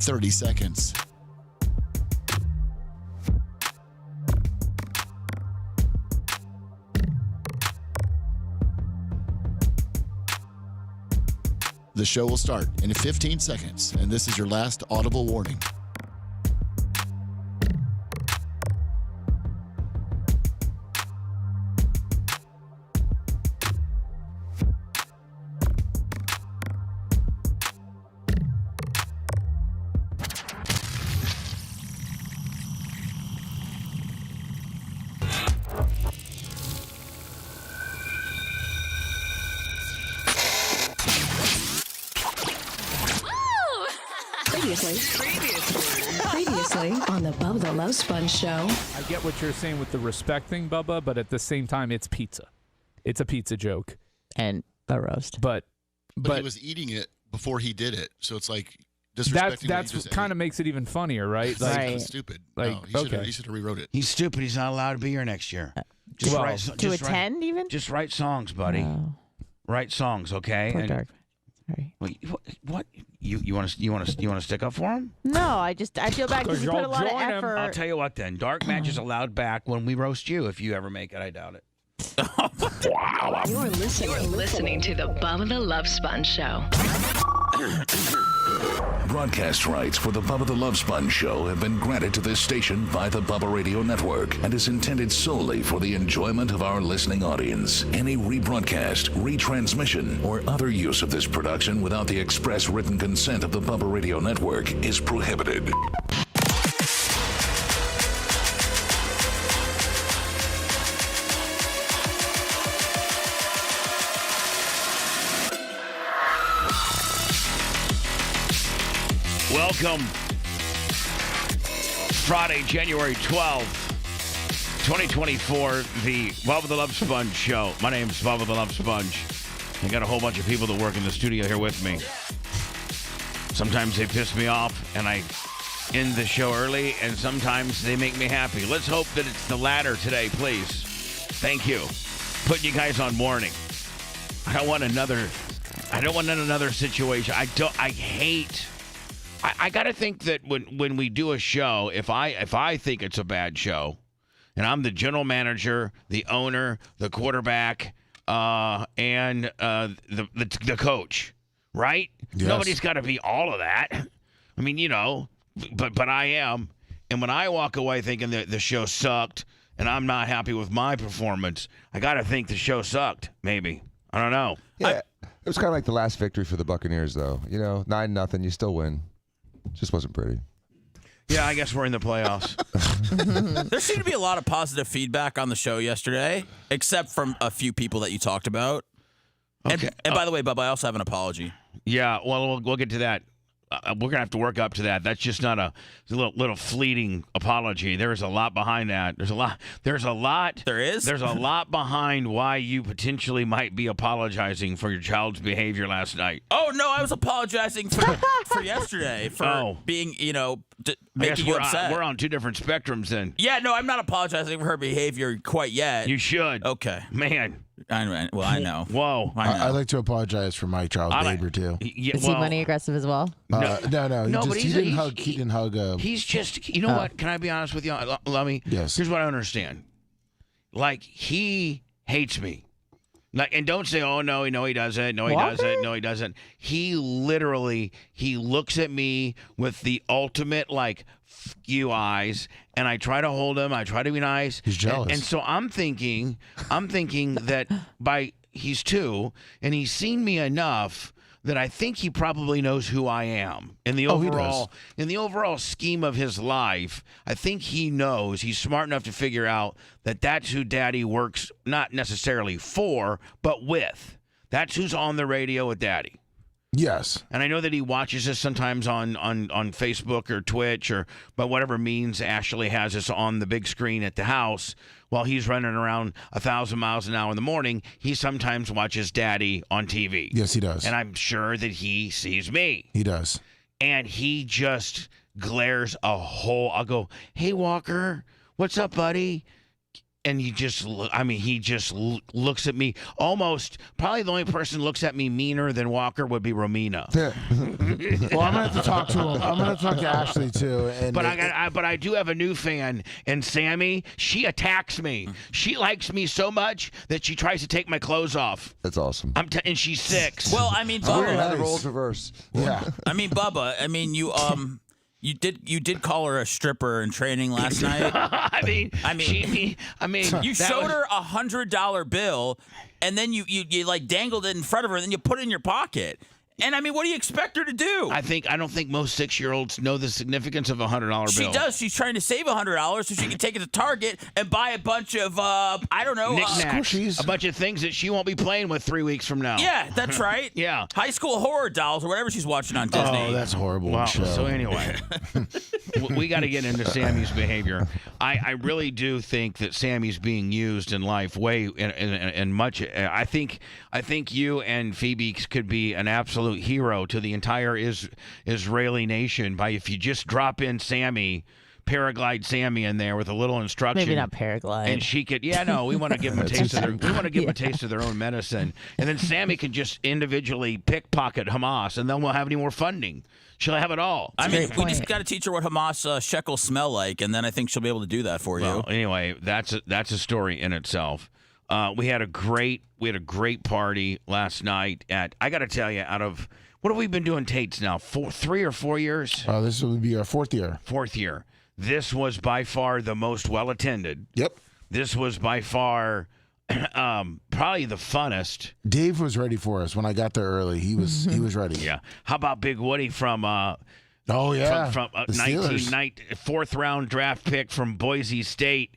30 seconds. The show will start in 15 seconds, and this is your last audible warning. Previously on the Bubba the Love Sponge show. I get what you're saying with the respect thing, Bubba, but at the same time, it's pizza. It's a pizza joke. And a roast. But he was eating it before he did it, so it's like disrespecting. That's what kind of makes it even funnier, right? Like, Right. stupid. Like, no, he should have rewrote it. He's stupid. He's not allowed to be here next year. To attend even? Just write songs, buddy. Oh, Write songs, okay? poor And- Dark. Sorry. Wait, what? You want to stick up for him? No, I feel bad because you put a lot of join 'em. effort. I'll tell you what then. Dark Match is allowed back when we roast you. If you ever make it, I doubt it. You're listening to the Bubba the Love Sponge show. Broadcast rights for the Bubba the Love Sponge show have been granted to this station by the Bubba Radio Network and is intended solely for the enjoyment of our listening audience. Any rebroadcast, retransmission, or other use of this production without the express written consent of the Bubba Radio Network is prohibited. Welcome. Friday, January 12th, 2024, the Bubba the Love Sponge show. My name's Bubba the Love Sponge. I got a whole bunch of people that work in the studio here with me. Sometimes they piss me off and I end the show early, and sometimes they make me happy. Let's hope that it's the latter today, please. Thank you. Putting you guys on warning. I don't want another situation. I got to think that when we do a show, if I think it's a bad show, and I'm the general manager, the owner, the quarterback, and the coach, right? Yes. Nobody's got to be all of that. I mean, but I am. And when I walk away thinking that the show sucked and I'm not happy with my performance, I got to think the show sucked, maybe. I don't know. Yeah, it was kind of like the last victory for the Buccaneers, though. 9-0, you still win. Just wasn't pretty. Yeah, I guess we're in the playoffs. There seemed to be a lot of positive feedback on the show yesterday, except from a few people that you talked about. Okay. And by the way, Bubba, I also have an apology. Yeah, well, we'll get to that. We're going to have to work up to that. That's just not a little fleeting apology. There's a lot behind that. There's a lot. There is? There's a lot behind why you potentially might be apologizing for your child's behavior last night. Oh, no, I was apologizing for yesterday, for being, making you upset. We're on two different spectrums then. Yeah, no, I'm not apologizing for her behavior quite yet. You should. Okay. Man. I know. Whoa. I'd like to apologize for my child's behavior too. Yeah, Is he money aggressive as well? No. He didn't hug. He's just. You know what? Can I be honest with you, Lummy? Yes. Here's what I understand. Like, he hates me. Like, and don't say, "Oh no, he doesn't. No, he doesn't. No, he doesn't." He literally looks at me with the ultimate like "f you" eyes, and I try to hold him. I try to be nice. He's jealous, and so I'm thinking that he's 2, and he's seen me enough that I think he probably knows who I am in the overall scheme of his life. I think he knows. He's smart enough to figure out that that's who Daddy works, not necessarily for, but with. That's who's on the radio with Daddy. Yes. And I know that he watches us sometimes on Facebook or Twitch but whatever means Ashley has us on the big screen at the house while he's running around 1,000 miles an hour in the morning. He sometimes watches Daddy on TV. Yes, he does. And I'm sure that he sees me. He does. And he just glares a whole. I'll go, "Hey, Walker, what's up, buddy?" And he just looks at me almost. Probably the only person who looks at me meaner than Walker would be Romina. Well, I'm gonna have to talk to him. I'm gonna talk to Ashley too. But I do have a new fan, and Sammy. She attacks me. She likes me so much that she tries to take my clothes off. That's awesome. And she's 6. Well, I mean, Weird how Bubba. the roles reverse. Yeah. I mean, Bubba. I mean, you did call her a stripper in training last night. You showed her $100 bill, and then you like dangled it in front of her, and then you put it in your pocket. And I mean, what do you expect her to do? I don't think most 6-year-olds know the significance of a $100 bill. She does. She's trying to save $100 so she can take it to Target and buy a bunch of knickknacks, a bunch of things that she won't be playing with 3 weeks from now. Yeah, that's right. Yeah, high school horror dolls or whatever she's watching on Disney. Oh, that's horrible. Well, show. so anyway, we got to get into Sammy's behavior. I really do think that Sammy's being used in life and much. I think you and Phoebe could be an absolute hero to the entire Israeli nation by if you just drop in paraglide Sammy in there with a little instruction. Maybe not paraglide. And she could, we want to give them a taste of a taste of their own medicine. And then Sammy can just individually pickpocket Hamas, and then we'll have any more funding. She'll have it all. I mean, we just got to teach her what Hamas shekels smell like, and then I think she'll be able to do that for you. Anyway, that's a story in itself. We had a great party last night at. I got to tell you, out of what have we been doing Tate's now? 3 or 4 years? This will be our 4th year. 4th year. This was by far the most well attended. Yep. This was by far probably the funnest. Dave was ready for us when I got there early. He was ready. Yeah. How about Big Woody from? Oh yeah. From 4th round draft pick from Boise State.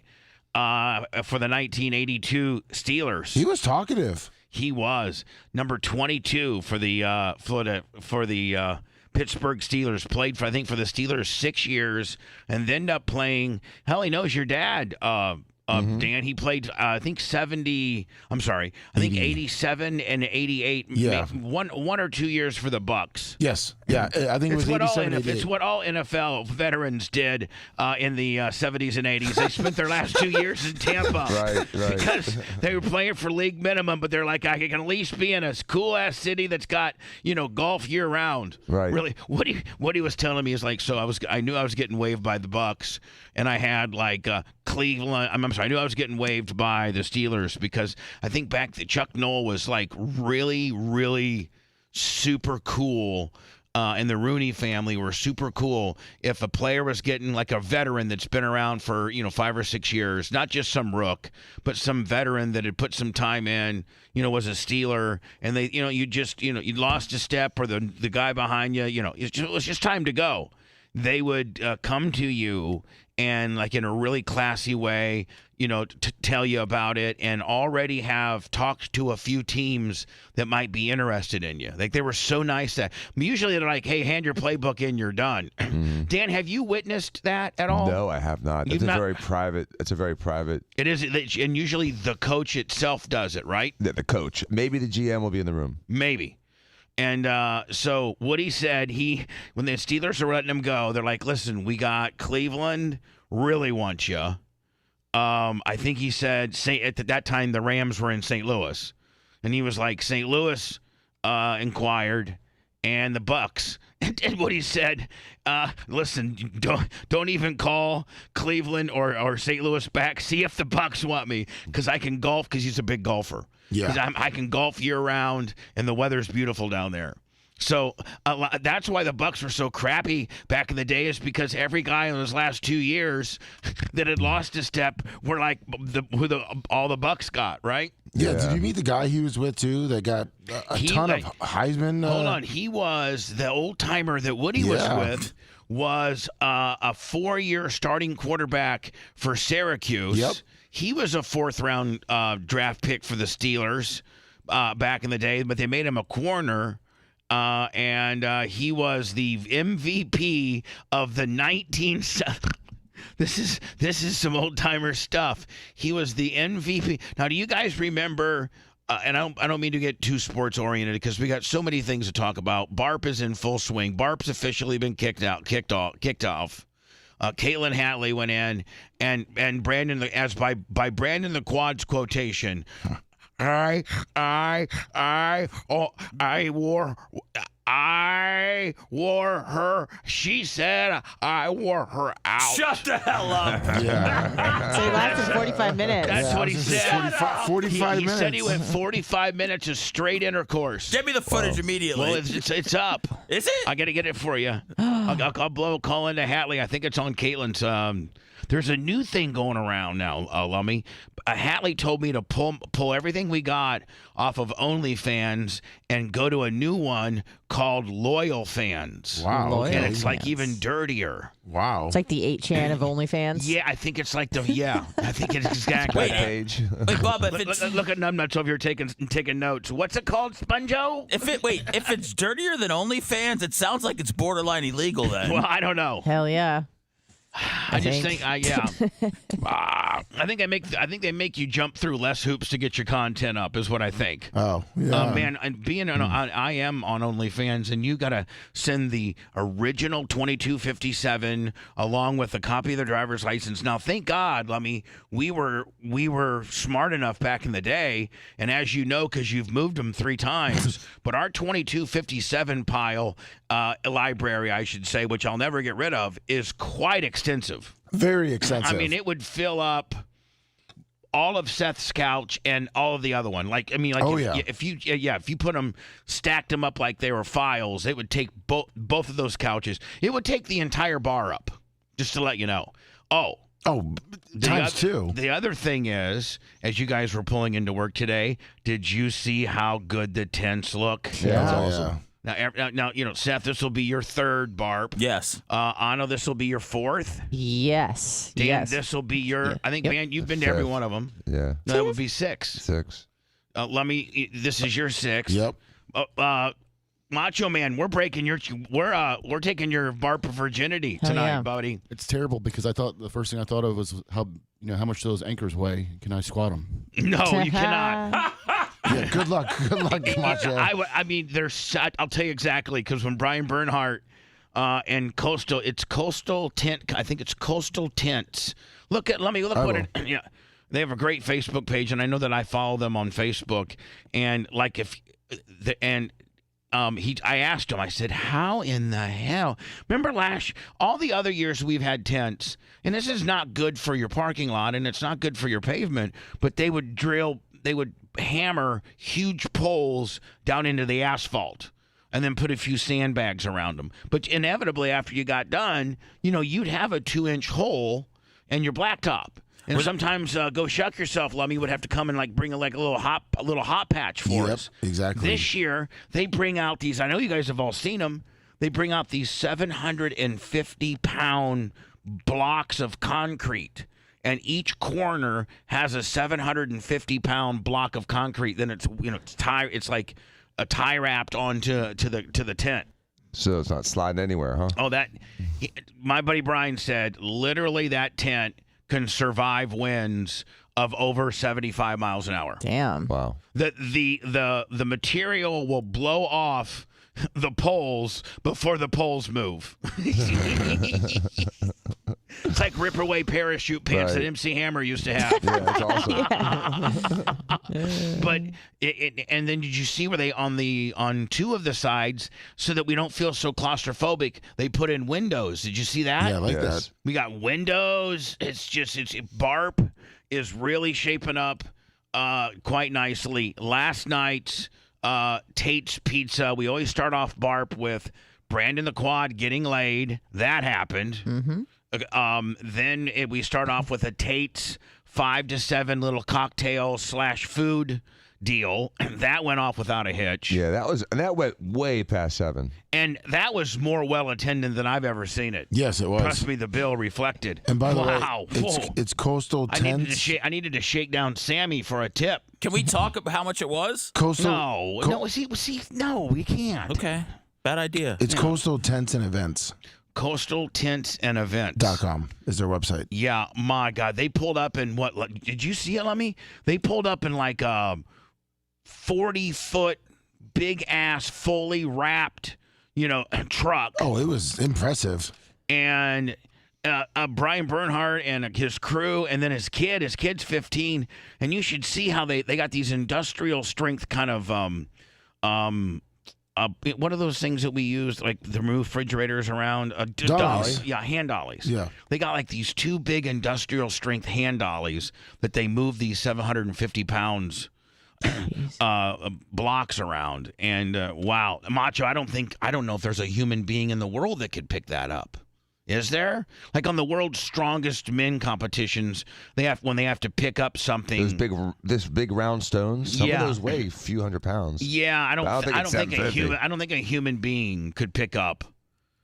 For the 1982 Steelers. He was talkative. He was number 22 for the Pittsburgh Steelers. Played for the Steelers 6 years, and ended up playing. Hell, he knows your dad. Dan, he played, I think 87 and 88. Yeah. One or 2 years for the Bucks. Yes. Yeah. I think it was 87, 88. It's what all NFL veterans did in the 70s and 80s. They spent their last 2 years in Tampa. Right. Because they were playing for league minimum, but they're like, I can at least be in a cool-ass city that's got, golf year-round. Right. Really, what he was telling me is like, so I knew I was getting waived by the Bucks, and I had like Cleveland. I knew I was getting waived by the Steelers because I think back that Chuck Noll was like really, really super cool. And the Rooney family were super cool. If a player was getting like a veteran that's been around for 5 or 6 years, not just some rook, but some veteran that had put some time in, was a Steeler, and they, you lost a step, or the guy behind you, it was just time to go. They would come to you and like in a really classy way, to tell you about it, and already have talked to a few teams that might be interested in you. Like they were so nice that usually they're like, "Hey, hand your playbook in, you're done." Dan, have you witnessed that at all? No, I have not. It's very private. It's a very private. It is, and usually the coach itself does it, right? The coach. Maybe the GM will be in the room. Maybe. And so Woody said when the Steelers are letting him go, they're like, "Listen, we got Cleveland really wants you." I think he said at that time the Rams were in St. Louis, and he was like, St. Louis inquired, and the Bucks. And what he said, listen, don't even call Cleveland or St. Louis back. See if the Bucks want me, because I can golf, because he's a big golfer. Yeah, I can golf year round, and the weather's beautiful down there. So that's why the Bucks were so crappy back in the day, is because every guy in those last 2 years that had lost a step were like all the Bucks got, right? Yeah. Did you meet the guy he was with too that got a ton of Heisman? Hold on, he was the old timer that Woody was with. Was a 4-year starting quarterback for Syracuse. Yep. He was a 4th round draft pick for the Steelers back in the day, but they made him a corner. And he was the MVP of the 1970s. This is some old timer stuff. He was the MVP. Now, do you guys remember? And I don't mean to get too sports oriented because we got so many things to talk about. Barp is in full swing. Barp's officially been kicked off. Caitlin Hatley went in, and Brandon, as by Brandon the Quad's quotation, I wore her. She said I wore her out. Shut the hell up. Yeah. So he lasted 45 minutes. That's what he said. 45 He minutes. said he went 45 minutes of straight intercourse. Get me the footage immediately. Well, it's up. Is it? I got to get it for you. I'll call into Hatley. I think it's on Caitlin's. There's a new thing going around now, Lummy. Hatley told me to pull everything we got off of OnlyFans and go to a new one called Loyal Fans. Wow. Loyal And it's like Fans. even dirtier. Wow. It's like the 8chan of OnlyFans. Yeah, I think it's like I think it's exactly Wait, that. Page. Wait, Bubba, if it's Look at Numbnuts over here taking notes. What's it called, Sponjo? if it's dirtier than OnlyFans, it sounds like it's borderline illegal then. Well, I don't know. Hell yeah. I just think, yeah. I think they make you jump through less hoops to get your content up, is what I think. Oh, yeah. Man, and being I am on OnlyFans, and you gotta send the original 2257 along with a copy of the driver's license. Now, thank God, Lummy, we were smart enough back in the day, and as you know, because you've moved them 3 times, but our 2257 pile library, I should say, which I'll never get rid of, is quite extensive. Very extensive. I mean, it would fill up all of Seth's couch and all of the other one. If you put them, stacked them up like they were files, it would take both of those couches. It would take the entire bar up, just to let you know. Times 2. The other thing is, as you guys were pulling into work today, did you see how good the tents look? Yeah, That's awesome. Now, Seth, this will be your 3rd barp. Yes. Anna, this will be your 4th. Yes. Dan, yes. this will be your. Yeah. I think, Yep. man, you've been to every 5th. one of them. Yeah. No, that would be 6. 6. This is your 6th. Yep. Macho Man, we're taking your barp of virginity Hell tonight, yeah. buddy. It's terrible because the first thing I thought of was how much those anchors weigh. Can I squat them? No, you cannot. Yeah, good luck. Good luck, Macho. I mean, I'll tell you exactly, because when Brian Bernhardt and Coastal Tent, I think it's Coastal Tents. Look what it. Yeah, they have a great Facebook page, and I know that I follow them on Facebook. And I asked him, I said, how in the hell? Remember all the other years we've had tents, and this is not good for your parking lot, and it's not good for your pavement, but they would hammer huge poles down into the asphalt and then put a few sandbags around them. But inevitably, after you got done, you'd have a 2-inch hole in your blacktop. And sometimes Go Shuck Yourself, Lummy, would have to come and bring a little hot patch for us. Exactly. This year, they bring out these, I know you guys have all seen them, they bring out these 750-pound blocks of concrete. And each corner has a 750-pound block of concrete. Then it's it's like a tie wrapped onto the tent. So it's not sliding anywhere, huh? Oh, my buddy Brian said literally that tent can survive winds of over 75 miles an hour. Damn. Wow. The material will blow off the poles before the poles move. It's like rip away parachute pants Right. that MC Hammer used to have. Yeah, that's awesome. But and then did you see where they on 2 of the sides, so that we don't feel so claustrophobic, they put in windows? Did you see that? Yeah, I like Yes. that. We got windows. Barp is really shaping up quite nicely. Last night's Tate's Pizza. We always start off Barp with Brandon the Quad getting laid. That happened. Mm-hmm. Then we start off with a Tate's 5 to 7 little cocktail / food deal. That went off without a hitch. Yeah, that went way past 7. And that was more well attended than I've ever seen it. Yes, it was. Trust me, the bill reflected. And by the wow. way, it's Coastal I Tents. needed to shake down Sammy for a tip. Can we talk about how much it was? Coastal. No, we can't. Okay. Bad idea. It's Coastal Tents and Events. Coastal Tents and Events. .com is their website. Yeah, my God. They pulled up in what? Did you see it, Lemmy? They pulled up in 40-foot, big-ass, fully wrapped, truck. Oh, it was impressive. And Brian Bernhardt and his crew, and then his kid. His kid's 15, and you should see how they got these industrial strength kind of what are those things that we use like to move refrigerators around? Dollies. Yeah, hand dollies. Yeah. They got like these 2 big industrial strength hand dollies that they move these 750 pounds blocks around. And wow, Macho, I don't know if there's a human being in the world that could pick that up. Is there? Like on the world's strongest men competitions, when they have to pick up something. This big round stones. Some of those weigh a few hundred pounds. Yeah, I don't think a human being could pick up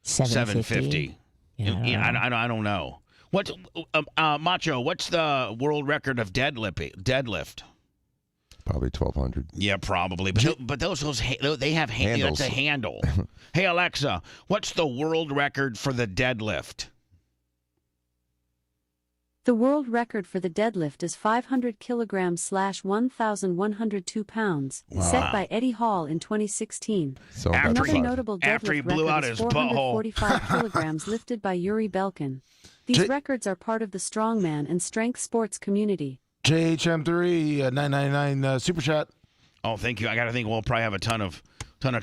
750. Yeah, I don't know. What Macho? What's the world record of deadlift? Probably 1,200. Yeah, probably. But those they have handles. That's a handle. Hey Alexa, what's the world record for the deadlift? The world record for the deadlift is 500 kilograms / 1,102 pounds, set by Eddie Hall in 2016. So Another notable after he deadlift blew out record his is butthole. 445 kilograms lifted by Yuri Belkin. These records are part of the strongman and strength sports community. JHM3 999 super chat. Oh, thank you. I got to think we'll probably have a ton of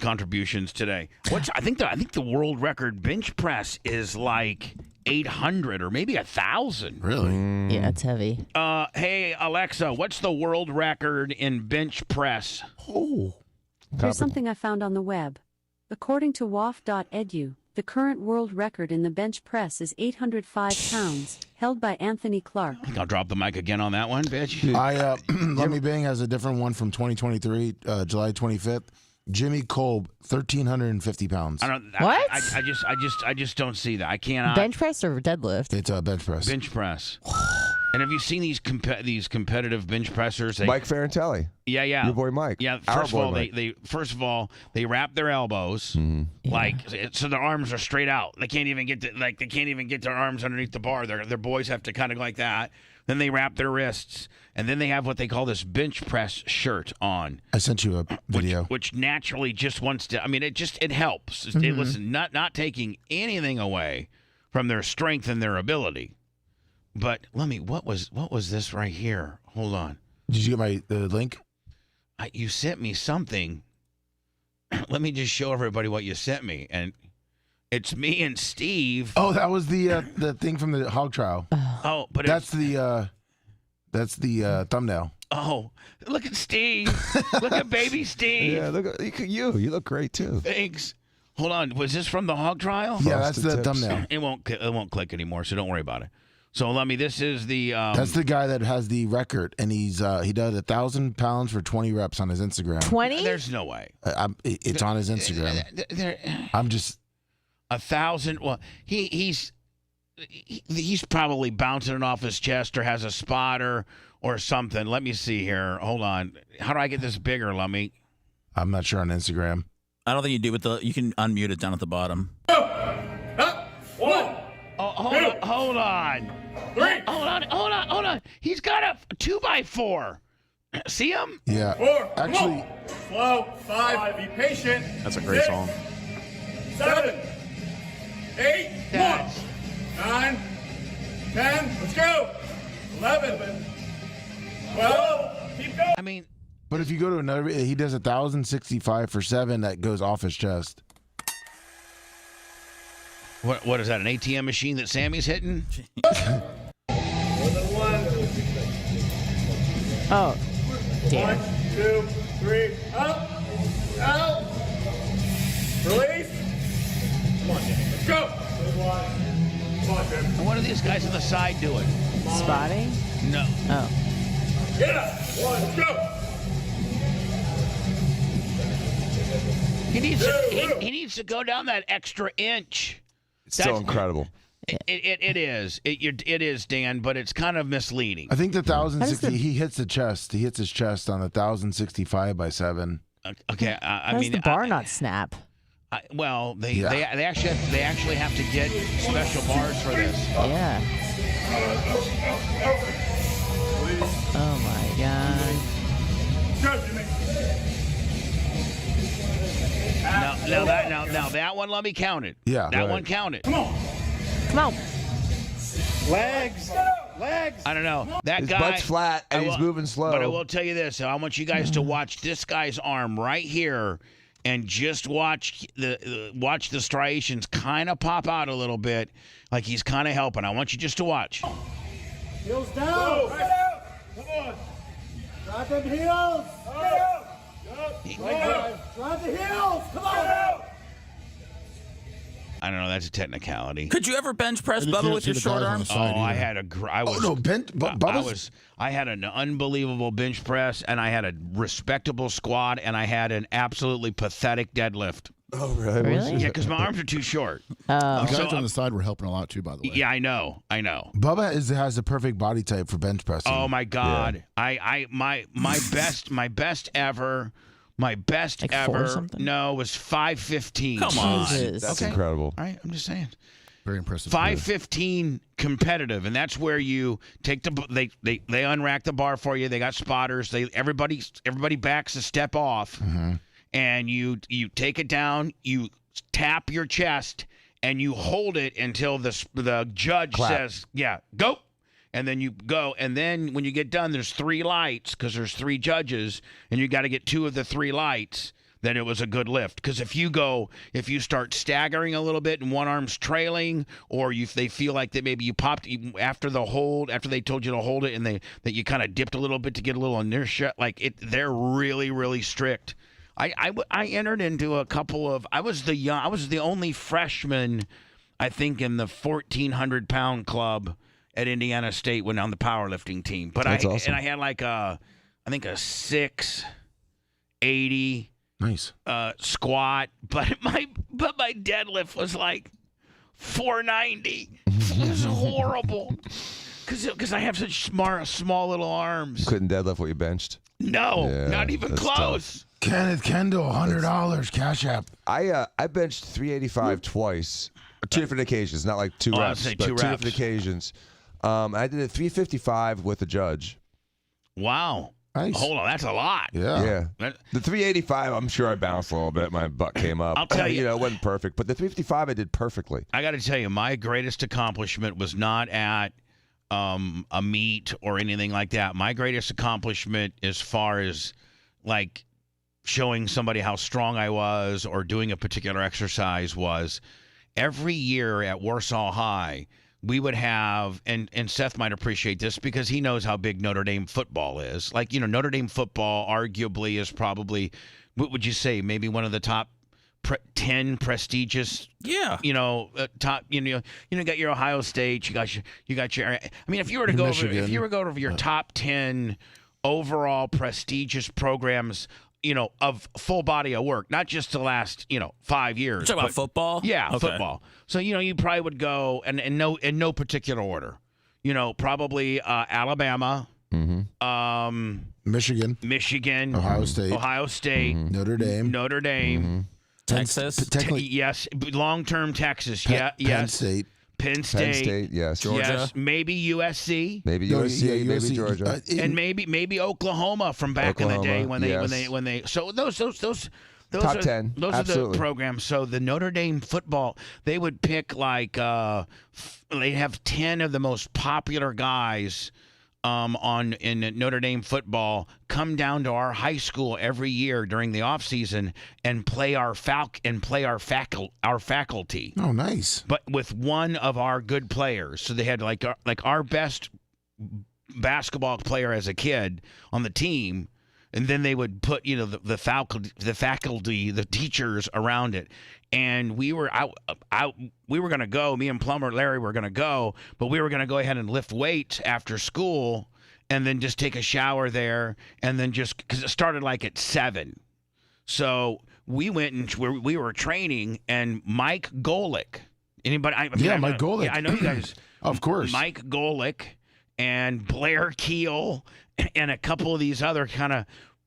contributions today. I think the world record bench press is like 800 or maybe 1,000. Really? Yeah, it's heavy. Hey Alexa, what's the world record in bench press? Oh. Here's something I found on the web. According to WAF.edu, the current world record in the bench press is 805 pounds, held by Anthony Clark. I think I'll drop the mic again on that one, bitch. Let Me Bang has a different one from 2023, July 25th. Jimmy Kolb, 1,350 pounds. What? I just don't see that. I cannot. Bench press or deadlift? It's a bench press. Bench press. And have you seen these competitive bench pressers? Mike Ferrantelli. Yeah. Your boy Mike. Yeah. First of all, they wrap their elbows so their arms are straight out. They can't even get their arms underneath the bar. Their boys have to kind of go like that. Then they wrap their wrists, and then they have what they call this bench press shirt on. I sent you a video, which naturally just wants to. I mean, it helps. Listen, not taking anything away from their strength and their ability. But let me. What was this right here? Hold on. Did you get the link? You sent me something. Let me just show everybody what you sent me, and it's me and Steve. Oh, that was the thing from the hog trial. Oh, but that's the thumbnail. Oh, look at Steve! Look at baby Steve. Yeah, look at you. You look great too. Thanks. Hold on. Was this from the hog trial? Yeah, that's the thumbnail. It won't click anymore, so don't worry about it. So this is the. That's the guy that has the record, and he does 1,000 pounds for 20 reps on his Instagram. 20? There's no way. It's on his Instagram. I'm just 1,000. Well, he's probably bouncing it off his chest or has a spotter or something. Let me see here. Hold on. How do I get this bigger, Lummy? I'm not sure on Instagram. I don't think you do with you can unmute it down at the bottom. Oh, hold on. Hold on. He's got a 2x4. See him? Yeah. 4. Actually. Slow. 5. Be patient. That's a great 6, song. 7. 8. 9. 10. Let's go. 11. 12. Keep going. I mean. But if you go to another, he does 1,065 for 7 that goes off his chest. What is that? An ATM machine that Sammy's hitting? Oh, damn. 1, 2, 3. Up. Out. Release. Come on, Jimmy. Let's go. Come on, Jim. And what are these guys on the side doing? Spotting? No. Oh. Get up. 1. Let's go. He needs to go down that extra inch. It's so incredible. It is, Dan, but it's kind of misleading. I think the 1,060. He hits the chest. He hits his chest on the 1,065 by 7. Okay, How does the bar not snap? They actually have to get special bars for this. Yeah. Oh my God. Go, Jimmy. Now that one, let me count it. Yeah. That one counted. Come on. Come on. Legs. I don't know. That His guy. butt's flat and he's moving slow. But I will tell you this: I want you guys to watch this guy's arm right here, and just watch the striations kind of pop out a little bit, like he's kind of helping. I want you just to watch. Heels down. Come on. Drive them heels. Drive the heels. Come on. I don't know. That's a technicality. Could you ever bench press And you Bubba can't with see your the short guys on the arms? side I either. had I was. I had an unbelievable bench press, and I had a respectable squat, and I had an absolutely pathetic deadlift. Oh, really? Really? Yeah, because my arms are too short. Oh. The guys on the side were helping a lot too, by the way. Yeah, I know. Bubba has the perfect body type for bench pressing. Oh my God! My best ever. My best Like 4 ever. something? No, was 515. Come on. Jesus. That's Okay. incredible. All right, I'm just saying. Very impressive. 515 competitive, and that's where you take they unrack the bar for you. They got spotters. Everybody backs a step off, and you take it down. You tap your chest, and you hold it until the judge says, "Yeah, go." And then you go, and then when you get done, there's 3 lights because there's 3 judges, and you got to get 2 of the 3 lights. Then it was a good lift. Because if you start staggering a little bit and one arm's trailing, or if they feel like that maybe you popped after they told you to hold it, and that you kind of dipped a little bit to get a little inertia, they're really, really strict. I entered into a couple of. I was the only freshman, I think, in the 1,400-pound club at Indiana State when on the powerlifting team. But That's awesome. And I had I think a 680 Nice. squat, but my deadlift was like 490. It was horrible because I have such small little arms. Couldn't deadlift what you benched. No, Yeah, not even that's close. Kenneth Kendall, $100, Cash App. I benched 385 twice, 2 different occasions, not like 2 Oh, I would reps, say but 2 2 different reps. occasions. I did it 355 with a judge. Wow. Nice. Hold on, that's a lot. Yeah. That- The 385, I'm sure I bounced a little bit. My butt came up. I'll tell you. It wasn't perfect, but the 355 I did perfectly. I got to tell you, my greatest accomplishment was not at a meet or anything like that. My greatest accomplishment, as far as like showing somebody how strong I was or doing a particular exercise, was every year at Warsaw High, we would have, and Seth might appreciate this because he knows how big Notre Dame football is. Notre Dame football arguably is probably, what would you say, maybe one of the top 10 prestigious, Yeah. top. You got your Ohio State. You got your. I mean, if you were to go over, your top 10 overall prestigious programs, of full body of work, not just the last 5 years. You're talking about football? Yeah, Okay. football. So you probably would go and in no particular order. Probably Alabama, Michigan, Ohio State, Notre Dame, Texas. Technically, yes, long-term Texas, Penn yes, State. Penn Penn State, State, yes. yes, maybe USC, Maybe No, USC, yeah, maybe USC, Georgia. and maybe Oklahoma from back in the day Oklahoma, when they so those Top are, 10, those are the absolutely. programs. So the Notre Dame football, they would pick they'd have 10 of the most popular guys in Notre Dame football come down to our high school every year during the off season and play our faculty. Oh, nice. But with one of our good players. So they had like our best basketball player as a kid on the team, and then they would put the faculty, the teachers around it. And we were we were going to go, me and Plumber Larry were going to go, but we were going to go ahead and lift weights after school and then just take a shower there, and then just, because it started like at 7. So we went and we were training, and Mike Golick, anybody? Mike Golick. Yeah, I know you guys. Of course. Mike Golick and Blair Keel and a couple of these other kind of,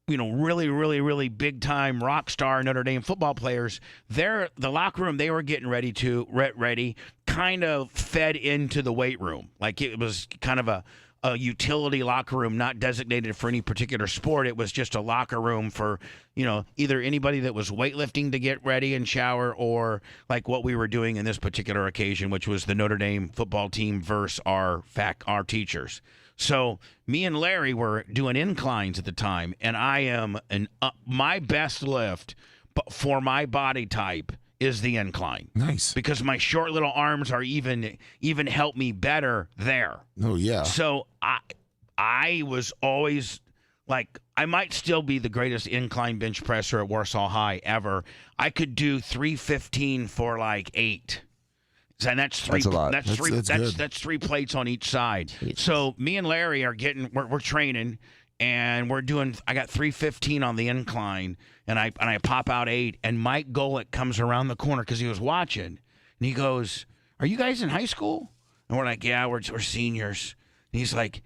really, really, really big time rock star Notre Dame football players. The locker room they were getting ready kind of fed into the weight room. Like it was kind of a utility locker room not designated for any particular sport. It was just a locker room for, either anybody that was weightlifting to get ready and shower, or like what we were doing in this particular occasion, which was the Notre Dame football team versus our teachers. So me and Larry were doing inclines at the time, and I am my best lift for my body type is the incline. Nice. Because my short little arms are even help me better there. Oh yeah. So I was always like, I might still be the greatest incline bench presser at Warsaw High ever. I could do 315 for like 8. And that's three. That's a lot. That's 3 plates on each side. So me and Larry are we're training, and we're doing. I got 315 on the incline, and I pop out 8. And Mike Golick comes around the corner because he was watching, and he goes, "Are you guys in high school?" And we're like, "Yeah, we're seniors." And he's like,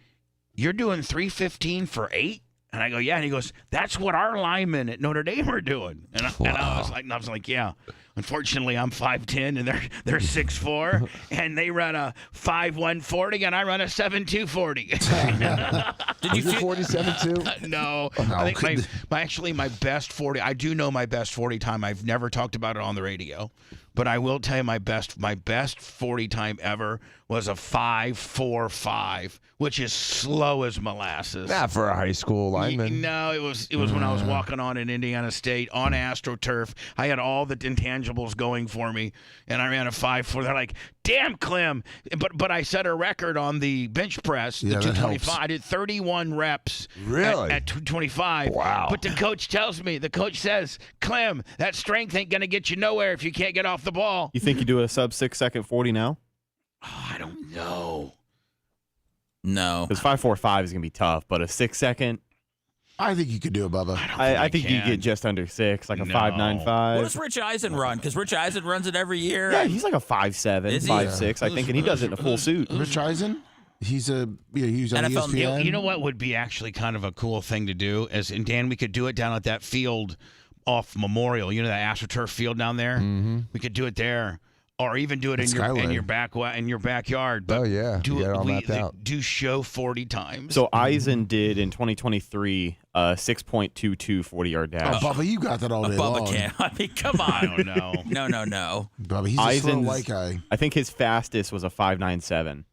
"You're doing 315 for 8?" And I go, "Yeah." And he goes, "That's what our linemen at Notre Dame are doing." And I was like, "Yeah." Unfortunately, I'm 5'10", and they're 6'4", and they run a 5'1" 40, and I run a 7'2" 40. Did you 47 too? No. I think my best 40. I do know my best 40 time. I've never talked about it on the radio, but I will tell you my best 40 time ever was a 5.45, which is slow as molasses. Not for a high school lineman. No, it was when I was walking on in Indiana State on AstroTurf. I had all the intangibles going for me, and I ran a 5.4. They're like, "Damn, Clem!" But I set a record on the bench press, the 225. I did 31 reps. Really? At 225. Wow. But the coach says, "Clem, that strength ain't gonna get you nowhere if you can't get off the ball." You think you do a sub 6 second 40 now? Oh, I don't know. No. Because 5.45 is going to be tough, but a 6 second. I think you could do it, Bubba. I think you get just under 6, like a 5.95. What does Rich Eisen run? Because Rich Eisen runs it every year. Yeah, he's like a 5.7, 5.6, I think, and he does it in a full suit. Rich Eisen? He's on ESPN. You know what would be actually kind of a cool thing to do? And Dan, we could do it down at that field off Memorial. You know that AstroTurf field down there? Mm-hmm. We could do it there. Or even do it in your backyard. But do show 40 times. So Eisen did in 2023 6.22 40-yard dash. Oh, Bubba, you got that all day long. Bubba can't. I mean, come on. No. Bubba, he's a slow white guy. I think his fastest was a 5.97.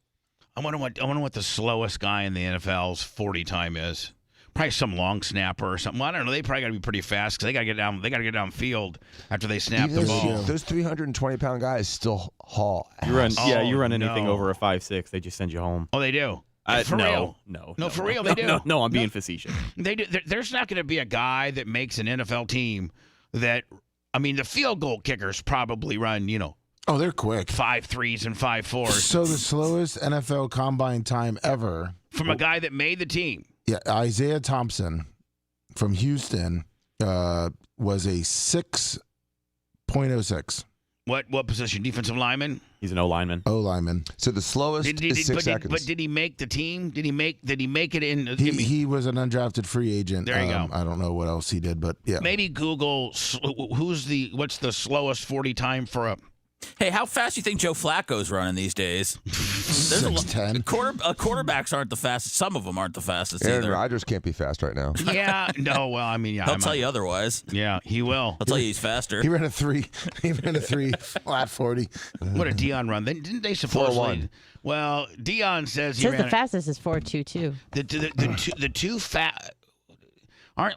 I wonder what the slowest guy in the NFL's 40 time is. Probably some long snapper or something. Well, I don't know. They probably got to be pretty fast because they got to get down. They got to get downfield after they snap the ball. Those 320-pound guys still haul. You run anything over a 5.6, they just send you home. Oh, they do. For real? No, for real, they do. No, I'm being facetious. They do. There's not going to be a guy that makes an NFL team that. I mean, the field goal kickers probably run. Oh, they're quick. 5.3s and 5.4s. So the slowest NFL combine time ever from a guy that made the team. Yeah, Isaiah Thompson from Houston was a 6.06. What position? Defensive lineman? He's an O-lineman. O-lineman. So the slowest is 6 seconds. But did he make the team? Did he make it in? He was an undrafted free agent. There you go. I don't know what else he did, but yeah. Maybe Google what's the slowest 40 time for a. Hey, how fast do you think Joe Flacco's running these days? 6'10". Quarterbacks aren't the fastest. Some of them aren't the fastest Aaron either. Rodgers can't be fast right now. Yeah, no. Well, I mean, yeah. He'll tell you otherwise. Yeah, he will. I'll tell you he's faster. He ran a 3 flat 40. What did Dion run? Didn't they supposedly? 4.1. Well, Dion says he Says ran the fastest is 4.22. The two fat. Aren't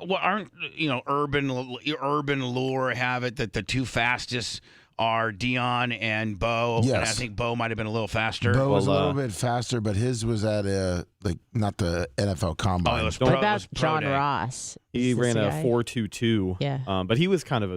urban lure have it that the two fastest are Dion and Bo. Yes. And I think Bo might have been a little faster. Bo was a little bit faster, but his was at not the NFL Combine. Oh, it was What pro, about it was pro John day. Ross? He ran a 4.22. Yeah. But he was kind of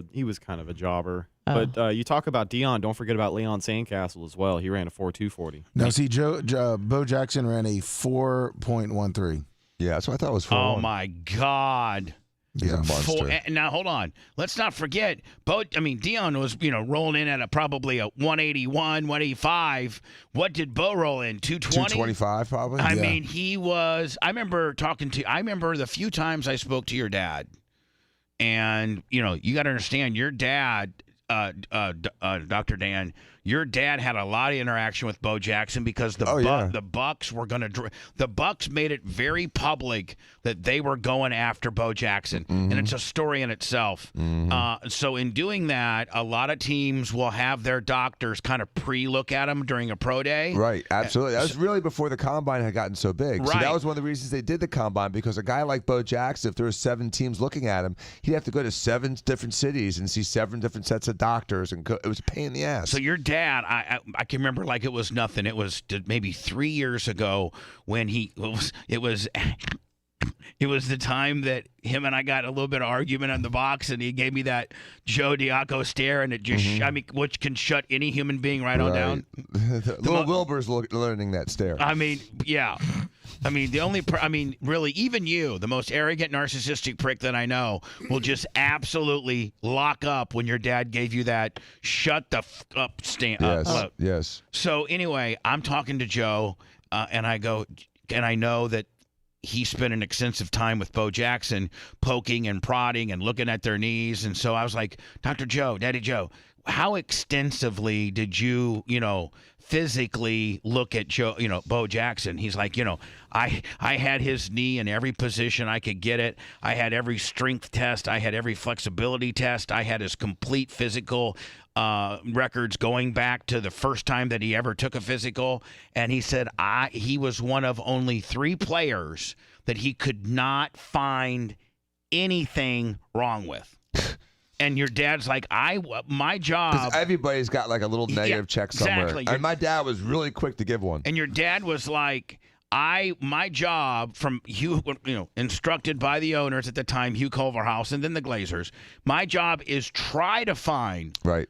a jobber. Oh. But you talk about Dion, don't forget about Leon Sandcastle as well. He ran a 4.2 40. Now, see, Bo Jackson ran a 4.13. Yeah, that's what I thought was 4.1. Oh my God. He's a monster. Now hold on. Let's not forget. Dion was rolling in at probably a 181, 185. What did Bo roll in? 220. 225 probably. I mean, he was. I remember the few times I spoke to your dad, and you got to understand your dad, Dr. Dan. your dad had a lot of interaction with Bo Jackson because the Bucks were going to the Bucks made it very public that they were going after Bo Jackson, and it's a story in itself. So in doing that, a lot of teams will have their doctors kind of pre-look at him during a pro day. Right, absolutely. That was really before the combine had gotten so big. Right. So that was one of the reasons they did the combine, because a guy like Bo Jackson, if there were 7 teams looking at him, he'd have to go to 7 different cities and see 7 different sets of doctors, and it was a pain in the ass. So your dad, I can remember like it was nothing. It was maybe 3 years ago when it was the time that him and I got a little bit of argument on the box, and he gave me that Joe Diaco stare, and it just, which can shut any human being right on down. Little Wilbur's learning that stare. I mean, yeah. I mean, really, even you, the most arrogant, narcissistic prick that I know, will just absolutely lock up when your dad gave you that shut the up stand. Yes. So anyway, I'm talking to Joe, and I go, and I know that he spent an extensive time with Bo Jackson, poking and prodding and looking at their knees. And so I was like, Dr. Joe, Daddy Joe, how extensively did you, physically look at Bo Jackson? He's like, I had his knee in every position I could get it. I had every strength test. I had every flexibility test. I had his complete physical records going back to the first time that he ever took a physical. And he said he was one of only 3 players that he could not find anything wrong with. And your dad's like, my job. Because everybody's got like a little negative check somewhere. Exactly. And my dad was really quick to give one. And your dad was like, my job from Hugh, instructed by the owners at the time, Hugh Culverhouse, and then the Glazers, my job is try to find a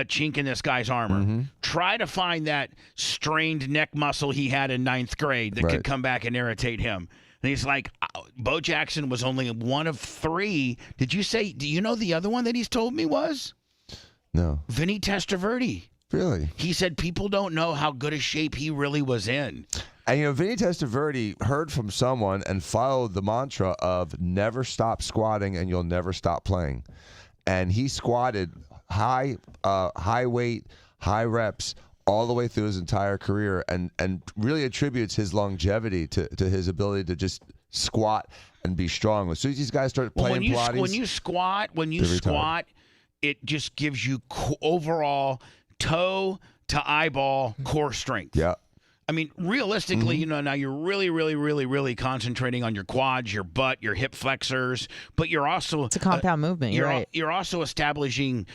chink in this guy's armor. Try to find that strained neck muscle he had in 9th grade that could come back and irritate him. And he's like, Bo Jackson was only one of 3. Do you know the other one that he's told me was? No. Vinny Testaverde. Really? He said people don't know how good a shape he really was in. And Vinny Testaverde heard from someone and followed the mantra of never stop squatting and you'll never stop playing. And he squatted high weight, high reps all the way through his entire career, and really attributes his longevity to his ability to just squat and be strong. As soon as these guys started playing Pilates, when you squat, it just gives you overall toe to eyeball core strength. Yeah. I mean, realistically, now you're really, really, really, really concentrating on your quads, your butt, your hip flexors, but you're also it's a compound movement. You're right. You're also establishing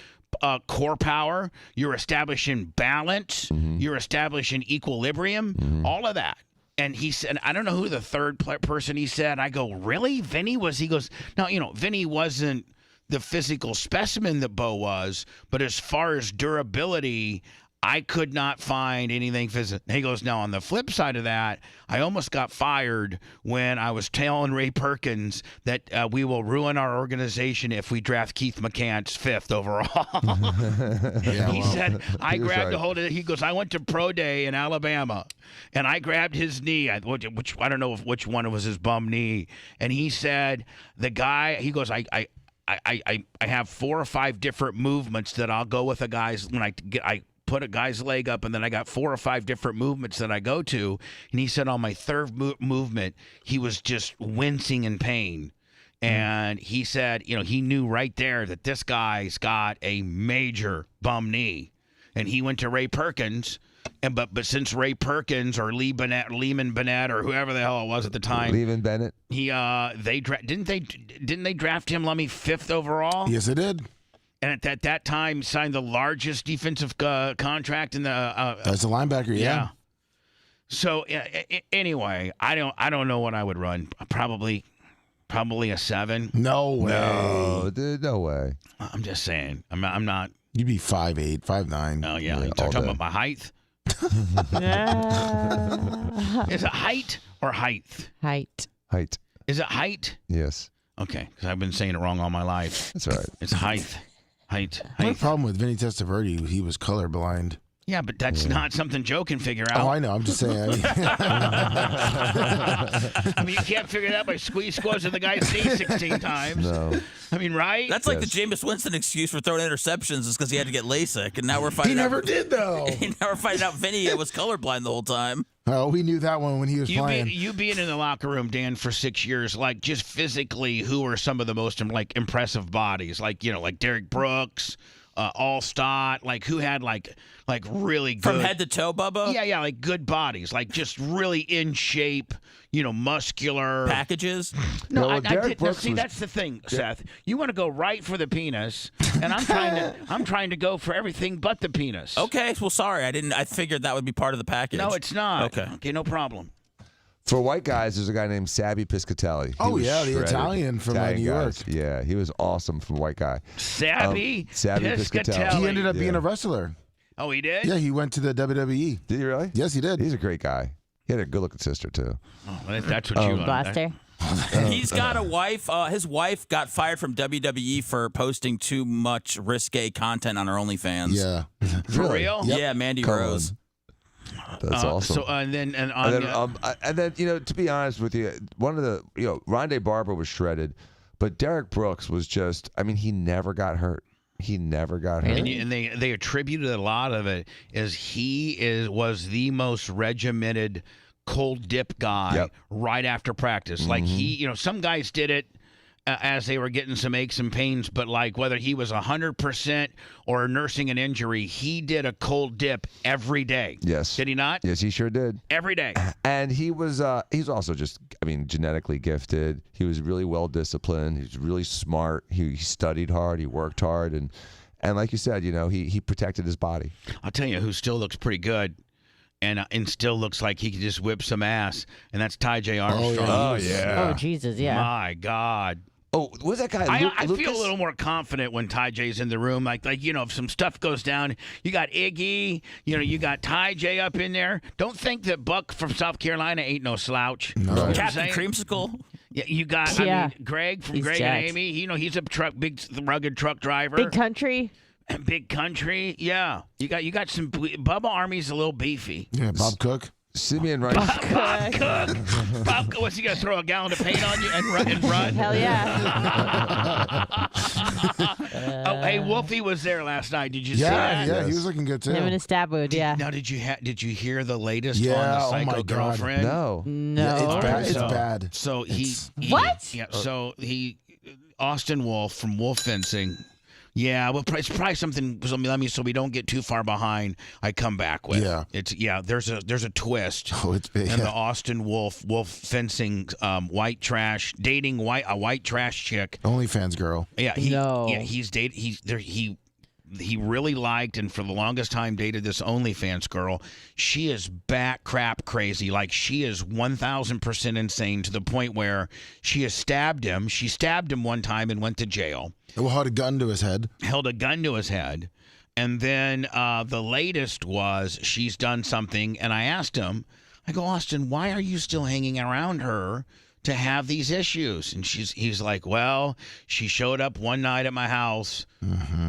core power. You're establishing balance. You're establishing equilibrium. All of that. And he said, I don't know who the third person he said. I go, really? Vinny was? He goes, no, Vinny wasn't the physical specimen that Bo was, but as far as durability, I could not find anything physical. He goes, now on the flip side of that, I almost got fired when I was telling Ray Perkins that we will ruin our organization if we draft Keith McCants 5th overall. He said, I grabbed a hold of it. He goes, I went to Pro Day in Alabama, and I grabbed his knee, which I don't know which one was his bum knee. And he said, he goes, I have 4 or 5 different movements that I'll go with a guy's when I put a guy's leg up, and then I got 4 or 5 different movements that I go to. And he said on my third movement, he was just wincing in pain. And he said, he knew right there that this guy's got a major bum knee. And he went to Ray Perkins, but since Ray Perkins or Lehman Bennett or whoever the hell it was at the time, Lehman Bennett, didn't they draft him, Lummy, 5th overall? Yes, they did. And at that time, signed the largest defensive contract in the. As a linebacker, yeah. So anyway, I don't know what I would run. Probably a 7. No way. No, dude, no way. I'm just saying. I'm not. You'd be 5'8", 5'9". Oh yeah. You're talking about my height. Is it height or height? Height. Height. Is it height? Yes. Okay, because I've been saying it wrong all my life. That's all right. It's height. Height. My problem with Vinny Testaverde, he was colorblind. Yeah, but that's not something Joe can figure out. Oh, I know. I'm just saying. I mean, you can't figure that by squashing the guy's knee 16 times. No. I mean, right? That's like the Jameis Winston excuse for throwing interceptions is because he had to get LASIK, and now we're finding He out. never did, though. Now we're finding out Vinny was colorblind the whole time. Oh, we knew that one when he was playing. You being in the locker room, Dan, for 6 years, like just physically, who are some of the most like impressive bodies? Like like Derek Brooks, Allstott, like who had like really good From head to toe, Bubba? Yeah, like good bodies, like just really in shape, muscular packages. No, I Derek did. Brooks See, was- that's the thing, Seth. You want to go right for the penis, and I'm trying to go for everything but the penis. Okay, well, sorry, I figured that would be part of the package. No, it's not. Okay, no problem. For white guys, there's a guy named Sabby Piscatelli. He Oh, was yeah, the shredded. Italian from New York. guys. Yeah, he was awesome from white guy. Sabby Piscatelli. He ended up being Yeah. a wrestler. Oh, he did? Yeah, he went to the WWE. Did he really? Yes, he did. He's a great guy. He had a good-looking sister, too. Oh, that's what you want. Blaster. He's got a wife. His wife got fired from WWE for posting too much risque content on her OnlyFans. Yeah. For Really? real? Yeah, Mandy Come Rose. That's awesome. So and then to be honest with you, one of the Rondé Barber was shredded, but Derek Brooks was just. I mean, he never got hurt. He never got hurt. and they attributed a lot of it as was the most regimented cold dip guy right after practice. Like he, some guys did it as they were getting some aches and pains, but like whether he was 100% or nursing an injury, he did a cold dip every day. Yes. Did he not? Yes, he sure did. Every day. And he's also just, genetically gifted. He was really well disciplined. He was really smart. He studied hard. He worked hard, and like you said, he protected his body. I'll tell you who still looks pretty good. And still looks like he could just whip some ass, and that's Ty J. Armstrong. Oh, yeah. Oh, Jesus, yeah. My God. Oh, was that guy? I feel a little more confident when Ty J's in the room. Like if some stuff goes down, you got Iggy, you got Ty J up in there. Don't think that Buck from South Carolina ain't no slouch. No. You know what I'm Captain saying? Creamsicle. Yeah, you got. Yeah. I mean, Greg from He's Greg jacked. and Amy. He's a big rugged truck driver. Big country. And Big Country. Yeah, you got some. Bubba Army's a little beefy. Yeah, Bob Cook. Simeon Rice. Bob Cook. What's he gonna throw a gallon of paint on you and run? Hell yeah. Oh, hey, Wolfie was there last night. Did you see that? Yeah, he was looking good too. Him and his stab wound, yeah. Now, did you hear the latest Yeah, on the oh Psycho my God. Girlfriend? No. No. Yeah, it's bad. It's So- bad. So he What? Yeah. So Austin Wolf from Wolf Fencing. Yeah, well, it's probably something. So we don't get too far behind. I come back with. Yeah. There's a twist. Oh, it's big. And the Austin Wolf Fencing white trash dating a white trash chick. OnlyFans girl. Yeah. No. Yeah. He really liked and for the longest time dated this OnlyFans girl. She is bat crap crazy. Like she is 1,000% insane to the point where she has stabbed him. She stabbed him one time and went to jail. It held a gun to his head. Held a gun to his head. And then the latest was she's done something. And I asked him, I go, Austin, why are you still hanging around her to have these issues? And he's like, well, she showed up one night at my house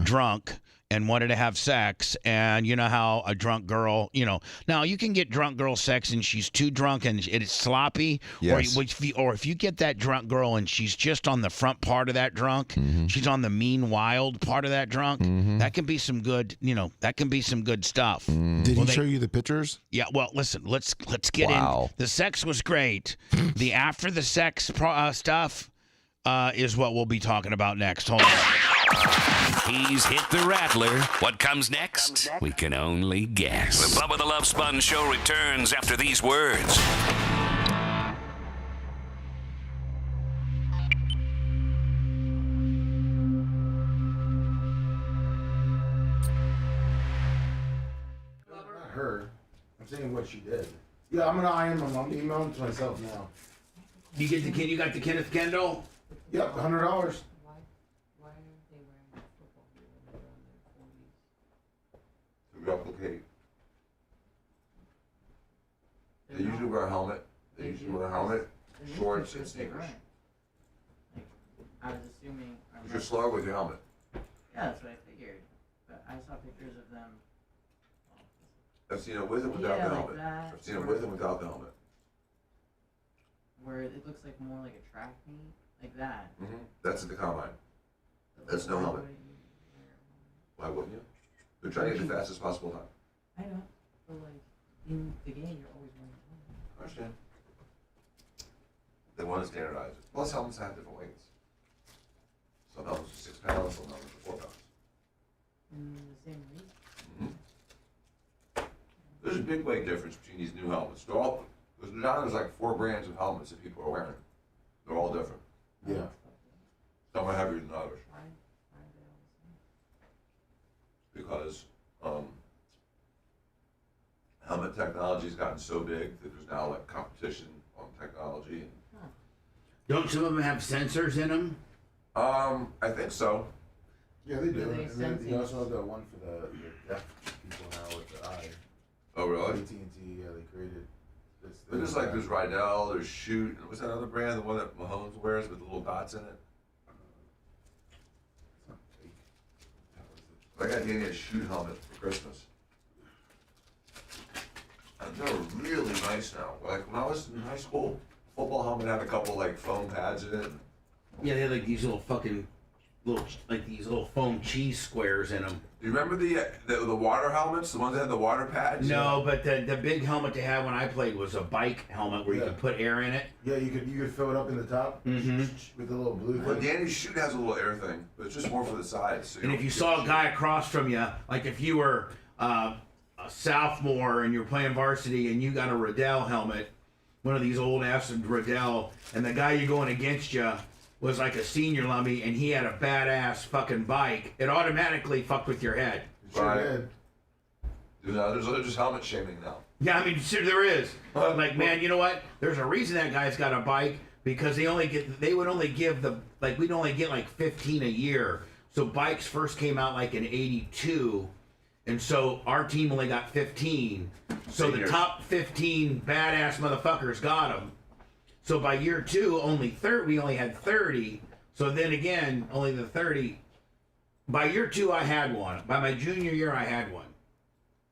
drunk and wanted to have sex. And you know how a drunk girl, now you can get drunk girl sex and she's too drunk and it's sloppy. Yes. Or if you get that drunk girl and she's just on the front part of that drunk, she's on the mean, wild part of that drunk, that can be some good, stuff. Did he show you the pictures? Yeah, well, listen, let's get Wow. in. The sex was great. The after the sex stuff is what we'll be talking about next. Hold on. He's hit the rattler. What comes next? We can only guess. The Bubba the Love Sponge show returns after these words. Not her. I'm saying what she did. Yeah, I'm emailing to myself now. You got the Kenneth Kendall? Yep, $100. Replicate. They usually wear a helmet. Shorts, and sneakers. I was assuming. You're slow with your helmet. Yeah, that's what I figured. But I saw pictures of them. Well, this I've seen it with and without Yeah, the like helmet. that. I've seen it with and without the helmet. Where it looks like more like a track meet, like that. That's at the combine. That's no helmet. Why wouldn't you? They're trying to get the fastest possible time. I know, but like in the game, you're always wearing a helmet. I understand. They want to standardize it. Plus, helmets have different weights. Some helmets are 6 pounds, some helmets are 4 pounds. In the same weight. There's a big weight difference between these new helmets. They're all, now there's like 4 brands of helmets that people are wearing. They're all different. Yeah. Some are heavier than others. Because helmet technology's gotten so big that there's now like competition on technology. Don't some of them have sensors in them? I think so. Yeah, they do. Are they And then sensing? you also have the one for the deaf people now with the eye. Oh, really? AT&T, yeah, they created this. But there's like, there's Rydell, there's Shoot, and what's that other brand, the one that Mahomes wears with the little dots in it? I got Danny a Shoot helmet for Christmas. And they're really nice now. Like when I was in high school, football helmet had a couple like foam pads in it. Yeah, they had like these little fucking these little foam cheese squares in them. Do you remember the water helmets, the ones that had the water pads? No, but the big helmet to have when I played was a bike helmet where you could put air in it. Yeah, you could fill it up in the top with the little blue Well, thing. Danny's Shoot has a little air thing, but it's just more for the sides. So And if you saw a guy across from you, like if you were a sophomore and you were playing varsity and you got a Rydell helmet, one of these old ass Rydell, and the guy you're going against you was like a senior lummy and he had a badass fucking bike, it automatically fucked with your head. Right. Dude, no, there's just helmet shaming now. Yeah, I mean, there is. Like, man, you know what? There's a reason that guy's got a bike because we'd only get like 15 a year. So bikes first came out like in '82, and so our team only got 15. So the top 15 badass motherfuckers got them. So by year 2, we only had 30. So then again, only the 30. By year 2, I had one. By my junior year, I had one.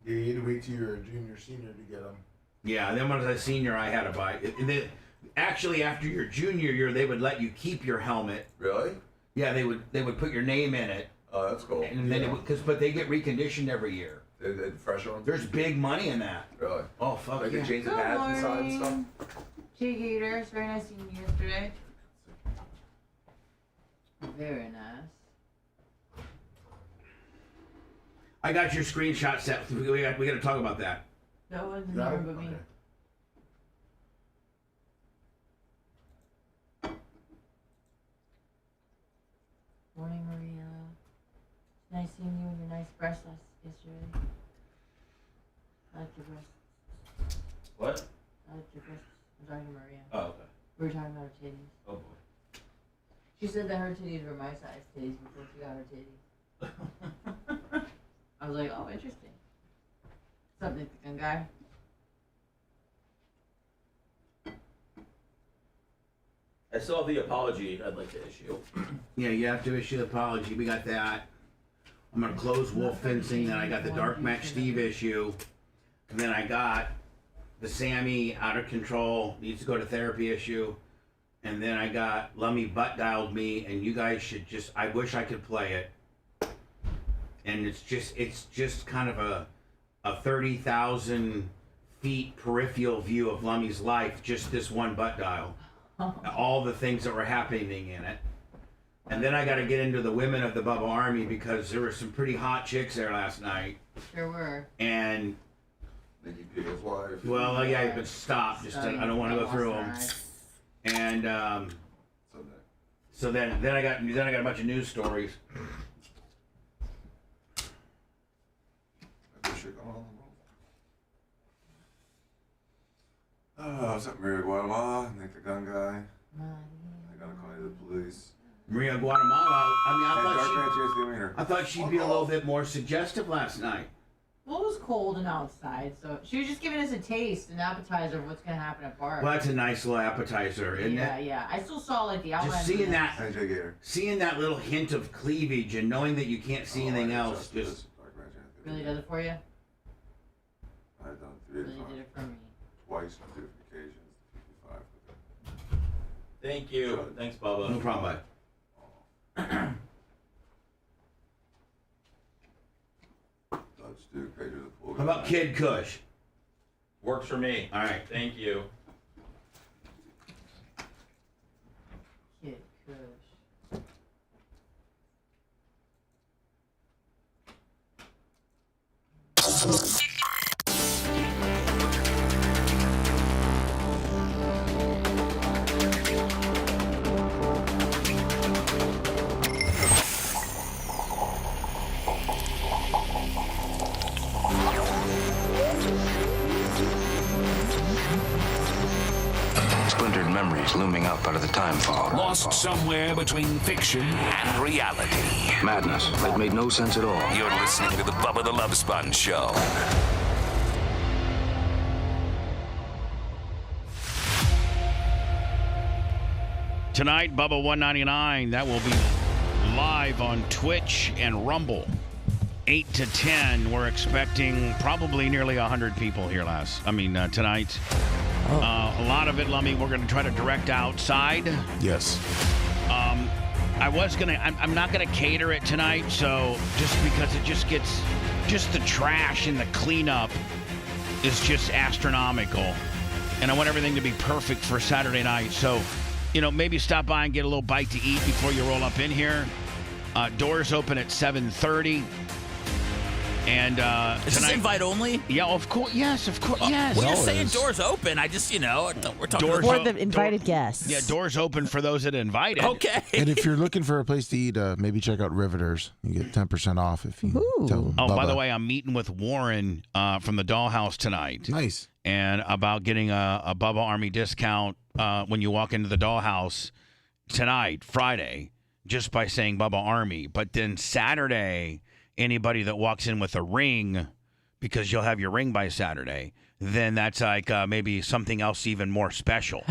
Yeah, you had to wait till you were a junior, senior to get them. Yeah, then when I was a senior, I had a bike. And then, actually, after your junior year, they would let you keep your helmet. Really? Yeah, they would put your name in it. Oh, that's cool. And then but they get reconditioned every year. They fresh ones? There's big money in that. Really? Oh fuck Like yeah. they change the pads inside and stuff? Jay Gator, it's very nice seeing you yesterday. Very nice. I got your screenshot set. We got to talk about that. No one's in the room but me. Morning, Maria. Nice seeing you and your nice breasts yesterday. I like your breasts. What? I like your breasts. I'm talking to Maria. Oh, okay. We were talking about her titties. Oh boy. She said that her titties were my size titties before she got her titties. I was like, oh, interesting. What's up, Nick the Gun Guy? I still have the apology I'd like to issue. Yeah, you have to issue the apology. We got that. I'm gonna close Wolf Fencing. Then I got the Dark Mac Steve issue, and then I got the Sammy Out of Control needs to go to therapy issue, and then I got Lummy Butt Dialed Me, and you guys should just. I wish I could play it. And it's just kind of a 30,000 feet peripheral view of Lummy's life. Just this one butt dial. All the things that were happening in it. And then I got to get into the women of the Bubba Army because there were some pretty hot chicks there last night. Sure were. And Nikki Peter's wife. well, yeah, but stop. Just I don't want to go through them. And so then I got a bunch of news stories. Oh, what's up, Maria Guatemala? Nick the Gun Guy. I gotta call you the police. Maria Guatemala. I I thought she'd be a little bit more suggestive last night. Well, it was cold and outside, so she was just giving us a taste, an appetizer of what's gonna happen at bar. Well, that's a nice little appetizer, isn't yeah, it? Yeah. I still saw like the outline. Just seeing that little hint of cleavage and knowing that you can't see anything else, just really does it for you. Really did it for me. Twice on different occasions. 55. Thank you. Thanks, Bubba. No problem, bud. How about Kid Kush? Works for me. All right. Thank you. Kid Kush. Splintered memories looming up out of the time fog. Lost somewhere between fiction and reality. Madness that made no sense at all. You're listening to the Bubba the Love Sponge Show. Tonight, Bubba 199. That will be live on Twitch and Rumble. 8 to 10. We're expecting probably nearly 100 people here tonight. A lot of it, Lummy, we're going to try to direct outside. Yes. I'm not going to cater it tonight, so just because it just gets, just the trash and the cleanup is just astronomical. And I want everything to be perfect for Saturday night. So, maybe stop by and get a little bite to eat before you roll up in here. Doors open at 7:30. And Is this invite only? Yeah, of course. Yes, of course. Yes. When you're saying doors open, I just, we're talking Doors For the invited guests. Yeah, doors open for those that invited. Okay. And if you're looking for a place to eat, maybe check out Riveters. You get 10% off if you tell them. Oh, by Bubba. the way, I'm meeting with Warren from the Dollhouse tonight. Nice. And about getting a Bubba Army discount when you walk into the Dollhouse tonight, Friday, just by saying Bubba Army. But then Saturday, anybody that walks in with a ring, because you'll have your ring by Saturday, then that's like maybe something else even more special.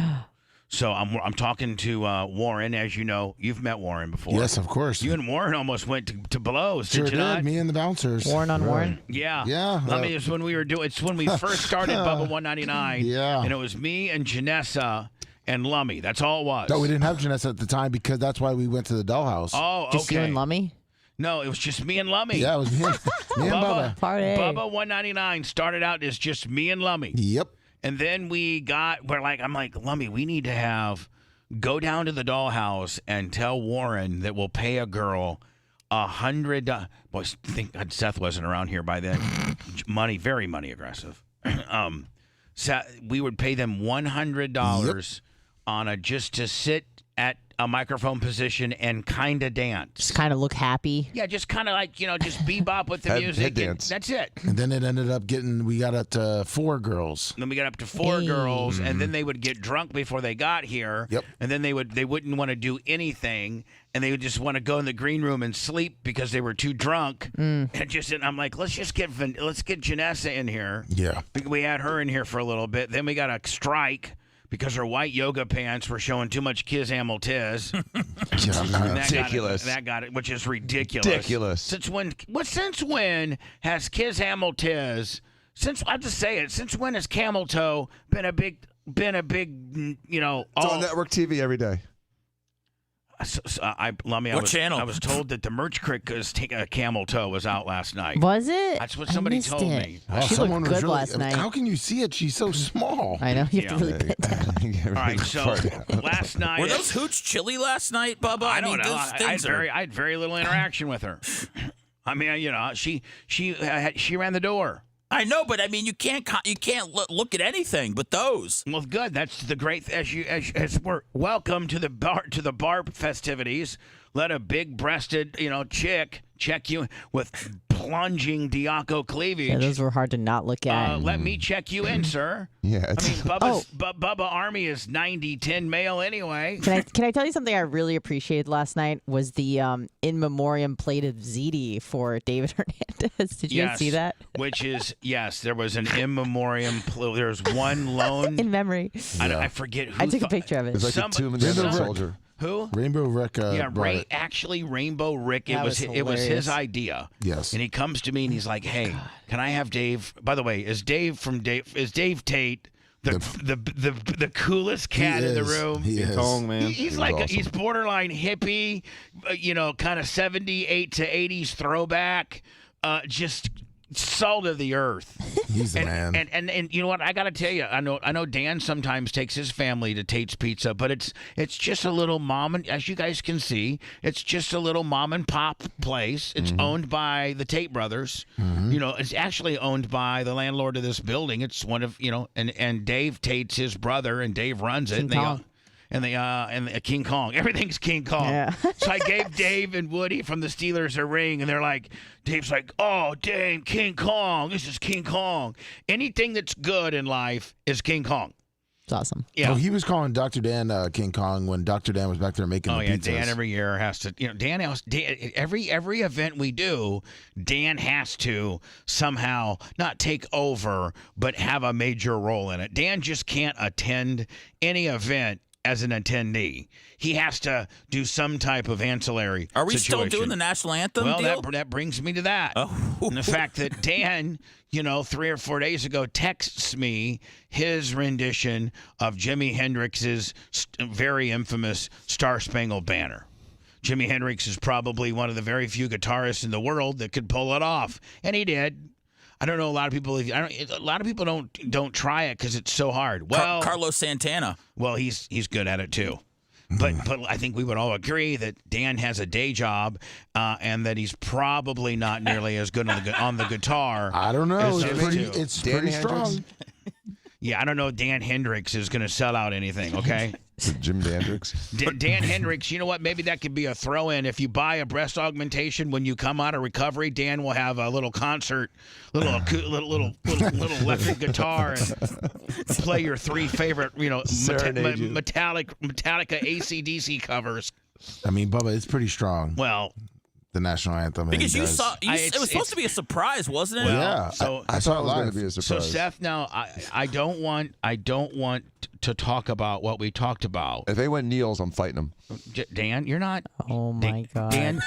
So I'm talking to Warren. As you know, you've met Warren before. Yes, of course. You and Warren almost went to blows, Sure did you did. not? Me and the bouncers. Warren on Warren? Yeah. Yeah. It's when we were it's when we first started Bubba 199. Yeah. And it was me and Janessa and Lummy. That's all it was. No, we didn't have Janessa at the time because that's why we went to the Dollhouse. Oh, Just you okay. and Lummy? No, it was just me and Lummy. Yeah, it was me and Bubba. Party. Bubba 199 started out as just me and Lummy. Yep. And then I'm like, Lummy, we need to go down to the Dollhouse and tell Warren that we'll pay a girl $100. Boy, thank God Seth wasn't around here by then. Very money aggressive. We would pay them $100 on just to sit at a microphone position and kind of dance. Just kind of look happy. Yeah, just kind of like, just bebop with the music. Head dance. That's it. And then it ended up we got up to 4 girls. And then we got up to 4 girls, and then they would get drunk before they got here. Yep. And then they wouldn't want to do anything, and they would just want to go in the green room and sleep because they were too drunk. And I'm like, let's get Janessa in here. Yeah. We had her in here for a little bit. Then we got a strike because her white yoga pants were showing too much Kiz Hamel Tiz. Ridiculous. That got it, which is ridiculous. Ridiculous. Since when has Kiz Hamel Tiz? I'll just say it. Since when has Camel Toe been a big? It's on network TV every day. What channel? I was told that the Merch Crick Camel Toe was out last night. Was it? That's what somebody told me. She looked good last night. How can you see it? She's so small. I know. You have to really put it down. All right, so last night... Were those hoots chilly last night, Bubba? I don't know. Those I things had very little interaction with her. I mean, she ran the door. I know, but I mean, you can't look at anything but those. Well, good. That's the great. As we're welcome to the bar festivities. Let a big-breasted chick check you with plunging Diaco cleavage. Yeah, those were hard to not look at. Let me check you in, sir. Yeah. I mean, Bubba Army is 90-10 male anyway. Can I tell you something I really appreciated last night was the in memoriam plate of ziti for David Hernandez. Did you guys see that? Which is there was an in memoriam. There's one lone in memory. I forget who. I took a picture of it. It's like a tomb of the soldier. Who? Rainbow Rick. Yeah, brought it. actually, Rainbow Rick. That was It was his hilarious. idea. Yes. And he comes to me and he's like, "Hey, can I have Dave?" By the way, is Dave Tate the coolest cat in the room? He is. Kong, man. He's He like was awesome. he's borderline hippie, kind of 78 to 80s throwback, just salt of the earth. He's the man. And you know what? I got to tell you, I know Dan sometimes takes his family to Tate's Pizza, but it's just a little as you guys can see, it's just a little mom and pop place. It's owned by the Tate brothers. It's actually owned by the landlord of this building. It's one of, and Dave Tate's his brother, and Dave runs it. And King Kong. Everything's King Kong. Yeah. So I gave Dave and Woody from the Steelers a ring, and they're like, Dave's like, "Oh, dang, King Kong. This is King Kong." Anything that's good in life is King Kong. It's awesome. Yeah. Oh, he was calling Dr. Dan King Kong when Dr. Dan was back there making the pizzas. Dan every year has to, Dan every event we do, Dan has to somehow not take over, but have a major role in it. Dan just can't attend any event as an attendee. He has to do some type of ancillary Are we situation. still doing the national anthem Well, deal? that brings me to that. Oh. And the fact that Dan, 3 or 4 days ago, texts me his rendition of Jimi Hendrix's very infamous Star Spangled Banner. Jimi Hendrix is probably one of the very few guitarists in the world that could pull it off, and he did. I don't know. A lot of people. A lot of people don't try it because it's so hard. Well, Carlos Santana. Well, he's good at it too. But I think we would all agree that Dan has a day job, and that he's probably not nearly as good on the guitar. I don't know. as It's those two. pretty strong. Yeah, I don't know. Dan Hendricks is going to sell out anything. Okay. Jim Hendrix. Dan Hendricks, you know what? Maybe that could be a throw-in. If you buy a breast augmentation when you come out of recovery, Dan will have a little concert, little electric guitar, and play your 3 favorite, Metallica AC/DC covers. I mean, Bubba, it's pretty strong. Well, the national anthem. Because you saw, it was supposed to be a surprise, wasn't it? Well, yeah. So I saw it live. Going to be a surprise. So Seth, now I don't want to talk about what we talked about. If anyone kneels, I'm fighting them. Dan, you're not. Oh my God. Dan.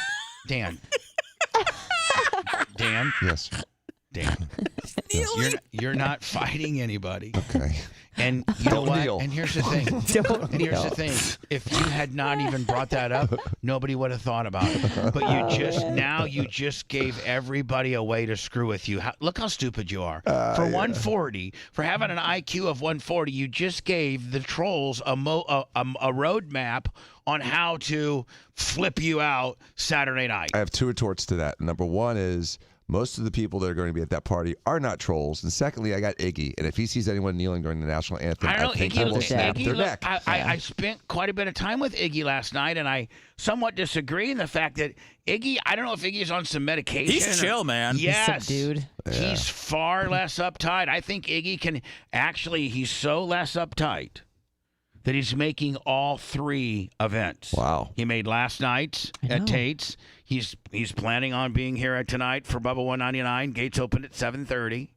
Yes. Dan. You're not fighting anybody. Okay. And you know Don't what? kneel. And here's the thing. Here's the thing. If you had not even brought that up, nobody would have thought about it. But you just gave everybody a way to screw with you. Look how stupid you are. For 140, for having an IQ of 140, you just gave the trolls a roadmap on how to flip you out Saturday night. I have 2 retorts to that. Number one is most of the people that are going to be at that party are not trolls. And secondly, I got Iggy. And if he sees anyone kneeling during the national anthem, I think he will snap their neck. I spent quite a bit of time with Iggy last night, and I somewhat disagree in the fact that Iggy, I don't know if Iggy's on some medication. He's chill, man. Yes. Dude. He's far less uptight. I think Iggy can actually, he's so less uptight that he's making all 3 events. Wow. He made last night's at Tate's. He's planning on being here tonight for Bubba 199. Gates open at 7:30.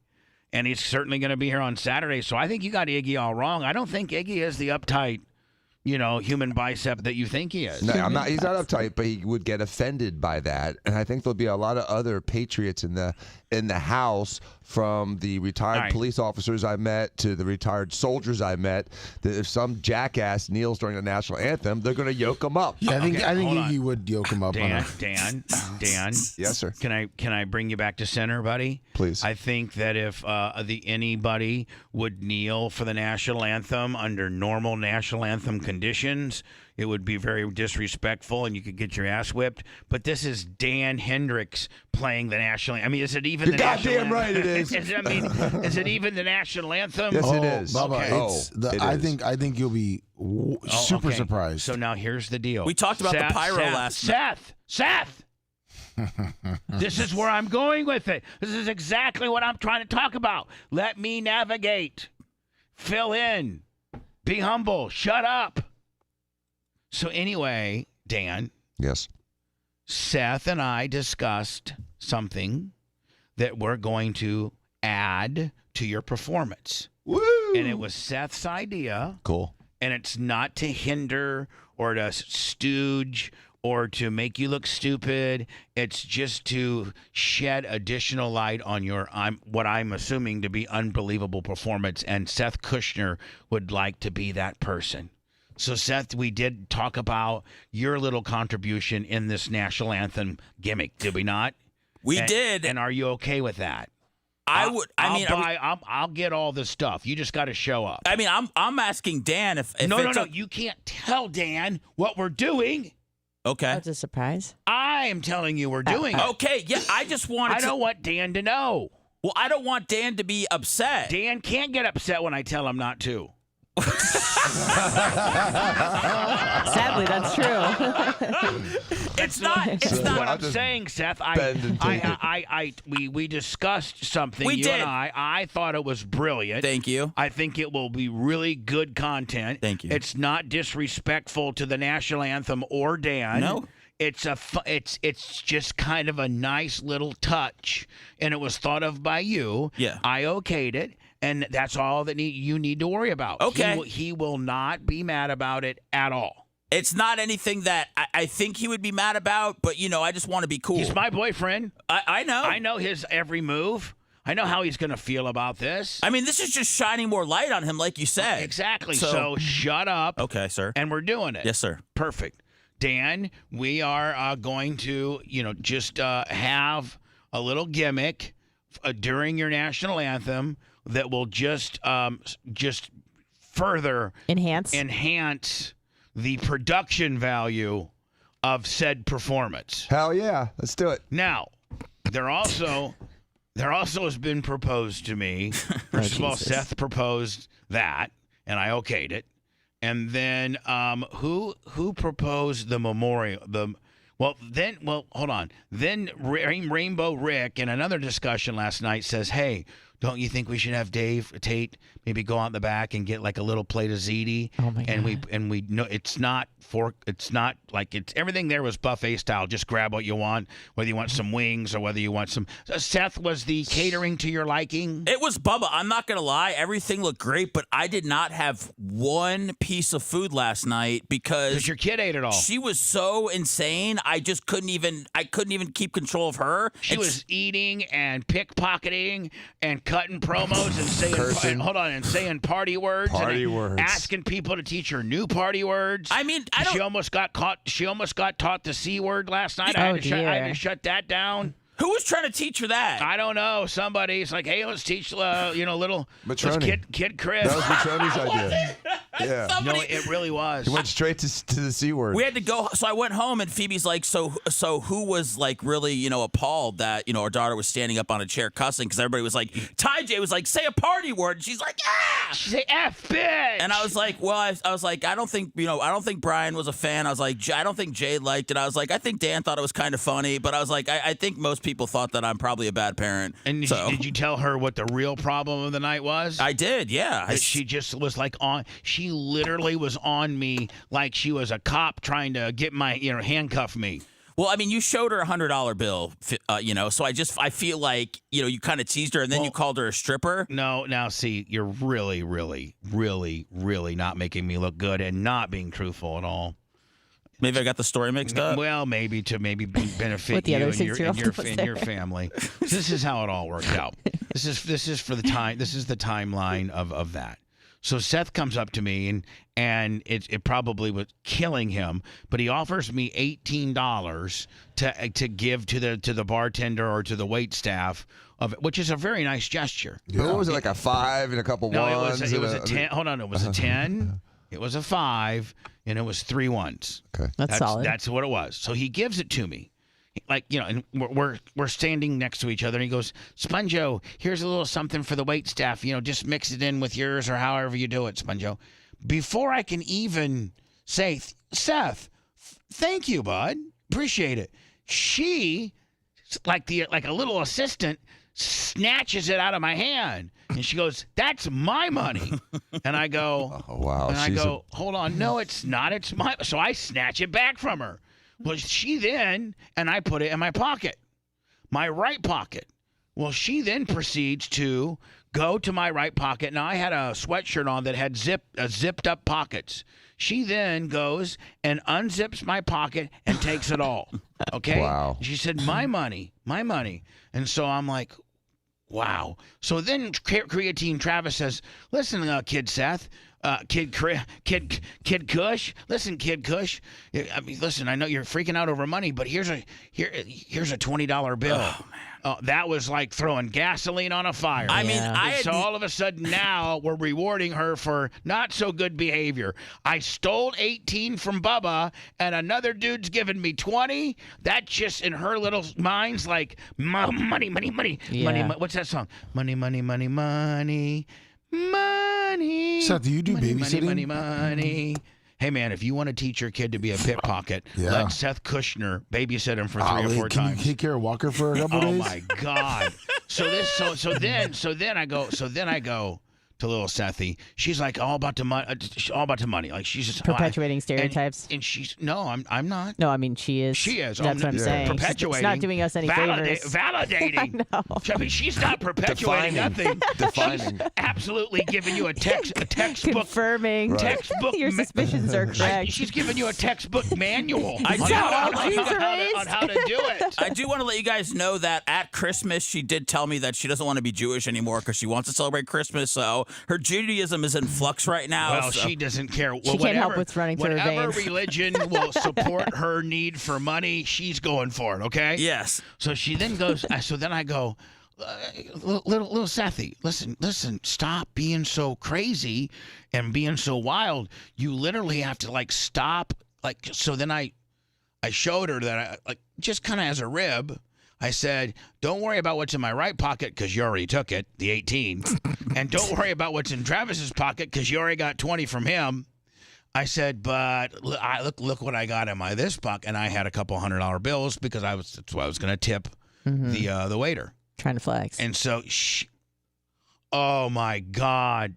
And he's certainly going to be here on Saturday. So I think you got Iggy all wrong. I don't think Iggy is the uptight, human bicep that you think he is. No, he's not uptight, but he would get offended by that. And I think there'll be a lot of other patriots in the House, from the retired police officers I met to the retired soldiers I met, that if some jackass kneels during the national anthem, they're going to yoke him up. Yeah, I think Iggy would yoke him up. Dan. Yes, sir. Can I bring you back to center, buddy? Please. I think that if anybody would kneel for the national anthem under normal national anthem conditions, it would be very disrespectful, and you could get your ass whipped. But this is Dan Hendricks playing the national anthem. I mean, is it even You're the national goddamn anthem? right it is. Is it even the national anthem? Yes, it is. Bubba, I think you'll be super surprised. So now here's the deal. We talked about the pyro last night. Seth! This is where I'm going with it. This is exactly what I'm trying to talk about. Let me navigate. Fill in. Be humble. Shut up. So anyway, Dan. Yes. Seth and I discussed something that we're going to add to your performance. Woo! And it was Seth's idea. Cool. and it's not to hinder or to stooge or to make you look stupid. It's just to shed additional light on your what I'm assuming to be unbelievable performance, and Seth Kushner would like to be that person. So, Seth, we did talk about your little contribution in this national anthem gimmick, did we not? We did. And are you okay with that? I'll get all the stuff. You just got to show up. I mean, I'm asking Dan if no, it's you can't tell Dan what we're doing. Okay. That's a surprise. I am telling you we're doing it. Okay, yeah, I just wanted I don't want Dan to know. Well, I don't want Dan to be upset. Dan can't get upset when I tell him not to. Sadly, that's true. It's not what I'm saying, Seth. We discussed something. We you did. And I thought it was brilliant. Thank you. I think it will be really good content. Thank you. It's not disrespectful to the national anthem or Dan. No. It's just kind of a nice little touch, and it was thought of by you. Yeah. I okayed it. And that's all that you need to worry about. Okay. He will not be mad about it at all. It's not anything that I think he would be mad about, but, I just want to be cool. He's my boyfriend. I know. I know his every move. I know how he's going to feel about this. I mean, this is just shining more light on him, like you said. Exactly. So shut up. Okay, sir. And we're doing it. Yes, sir. Perfect. Dan, we are going to, just have a little gimmick during your national anthem that will just further enhance the production value of said performance. Hell yeah, let's do it. Now, there also has been proposed to me. First of all, Seth proposed that, and I okayed it. And then who proposed the memorial? Hold on. Then Rainbow Rick in another discussion last night says, "Hey, don't you think we should have Dave Tate maybe go out in the back and get like a little plate of ziti?" Oh my God. And we know it's not everything there was buffet style. Just grab what you want, whether you want some wings or whether you want some. Seth, was the catering to your liking? It was Bubba. I'm not gonna lie, everything looked great, but I did not have one piece of food last night because your kid ate it all. She was so insane. I just couldn't even keep control of her. She was eating and pickpocketing and cutting promos and saying party words. Asking people to teach her new party words. I mean, she almost got caught. She almost got taught the C word last night. I had to shut that down. Who was trying to teach her that? I don't know. Somebody's like, "Hey, let's teach little kid Chris." That was Matroni's idea. Yeah. No, it really was. He went straight to the C word. We had to go. So I went home, and Phoebe's like, "So who was like really appalled that our daughter was standing up on a chair cussing because everybody was like, Ty J was like, say a party word, and she's like, ah, she say F bitch, and I was like, well, I was like, I don't think Brian was a fan. I was like, I don't think Jade liked it. I was like, I think Dan thought it was kind of funny, but I was like, I think most people thought that I'm probably a bad parent. And did you tell her what the real problem of the night was? I did, yeah. She just was like she literally was on me like she was a cop trying to get my handcuff me. Well, I mean, you showed her a $100 bill, so I feel like, you kind of teased her and then you called her a stripper. No, now see, you're really, really, really, really not making me look good and not being truthful at all. Maybe I got the story mixed up. Well, maybe benefit you and your family. This is how it all worked out. This is for the time. This is the timeline of that. So Seth comes up to me and it probably was killing him, but he offers me $18 to give to the bartender or to the wait staff of it, which is a very nice gesture. Yeah. What was it, like a 5 and a couple ones? No, it was a 10. Hold on, it was a 10. It was a 5, and it was 3 ones. Okay, that's solid. That's what it was. So he gives it to me, and we're standing next to each other. And he goes, "Sponjo, here's a little something for the wait staff. Just mix it in with yours or however you do it, Sponjo." Before I can even say, "Seth, thank you, bud, appreciate it," she, like a little assistant, snatches it out of my hand. And she goes, "That's my money." And I go, "Oh, wow." And I go, "Hold on. No, it's not. It's my." So I snatch it back from her. Well, she then, and I put it in my pocket, my right pocket. Well, she then proceeds to go to my right pocket. Now, I had a sweatshirt on that had zipped up pockets. She then goes and unzips my pocket and takes it all. Okay? Wow. She said, my money. And so I'm like, wow. So then Creatine Travis says, listen, Kid Seth, Kid Kush. Listen, Kid Kush. I mean, listen, I know you're freaking out over money, but here's a $20 bill. Oh, man. That was like throwing gasoline on a fire. I mean, so all of a sudden now we're rewarding her for not so good behavior. I stole 18 from Bubba, and another dude's giving me 20. That just in her little mind's like money. What's that song? Money. Seth, do you do babysitting? Money. Hey, man, if you want to teach your kid to be a pickpocket, let Seth Kushner babysit him for 3 or 4 can times. you take care of Walker for a couple days? Oh my God! So then I go to little Sethy. She's like all about the money. Like she's just perpetuating stereotypes. And she's I'm not. No, I mean she is. She is. That's what I'm saying. Perpetuating. She's not doing us any favors. Validating. I know. I mean, she's not perpetuating nothing. Defining. She's absolutely giving you a textbook. Confirming. Textbook. Your suspicions are correct. She's giving you a textbook manual on Is that all Jews are raised? on how to do it. I do want to let you guys know that at Christmas, she did tell me that she doesn't want to be Jewish anymore because she wants to celebrate Christmas. So her Judaism is in flux right now. Well, she doesn't care. She can't help what's running through her whatever veins. religion will support her need for money, she's going for it, okay? Yes. So she then goes, so then I go, little Sethy, listen, stop being so crazy and being so wild. You literally have to, like, stop. Like, so then I showed her that, just kind of as a rib, I said, don't worry about what's in my right pocket because you already took it, the 18. And don't worry about what's in Travis's pocket because you already got 20 from him. I said, but look what I got in my this pocket. And I had a couple $100 bills because that's what I was going to tip the waiter. Trying to flex. And so, oh my God.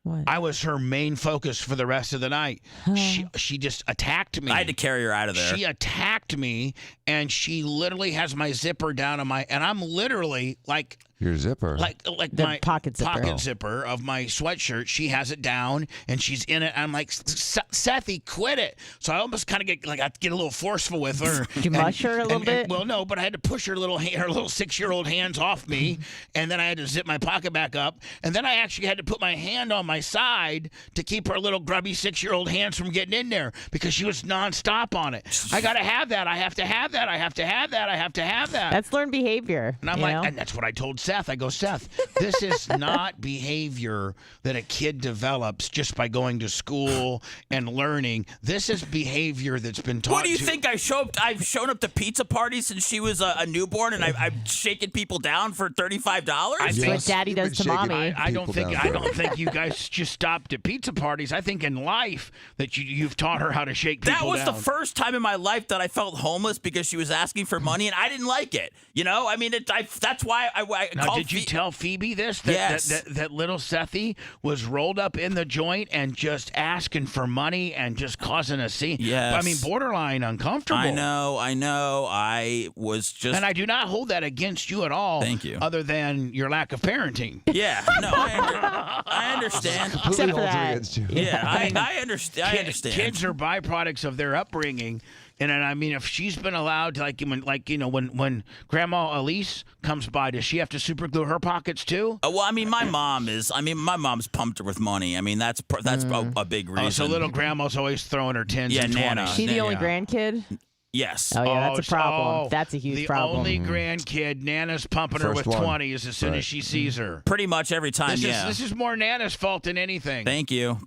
What? I was her main focus for the rest of the night. She just attacked me. I had to carry her out of there. She attacked me, and she literally has my zipper down on and I'm literally like Your zipper. Like the my pocket zipper. Zipper of my sweatshirt. She has it down and she's in it. I'm like, Sethy, quit it. So I almost kind of get I get a little forceful with her. Did you mush her a little bit? Well, no, but I had to push her little 6-year-old hands off me, and then I had to zip my pocket back up, and then I actually had to put my hand on my side to keep her little grubby 6-year-old hands from getting in there because she was nonstop on it. I gotta have that. I have to have that. I have to have that. I have to have that. That's learned behavior. And I'm like, and that's what I told Seth. I go, Seth, this is not behavior that a kid develops just by going to school and learning. This is behavior that's been taught. What do you think? I've shown up to pizza parties since she was a newborn, and I'm shaking people down for $35. That's what Daddy does to Mommy. I don't think you guys just stopped at pizza parties. I think in life that you've taught her how to shake people down. That was the first time in my life that I felt homeless because she was asking for money, and I didn't like it. You know, I mean, that's why I now, called. Did you tell Phoebe this? Yes. That little Sethy was rolled up in the joint and just asking for money and just causing a scene. Yes. I mean, borderline uncomfortable. I know. I was just. And I do not hold that against you at all. Thank you. Other than your lack of parenting. Yeah. No, I understand. Completely holds it against you. Yeah, I understand. I understand. Kids are byproducts of their upbringing. And I mean, if she's been allowed to, when Grandma Elise comes by, does she have to super glue her pockets too? Well, I mean, my mom's pumped her with money. I mean, that's a big reason. Oh, so little grandma's always throwing her 10s and 20s. Is she the only grandkid? Yes. Oh, yeah, that's a problem. That's a huge problem. The only grandkid, Nana's pumping her with 20s as soon as she sees her. Pretty much every time, This is more Nana's fault than anything. Thank you.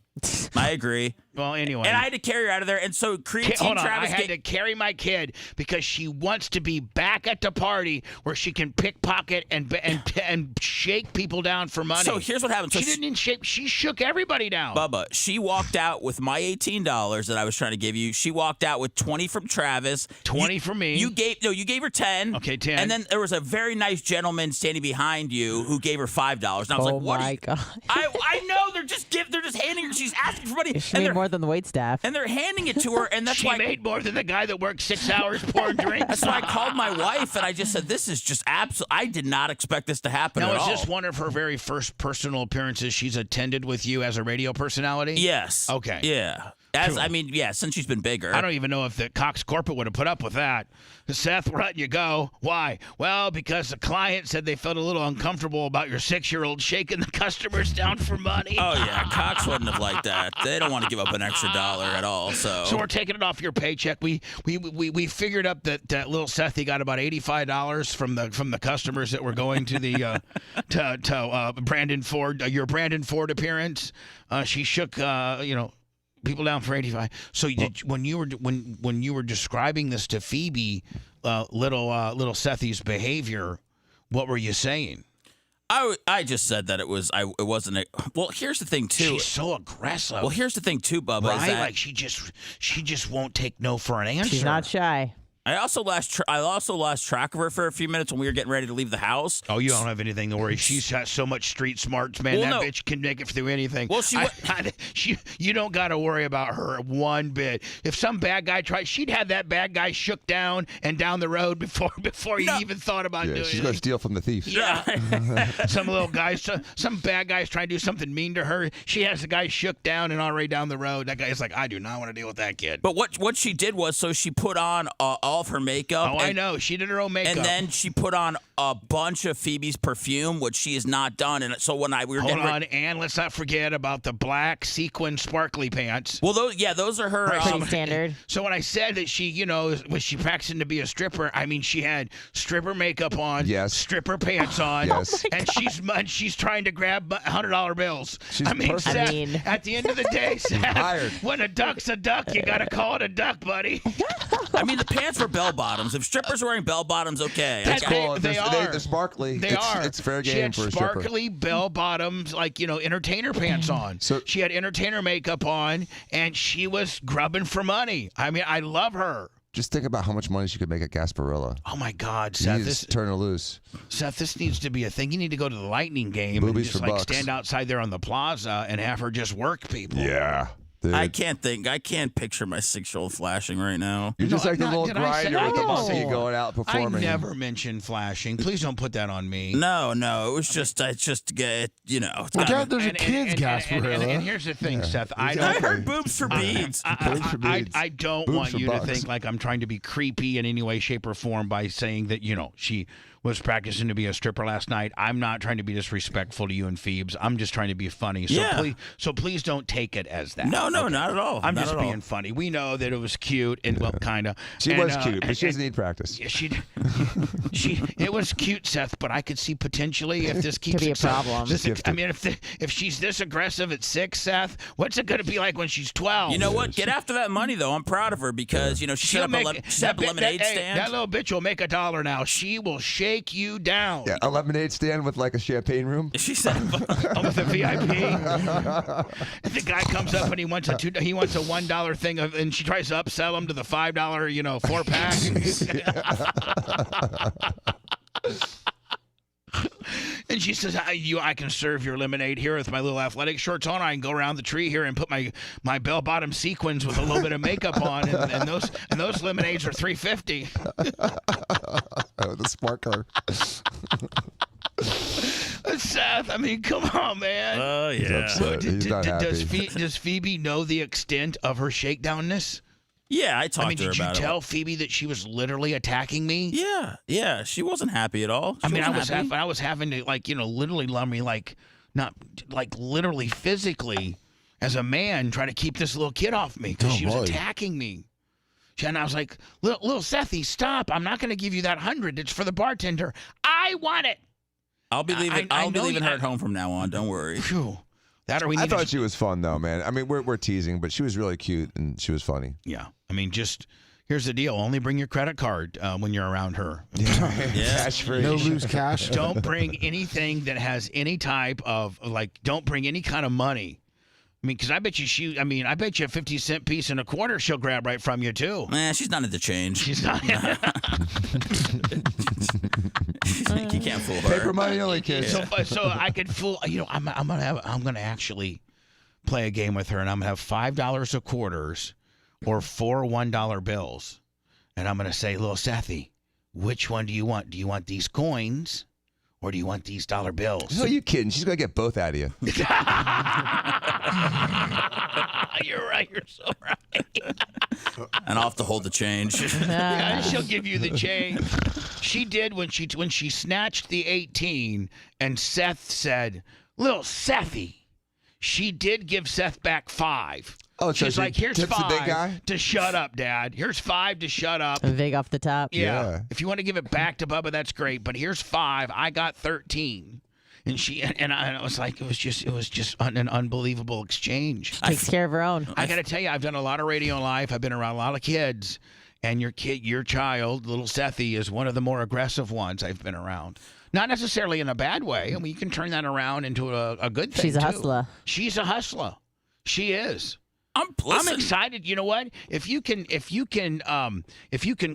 I agree. Well, anyway. And I had to carry her out of there. And so Hold on. I had to carry my kid because she wants to be back at the party where she can pickpocket and shake people down for money. So here's what happened. So she didn't shake. She shook everybody down. Bubba, she walked out with my $18 that I was trying to give you. She walked out with 20 from Travis. 20 from me. You gave her 10. Okay, 10. And then there was a very nice gentleman standing behind you who gave her $5. And I was like, what? Oh my God. I know they're just handing her. She's asking for money. She made more than the wait staff. And they're handing it to her, and that's she why made more than the guy that worked 6 hours pouring drinks. That's why I called my wife, and I just said, "This is just absolute. I did not expect this to happen Now, at is all." this one of her very first personal appearances she's attended with you as a radio personality? Yes. Okay. Yeah. Since she's been bigger. I don't even know if the Cox Corporate would have put up with that. Seth, we're letting you go. Why? Well, because the client said they felt a little uncomfortable about your 6-year-old shaking the customers down for money. Oh, yeah. Cox wouldn't have liked that. They don't want to give up an extra $1 at all. So we're taking it off your paycheck. We figured up that little Seth, he got about $85 from the customers that were going to the to Brandon Ford, your Brandon Ford appearance. She shook people down for 85. So when you were describing this to Phoebe, little Sethy's behavior, what were you saying? I just said that it wasn't a. Well, here's the thing too. She's so aggressive. Well, here's the thing too, Bubba. Right? Is that Like she just won't take no for an answer. She's not shy. I also lost track of her for a few minutes when we were getting ready to leave the house. Oh, you don't have anything to worry. She's got so much street smarts, man. Well, that bitch can make it through anything. Well, you don't got to worry about her one bit. If some bad guy tried, she'd have that bad guy shook down and down the road before you even thought about doing it. She's going to steal from the thief. Yeah. Some little guys, some bad guys trying to do something mean to her. She has the guy shook down and already down the road. That guy's like, I do not want to deal with that kid. But what she did was, so she put on all of her makeup. Oh, I know. She did her own makeup. And then she put on a bunch of Phoebe's perfume, which she has not done. And so when we were Hold getting on, and let's not forget about the black sequin sparkly pants. Well, those are her pretty standard. So when I said that she, was she practicing to be a stripper? I mean, she had stripper makeup on, yes, stripper pants on, yes, and she's trying to grab $100 bills. She's perfect. Seth, at the end of the day, Seth, when a duck's a duck, you gotta call it a duck, buddy. I mean, the pants were bell bottoms. If strippers are wearing bell bottoms, okay. That's cool. They are. They're sparkly. They are. It's fair game she had for a stripper. sparkly bell bottoms, like entertainer pants on. So she had entertainer makeup on, and she was grubbing for money. I mean, I love her. Just think about how much money she could make at Gasparilla. Oh my God, You Seth! need to turn her loose. Seth, this needs to be a thing. You need to go to the Lightning game Boobies and just for bucks. stand outside there on the plaza and have her just work people. Yeah. Dude. I can't picture my 6-year-old flashing right now. You're just like the little grinder with the monkey going out I performing. never mentioned flashing. Please don't put that on me. No, it was just to get, There's a kids Gasparilla. And here's the thing, Seth. I heard boobs for beads. I don't Boobs want for you bucks. to think like I'm trying to be creepy in any way, shape, or form by saying that, she was practicing to be a stripper last night. I'm not trying to be disrespectful to you and Phoebes. I'm just trying to be funny. So please don't take it as that. No, not at all. I'm Not just at all. being funny. We know that it was cute and kind of. She was cute, but she doesn't need practice. It was cute, Seth. But I could see potentially if this keeps Could be a problem. I mean, if she's this aggressive at 6, Seth, what's it going to be like when she's 12? You know what? Get after that money, though. I'm proud of her because, she set up a lemonade stand. That little bitch will make $1 now. She will shake you down. Yeah, a lemonade stand with like a champagne room. She said, with a VIP. The guy comes up and he wants a $1 thing, and she tries to upsell him to the $5, 4-pack. And she says, I can serve your lemonade here with my little athletic shorts on. I can go around the tree here and put my bell-bottom sequins with a little bit of makeup on, and those lemonades are $3.50. Oh, the sparkler. Seth, I mean, come on, man. Oh, yeah. He's upset. He's not happy. Does Phoebe know the extent of her shakedownness? Yeah, I talked to her about it. Did you tell Phoebe that she was literally attacking me? Yeah, she wasn't happy at all. I was having to literally love me not literally physically as a man trying to keep this little kid off me because she was attacking me. And I was like, little Sethy, stop! I'm not going to give you that 100. It's for the bartender. I want it. I'll be leaving. I'll be leaving her at home from now on. Don't worry. Phew. I thought she was fun though, man. I mean, we're teasing, but she was really cute and she was funny. Yeah, I mean, here's the deal: only bring your credit card when you're around her. Cash free. No loose cash. Don't bring anything that has any type of don't bring any kind of money. I mean, because I bet you I bet you a 50-cent piece and a quarter she'll grab right from you too. She's not into change. She's not. You can't fool her. Paper money only, kids. So I could fool. I'm gonna actually play a game with her, and I'm going to have $5 of quarters or 4 $1 bills. And I'm going to say, little Sethy, which one do you want? Do you want these coins or do you want these dollar bills? So you kidding? She's going to get both out of you. You're right. You're so right. And I'll have to hold the change. Yeah, she'll give you the change. She did when she snatched the 18 and Seth said, little Sethy. She did give Seth back 5. Oh, so she's she like, here's tips the 5 big guy? to shut up, Dad. Here's 5 to shut up. Vig off the top. Yeah. If you want to give it back to Bubba, that's great. But here's 5. I got 13. And I was like, it was just an unbelievable exchange. She takes care of her own. I got to tell you, I've done a lot of radio in life. I've been around a lot of kids, and your child, little Sethy, is one of the more aggressive ones I've been around. Not necessarily in a bad way. I mean, you can turn that around into a good thing. She's a too. hustler. She's a hustler. She is. I'm excited. You know what? If you can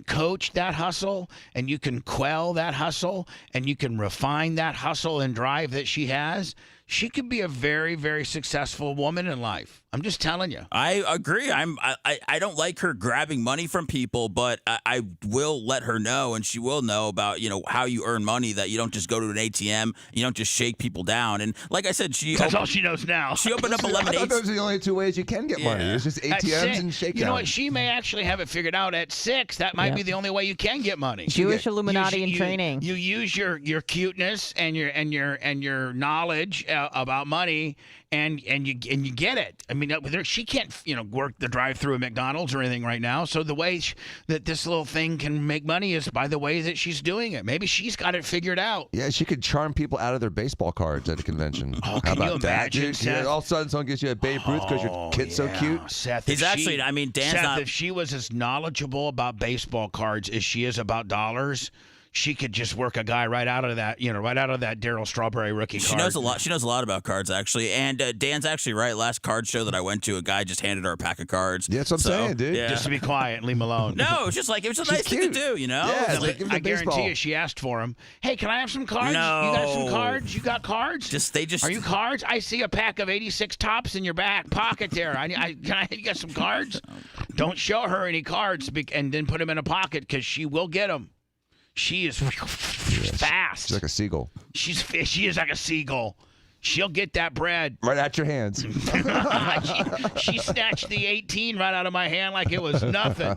coach that hustle and you can quell that hustle and you can refine that hustle and drive that she has, she could be a very, very successful woman in life. I'm just telling you. I agree. I don't like her grabbing money from people, but I will let her know, and she will know about how you earn money. That you don't just go to an ATM, you don't just shake people down. And like I said, that's all she knows now. She opened up a lemonade. I thought those are the only 2 ways you can get money. It's just ATMs and shakedowns. You know what? She may actually have it figured out at 6. That might be the only way you can get money. Jewish Illuminati in training. You use your cuteness and your knowledge about money, and you get it. I mean, she can't work the drive-through at McDonald's or anything right now. So the way that this little thing can make money is by the way that she's doing it. Maybe she's got it figured out. Yeah, she could charm people out of their baseball cards at a convention. Oh, How can you about that, imagine, dude? Seth? Yeah, all of a sudden someone gives you a Babe Ruth because your kid's so cute. Seth, He's actually. Dan's Seth, not. if she was as knowledgeable about baseball cards as she is about dollars, she could just work a guy right out of that, right out of that Darryl Strawberry rookie card. She knows a lot. She knows a lot about cards, actually. And Dan's actually right. Last card show that I went to, a guy just handed her a pack of cards. Yeah, that's what I'm saying, dude. Just to be quiet and leave him alone. No, it was just like it was a She's nice thing to cute. do, Yeah, it's like, give him I the baseball. guarantee you, she asked for him. Hey, can I have some cards? No. You got some cards? You got cards? Are you cards? I see a pack of 86 tops in your back pocket there. You got some cards? Don't show her any cards and then put them in a pocket because she will get them. She is fast. She's like a seagull. She is like a seagull. She'll get that bread. Right at your hands. she snatched the 18 right out of my hand like it was nothing.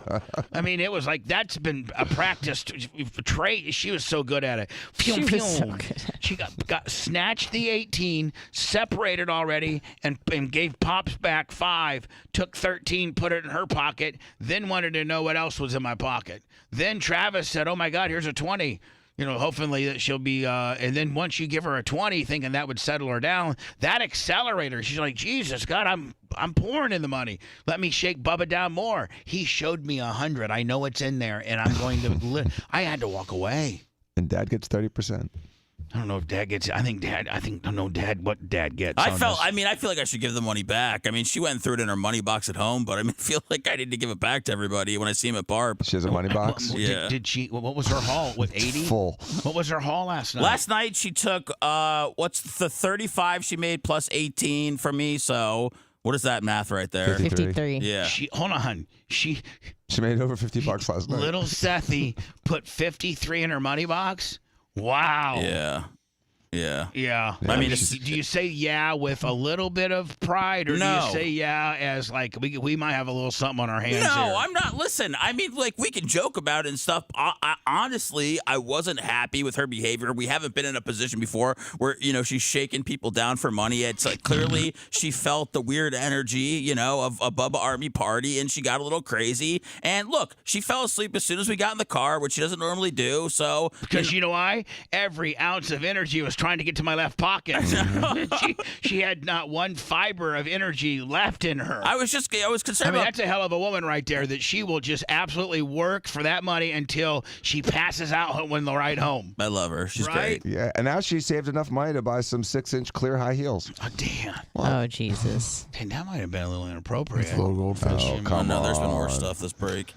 I mean, it was like that's been a practice trait. She was so good at it. She was so good. She got snatched the 18, separated already, and gave Pops back 5. Took 13, put it in her pocket. Then wanted to know what else was in my pocket. Then Travis said, "Oh my God, here's a 20." Hopefully that she'll be, and then once you give her a 20, thinking that would settle her down, that accelerator, she's like, Jesus, God, I'm pouring in the money. Let me shake Bubba down more. He showed me 100. I know it's in there, and I'm going to, I had to walk away. And Dad gets 30%. I don't know if Dad gets. I don't know what Dad gets. I feel like I should give the money back. I mean, she went and threw it in her money box at home, but I feel like I need to give it back to everybody when I see him at Barb. She has a money box? Yeah. Did she? What was her haul? With 80? Full. What was her haul last night? Last night she took what's the 35 she made plus 18 from me. So what is that math right there? 53. Yeah. Hold on. She made over $50 last night. Little Sethy put 53 in her money box. Wow. Yeah. Yeah. I mean, do you say yeah with a little bit of pride, or do you say yeah as like we might have a little something on our hands? No, here? I'm not. Listen, we can joke about it and stuff. Honestly, I wasn't happy with her behavior. We haven't been in a position before where she's shaking people down for money. It's like clearly she felt the weird energy, of a Bubba Army party, and she got a little crazy. And look, she fell asleep as soon as we got in the car, which she doesn't normally do. So because you know why? Every ounce of energy was trying to get to my left pocket. she had not one fiber of energy left in her. I was concerned. That's a hell of a woman right there. That she will just absolutely work for that money until she passes out when the ride home. I love her. She's right? great. Yeah, and now she saved enough money to buy some 6-inch clear high heels. Oh damn! Oh Jesus! Dang, that might have been a little inappropriate. It's low goldfish. Oh, come no, on. there's been worse stuff this break.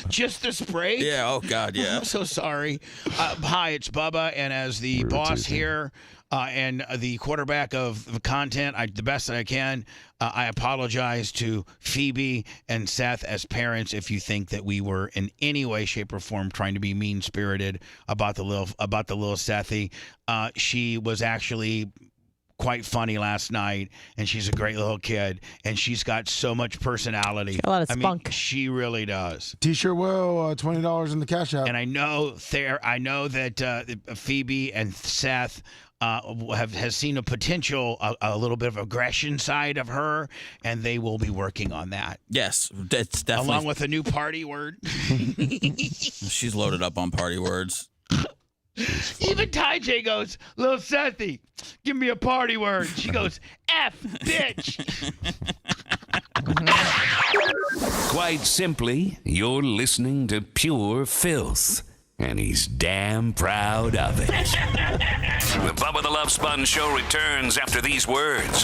just this break? Yeah. Oh God. Yeah. I'm so sorry. Hi, it's Bubba, and as the boss here and the quarterback of the content, the best that I can, I apologize to Phoebe and Seth as parents if you think that we were in any way, shape, or form trying to be mean-spirited about the little Sethy. She was actually quite funny last night, and she's a great little kid, and she's got so much personality. A lot of spunk. I mean, she really does. T-shirt will $20 in the cash app. And I know that Phoebe and Seth has seen a potential, a little bit of aggression side of her, and they will be working on that. Yes, it's definitely. Along with a new party word. She's loaded up on party words. Even Ty J goes, Lil Sethy, give me a party word. She goes, F, bitch. Quite simply, you're listening to pure filth, and he's damn proud of it. The Bubba the Love Sponge Show returns after these words.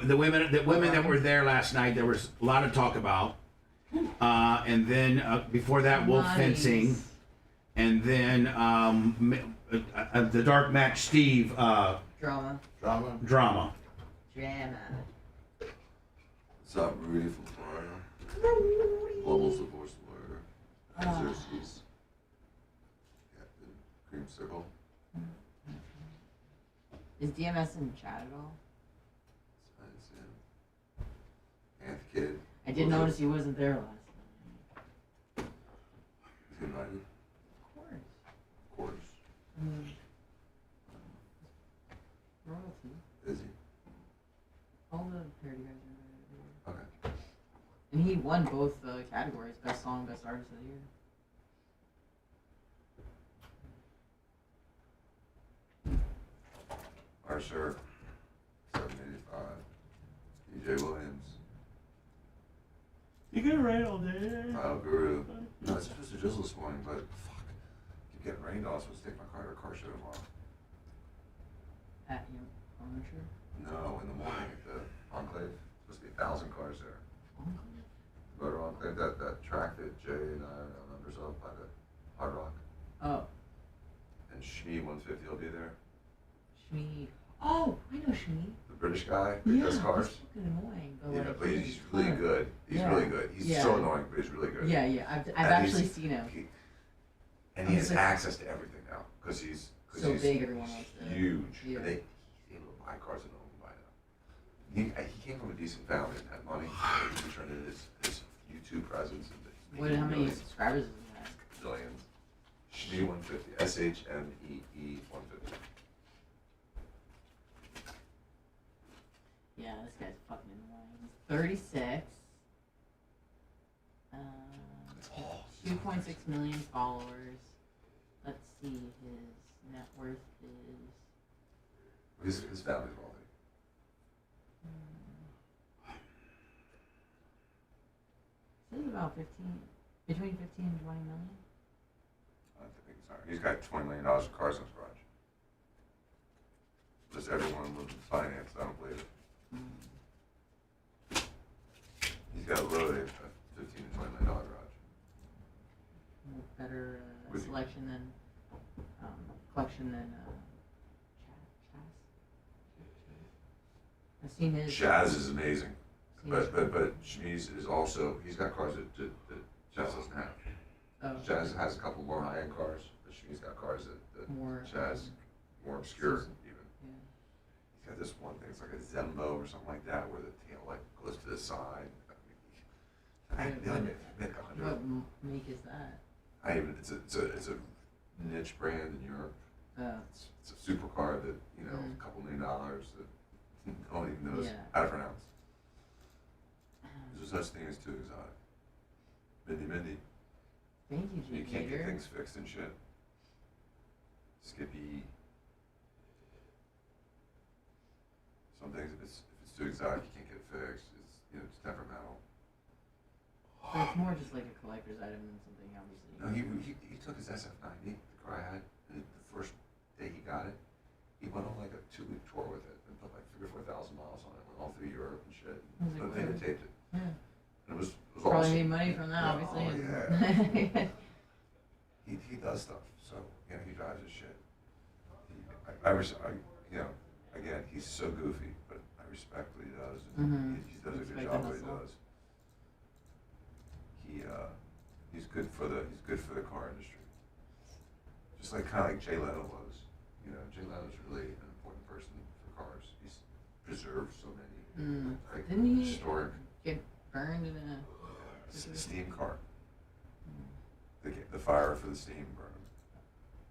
The women that were there last night, there was a lot of talk about. And then before that, wolf fencing. And then the Dark Match Steve. Drama. Drama. What's up, Rudy from Florida? Almost divorced lawyer. Xerxes. Captain Creamsicle. Is DMS in chat at all? Kid. I did notice he wasn't there last night. Is he invited? Of course. Royalty. Is he? All the parody guys are there. Okay. And he won both categories, best song, best artist of the year. Archer, 785. DJ Williams. You get rain all day. Kyle Guru. No, it's supposed to drizzle this morning, but fuck. Keep getting rained on. I was supposed to take my car to a car show tomorrow. At your furniture? No, in the morning at the Enclave. Supposed to be 1,000 cars there. Motor Enclave, that track that Jay and I are members of by the Hard Rock. Oh. And Shmi 150 will be there. Shmi. Oh, I know Shmi. The British guy who does cars. He's fucking annoying. But Yeah, like, but he's really good. He's really good. He's so annoying, but he's really good. Yeah, yeah. I've actually seen him. And he has access to everything now because he's so big. Everyone else. Huge. Yeah. And he's able to buy cars that no one can buy now. He came from a decent family and had money. He turned into his YouTube presence. And How many subscribers does he have? Millions. Shmi 150. SHMEE 150. Yeah, this guy's fucking annoying. He's 36. 2.6 million followers. Let's see, his net worth is. His family's wealthy. This is about between 15 and 20 million. I think he's got $20 million of cars in his garage. Just everyone lives in finance. I don't believe it. He's got literally a $15 to $20 million garage. Better selection than collection than Chaz. I've seen his. Chaz is amazing, but Shmi's is also, he's got cars that Chaz doesn't have. Oh. Chaz has a couple more high-end cars, but Shmi's got cars that more, Chaz more obscure even. Yeah. He's got this one thing, it's like a Zembo or something like that, where the tail like goes to the side. They only make 100. What make is that? It's a niche brand in Europe. It's a supercar that a couple $1 million that no one even knows how to pronounce. There's no such thing as too exotic. Mindy. Thank you, G. You can't get things fixed and shit. Skippy. Some things, if it's too exotic, you can't get it fixed. It's temperamental. But it's more just like a collector's item than something obviously. No, he took his SF90, the car I had, and the first day he got it, he went on like a 2-week tour with it and put like 3,000 or 4,000 miles on it. Went all through Europe and shit. Was it But they cool? taped it. Yeah. And it was Probably awesome. made money from that, obviously. Oh, yeah. he does stuff. So, he drives his shit. Again, he's so goofy, but I respect what he does. Mm-hmm. He does a good job what he does. He's good for the car industry. Just like kind of like Jay Leno was. Jay Leno's really an important person for cars. He's preserved so many Didn't he historic. get burned in a Steam car. The fire for the steam burned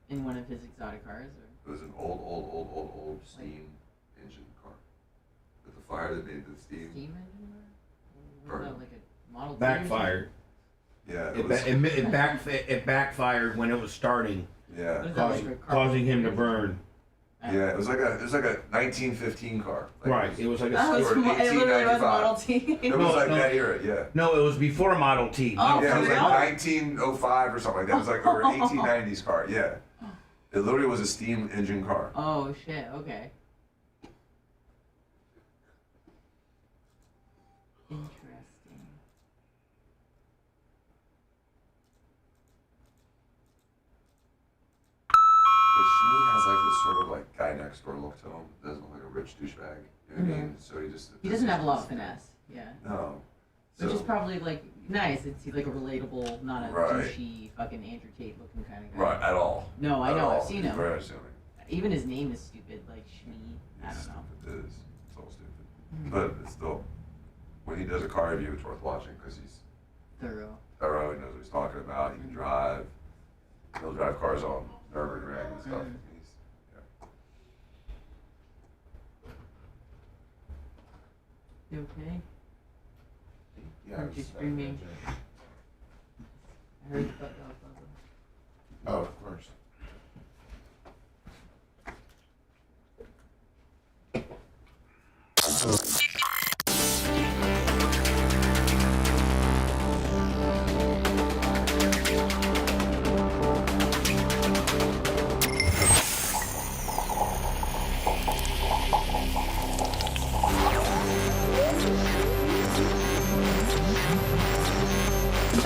him. in one of his exotic cars? It was an old steam engine car. But the fire that made the steam engine car? Was burned that him. like a Model T? Backfired. Yeah, it backfired when it was starting. Yeah, causing him to burn. Yeah, it was like a 1915 car. Right, it was like It literally was a Model T. It was like that era, yeah. No, it was before Model T. Oh, Yeah, it was for like real? 1905 or something like that. It was like or 1890s car. Yeah, it literally was a steam engine car. Oh shit! Okay. Interesting. But Shmi has like this sort of like guy next door look to him. Doesn't look like a rich douchebag. You know what I mean? So He doesn't have a lot of finesse. Yeah. No. Which is So- probably like nice. It's like a relatable, not a Right. douchey fucking Andrew Tate looking kind of guy. Right, at all. No, I At know. all. I've seen He's him. very unassuming. Even his name is stupid, like Shmi. I don't know. It is. It's all stupid. But it's still, when he does a car review, it's worth watching because he's Thorough. thorough. He knows what he's talking about. He can drive. He'll drive cars on Nürburgring and stuff. He's, You okay? yeah. Aren't you screaming? I heard the butt dog bubble. Oh, of course.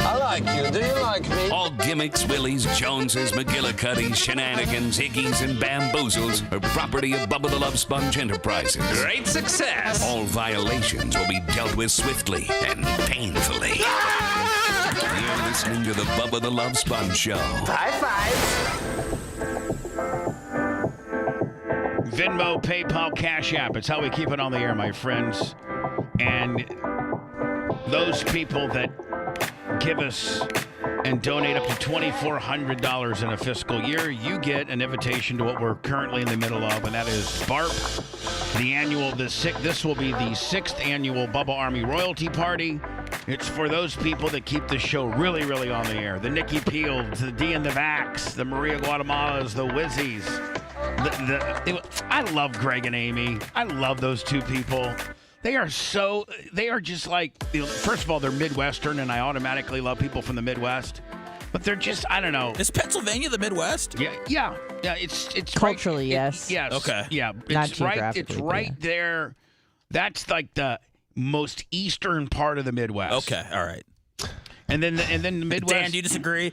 I like you. Do you like me? All gimmicks, willies, Joneses, McGillicuddies, shenanigans, hickeys, and bamboozles are property of Bubba the Love Sponge Enterprises. Great success! All violations will be dealt with swiftly and painfully. You're listening to the Bubba the Love Sponge Show. High five. Venmo, PayPal, Cash App. It's how we keep it on the air, my friends. And those people that give us and donate up to $2,400 in a fiscal year, you get an invitation to what we're currently in the middle of, and that is BARP, this will be the 6th annual Bubba Army Royalty Party. It's for those people that keep the show really, really on the air. The Nikki Peels, the D and the Vax, the Maria Guatemalas, the Wizzies. I love Greg and Amy. I love those two people. They are just like, first of all, they're Midwestern, and I automatically love people from the Midwest. But they're just, I don't know. Is Pennsylvania the Midwest? Yeah. It's Culturally, right, yes. Yes. Okay. Yeah. Not It's right. It's geographically, right there. That's like the most eastern part of the Midwest. Okay. All right. And then the Midwest. Dan, do you disagree?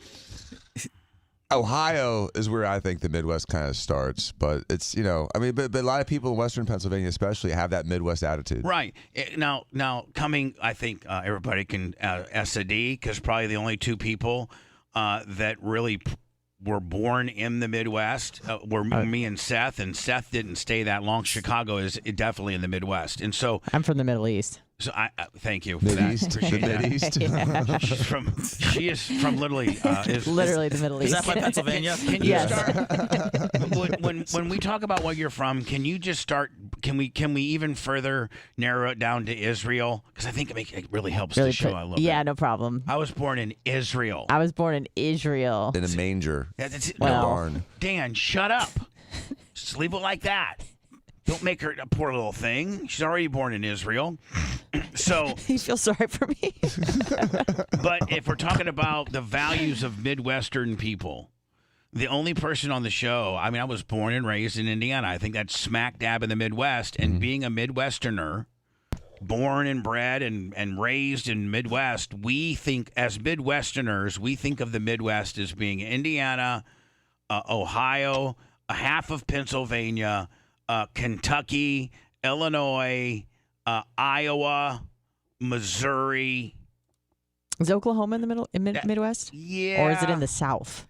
Ohio is where I think the Midwest kind of starts, but it's but a lot of people in Western Pennsylvania, especially, have that Midwest attitude. Right. Now coming, I think everybody can S&D, because probably the only two people that really were born in the Midwest were me and Seth didn't stay that long. Chicago is definitely in the Midwest, and so I'm from the Middle East. So I thank you. For Mid-East? that. Appreciate The that. Mid-East? She is from literally Literally the Middle East. Is that by Pennsylvania? Can you Yes. start when we talk about where you're from? Can you just start? Can we even further narrow it down to Israel? Because I think it really helps the show a little bit. Yeah, no problem. I was born in Israel. I was born in Israel. In a manger. That's In a barn. Dan, shut up. Just leave it like that. Don't make her a poor little thing. She's already born in Israel. So you feel sorry for me. But if we're talking about the values of Midwestern people, the only person on the show, I mean, I was born and raised in Indiana. I think that's smack dab in the Midwest. And being a Midwesterner, born and bred and raised in Midwest, we think, as Midwesterners, we think of the Midwest as being Indiana, Ohio, a half of Pennsylvania, Kentucky, Illinois, Iowa, Missouri. Is Oklahoma in the middle, Midwest? Yeah. Or is it in the South?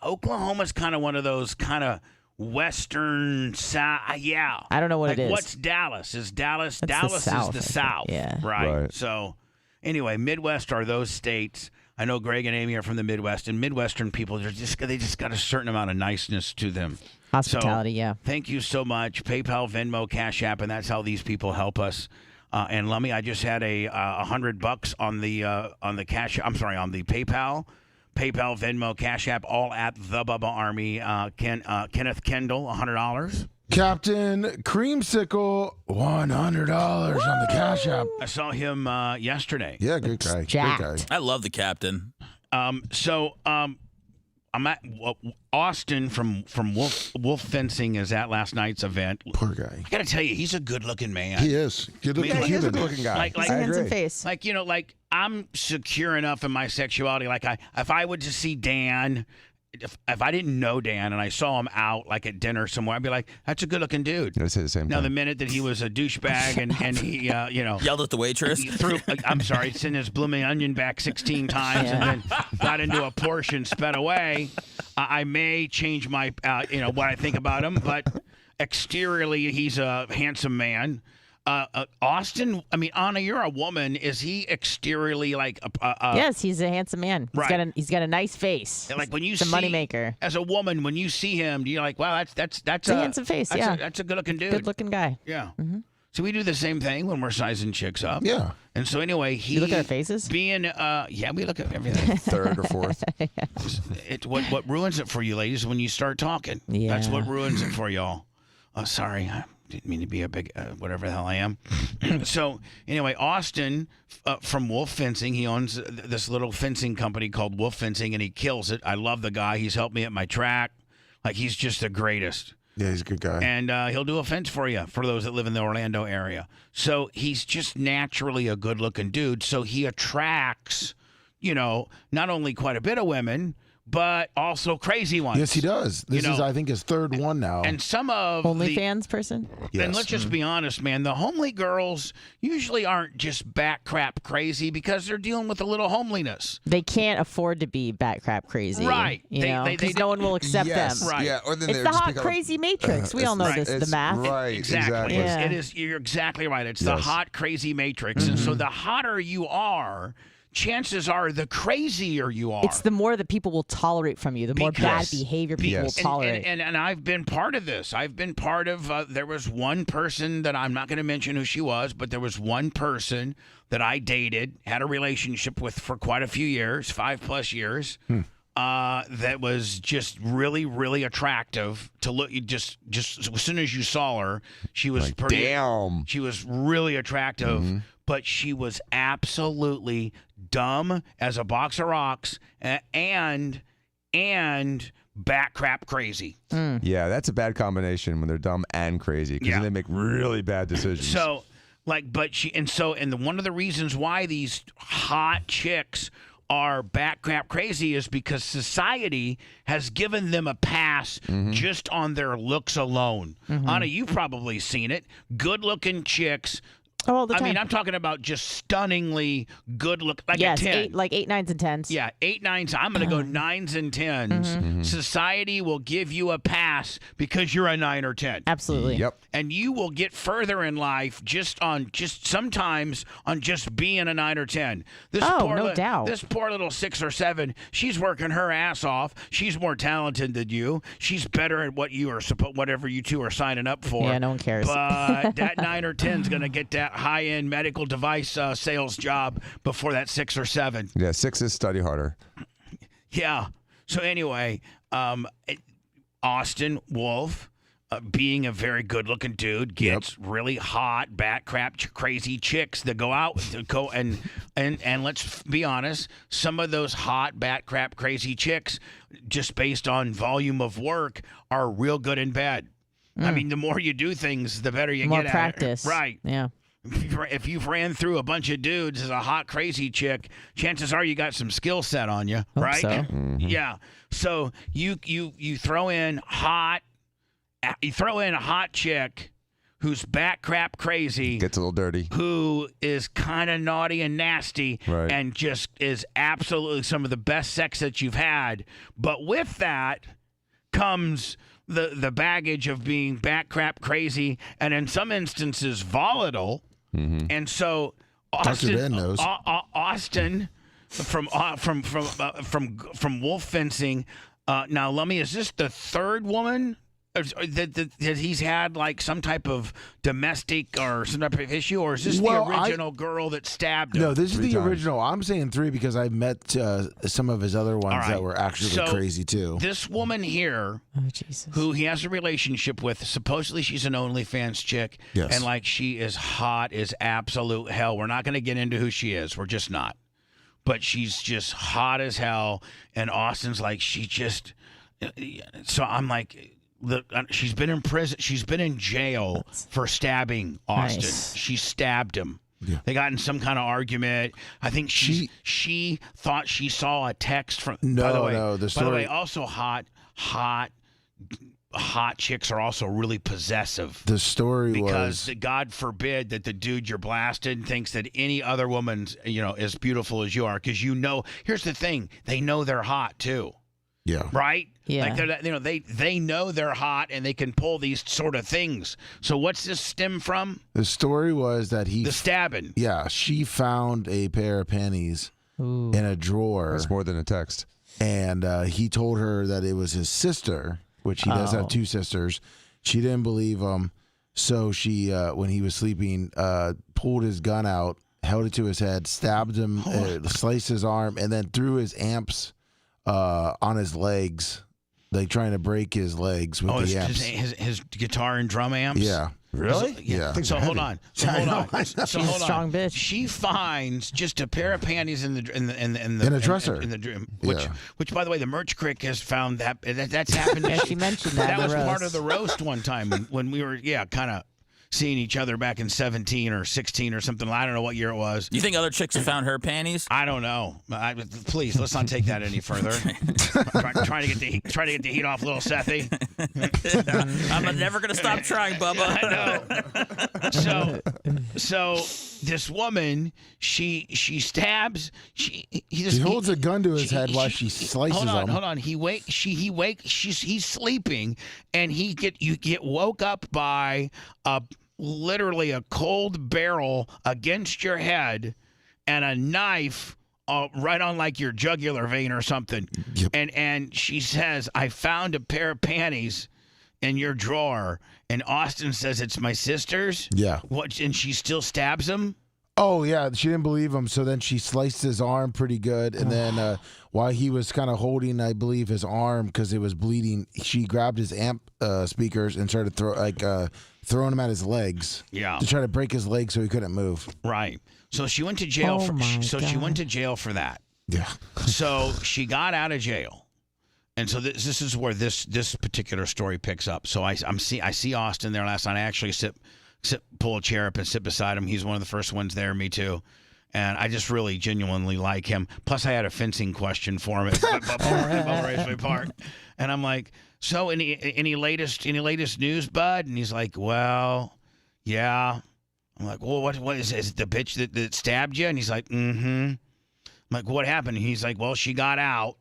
Oklahoma's kind of one of those kind of western south. Yeah. I don't know what it is. What's Dallas? Is Dallas? That's Dallas the South, is the I think. South. Yeah. Right. So, anyway, Midwest are those states. I know Greg and Amy are from the Midwest, and Midwestern people they just got a certain amount of niceness to them. Hospitality, so, yeah. Thank you so much. PayPal, Venmo, Cash App, and that's how these people help us. And Lummy, I just had $100 on the Cash. I'm sorry, on the PayPal, Venmo, Cash App, all at the Bubba Army. Kenneth Kendall, $100. Captain Creamsicle, $100 on the Cash App. I saw him yesterday. Yeah, good guy. Good guy. I love the captain. I'm at Austin from Wolf Fencing is at last night's event. Poor guy. I got to tell you, he's a good-looking man. He is. Good-looking he is a Cuban. good-looking guy. He's a handsome face. Like I'm secure enough in my sexuality. Like if I would just see Dan, if I didn't know Dan and I saw him out like at dinner somewhere, I'd be like, that's a good-looking dude. I say the same Now, thing. the minute that he was a douchebag and he, yelled at the waitress, I'm sorry, sent his blooming onion back 16 times and then got into a Porsche and sped away, I may change my, what I think about him. But exteriorly, he's a handsome man. Austin, I mean, Anna, you're a woman. Is he exteriorly like yes, he's a handsome man. Right. He's got a nice face. Like when you it's a see, moneymaker. As a woman, when you see him, do you like, wow, that's a handsome face. That's a good-looking dude. Good-looking guy. Yeah. Mm-hmm. So we do the same thing when we're sizing chicks up. Yeah. And so anyway, you look at our faces. Being, we look at everything. Third or fourth. It's what ruins it for you, ladies, when you start talking. Yeah. That's what ruins it for y'all. Sorry, I didn't mean to be a big whatever the hell I am. So anyway, Austin from Wolf Fencing, he owns this little fencing company called Wolf Fencing, and he kills it. I love the guy. He's helped me at my track. Like, he's just the greatest. Yeah, he's a good guy. And he'll do a fence for you, for those that live in the Orlando area. So he's just naturally a good-looking dude. So he attracts, not only quite a bit of women, but also crazy ones. Yes, he does. This is, I think, his third one now. And some of OnlyFans person? Yes. And let's just be honest, man. The homely girls usually aren't just bat crap crazy because they're dealing with a little homeliness. They can't afford to be bat crap crazy. Right. Because no one will accept them. Right. Yeah, or then it's the hot, crazy matrix. We all know this, the math. Right, exactly. Yeah. It is. You're exactly right. It's the hot, crazy matrix. Mm-hmm. And so the hotter you are, chances are the crazier you are. It's the more that people will tolerate from you, the more bad behavior people will tolerate. And I've been part of this. I've been part of, there was one person that I'm not going to mention who she was, but there was one person that I dated, had a relationship with for quite a few years, 5+ years, that was just really, really attractive to look. You just as soon as you saw her, she was like, pretty. Damn. She was really attractive. Mm-hmm. But she was absolutely dumb as a box of rocks and bat crap crazy. Yeah, that's a bad combination when they're dumb and crazy because then they make really bad decisions. So, one of the reasons why these hot chicks are bat crap crazy is because society has given them a pass just on their looks alone. Anna, you've probably seen it. Good-looking chicks. All the time. I mean, I'm talking about just stunningly good look, like a 10. Like 8, 9s, and 10s. Yeah, 8, 9s. I'm going to go 9s and 10s. Society will give you a pass because you're a 9 or 10. Absolutely. Yep. And you will get further in life sometimes on just being a 9 or 10. No doubt. This poor little 6 or 7, she's working her ass off. She's more talented than you. She's better at whatever you two are signing up for. Yeah, no one cares. But that 9 or 10 is going to get that high-end medical device sales job before that 6 or 7. Yeah, 6s study harder. Yeah. So anyway, Austin Wolf, being a very good-looking dude, gets really hot, bat crap, crazy chicks that go out to go and let's be honest, some of those hot, bat crap, crazy chicks, just based on volume of work, are real good in bed. I mean, the more you do things, the better you More get practice. at it. Right. Yeah. If you've ran through a bunch of dudes as a hot, crazy chick, chances are you got some skill set on you, Hope right? so. Yeah. So you throw in hot. You throw in a hot chick who's bat crap crazy, Gets a little dirty. who is kind of naughty and nasty, Right. and just is absolutely some of the best sex that you've had. But with that comes the baggage of being bat crap crazy, and in some instances volatile. And so Austin, Ben knows. Austin from Wolf Fencing. Now, Lummy, is this the third woman that he's had like some type of domestic or some type of issue, or is this the original girl that stabbed him? No, this is 3 the times. original. I'm saying 3 because I met some of his other ones All right. that were actually So, crazy too. This woman here, who he has a relationship with, supposedly she's an OnlyFans chick, Yes. and like she is hot as absolute hell. We're not going to get into who she is. We're just not. But she's just hot as hell, and Austin's like, she just. So I'm like. She's been in prison. She's been in jail for stabbing Austin. Nice. She stabbed him. Yeah. They got in some kind of argument. I think she thought she saw a text from. No, by the way, no, the By the way, story- also hot chicks are also really possessive. The story Because was God forbid that the dude you're blasted thinks that any other woman's as beautiful as you are. Because here's the thing: they know they're hot too. Yeah. Right? Yeah. Like they know they're hot and they can pull these sort of things. So what's this stem from? The story was that The stabbing. Yeah, she found a pair of panties in a drawer. That's more than a text. And he told her that it was his sister, which he does have 2 sisters. She didn't believe him, so she, when he was sleeping, pulled his gun out, held it to his head, stabbed him, sliced his arm, and then threw his amps on his legs, like trying to break his legs with the amps. His guitar and drum amps? Yeah. Really? Yeah. So hold on. So hold on. She's a strong bitch. She finds just a pair of panties in the In a dresser. in the Yeah. which by the way, the Merch Crick has found that's happened. Yeah, she mentioned that in That the was part roast. of the roast one time when we were kind of seeing each other back in 17 or 16 or something. I don't know what year it was. You think other chicks have found her panties? I don't know. Please, let's not take that any further. trying to get the heat off little Sethy. I'm never gonna stop trying, Bubba. I know. So this woman, she stabs. She holds a gun to his head while she slices him. Hold on. He's sleeping, and you get woke up by literally a cold barrel against your head and a knife right on like your jugular vein or something. Yep. And she says, I found a pair of panties in your drawer. And Austin says, it's my sister's? Yeah. What? And she still stabs him? Oh, yeah. She didn't believe him. So then she sliced his arm pretty good. And then while he was kind of holding, I believe, his arm because it was bleeding, she grabbed his amp speakers and started throwing them at his legs. Yeah. To try to break his legs so he couldn't move. Right. So she went to jail she went to jail for that. Yeah. So she got out of jail. And so this is where this particular story picks up. So I see Austin there last night. I actually pull a chair up and sit beside him. He's one of the first ones there, me too. And I just really genuinely like him. Plus, I had a fencing question for him. Bubba raised my part. And I'm like, so any latest news, bud? And he's like, well, yeah. I'm like, well, what is it the bitch that stabbed you? And he's like, mm-hmm. I'm like, what happened? And he's like, well, she got out.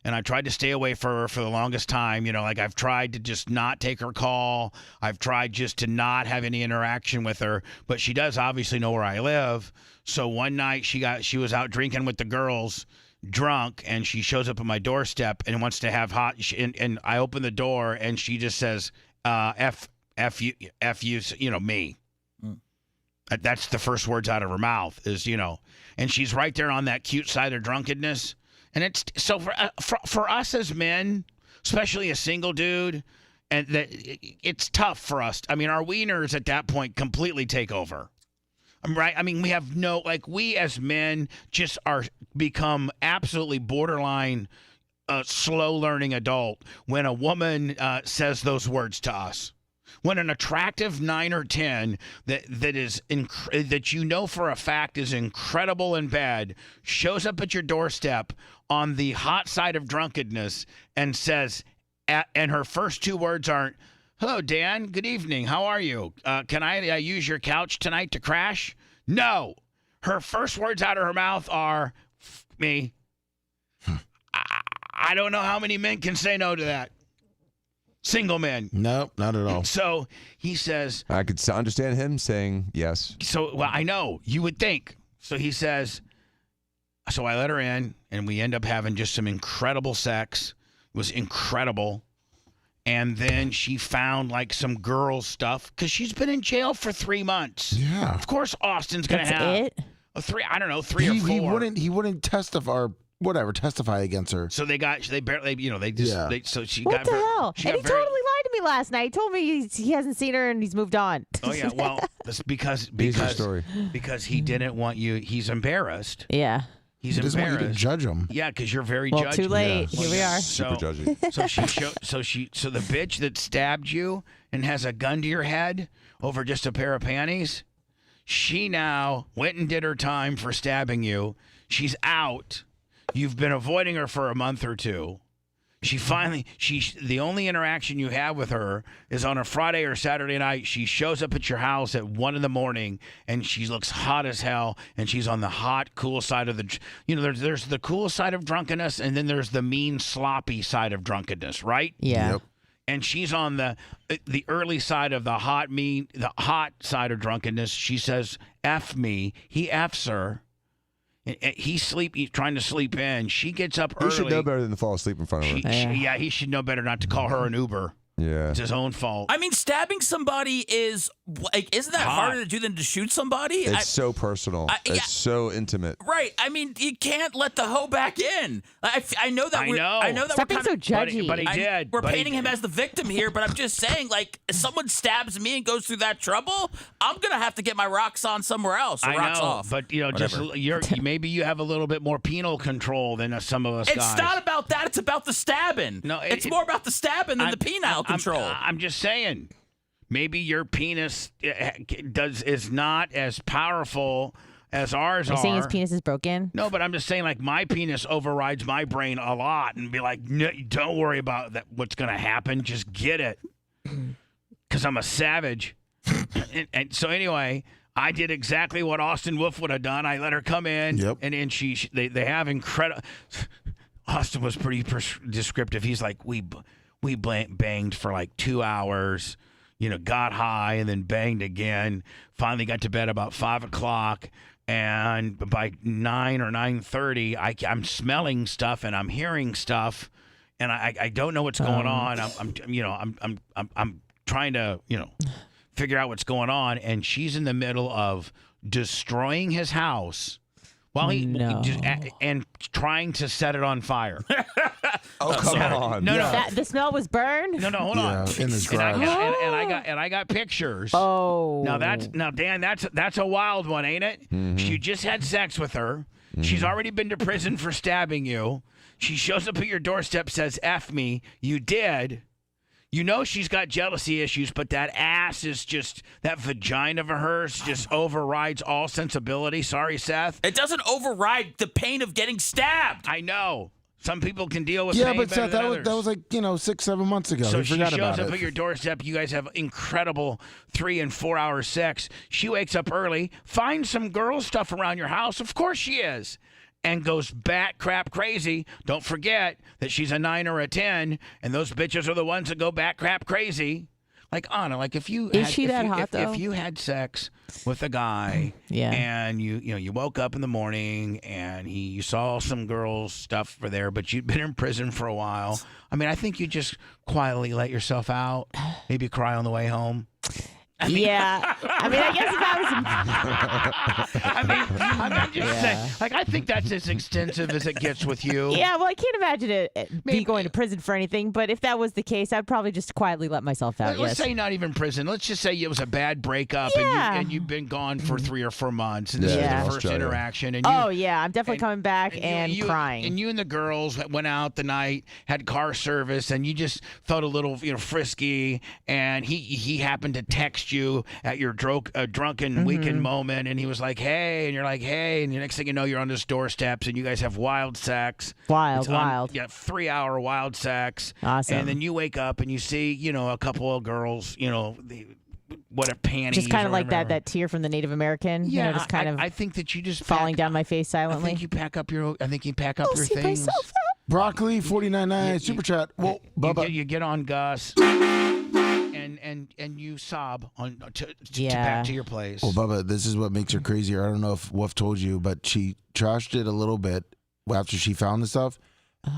And I tried to stay away from her for the longest time. Like I've tried to just not take her call. I've tried just to not have any interaction with her. But she does obviously know where I live. So one night she was out drinking with the girls, drunk, and she shows up at my doorstep and wants to have hot. And I open the door and she just says, "F you, me." That's the first words out of her mouth is, and she's right there on that cute side of drunkenness. And it's so for us as men, especially a single dude, and that it's tough for us. I mean, our wieners at that point completely take over. Right? I mean, we have we as men just become absolutely borderline slow learning adult when a woman says those words to us. When an attractive 9 or 10 that you know for a fact is incredible in bed shows up at your doorstep on the hot side of drunkenness and says, and her first 2 words aren't, "Hello, Dan. Good evening. How are you? Can I use your couch tonight to crash?" No. Her first words out of her mouth are, "F me." I don't know how many men can say no to that. Single men. Nope, not at all. So he says. I could understand him saying yes. So, well, I know. You would think. So he says, so I let her in, and we end up having just some incredible sex. It was incredible. And then she found like some girl stuff because she's been in jail for 3 months. Yeah. Of course, Austin's going to have it? three or four. He wouldn't testify or whatever, testify against her. So they barely, so she What got. the hell? She And got he totally lied to me last night. He told me he hasn't seen her and he's moved on. Oh yeah, well, that's because he didn't want you. He's embarrassed. Yeah. He's He doesn't want you to embarrassed. judge him. Yeah, because you're very Well, judgy. too late. Yeah. Here we are. So, Super judgy. So the bitch that stabbed you and has a gun to your head over just a pair of panties, she now went and did her time for stabbing you. She's out. You've been avoiding her for a month or 2. The only interaction you have with her is on a Friday or Saturday night. She shows up at your house at 1 a.m. and she looks hot as hell, and she's on the hot, cool side of the, there's the cool side of drunkenness, and then there's the mean, sloppy side of drunkenness, right? Yeah. Yep. And she's on the early side of the hot side of drunkenness. She says, "F me." He F's her. He's trying to sleep in. She gets up early. He should know better than to fall asleep in front of her. He should know better not to call her an Uber. Yeah. It's his own fault. I mean, stabbing somebody isn't that harder to do than to shoot somebody? It's so personal. It's so intimate. Right. I mean, you can't let the hoe back in. I know that. I know that. Stop we're being so judgy. But he did. We're painting him as the victim here, but I'm just saying, like, if someone stabs me and goes through that trouble, I'm gonna have to get my rocks on somewhere else. I rocks know, off. but maybe you have a little bit more penal control than some of us guys. It's not about that. It's about the stabbing. No, it's more about the stabbing than the penile control. I'm just saying. Maybe your penis is not as powerful as ours Are are. you saying his penis is broken? No, but I'm just saying, like, my penis overrides my brain a lot and be like, no, don't worry about that. What's going to happen? Just get it. Because I'm a savage. and so anyway, I did exactly what Austin Wolf would have done. I let her come in. Yep. And then they have incredible. Austin was pretty descriptive. He's like, we banged for like 2 hours. Got high and then banged again. Finally got to bed about 5 o'clock, and by 9 or 9:30, I'm smelling stuff and I'm hearing stuff, and I don't know what's going on. I'm trying to figure out what's going on, and she's in the middle of destroying his house while and trying to set it on fire. Oh, come on. No. The smell was burned? No, hold on. in his garage. And I got pictures. Oh. Now Dan, that's a wild one, ain't it? Mm-hmm. You just had sex with her. She's already been to prison for stabbing you. She shows up at your doorstep, says, "F me." You did. She's got jealousy issues, but that ass is just, that vagina of hers just overrides all sensibility. Sorry, Seth. It doesn't override the pain of getting stabbed. I know. Some people can deal with Yeah, pain but better Seth, than that others. was like 6-7 months ago. So We she forgot shows about up it. at your doorstep. You guys have incredible 3 and 4 hour sex. She wakes up early, finds some girl stuff around your house. Of course she is. And goes bat crap crazy. Don't forget that she's a 9 or a 10, and those bitches are the ones that go bat crap crazy. Like, Anna, like if you Is she that hot, though? If you had sex with a guy, and you woke up in the morning and you saw some girls stuff for there, but you'd been in prison for a while. I mean, I think you just quietly let yourself out, maybe cry on the way home. Yeah. I mean, I guess if I was. I'm just saying. Like, I think that's as extensive as it gets with you. Yeah, well, I can't imagine it be going to prison for anything, but if that was the case, I'd probably just quietly let myself out. Let's say not even prison. Let's just say it was a bad breakup and you've been gone for 3 or 4 months and this is the first interaction. And I'm definitely coming back and crying. And you and the girls went out the night, had car service, and you just felt a little frisky, and he happened to text you at your drunken weekend moment, and he was like, hey, and you're like, hey, and the next thing you know, you're on his doorsteps, and you guys have wild sex. Wild. 3-hour wild sex. Awesome. And then you wake up and you see, a couple of girls, what a panties. Just kind of like whatever. that tear from the Native American. Yeah, just kind of. I think that you just falling down my face silently. I think you pack up your things. Broccoli 49.9 super chat. Well, Bubba, you get on Gus. And you sob to back to your place. Well, Bubba, this is what makes her crazier. I don't know if Wolf told you, but she trashed it a little bit after she found the stuff.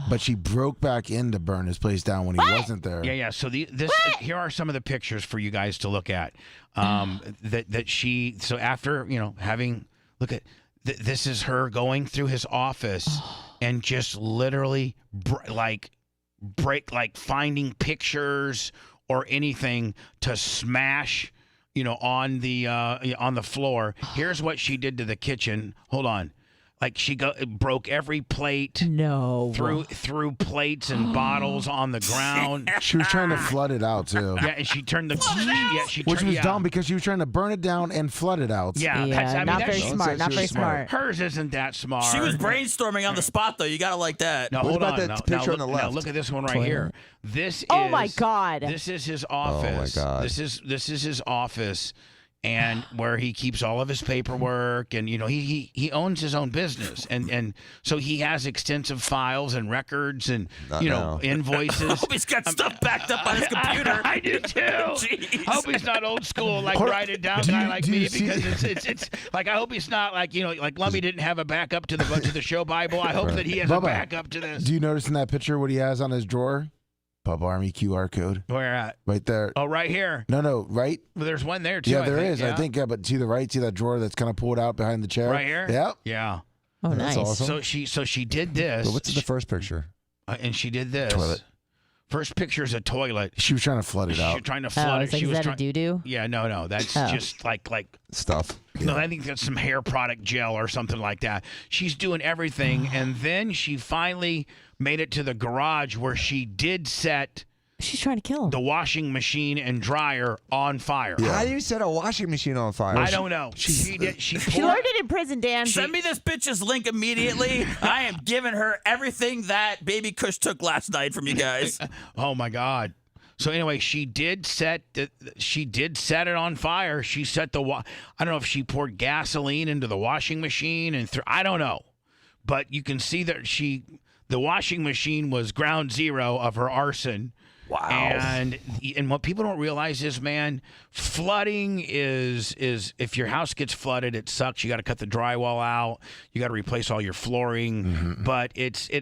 But she broke back in to burn his place down when he wasn't there. Yeah. So here are some of the pictures for you guys to look at. So after having look at this is her going through his office and just literally finding pictures or anything to smash, on the floor. Here's what she did to the kitchen. Hold on. Like she broke every plate. No. Threw plates and bottles on the ground. She was trying to flood it out too. Yeah, and she turned the which was dumb because she was trying to burn it down and flood it out. Yeah, not very smart. Not very smart. Hers isn't that smart. She was brainstorming on the spot though. You gotta like that. No, hold on. That picture on the left? Now look at this one right here. Oh my God. This is his office. Oh my God. This is his office. And where he keeps all of his paperwork, and he owns his own business, and so he has extensive files and records and invoices. I hope he's got stuff backed up on his computer. I do too. I hope he's not old school write it down guy like me because it's like I hope he's not like Lummy didn't have a backup to the show Bible. I hope that he has a backup to this. Do you notice in that picture what he has on his drawer? Pub Army QR code. Where at? Right there. Oh, right here. No, right? Well, there's one there too. Yeah, there is. Yeah. I think, but to the right, see that drawer that's kind of pulled out behind the chair? Right here? Yep. Yeah. Oh, nice. Awesome. So she did this. But what's the first picture? And she did this. Toilet. First picture is a toilet. She was trying to flood it out. She was trying to flood it. Is that a doo-doo? Yeah, no. That's just like stuff. No, I think that's some hair product gel or something like that. She's doing everything, and then she finally made it to the garage where she did set. She's trying to kill him. The washing machine and dryer on fire. Yeah. How do you set a washing machine on fire? I don't know. She did. She learned it in prison, Dan. Send me this bitch's link immediately. I am giving her everything that Baby Kush took last night from you guys. Oh my God. So anyway, she did set it on fire. She set I don't know if she poured gasoline into the washing machine and I don't know, but you can see that the washing machine was ground zero of her arson. Wow. And what people don't realize is, man, flooding is if your house gets flooded, it sucks. You got to cut the drywall out. You got to replace all your flooring. Mm-hmm. But it's a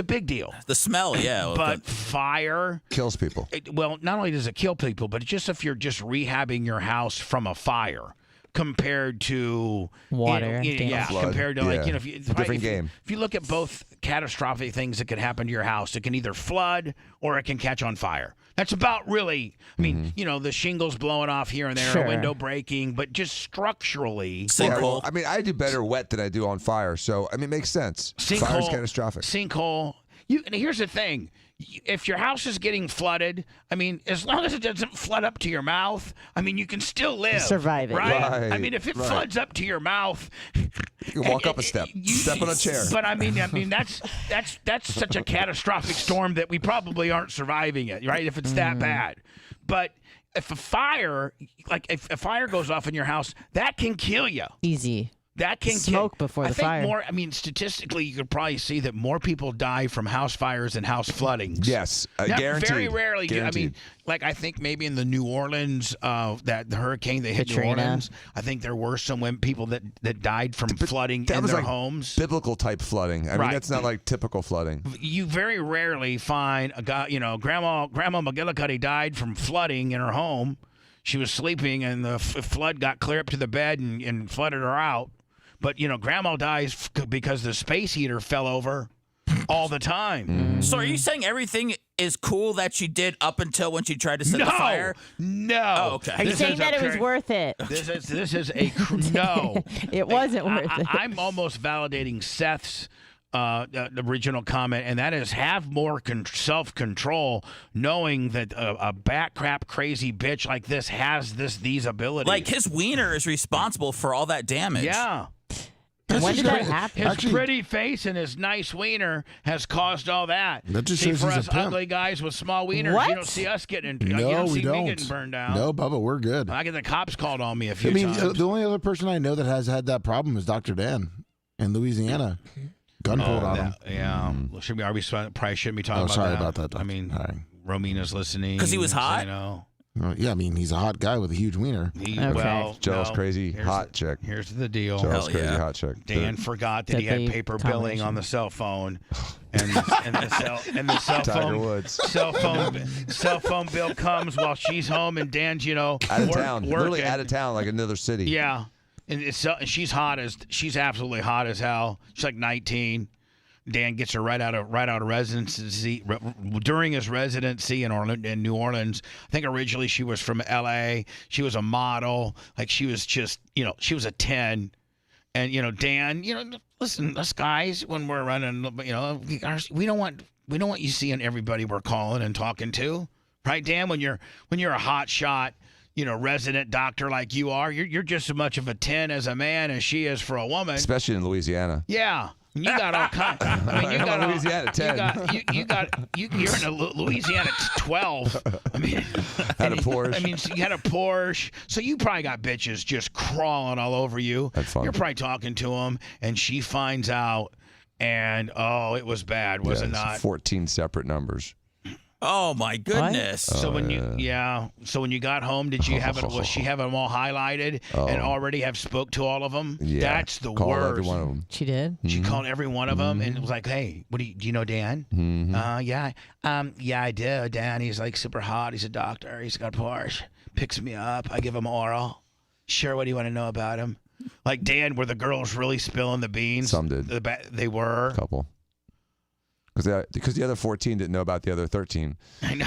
big deal. The smell, yeah. But fire kills people. Well, not only does it kill people, but it's just if you're just rehabbing your house from a fire. Compared to water, compared to if you different game. If you look at both catastrophic things that could happen to your house, it can either flood or it can catch on fire. That's about really. I mean, the shingles blowing off here and there, a window breaking, but just structurally. Yeah, well, I mean, I do better wet than I do on fire, so I mean, it makes sense. Fire's catastrophic. Sinkhole. And here's the thing. If your house is getting flooded, I mean, as long as it doesn't flood up to your mouth, I mean, you can still live. Survive it. Right? I mean, if it floods up to your mouth, you can walk up a step, step on a chair. But I mean, that's such a catastrophic storm that we probably aren't surviving it, right? If it's that bad. But if a fire goes off in your house, that can kill you. Easy. That can smoke before I the think fire. More, I mean, statistically, you could probably see that more people die from house fires and house floodings. Yes, Now, guaranteed. Very rarely. Guaranteed. I mean, like I think maybe in the New Orleans, that the hurricane that hit Katrina. New Orleans, I think there were some people that died from flooding That in was their like homes. biblical type flooding. I mean, Right. that's not like typical flooding. You very rarely find a guy, Grandma McGillicuddy died from flooding in her home. She was sleeping and the flood got clear up to the bed and flooded her out. But, Grandma dies because the space heater fell over all the time. So are you saying everything is cool that she did up until when she tried to set the fire? No. Oh, okay. Are you saying that it was worth it? This is a no. It wasn't worth it. I'm almost validating Seth's original comment, and that is have more self-control, knowing that a bat crap crazy bitch like this has these abilities. Like his wiener is responsible for all that damage. Yeah. When did that happen? His pretty face and his nice wiener has caused all that. That just see, shows for he's a us pimp. ugly guys with small wieners, What? you don't see us getting. No, you don't we see don't. me getting burned down. No, Bubba, we're good. I get the cops called on me a few I mean, times. the only other person I know that has had that problem is Dr. Dan in Louisiana. Gun pulled on him. Yeah. Well, probably shouldn't be talking Oh, about sorry that. about that, Doctor. I mean, All right. Romina's listening. 'Cause he was hot? Yeah, I mean, he's a hot guy with a huge wiener. Well, Jealous, no. crazy, hot chick. Here's the deal. Jealous, crazy, hot chick. Dan forgot that he had paper billing on the cell phone, and the cell Tiger phone Woods. cell phone bill comes while she's home and Dan's Out of town, literally working. out of town, like another city. Yeah, and she's absolutely hot as hell. She's like 19. Dan gets her right out of residency during his residency in New Orleans. I think originally she was from L.A. She was a model. Like she was just, she was a 10. And Dan, listen, us guys when we're running, we don't want you seeing everybody we're calling and talking to, right, Dan? When you're a hot shot, resident doctor like you are, you're just as much of a 10 as a man as she is for a woman. Especially in Louisiana. Yeah. You got all kinds. I mean, you got all, Louisiana 10. You're in a Louisiana 12. I mean, Had a Porsche. I mean, so you had a Porsche. So you probably got bitches just crawling all over you. That's fun. You're probably talking to them, and she finds out, and it was bad, was it it's not? 14 separate numbers. Oh my goodness! So when you got home, did you have it? Was she have them all highlighted and already have spoke to all of them? Yeah. That's the Called worst. every one of them. She did. She called every one of them and was like, "Hey, do you know Dan? Yeah, I do. Dan, he's like super hot. He's a doctor. He's got a Porsche. Picks me up. I give him oral. Sure, what do you want to know about him? Like Dan, were the girls really spilling the beans? Some did. They were. A couple. Because the other 14 didn't know about the other 13. I know.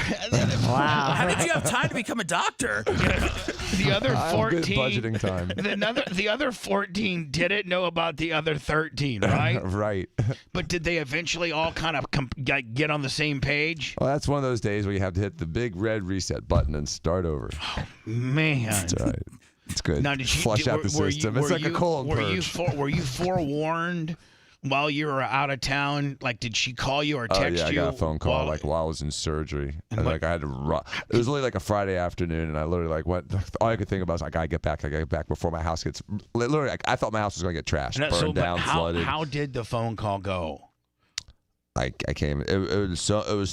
Wow. How did you have time to become a doctor? The other 14 Good budgeting time. The other 14 didn't know about the other 13, right? Right. But did they eventually all kind of get on the same page? Well, that's one of those days where you have to hit the big red reset button and start over. Man. That's all right. It's good. Now, did you flush out the system? It's like a colon purge. Were you forewarned while you were out of town? Like, did she call you or text I you? got a phone call while I was in surgery. And I had to run. It was only like a Friday afternoon, and I literally went. All I could think about was, I gotta get back. I gotta get back before my house gets. Literally, I thought my house was gonna get trashed, burned down, flooded. How did the phone call go? I came. It was so. Was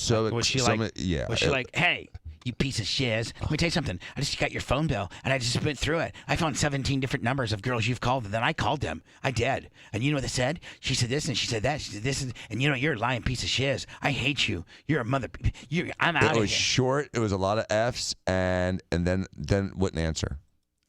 she so like? Yeah. Was she like, hey? You piece of shiz. Let me tell you something. I just got your phone bill, and I just went through it. I found 17 different numbers of girls you've called, and then I called them. I did. And you know what they said? She said this, and she said that. She said this, and you're a lying piece of shiz. I hate you. You're a mother. I'm out of here. It was short. It was a lot of F's, and then wouldn't answer.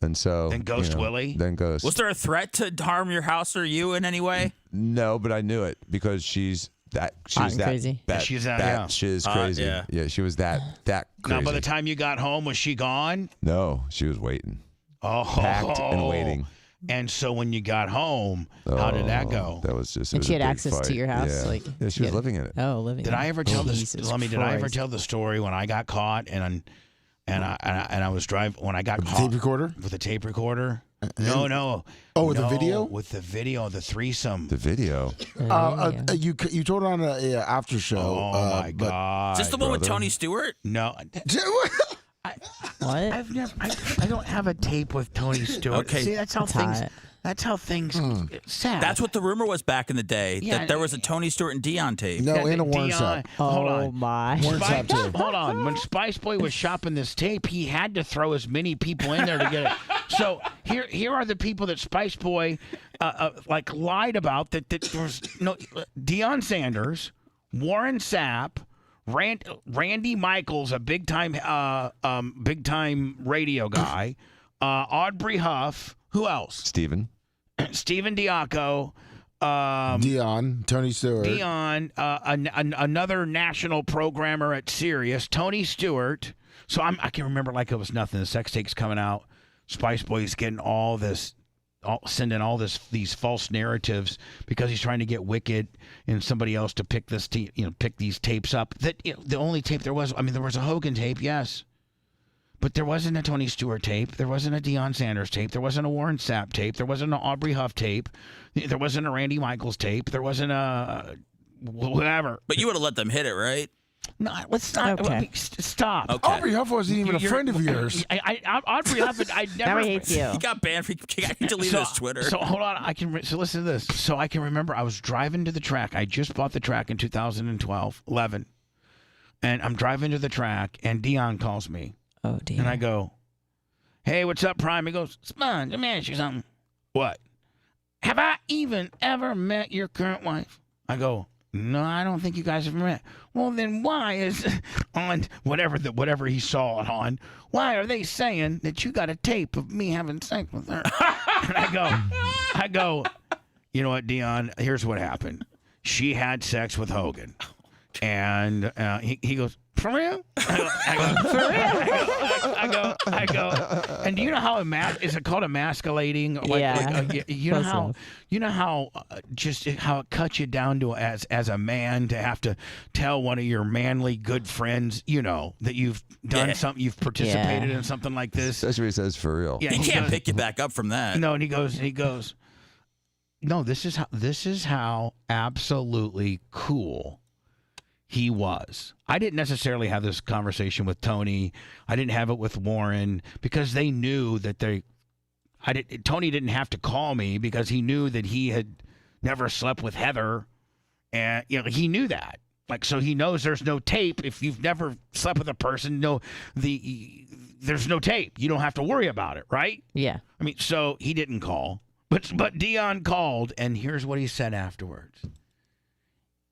And so then Ghost Willie. Then Ghost. Was there a threat to harm your house or you in any way? No, but I knew it because she's crazy. She's that. She's crazy. Yeah, she was that crazy. Now, by the time you got home, was she gone? No, she was waiting. Packed and waiting. And so when you got home, how did that go? That was just. And she had a big access fight. to your house, Yeah, she was living in it. Oh, living. Did I ever tell this? Jesus Did I ever Christ. tell the story when I got caught and I was driving when I got With caught the tape recorder? with a tape recorder? No. Oh, with the video? With the video, the threesome. The video. You told it on a after show. Oh my God! Is this the one with Tony Stewart? No. What? I don't have a tape with Tony Stewart. Okay. See, that's how That's things. hot. That's how things sad. That's what the rumor was back in the day. Yeah. That there was a Tony Stewart and Dion tape. No, and a Warren Dion- Sapp. Hold Oh on. my! Warren Sapp too. Hold on. When Spice Boy was shopping this tape, he had to throw as many people in there to get it. So here are the people that Spice Boy like lied about. That there was no Deion Sanders, Warren Sapp, Randy Michaels, a big time radio guy, Audrey Huff. Who else? Steven Diaco. Dion, Tony Stewart. Dion, another national programmer at Sirius, Tony Stewart. So I can remember like it was nothing. The sex tape's coming out. Spice Boy's getting all this, sending all these false narratives because he's trying to get Wicked and somebody else to pick this, pick these tapes up. That the only tape there was, there was a Hogan tape, yes. But there wasn't a Tony Stewart tape. There wasn't a Deion Sanders tape. There wasn't a Warren Sapp tape. There wasn't an Aubrey Huff tape. There wasn't a Randy Michaels tape. There wasn't a whatever. But you would have let them hit it, right? No, let's not. Okay. Stop. Okay. Aubrey Huff wasn't even a friend of yours. Aubrey Huff, I never. Now he hates you. He got banned. He deleted his Twitter. So hold on. So listen to this. So I can remember I was driving to the track. I just bought the track in 2011. And I'm driving to the track, and Dion calls me. Oh, dear. And I go, hey, what's up, Prime? He goes, Sponge, let me ask you something. What? Have I even ever met your current wife? I go, no, I don't think you guys have met. Well, then why is on whatever he saw it on, why are they saying that you got a tape of me having sex with her? And I go, you know what, Dion, here's what happened. She had sex with Hogan. And he goes, for real? I go. And do you know how is it called emasculating? You know how how it cuts you down to as a man to have to tell one of your manly good friends, that you've done something, you've participated in something like this. That's what he says for real. Yeah, he can't pick you back up from that. No, and he goes. No, this is how absolutely cool he was. I didn't necessarily have this conversation with Tony. I didn't have it with Warren because they knew that Tony didn't have to call me because he knew that he had never slept with Heather, and he knew that. So he knows there's no tape. If you've never slept with a person, there's no tape. You don't have to worry about it, right? Yeah. So he didn't call, but Dion called, and here's what he said afterwards.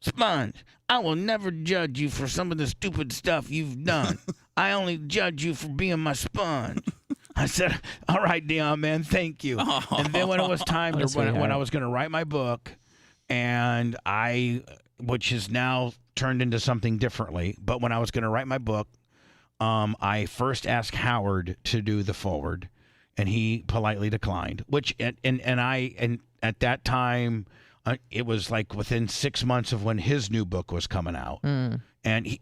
Sponge, I will never judge you for some of the stupid stuff you've done. I only judge you for being my sponge. I said, all right, Dion, man, thank you. And then when it was time when I was going to write my book, and which is now turned into something differently, but when I was going to write my book, I first asked Howard to do the forward, and he politely declined, and at that time, it was like within 6 months of when his new book was coming out. And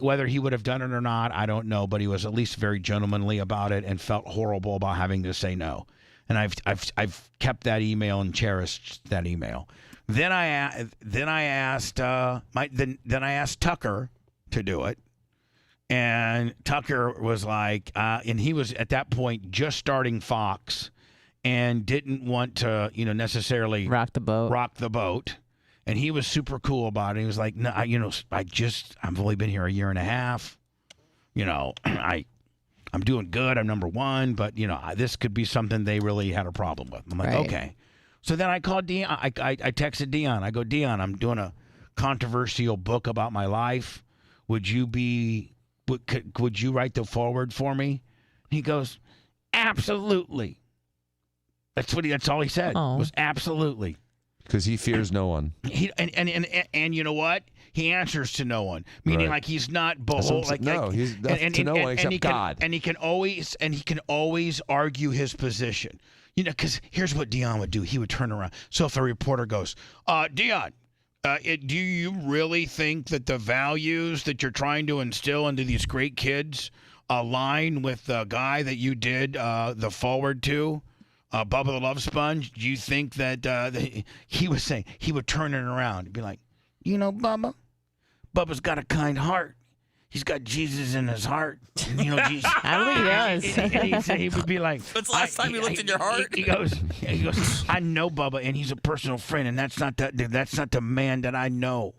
whether he would have done it or not, I don't know, but he was at least very gentlemanly about it and felt horrible about having to say no. And I've kept that email and cherished that email. Then I asked Tucker to do it. And Tucker was like, and he was at that point just starting Fox and didn't want to, necessarily rock the boat. And he was super cool about it. He was like, no, I've only been here a year and a half. I'm doing good. I'm number one, but this could be something they really had a problem with. I'm like, okay. So then I called Dion. I texted Dion. I go, Dion, I'm doing a controversial book about my life. Would you write the foreword for me? He goes, absolutely. That's all he said. Was absolutely. Because he fears no one. And you know what? He answers to no one. Meaning, like, he's not behold. He's to no one except God. And he can always argue his position. Because here's what Dion would do. He would turn around. So if a reporter goes, Dion, do you really think that the values that you're trying to instill into these great kids align with the guy that you did the forward to? Bubba the Love Sponge, do you think that he was saying, he would turn it around and be like, Bubba's got a kind heart. he's got Jesus in his heart. You know, Jesus. I believe he does. And he would be like, When's the last time you looked in your heart? He goes, I know Bubba, and he's a personal friend, and that's not the man that I know.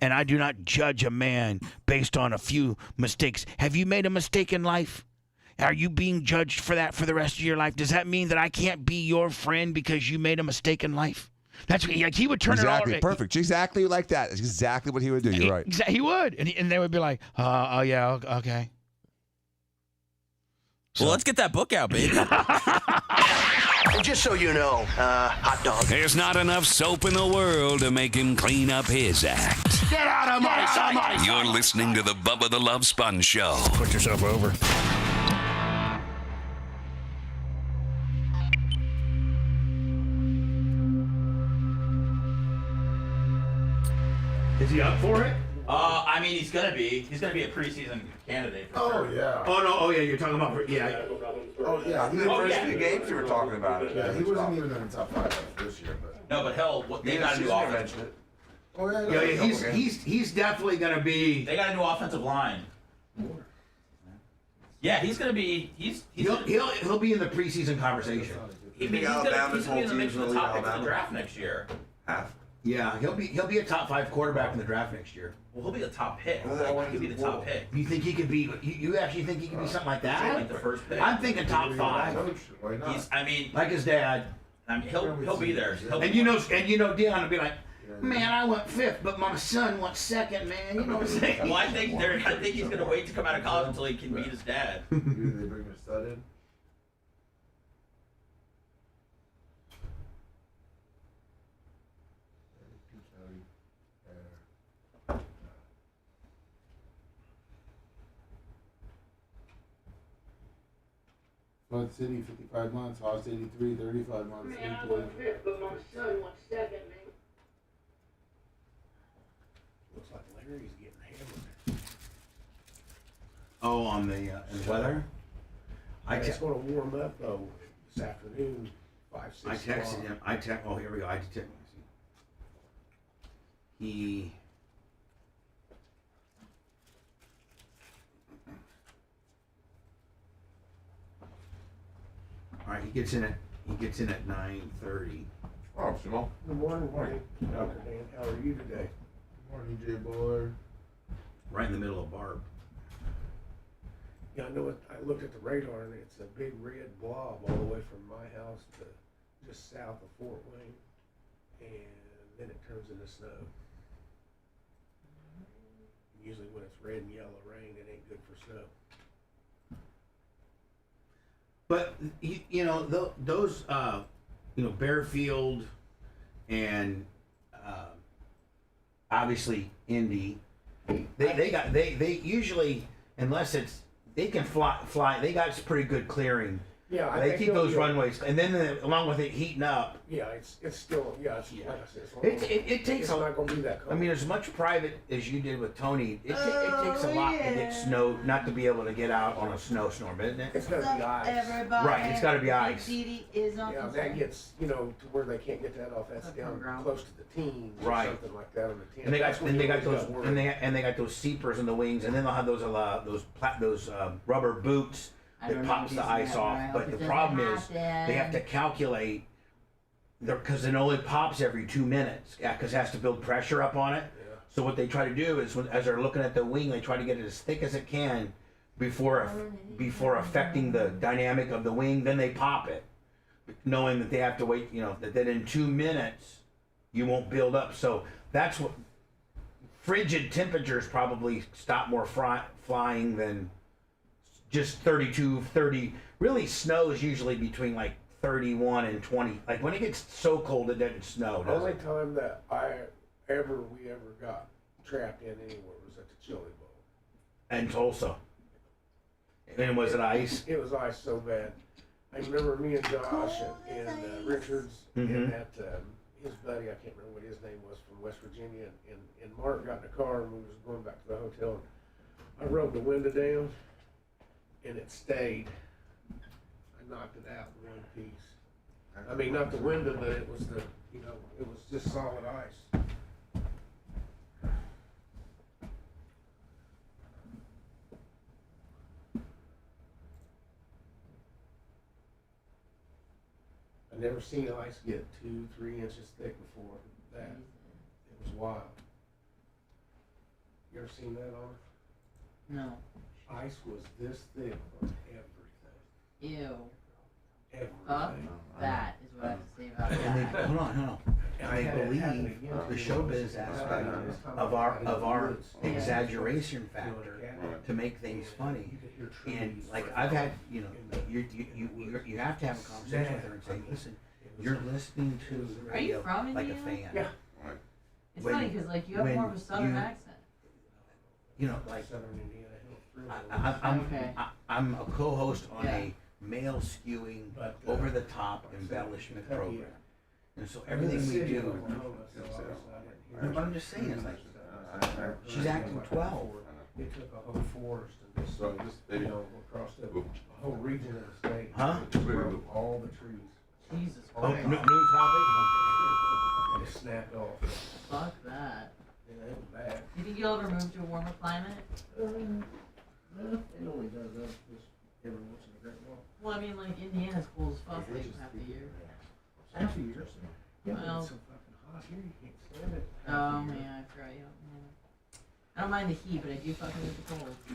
And I do not judge a man based on a few mistakes. Have you made a mistake in life? Are you being judged for that for the rest of your life? Does that mean that I can't be your friend because you made a mistake in life? That's like he would turn exactly. it all. Perfect. Exactly like that. It's exactly what he would do. You're right. He would, and they would be like, "Oh yeah, okay." Well, let's get that book out, baby. And just so you know, hot dog. There's not enough soap in the world to make him clean up his act. Get out of my sight! You're listening to the Bubba the Love Sponge Show. Put yourself over. Is he up for it? I mean, he's gonna be a preseason candidate for sure. Yeah. Oh no! Oh yeah, you're talking about yeah. Oh yeah. The first few games you were talking about it. Yeah, he wasn't even in the top 5 this year, but. No, but hell, they got a new offense. Oh Yeah, he's definitely gonna be. They got a new offensive line. Yeah, he's gonna be. He'll be in the preseason conversation. He's gonna be in the mix for the top pick of the draft next year. Yeah, he'll be a top 5 quarterback in the draft next year. Well, he'll be the top pick. He'll be the top pick. You think he could be? You actually think he could be something like that? Like the first pick. I'm thinking top 5. Like his dad. I mean, he'll be there. And you know, Deion will be like, man, I went 5th, but my son went 2nd, man. You know what I'm saying? Well, I think he's gonna wait to come out of college until he can beat his dad. They bring a stud in. Flood City, 55 months. Hoss 83, 35 months. Man, I went 5th, but my son went 2nd, man. Looks like Larry's getting hammered. Oh, on the weather? It's going to warm up though this afternoon, 5, 6 I texted him. Oh, here we go. I texted him. He. All right, he gets in at 9:30. Oh, Simone. Good morning, Marty. Dr. Dan, how are you today? Good morning, J. Boy. Right in the middle of Barb. Yeah, I know it. I looked at the radar and it's a big red blob all the way from my house to just south of Fort Wayne, and then it turns into snow. Usually when it's red and yellow rain, it ain't good for snow. But those Bearfield and obviously Indy, they usually, unless it's, they can fly. They got pretty good clearing. Yeah, they keep those runways, and then along with it heating up. Yeah, it's still like I said, It takes. It's not going to be that cold. I mean, as much private as you did with Tony, it takes a lot to get snow, not to be able to get out on a snowstorm, isn't it? It's got to be ice. Everybody. Right, it's got to be ice. Is on Yeah, that gets to where they can't get that off. That's down close to the teens, Right. or something like that on the 10. And they got those, and they got those seepers in the wings, and then they'll have those rubber boots that pops the ice off. But the problem is they have to calculate, because it only pops every 2 minutes, because it has to build pressure up on it. Yeah. So what they try to do is, as they're looking at the wing, they try to get it as thick as it can before affecting the dynamic of the wing. Then they pop it, knowing that they have to wait. That in 2 minutes you won't build up. So that's what frigid temperatures probably stop more flying than just 32, 30. Really, snow is usually between like 31 and 20. Like when it gets so cold, it doesn't snow. The only time that we ever got trapped in anywhere was at the Chili Bowl. And Tulsa. And was it ice? It was ice so bad. I remember me and Josh and Richards and that his buddy, I can't remember what his name was, from West Virginia, and Mark got in the car and we was going back to the hotel. I rolled the window down and it stayed. I knocked it out in one piece. I mean, not the window, but it was it was just solid ice. never seen ice get 2-3 inches thick before that. It was wild. You ever seen that on it? No. Ice was this thick on everything. Ew. Everything. Fuck that is what I have to say about And that. they, hold on. I They had it happen believe again. the showbiz aspect of our exaggeration factor to make things funny. And like I've had, you have to have a conversation with her and say, listen, you're listening to the Are you radio from like a Indiana? fan. Yeah. It's When- funny because like you have when more of a southern you- accent. You know, like Southern Indiana. Okay. I'm a co-host on Yeah. a male skewing, But, over the top embellishment Kentucky, program, and so everything we City do. of Oklahoma, so I didn't hear But I'm just saying, like, she's acting 12. It took a whole forest and this, across the whole region of the state. Huh? It broke all the trees. Jesus Oh, Christ. new topic. It snapped off. Fuck that. Yeah, it was bad. You think you'll ever move to a warmer climate? It only does that just every once in a great while. Well, I mean, like Indiana's cool as fuck like half the year. Half a year. Yeah, but Well- it's so fucking hot here, you can't stand it. Oh man, I forgot you. I don't mind the heat, but I do fucking with the cold. I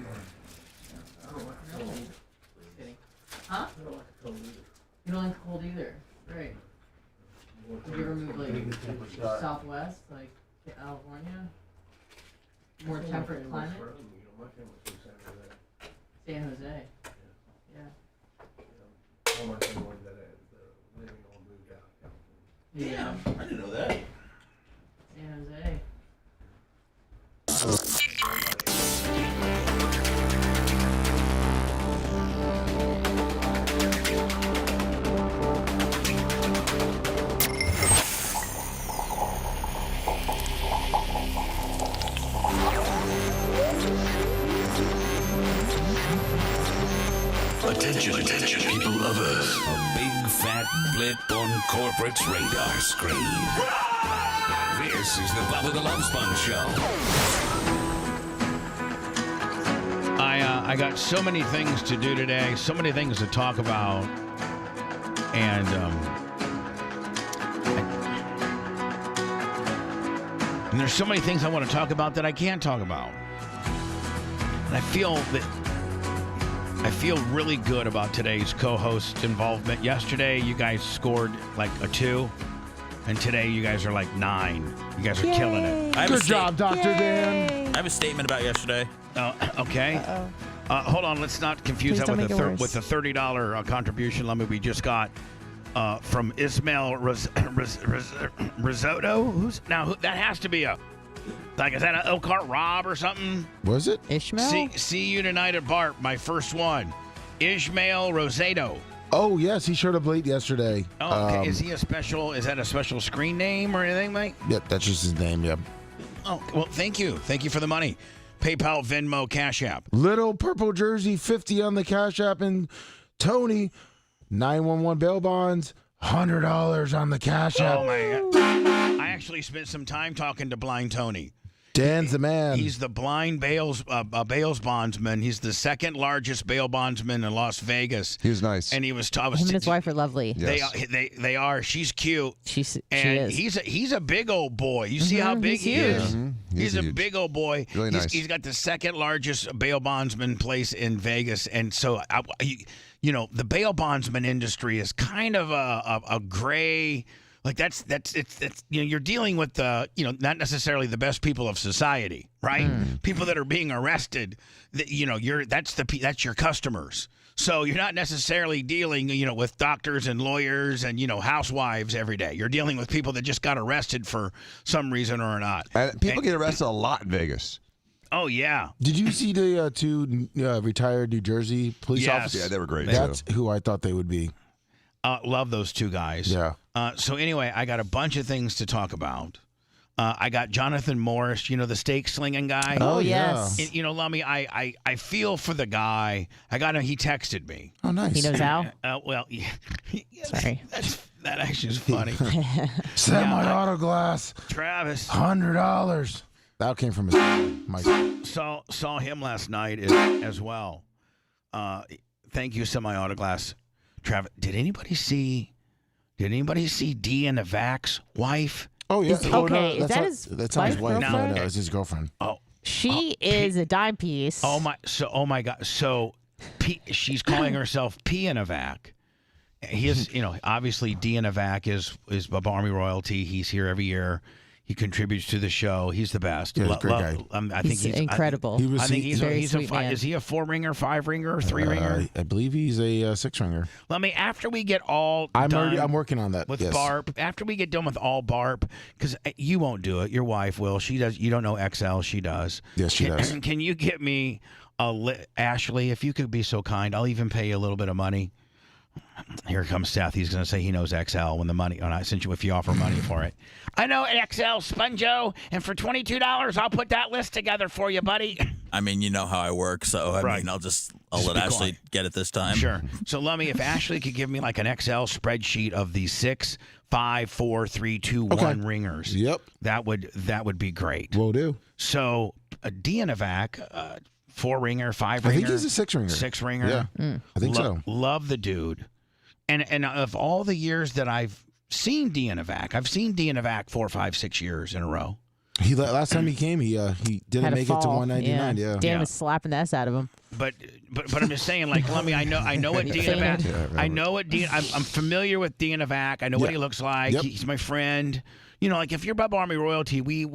don't like the Really? cold. Just kidding. Huh? I don't like the cold either. You don't like the cold either. Right. Would you ever move like southwest, like California? More temperate climate? My family's from San Jose. San Jose. Yeah. All my family that living all moved out. Yeah. I didn't know that. San Jose. Attention, people of Earth. A big fat blip on corporate's radar screen. This is the Bubba the Love Sponge Show. I got so many things to do today, so many things to talk about, and there's so many things I want to talk about that I can't talk about. And I feel really good about today's co-host involvement. Yesterday, you guys scored like a 2, and today you guys are like 9. You guys are killing it. Good job, Dr. Dan. I have a statement about yesterday. Okay. Hold on. Let's not confuse Please that don't make it with the $30 contribution limit we just got from Ismail Risotto. That has to be is that an Elkhart Rob or something? Was it? Ishmael? See you tonight at Bart, my first one. Ishmael Rosato. Oh, yes. He showed up late yesterday. Oh, okay. Is that a special screen name or anything, Mike? Yep, that's just his name, yep. Oh, well, thank you. Thank you for the money. PayPal, Venmo, Cash App. Little purple jersey, 50 on the Cash App. And Tony, 911 bail bonds, $100 on the Cash App. Oh, man. I actually spent some time talking to Blind Tony. Dan's the man. He's the blind bails bondsman. He's the second largest bail bondsman in Las Vegas. He was nice. And he was Him and his wife are lovely. Yes. They are. She's cute. She And is. he's a big old boy. You see how big he huge. is? He's a huge. big old boy. Really nice. He's got the second largest bail bondsman place in Vegas, and so the bail bondsman industry is kind of a gray. Like it's you're dealing with not necessarily the best people of society, right? People that are being arrested, that's your customers. So you're not necessarily dealing, with doctors and lawyers and, housewives every day. You're dealing with people that just got arrested for some reason or not. And people get arrested a lot in Vegas. Oh, yeah. Did you see the two retired New Jersey police Yes. officers? Yeah, they were great. That's too. who I thought they would be. Love those two guys. Yeah. So anyway, I got a bunch of things to talk about. I got Jonathan Morris, the stake slinging guy. Oh, yes. And, Lummy, I feel for the guy. I got him. He texted me. Oh, nice. He knows how? Well, yeah. Sorry. That actually is funny. Semi-auto-glass. Travis. $100. That came from his mic. Saw him last night as well. Thank you, Semi-Autoglass. Travis, did anybody see Did anybody see Deanna Vac's wife? Oh yeah. Is that his That's not his wife. girlfriend? No, it's his girlfriend. She is a dime piece. Oh my God. So she's calling herself Deanna Vac. He is, obviously Deanna Vac is Bubba Army royalty. He's here every year. He contributes to the show. He's the best. Yeah, he's a great guy. I think he's incredible. I think he's very a sweet man. is he a 4-ringer, 5-ringer, 3-ringer? I believe he's a 6-ringer. Let me after we get all I'm done working on that with yes. Barb. After we get done with all Barb, because you won't do it. Your wife will. She does. You don't know XL. She does. Yes, she does. Can you get me Ashley? If you could be so kind, I'll even pay you a little bit of money. Here comes Seth. He's going to say he knows XL when the money. When I sent you, if you offer money for it, I know an XL Sponjo, and for $22, I'll put that list together for you, buddy. I mean, you know how I work, so I mean, I'll let be Ashley quiet. get it this time. Sure. So, Lummy, if Ashley could give me like an Excel spreadsheet of the 6, 5, 4, 3, 2, 1 ringers. Yep. That would be great. Will do. So, Deanna Vac, 4-ringer, 5-ringer. I think he's a 6-ringer. 6-ringer. Yeah, I think so. Love the dude. And of all the years that I've seen Deanna Vac, I've seen Deanna Vac 4, 5, 6 years in a row. Last time he came, he didn't Had a make it to fall. 199. Yeah. Dan was slapping the S out of him. But I'm just saying, like, Lummy, I know what Deanna Vac. I know what I'm familiar with Deanna Vac. I know what he looks like. Yep. He's my friend. Like if you're Bubba Army royalty, we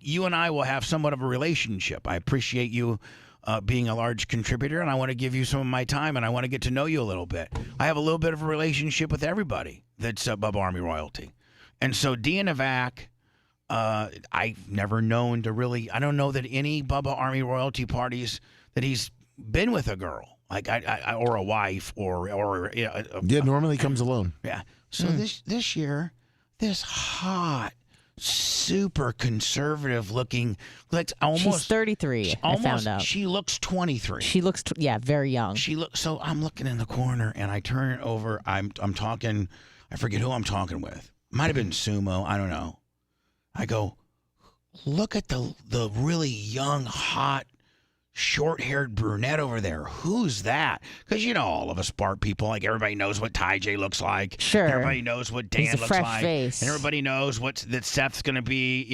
you and I will have somewhat of a relationship. I appreciate you being a large contributor, and I want to give you some of my time, and I want to get to know you a little bit. I have a little bit of a relationship with everybody that's Bubba Army royalty, and so Deanna Vac. I've never known to really. I don't know that any Bubba Army royalty parties that he's been with a girl, like I or a wife or normally comes alone. Yeah. So this year, this hot, super conservative looking, like almost She's 33. I found out. She looks 23. She looks very young. So I'm looking in the corner and I turn it over. I'm talking. I forget who I'm talking with. Might have been Sumo. I don't know. I go, look at the really young, hot, short-haired brunette over there. Who's that? Because, all of us Bart people, like everybody knows what Ty J looks like. Sure. Everybody knows what Dan He's a looks fresh like. face. And everybody knows that Seth's going to be,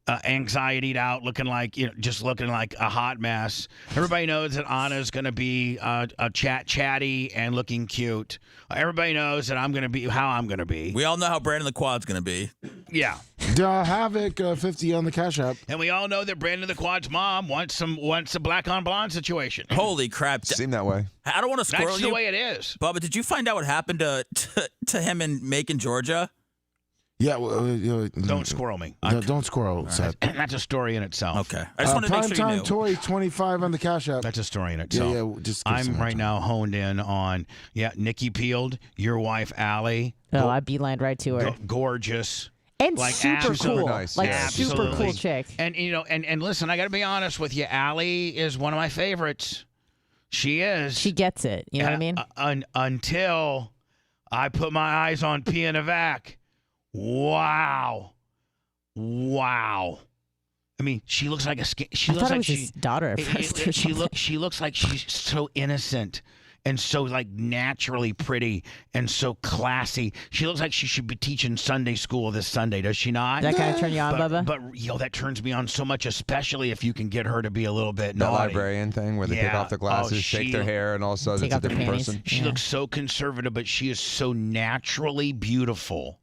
anxietied out, looking like, just looking like a hot mess. Everybody knows that Anna's going to be chatty and looking cute. Everybody knows that I'm going to be how I'm going to be. We all know how Brandon the Quad's going to be. Yeah. Havoc 50 on the Cash App. And we all know that Brandon the Quad's mom wants a black on blonde situation. Holy crap. Seemed that way. I don't want to squirrel That's you. the way it is. Bubba, did you find out what happened to him in Macon, Georgia? Yeah, don't squirrel me. Don't squirrel, Seth. That's a story in itself. Okay. I just wanted to make sure you knew. Primetime Toy 25 on the Cash App. That's a story in itself. Yeah, just give I'm some right now honed in on Nikki Peeled, your wife Allie. Oh, I beelined right to her. Gorgeous. And super cool. Nice. Like Yeah, super absolutely. cool chick. And and listen, I got to be honest with you. Allie is one of my favorites. She is. She gets it. You know what I mean? Until I put my eyes on Deanna Vac. Wow. I mean, she looks like she I looks thought it like was his daughter at first or something. She looks like she's so innocent and so like naturally pretty and so classy. She looks like she should be teaching Sunday school this Sunday, does she not? Does that kind of turn you on, Bubba? But that turns me on so much, especially if you can get her to be a little bit That naughty. librarian thing where they take off their glasses, shake their hair, and all of a sudden Take it's a off their different panties. person. She looks so conservative, but she is so naturally beautiful.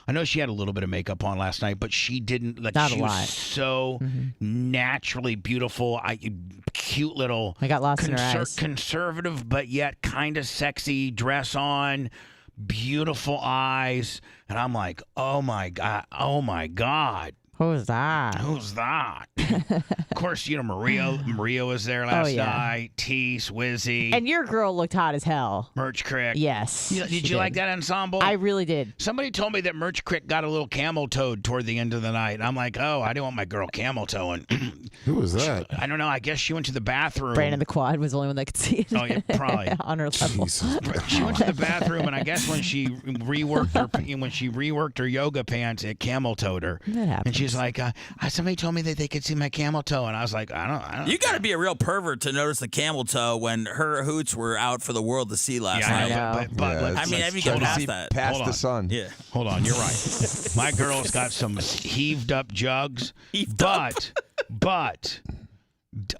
I know she had a little bit of makeup on last night, but she didn't. Like, Not she a was lot. so naturally beautiful. Cute little. I got lost in her eyes. Conservative, but yet kind of sexy dress on. Beautiful eyes, and I'm like, oh my god. Who's that? Who's that? Of course, Maria was there last yeah. night. T, Swizzy. And your girl looked hot as hell. Merch Crick. Yes. Did she you like that ensemble? I really did. Somebody told me that Merch Crick got a little camel toed toward the end of the night. I'm like, oh, I didn't want my girl camel toeing. Who was that? I don't know. I guess she went to the bathroom. Brandon the Quad was the only one that could see it. Oh, yeah, probably. On her level. She went to the bathroom, and I guess when she reworked her yoga pants, it camel toed her. That happens. And she's like, somebody told me that they could see my camel toe, and I was like, I don't. You got to be a real pervert to notice the camel toe when her hoots were out for the world to see last night. I mean, have you got past that? Past Hold the on. sun. Yeah. Hold on, you're right. My girl's got some heaved up jugs, but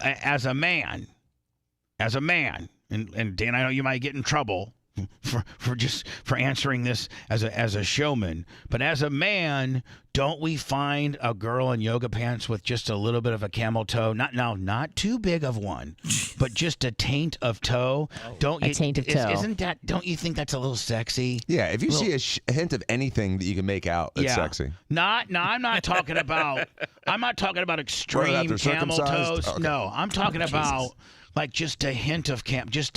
as a man, and Dan, I know you might get in trouble for answering this as a showman, but as a man, don't we find a girl in yoga pants with just a little bit of a camel toe? Not too big of one, but just a taint of toe. Don't you? Taint of toe. Isn't that? Don't you think that's a little sexy? Yeah, if you see a hint of anything that you can make out, it's sexy. I'm not talking about. I'm not talking about extreme camel toes. Okay. No, I'm talking about. Like just a hint of toe is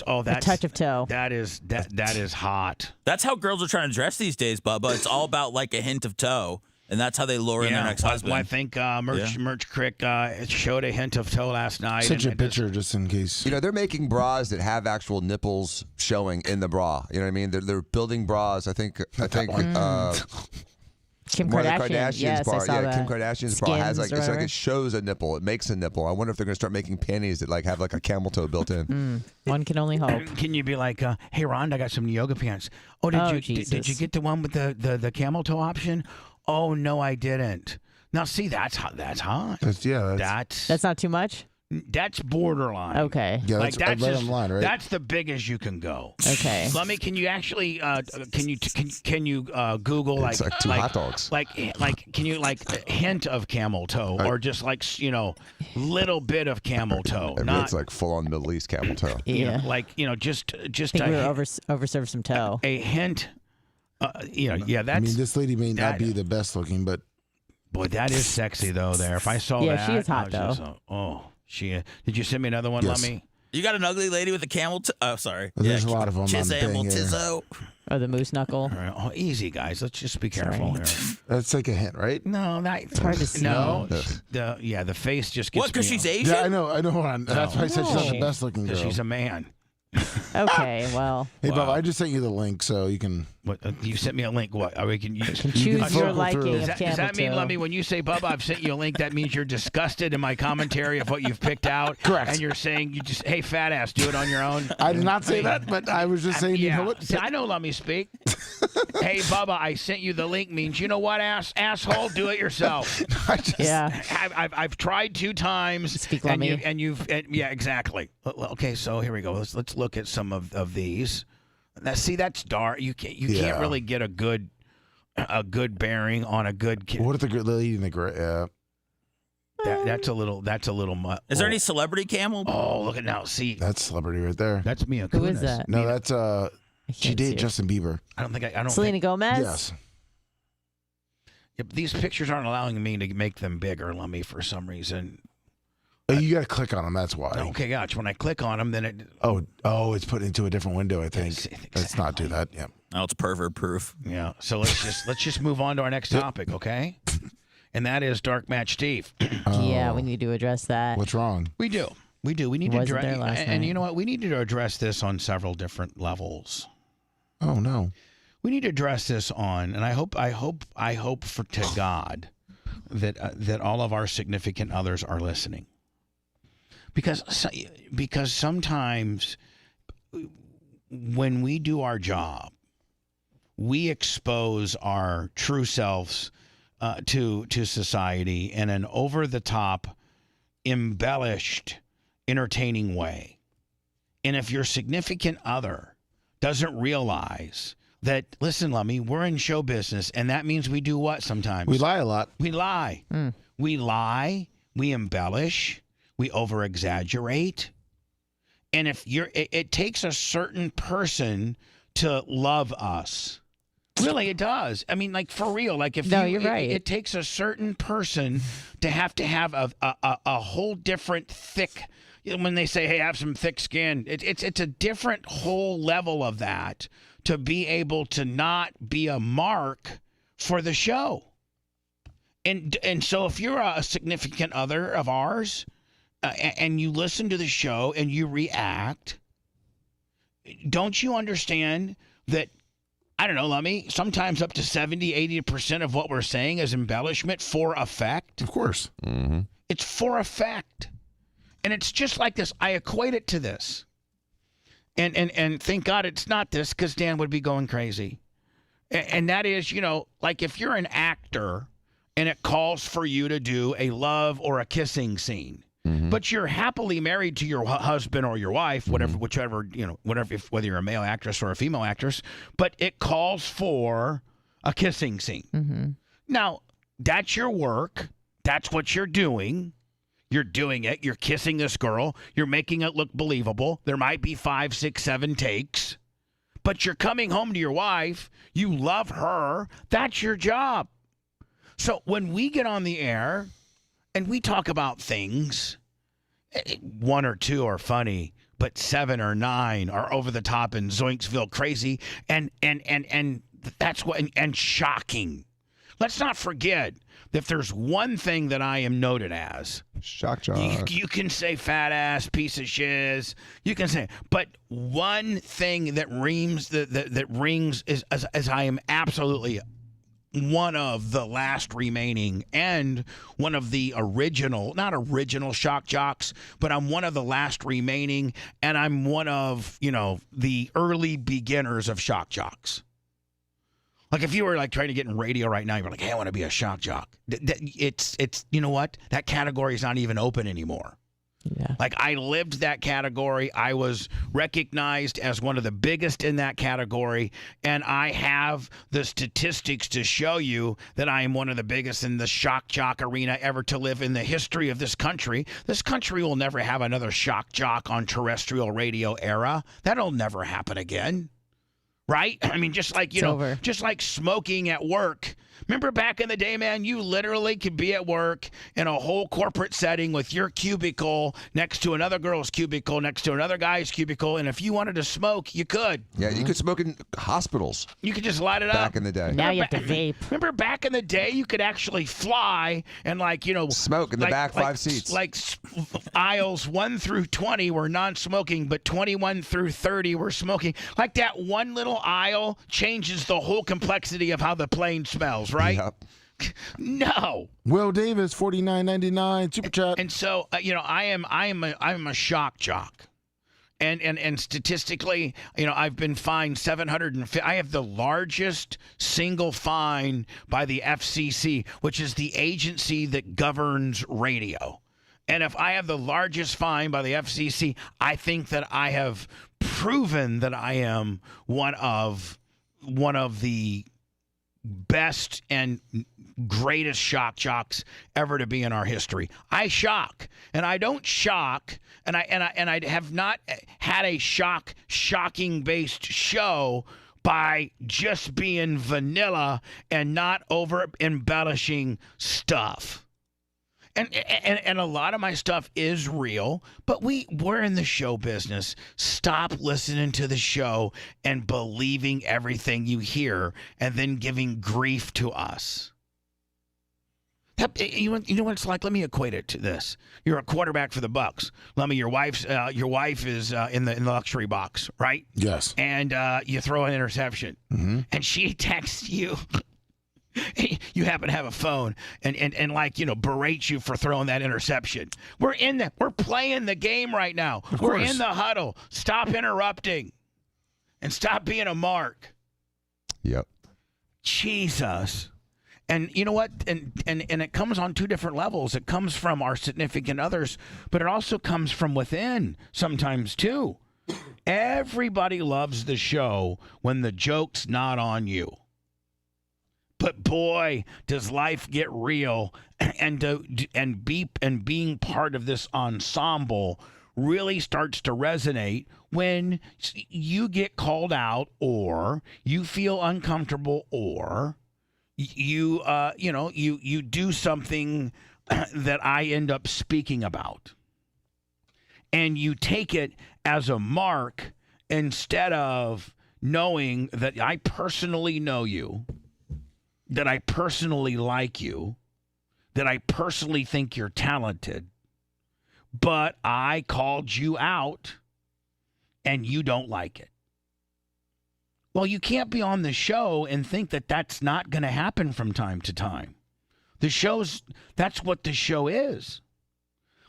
that's a touch of toe. That is hot. That's how girls are trying to dress these days, Bubba. It's all about like a hint of toe, and that's how they lure in their next husband. Well, I think Merch Crick showed a hint of toe last night. Such a picture, just in case. You know, they're making bras that have actual nipples showing in the bra. You know what I mean? They're building bras. I think. Kim One of Kardashian. the Kardashians' Yes, I bra. saw Yeah, that. Kim Kardashian's bra has Skins like or whatever. it shows a nipple. It makes a nipple. I wonder if they're going to start making panties that like have like a camel toe built in. One can only hope. Can you be like, hey, Rhonda, I got some yoga pants. Oh, did you get the one with the camel toe option? Oh no, I didn't. Now see, that's hot. That's That's not too much. That's borderline. Okay. Yeah, like that's right on the line, right? That's the biggest you can go. Okay. Lummy, can you actually can you Google like It's like two hot dogs. Like can you like a hint of camel toe or just like little bit of camel toe? I mean, Not it's like full on Middle East camel toe. Yeah. just I think we were overserved some toe. a hint. That's. I mean, this lady may not be the best looking, but boy, that is sexy though. There, if I saw Yeah, that, she is hot, I was just, did you send me another one, Yes. Lummy? You got an ugly lady with a camel toe? Oh, sorry. There's a lot of them on the Chisel, thing here. Tizzo. Or the moose knuckle. All right. Oh, easy, guys. Let's just be careful here. that's like a hint, right? No, It's hard to see. No, the face just gets What, because me she's off. Asian? Yeah, I know. That's why I said she's not the best looking girl. Because she's a man. Okay, well. Hey, Bob, I just sent you the link so you can. What? You sent me a link. What? Are we can you Can choose your liking Does of that camel mean, toe. Lummy, when you say, Bubba, I've sent you a link, that means you're disgusted in my commentary of what you've picked out? Correct. And you're saying, hey, fat ass, do it on your own? I did not say that, but I was just saying, you know what? See, I know Lummy speak. Hey, Bubba, I sent you the link means, you know what, asshole, do it yourself. Yeah. I've tried 2 times. Speak and Lummy. yeah, exactly. Okay, so here we go. Let's look at some of these. Now, see, that's dark. You can't really get a good bearing on a good kid. What if the lady in the gray? That's a little Is there any celebrity camel? Oh, look at now. See, That's celebrity right there. that's Mia Who is Kunis. that? No, that's she can't dated see it. Justin Bieber. I don't Selena think. Gomez? Yes. Yep, these pictures aren't allowing me to make them bigger, Lummy, for some reason. Oh, you got to click on them. That's why. Okay, gotcha. When I click on them, then it. Oh, it's put into a different window. I think. Exactly. Let's not do that. Yeah. Oh, it's pervert proof. Yeah. So let's just move on to our next topic, okay? And that is Dark Match Steve. Yeah, we need to address that. What's wrong? We do. We need Wasn't to address. there last And night. you know what? We need to address this on several different levels. Oh no. We need to address this on, and I hope for to God that all of our significant others are listening, because sometimes when we do our job, we expose our true selves to society in an over the top, embellished, entertaining way, and if your significant other doesn't realize that, listen, Lummy, we're in show business, and that means we do what sometimes? We lie a lot. We lie. We lie. We embellish. We over-exaggerate. And if it takes a certain person to love us. Really, it does. I mean, like, for real. Like, if you're right. It takes a certain person to have a whole different thick. When they say, "Hey, have some thick skin," it's a different whole level of that to be able to not be a mark for the show. And so if you're a significant other of ours and you listen to the show and you react, don't you understand that I don't know, Lummy, sometimes up to 70, 80% of what we're saying is embellishment for effect. Of course. Mm-hmm. It's for effect. And it's just like this. I equate it to this. And thank God it's not this, because Dan would be going crazy. And that is, like if you're an actor and it calls for you to do a love or a kissing scene, but you're happily married to your husband or your wife, whatever, whether you're a male actress or a female actress, but it calls for a kissing scene. Now, that's your work. That's what you're doing. You're doing it. You're kissing this girl. You're making it look believable. There might be 5, 6, 7 takes, but you're coming home to your wife. You love her. That's your job. So when we get on the air and we talk about things, 1 or 2 are funny, but 7 or 9 are over the top and Zoinksville crazy and that's what and shocking. Let's not forget that if there's one thing that I am noted as, shock jock. You can say fat ass, piece of shiz. You can say, but one thing that rings is as I am absolutely one of the last remaining and one of the not original shock jocks, but I'm one of the last remaining, and I'm one of, the early beginners of shock jocks. Like if you were like trying to get in radio right now, you're like, hey, I want to be a shock jock. It's you know what? That category is not even open anymore. Yeah. Like I lived that category. I was recognized as one of the biggest in that category. And I have the statistics to show you that I am one of the biggest in the shock jock arena ever to live in the history of this country. This country will never have another shock jock on terrestrial radio era. That'll never happen again. Right? I mean, just like, just like smoking at work. Remember back in the day, man, you literally could be at work in a whole corporate setting with your cubicle next to another girl's cubicle, next to another guy's cubicle. And if you wanted to smoke, you could. Yeah, you could smoke in hospitals. You could just light it up. Back in the day. Now you have to vape. Remember back in the day, you could actually fly and smoke in the back 5 seats. Like aisles 1 through 20 were non-smoking, but 21 through 30 were smoking. Like that one little aisle changes the whole complexity of how the plane smells, right? Yep. No. Will Davis, $49.99 super chat. And so I am a shock jock. And statistically, I've been fined $750. I have the largest single fine by the FCC, which is the agency that governs radio. And if I have the largest fine by the FCC, I think that I have proven that I am one of the best and greatest shock jocks ever to be in our history. I shock, and I don't shock, and I have not had a shocking based show by just being vanilla and not over embellishing stuff. And a lot of my stuff is real, but we're in the show business. Stop listening to the show and believing everything you hear and then giving grief to us. You know what it's like? Let me equate it to this. You're a quarterback for the Bucks. Let me. Your wife is in the luxury box, right? Yes. And you throw an interception, and she texts you. You happen to have a phone and berate you for throwing that interception. We're playing the game right now. We're in the huddle. Stop interrupting and stop being a mark. Yep. Jesus. And you know what? And it comes on 2 different levels. It comes from our significant others, but it also comes from within sometimes too. Everybody loves the show when the joke's not on you. But boy, does life get real, and being part of this ensemble really starts to resonate when you get called out, or you feel uncomfortable, or you do something that I end up speaking about, and you take it as a mark instead of knowing that I personally know you, that I personally like you, that I personally think you're talented, but I called you out and you don't like it. Well, you can't be on the show and think that that's not going to happen from time to time. That's what the show is.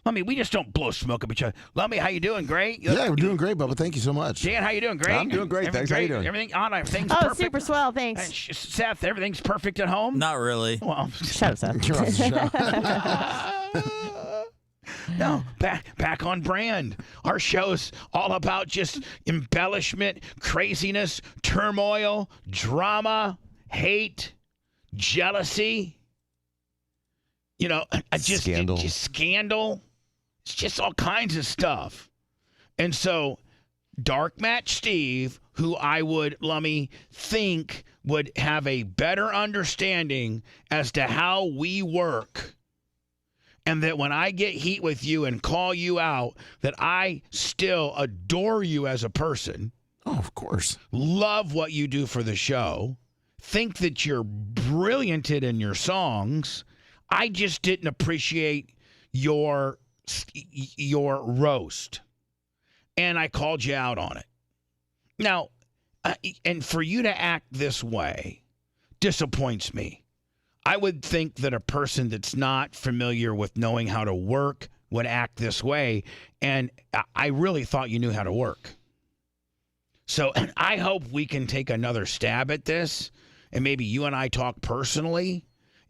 We just don't blow smoke up each other. Lummy, how you doing? Great? Yeah, we're doing great, Bubba. Thank you so much. Dan, how you doing? Great? I'm doing great. Thanks. How you doing? Everything on? Everything's Oh, perfect? super swell. Thanks. Seth, everything's perfect at home? Not really. Well, Shut up, Seth. You're off the show. No, back on brand. Our show's all about just embellishment, craziness, turmoil, drama, hate, jealousy. Scandal. Just scandal. It's just all kinds of stuff. And so, Dark Match Steve, who I would, Lummy, think would have a better understanding as to how we work, and that when I get heat with you and call you out, that I still adore you as a person. Oh, of course. Love what you do for the show. Think that you're brilliant in your songs. I just didn't appreciate your roast, and I called you out on it. Now, and for you to act this way disappoints me. I would think that a person that's not familiar with knowing how to work would act this way, and I really thought you knew how to work. So I hope we can take another stab at this, and maybe you and I talk personally.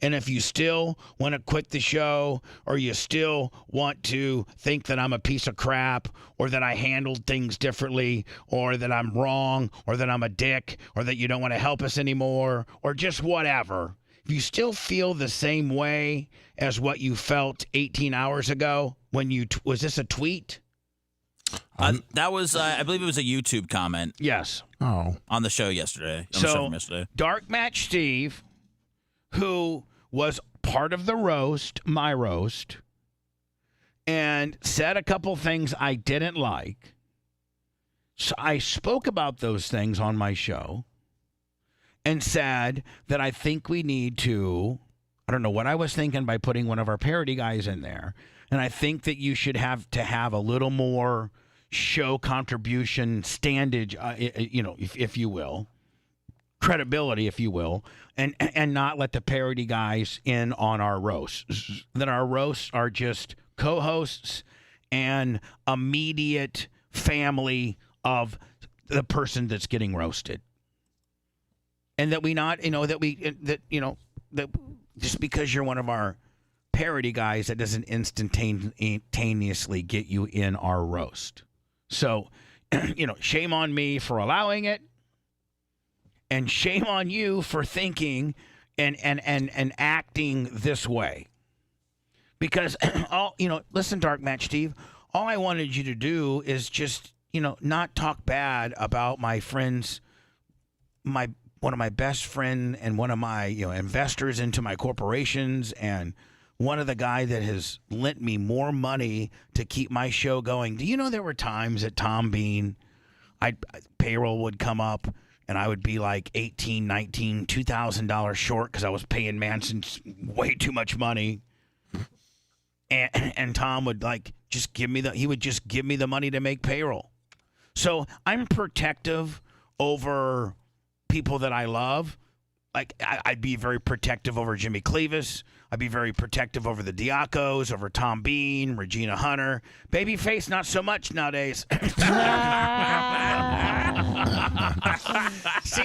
And if you still want to quit the show, or you still want to think that I'm a piece of crap, or that I handled things differently, or that I'm wrong, or that I'm a dick, or that you don't want to help us anymore, or just whatever, if you still feel the same way as what you felt 18 hours ago when was this a tweet? That was, I believe it was a YouTube comment. Yes. Oh. On the show yesterday. So, Dark Match Steve, who was part of the roast, my roast, and said a couple things I didn't like. So I spoke about those things on my show and said that I think we need to, I don't know what I was thinking by putting one of our parody guys in there, and I think that you should have to have a little more show contribution standage, if you will, credibility, if you will, and not let the parody guys in on our roasts. That our roasts are just co-hosts and immediate family of the person that's getting roasted. And that that just because you're one of our parody guys, that doesn't instantaneously get you in our roast. So, shame on me for allowing it, and shame on you for thinking and acting this way. Because listen, Dark Match Steve, all I wanted you to do is just, not talk bad about my friends, one of my best friend and one of my, investors into my corporations, and one of the guy that has lent me more money to keep my show going. Do you know there were times at Tom Bean, payroll would come up and I would be like $18, $19, $2,000 short because I was paying Manson way too much money. And Tom would just give me the money to make payroll. So I'm protective over people that I love. I'd be very protective over Jimmy Cleavis. I'd be very protective over the Diacos, over Tom Bean, Regina Hunter. Babyface, not so much nowadays. See,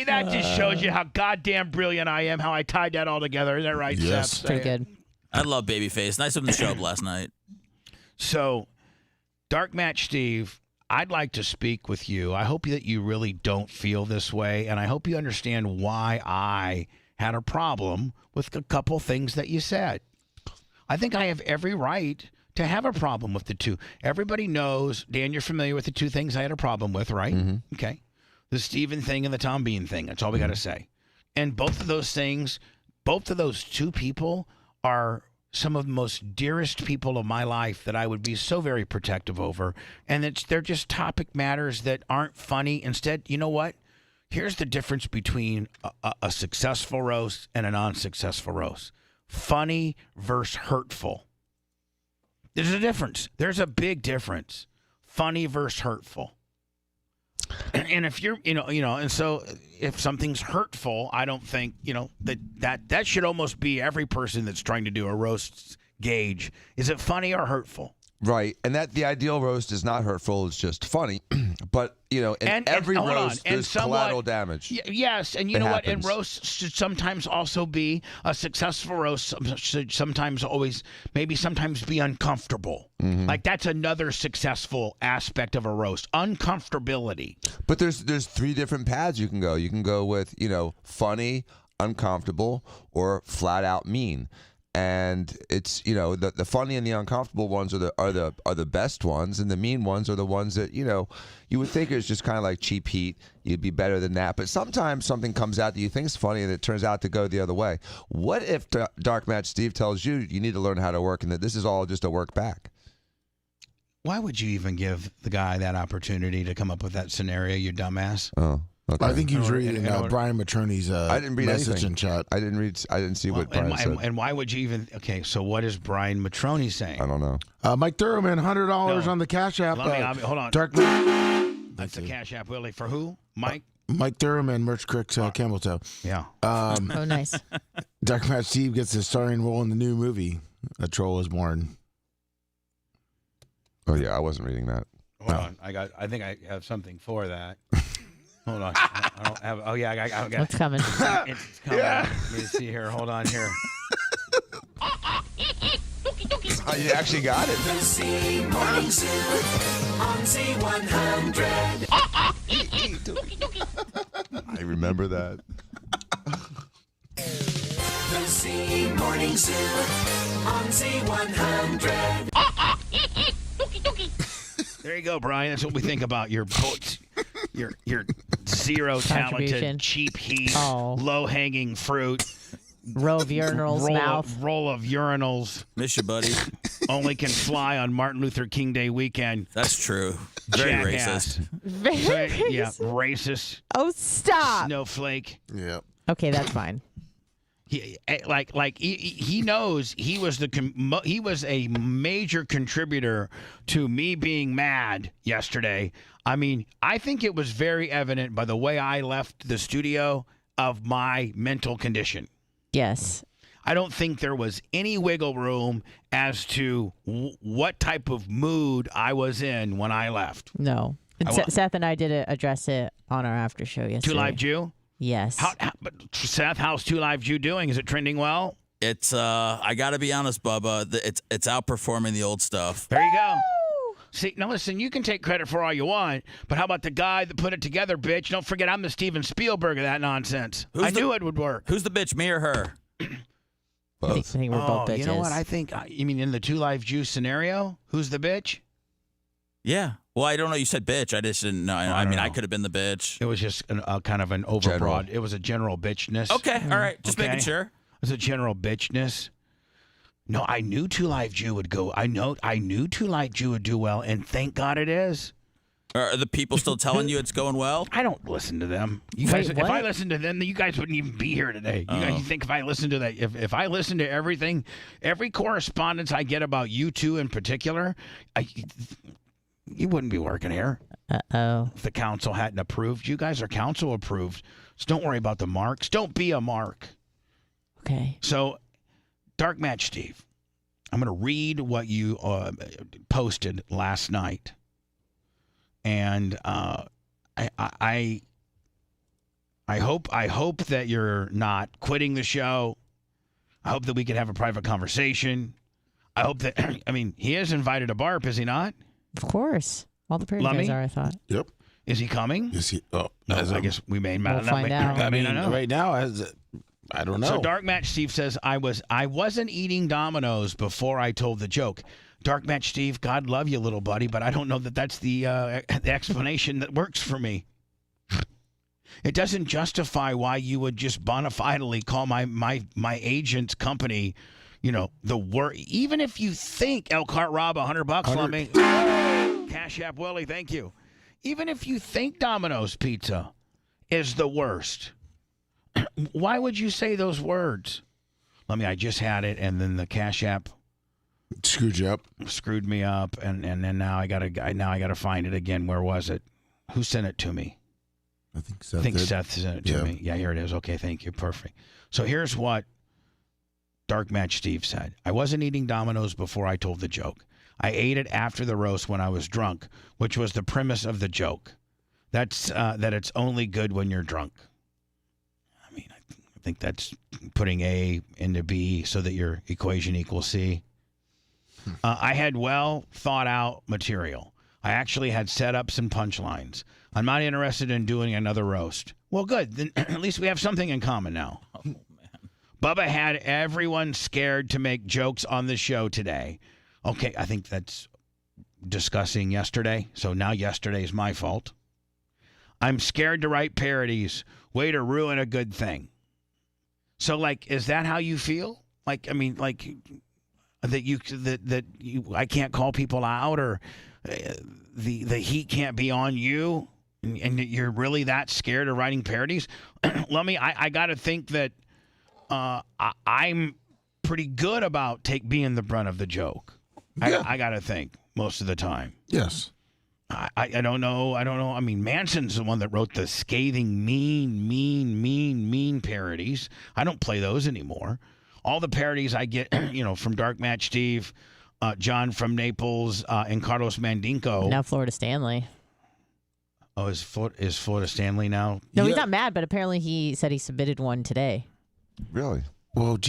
that just shows you how goddamn brilliant I am, how I tied that all together. Isn't that right, Yes. Seth? Pretty good. I love Babyface. Nice of him to show up last night. So, Dark Match Steve, I'd like to speak with you. I hope that you really don't feel this way, and I hope you understand why I had a problem with a couple things that you said. I think I have every right to have a problem with the two. Everybody knows, Dan, you're familiar with the two things I had a problem with, right? Mm-hmm. Okay. The Steven thing and the Tom Bean thing. That's all we got to say. And both of those things, both of those two people are some of the most dearest people of my life that I would be so very protective over. And they're just topic matters that aren't funny. Instead, you know what? Here's the difference between a successful roast and a non-successful roast. Funny versus hurtful. There's a difference. There's a big difference. Funny versus hurtful. And if you're, and so if something's hurtful, I don't think, that should almost be every person that's trying to do a roast gauge. Is it funny or hurtful? Right, and that the ideal roast is not hurtful; it's just funny. But in every roast, there's collateral damage. Yes, and you know what? And roasts should sometimes also be a successful roast. Should sometimes be uncomfortable. Mm-hmm. Like that's another successful aspect of a roast: uncomfortability. But there's 3 different paths you can go. You can go with funny, uncomfortable, or flat out mean. And it's the funny and the uncomfortable ones are the best ones, and the mean ones are the ones that you would think is just kind of like cheap heat. You'd be better than that, but sometimes something comes out that you think is funny and it turns out to go the other way. What if Dark Match Steve tells you need to learn how to work and that this is all just a work back? Why would you even give the guy that opportunity to come up with that scenario, you dumbass? Oh. Okay. I think he was reading Brian Matroni's I didn't read message anything. in chat. I didn't see what Brian said. And why would you even? Okay, so what is Brian Matroni saying? I don't know. Mike Thurman, $100 on the Cash App. Hold on. Dark That's the Cash App, Willie. For who? Mike? Mike Thurman, Merch Cricks, Camel Toe. Yeah. Oh, nice. Dark Match Steve gets a starring role in the new movie, A Troll is Born. Oh, yeah, I wasn't reading that. Hold on. I think I have something for that. Hold on. I don't have. Oh yeah, I got. What's coming? It's coming. Yeah. Let me see here. Hold on here. Oh, you actually got it. The C Morning Zoo on Z100. I remember that. The C Morning Zoo on Z100. There you go, Brian. That's what we think about your zero talented, cheap heat, low hanging fruit. Row of urinals, mouth. Roll of urinals. Miss you, buddy. Only can fly on Martin Luther King Day weekend. That's true. Very Jackass. racist. Very racist. Yeah, racist. Oh, stop. Snowflake. Yeah. Okay, that's fine. He knows he was he was a major contributor to me being mad yesterday. I mean, I think it was very evident by the way I left the studio of my mental condition. Yes. I don't think there was any wiggle room as to what type of mood I was in when I left. No. And Seth and I did address it on our after show yesterday. Two Live Jew? Yes. But Seth, how's Two Live Jew doing? Is it trending well? It's I got to be honest, Bubba. It's outperforming the old stuff. There you go. See, now listen, you can take credit for all you want, but how about the guy that put it together, bitch? Don't forget I'm the Steven Spielberg of that nonsense. I knew it would work. Who's the bitch, me or her? I think we're both bitches. You know what? I think, you mean in the Two Live Jew scenario, who's the bitch? Yeah. Well, I don't know. You said bitch. I just didn't know. I mean, I could have been the bitch. It was just kind of an overbroad. It was a general bitchness. Okay. All right. Just making sure. It was a general bitchness. No, I knew Two Live Jew would go. I knew Two Live Jew would do well, and thank God it is. Are the people still telling you it's going well? I don't listen to them. You guys, if I listened to them, you guys wouldn't even be here today. You think if I listened to that, if I listened to everything, every correspondence I get about you two in particular, you wouldn't be working here. Uh-oh. If the council hadn't approved, you guys are council approved. So don't worry about the marks. Don't be a mark. Okay. So, Dark Match Steve, I'm going to read what you posted last night. And I hope that you're not quitting the show. I hope that we can have a private conversation. I hope that he is invited to BARP, is he not? Of course. All the parody guys are, I thought. Yep. Is he coming? Is he? Oh, no, I guess we may we'll find out. I know. Right now, I don't know. So Dark Match Steve says I wasn't eating Domino's before I told the joke. Dark Match Steve, God love you, little buddy, but I don't know that that's the explanation that works for me. It doesn't justify why you would just bona fidely call my agent's company, the word. Even if you think Elkhart Rob $100, let me Cash App Willie, thank you. Even if you think Domino's Pizza is the worst, why would you say those words? I just had it, and then the Cash App screwed you up. Screwed me up, and then now I gotta find it again. Where was it? Who sent it to me? I think Seth. I think did. Seth sent it to me. Yeah, here it is. Okay, thank you. Perfect. So here's what Dark Match Steve said. I wasn't eating Domino's before I told the joke. I ate it after the roast when I was drunk, which was the premise of the joke. That's that it's only good when you're drunk. I mean, I think that's putting A into B so that your equation equals C. I had well thought out material. I actually had setups and punchlines. I'm not interested in doing another roast. Well, good. Then at least we have something in common now. Oh, man. Bubba had everyone scared to make jokes on the show today. Okay, I think that's discussing yesterday. So now yesterday's my fault. I'm scared to write parodies. Way to ruin a good thing. So, like, is that how you feel? Like, I mean, like that you I can't call people out, or the heat can't be on you, and you're really that scared of writing parodies? I got to think that I'm pretty good about being the brunt of the joke. Yeah. I got to think most of the time. Yes. I don't know. I mean, Manson's the one that wrote the scathing, mean parodies. I don't play those anymore. All the parodies I get, from Dark Match Steve, John from Naples, and Carlos Mandinko. Now Florida Stanley. Oh, is Florida Stanley now? No, he's not mad, but apparently he said he submitted one today. Really? Well,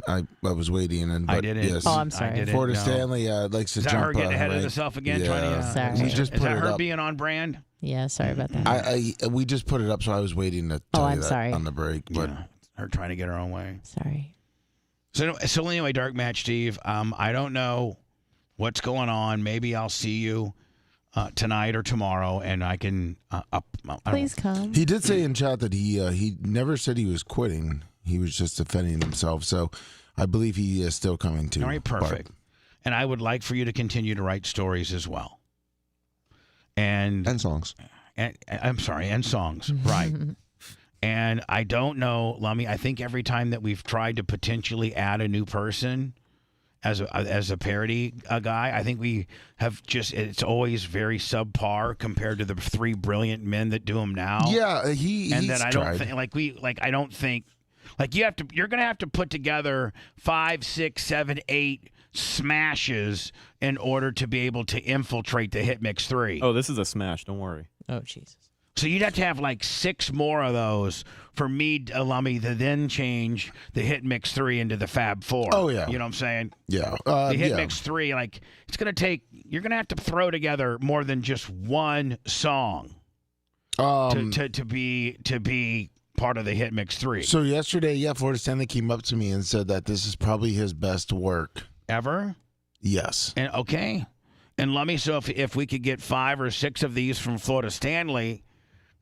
I was waiting, and I didn't. Yes, Oh, I'm sorry. Florida Stanley likes to Is that jump. her getting ahead of right? herself again? Yeah. Trying to, Sorry. We just is put that it her up. being on brand? Yeah, sorry about that. We just put it up, so I was waiting to tell I'm you that sorry. on the break. But Yeah, her trying to get her own way. Sorry. So anyway, Dark Match Steve, I don't know what's going on. Maybe I'll see you tonight or tomorrow, and I can Please come. he did say in chat that he never said he was quitting. He was just defending himself. So I believe he is still coming to. All right, perfect. And I would like for you to continue to write stories as well. And songs. And I'm sorry, and songs, right. And I don't know, Lummy, I think every time that we've tried to potentially add a new person as a parody guy, I think we have it's always very subpar compared to the three brilliant men that do them now. Yeah, and he's then I don't tried. think I don't think you're gonna have to put together 5, 6, 7, 8 smashes in order to be able to infiltrate the Hit Mix 3. Oh, this is a smash. Don't worry. Oh, Jesus. So you'd have to have like 6 more of those for me, Lummy, to then change the Hit Mix 3 into the Fab 4. Oh, yeah. You know what I'm saying? Yeah. The Hit yeah. Mix 3, it's going to take, you're going to have to throw together more than just one song to be part of the Hit Mix 3. So yesterday, Florida Stanley came up to me and said that this is probably his best work. Ever? Yes. And okay. And Lummy, so if we could get 5 or 6 of these from Florida Stanley,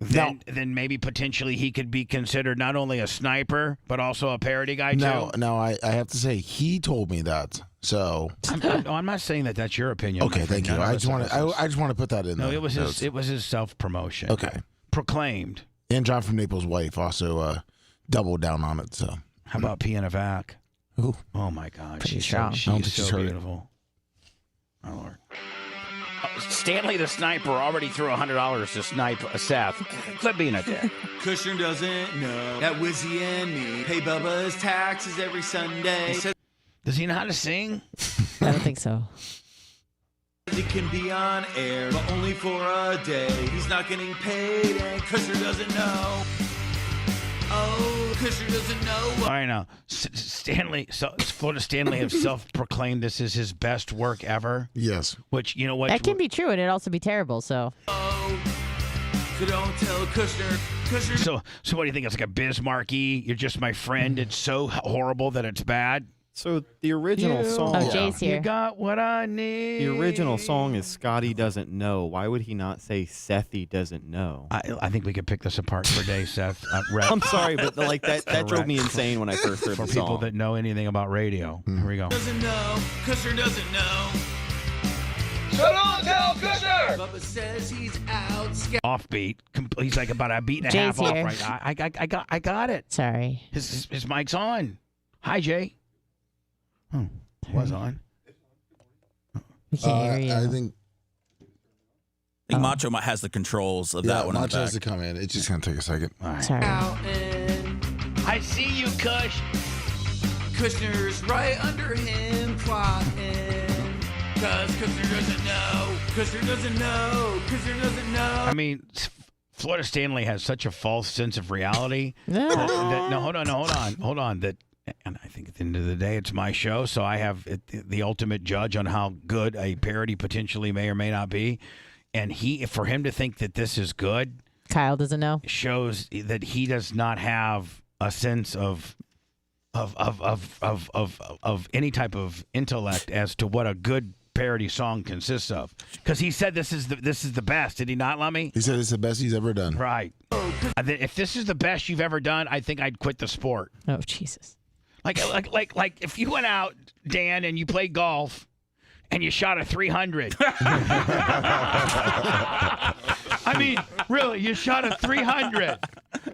then maybe potentially he could be considered not only a sniper but also a parody guy too. No, I have to say he told me that. So I'm not saying that that's your opinion. Okay, thank you. I just want to put that in. No, there. it was his self promotion. Okay, proclaimed. And John from Naples' wife also doubled down on it. So how about P and a Vac? Ooh. Oh my God, Pretty she's strong. she's so beautiful. Oh Lord. Stanley the Sniper already threw $100 to snipe Seth. Quit being a dick. Kushner doesn't know that Wizzy and me pay Bubba's taxes every Sunday. Does he know how to sing? I don't think so. He can be on air, but only for a day. He's not getting paid, and Kushner doesn't know. Oh, Kushner doesn't know. All right, now Florida Stanley have self-proclaimed this is his best work ever. Yes. Which you know what? That can be true, and it also be terrible. So. So don't tell Kushner. So what do you think? It's like a Bismarcky. You're just my friend. It's so horrible that it's bad. So the original song. Oh, Jay's here. You got what I need. The original song is Scotty Doesn't Know. Why would he not say Sethy Doesn't Know? I think we could pick this apart for days, Seth. I'm sorry, but that drove me insane when I first heard for the people song. that know anything about radio. Here we go. Doesn't know. Kushner doesn't know. So don't tell Kushner. Bubba says he's out. Offbeat. He's like about a beat and a Jay's half here. off right now. I got it. Sorry. His mic's on. Hi, Jay. Oh, was on. We can't hear you. I think. I think Macho has the controls of that one. Macho in has the to back. come in. It's just gonna take a second. Sorry. I see you, Kush. Kushner's right under him plotting. Cause Kushner doesn't know. Kushner doesn't know. Kushner doesn't know. I mean, Florida Stanley has such a false sense of reality. Hold on. And I think at the end of the day, it's my show, so I have the ultimate judge on how good a parody potentially may or may not be. And for him to think that this is good, Kyle doesn't know, shows that he does not have a sense of any type of intellect as to what a good parody song consists of. Because he said this is the best. Did he not, Lummy? He said it's the best he's ever done. Right. If this is the best you've ever done, I think I'd quit the sport. Oh, Jesus. Like if you went out, Dan, and you played golf and you shot a 300. I mean, really, you shot a 300.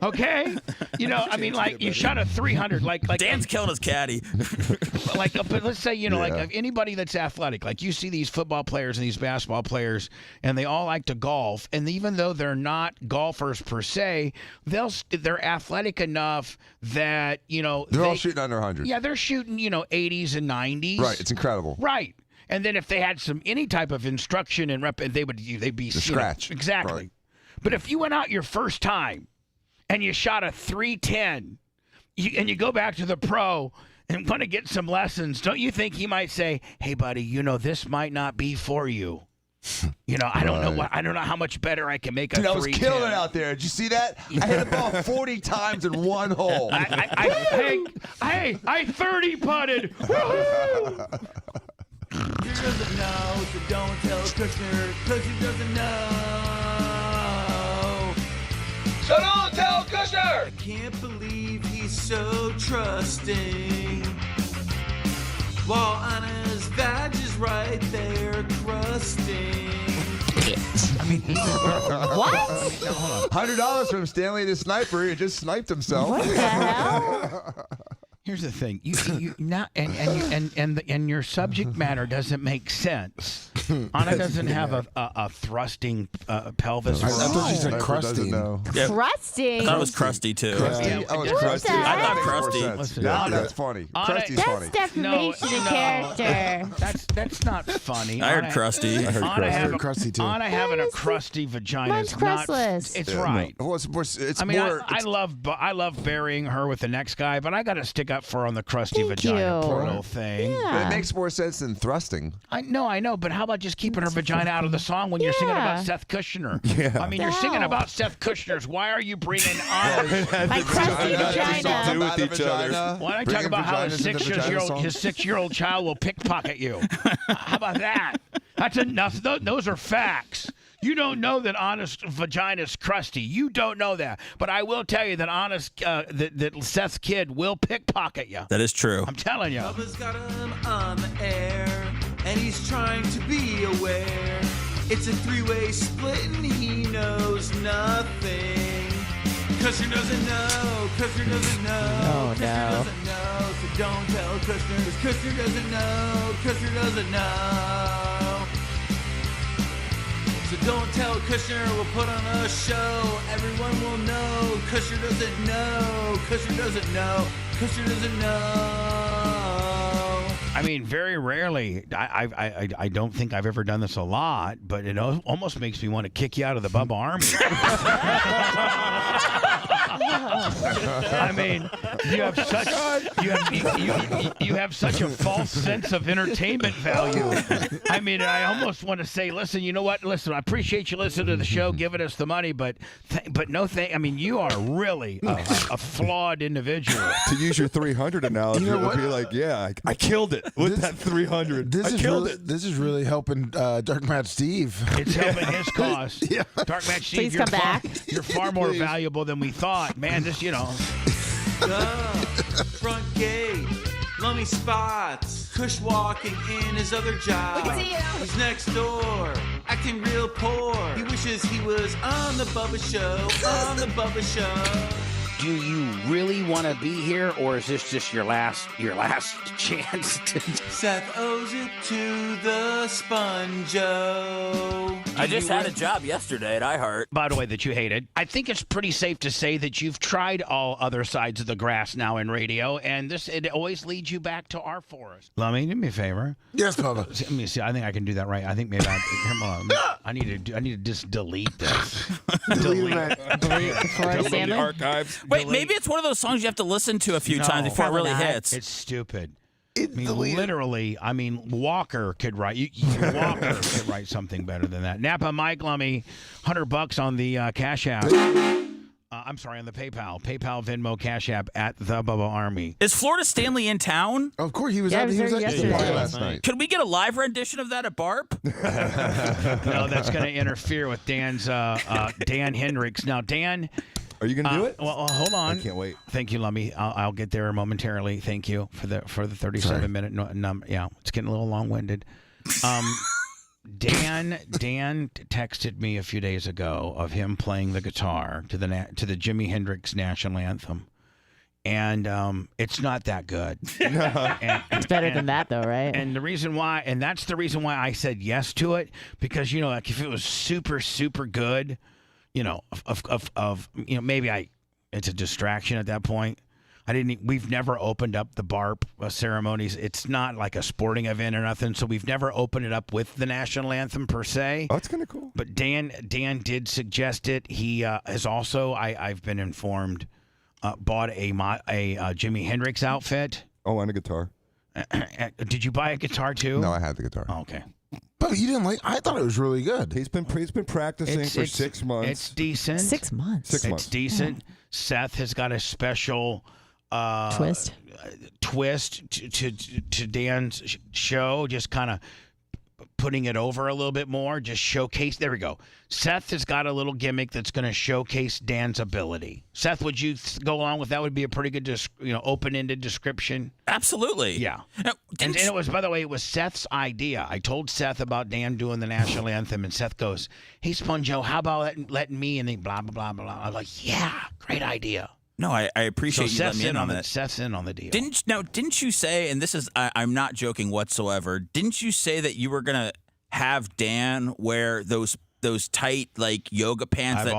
Okay? You shot a 300 like Dan's killing his caddy. But let's say, like anybody that's athletic, like you see these football players and these basketball players, and they all like to golf, and even though they're not golfers per se, they're athletic enough that, they're all shooting under 100. Yeah, they're shooting, 80s and 90s. Right, it's incredible. Right. And then if they had any type of instruction and they'd be scratch. Exactly. Right. But if you went out your first time and you shot a 310, and you go back to the pro and want to get some lessons, don't you think he might say, "Hey, buddy, this might not be for you. I don't know how much better I can make a 310." I was killing it out there. Did you see that? I hit the ball 40 times in one hole. I 30 putted. He doesn't know, so don't tell Kushner, cause he doesn't know. So don't tell Kushner! I can't believe he's so trusting. While Anna's badge is right there crusting. What? $100 from Stanley the Sniper. He just sniped himself. What the hell? Here's the thing, you not and your subject matter doesn't make sense. Anna doesn't have a thrusting pelvis. I thought she said crusting. Yeah. Crusting? I thought it was crusty too. Crusty. I thought crusty. Listen, Now Anna, that's funny. Anna, Crusty's funny. That's defamation of character. That's not funny. I heard crusty. I heard crusty too. Anna having a crusty vagina Mine's is not. crustless. It's right. No. Well, it's I mean, more. I love burying her with the next guy, but I got to stick up for her on the crusty vagina. you. Poor little thing. Yeah. But it makes more sense than thrusting. I know, but how about just keeping her vagina out of the song when you're singing about Seth Kushner? Yeah. I mean, you're singing about Seth Kushner's. Why are you bringing Anna's? My crusty vagina. Do with each other. Why don't I talk about how his 6-year-old child will pickpocket you? How about that? That's enough. Those are facts. You don't know that Anna's vagina's crusty. You don't know that. But I will tell you that that Seth's kid will pickpocket you. That is true. I'm telling you. Bubba's got him on the air, and he's trying to be aware. It's a three-way split, and he knows nothing. Kushner doesn't know. Kushner doesn't know. Oh, Kushner no. doesn't know. So don't tell Kushner. 'Cause Kushner doesn't know. Kushner doesn't know. So don't tell Kushner, we'll put on a show. Everyone will know. Kushner doesn't know. Kushner doesn't know. Kushner doesn't know. I mean, very rarely. I don't think I've ever done this a lot, but it almost makes me want to kick you out of the Bubba Army. I mean, you have such a false sense of entertainment value. I mean, I almost want to say, listen, you know what? Listen, I appreciate you listening to the show, giving us the money, but no thank. I mean, you are really a flawed individual. To use your 300 analogy, it would be like, yeah, I killed it with that 300. This This is really helping Dark Match Steve. It's helping his cause. Yeah. Dark Match Steve, Please come back. You're far more valuable than we thought. Man, Front gate, Lummy spots, Kush walking in his other job. Look at you. He's next door, acting real poor. He wishes he was on the Bubba Show, on the Bubba Show. Do do you really want to be here, or is this just your last chance? Seth owes it to the Sponge-O. I just had a job yesterday at iHeart. By the way, that you hated. I think it's pretty safe to say that you've tried all other sides of the grass now in radio, and it always leads you back to our forest. Lummy, do me a favor. Yes, Bubba. Let me see. I think I can do that right. I think maybe I need to just delete this. Delete the archives. Wait, maybe it's one of those songs you have to listen to a few times before it really hits. It's stupid. Literally, Walker could write. Walker could write something better than that. Napa Mike Lummy, $100 on the Cash App. I'm sorry, on the PayPal, Venmo, Cash App at the Bubba Army. Is Florida Stanley in town? Of course, he was Yeah, at he was there yesterday. last night. Could we get a live rendition of that at Barp? No, that's going to interfere with Dan Hendricks. Now, Dan. Are you going to do it? Well, hold on. I can't wait. Thank you, Lummy. I'll get there momentarily. Thank you for the 37-minute number. Yeah, it's getting a little long-winded. Dan texted me a few days ago of him playing the guitar to the Jimi Hendrix national anthem, and it's not that good. It's better than that, though, right? And that's the reason why I said yes to it, because like if it was super super good, maybe it's a distraction at that point. We've never opened up the BARP ceremonies. It's not like a sporting event or nothing, so we've never opened it up with the national anthem per se. Oh, that's kind of cool. But Dan did suggest it. He has also, I've been informed, bought a Jimi Hendrix outfit. Oh, and a guitar. Did you buy a guitar too? No, I had the guitar. Oh, okay. But you didn't like. I thought it was really good. He's been practicing for 6 months. It's decent. 6 months. It's decent. Seth has got a special twist to Dan's show, just kind of putting it over a little bit more, just showcase. There we go. Seth has got a little gimmick that's going to showcase Dan's ability. Seth, would you go along with that? Would be a pretty good, open-ended description. Absolutely. Yeah. Now, And it was, by the way, it was Seth's idea. I told Seth about Dan doing the national anthem, and Seth goes, "Hey, Sponge-O, how about letting me?" And then blah blah blah blah. I'm like, "Yeah, great idea." No, I appreciate you letting me in on that. Seth's in on the deal. Didn't you say, and this is, I'm not joking whatsoever, didn't you say that you were going to have Dan wear those tight, like, yoga pants?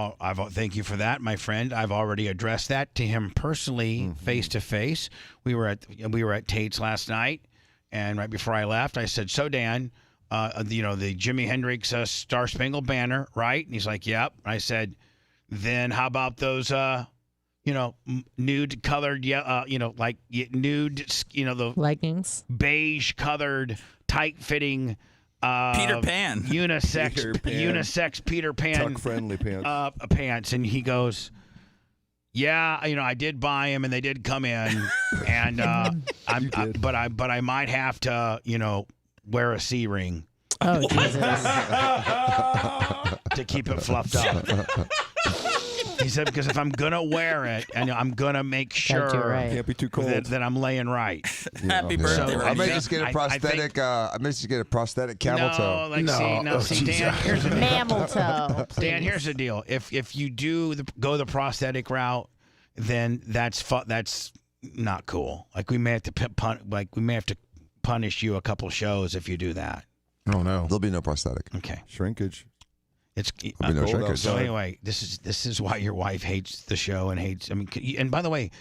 Thank you for that, my friend. I've already addressed that to him personally, face to face. We were at Tate's last night, and right before I left, I said, "So, Dan, the Jimi Hendrix Star Spangled Banner, right?" And he's like, "Yep." I said, "Then how about those nude colored, nude, the leggings, beige colored, tight fitting, Peter Pan, unisex Peter Pan, tuck friendly pants, pants." And he goes, "Yeah, I did buy them, and they did come in, and but I might have to, wear a C ring." Oh, Jesus. To keep it fluffed up. He said, because if I'm going to wear it, and I'm going to make sure can't be too cold. that I'm laying right. Happy birthday. I may just get a prosthetic. I may just get a prosthetic camel toe. See, Dan, here's the deal. Mammal toe. Dan, here's the deal. If you do go the prosthetic route, then that's not cool. Like we may have to punish you a couple shows if you do that. Oh no, there'll be no prosthetic. Okay, shrinkage. It's no shrinkage. So anyway, this is why your wife hates the show and hates. And by the way,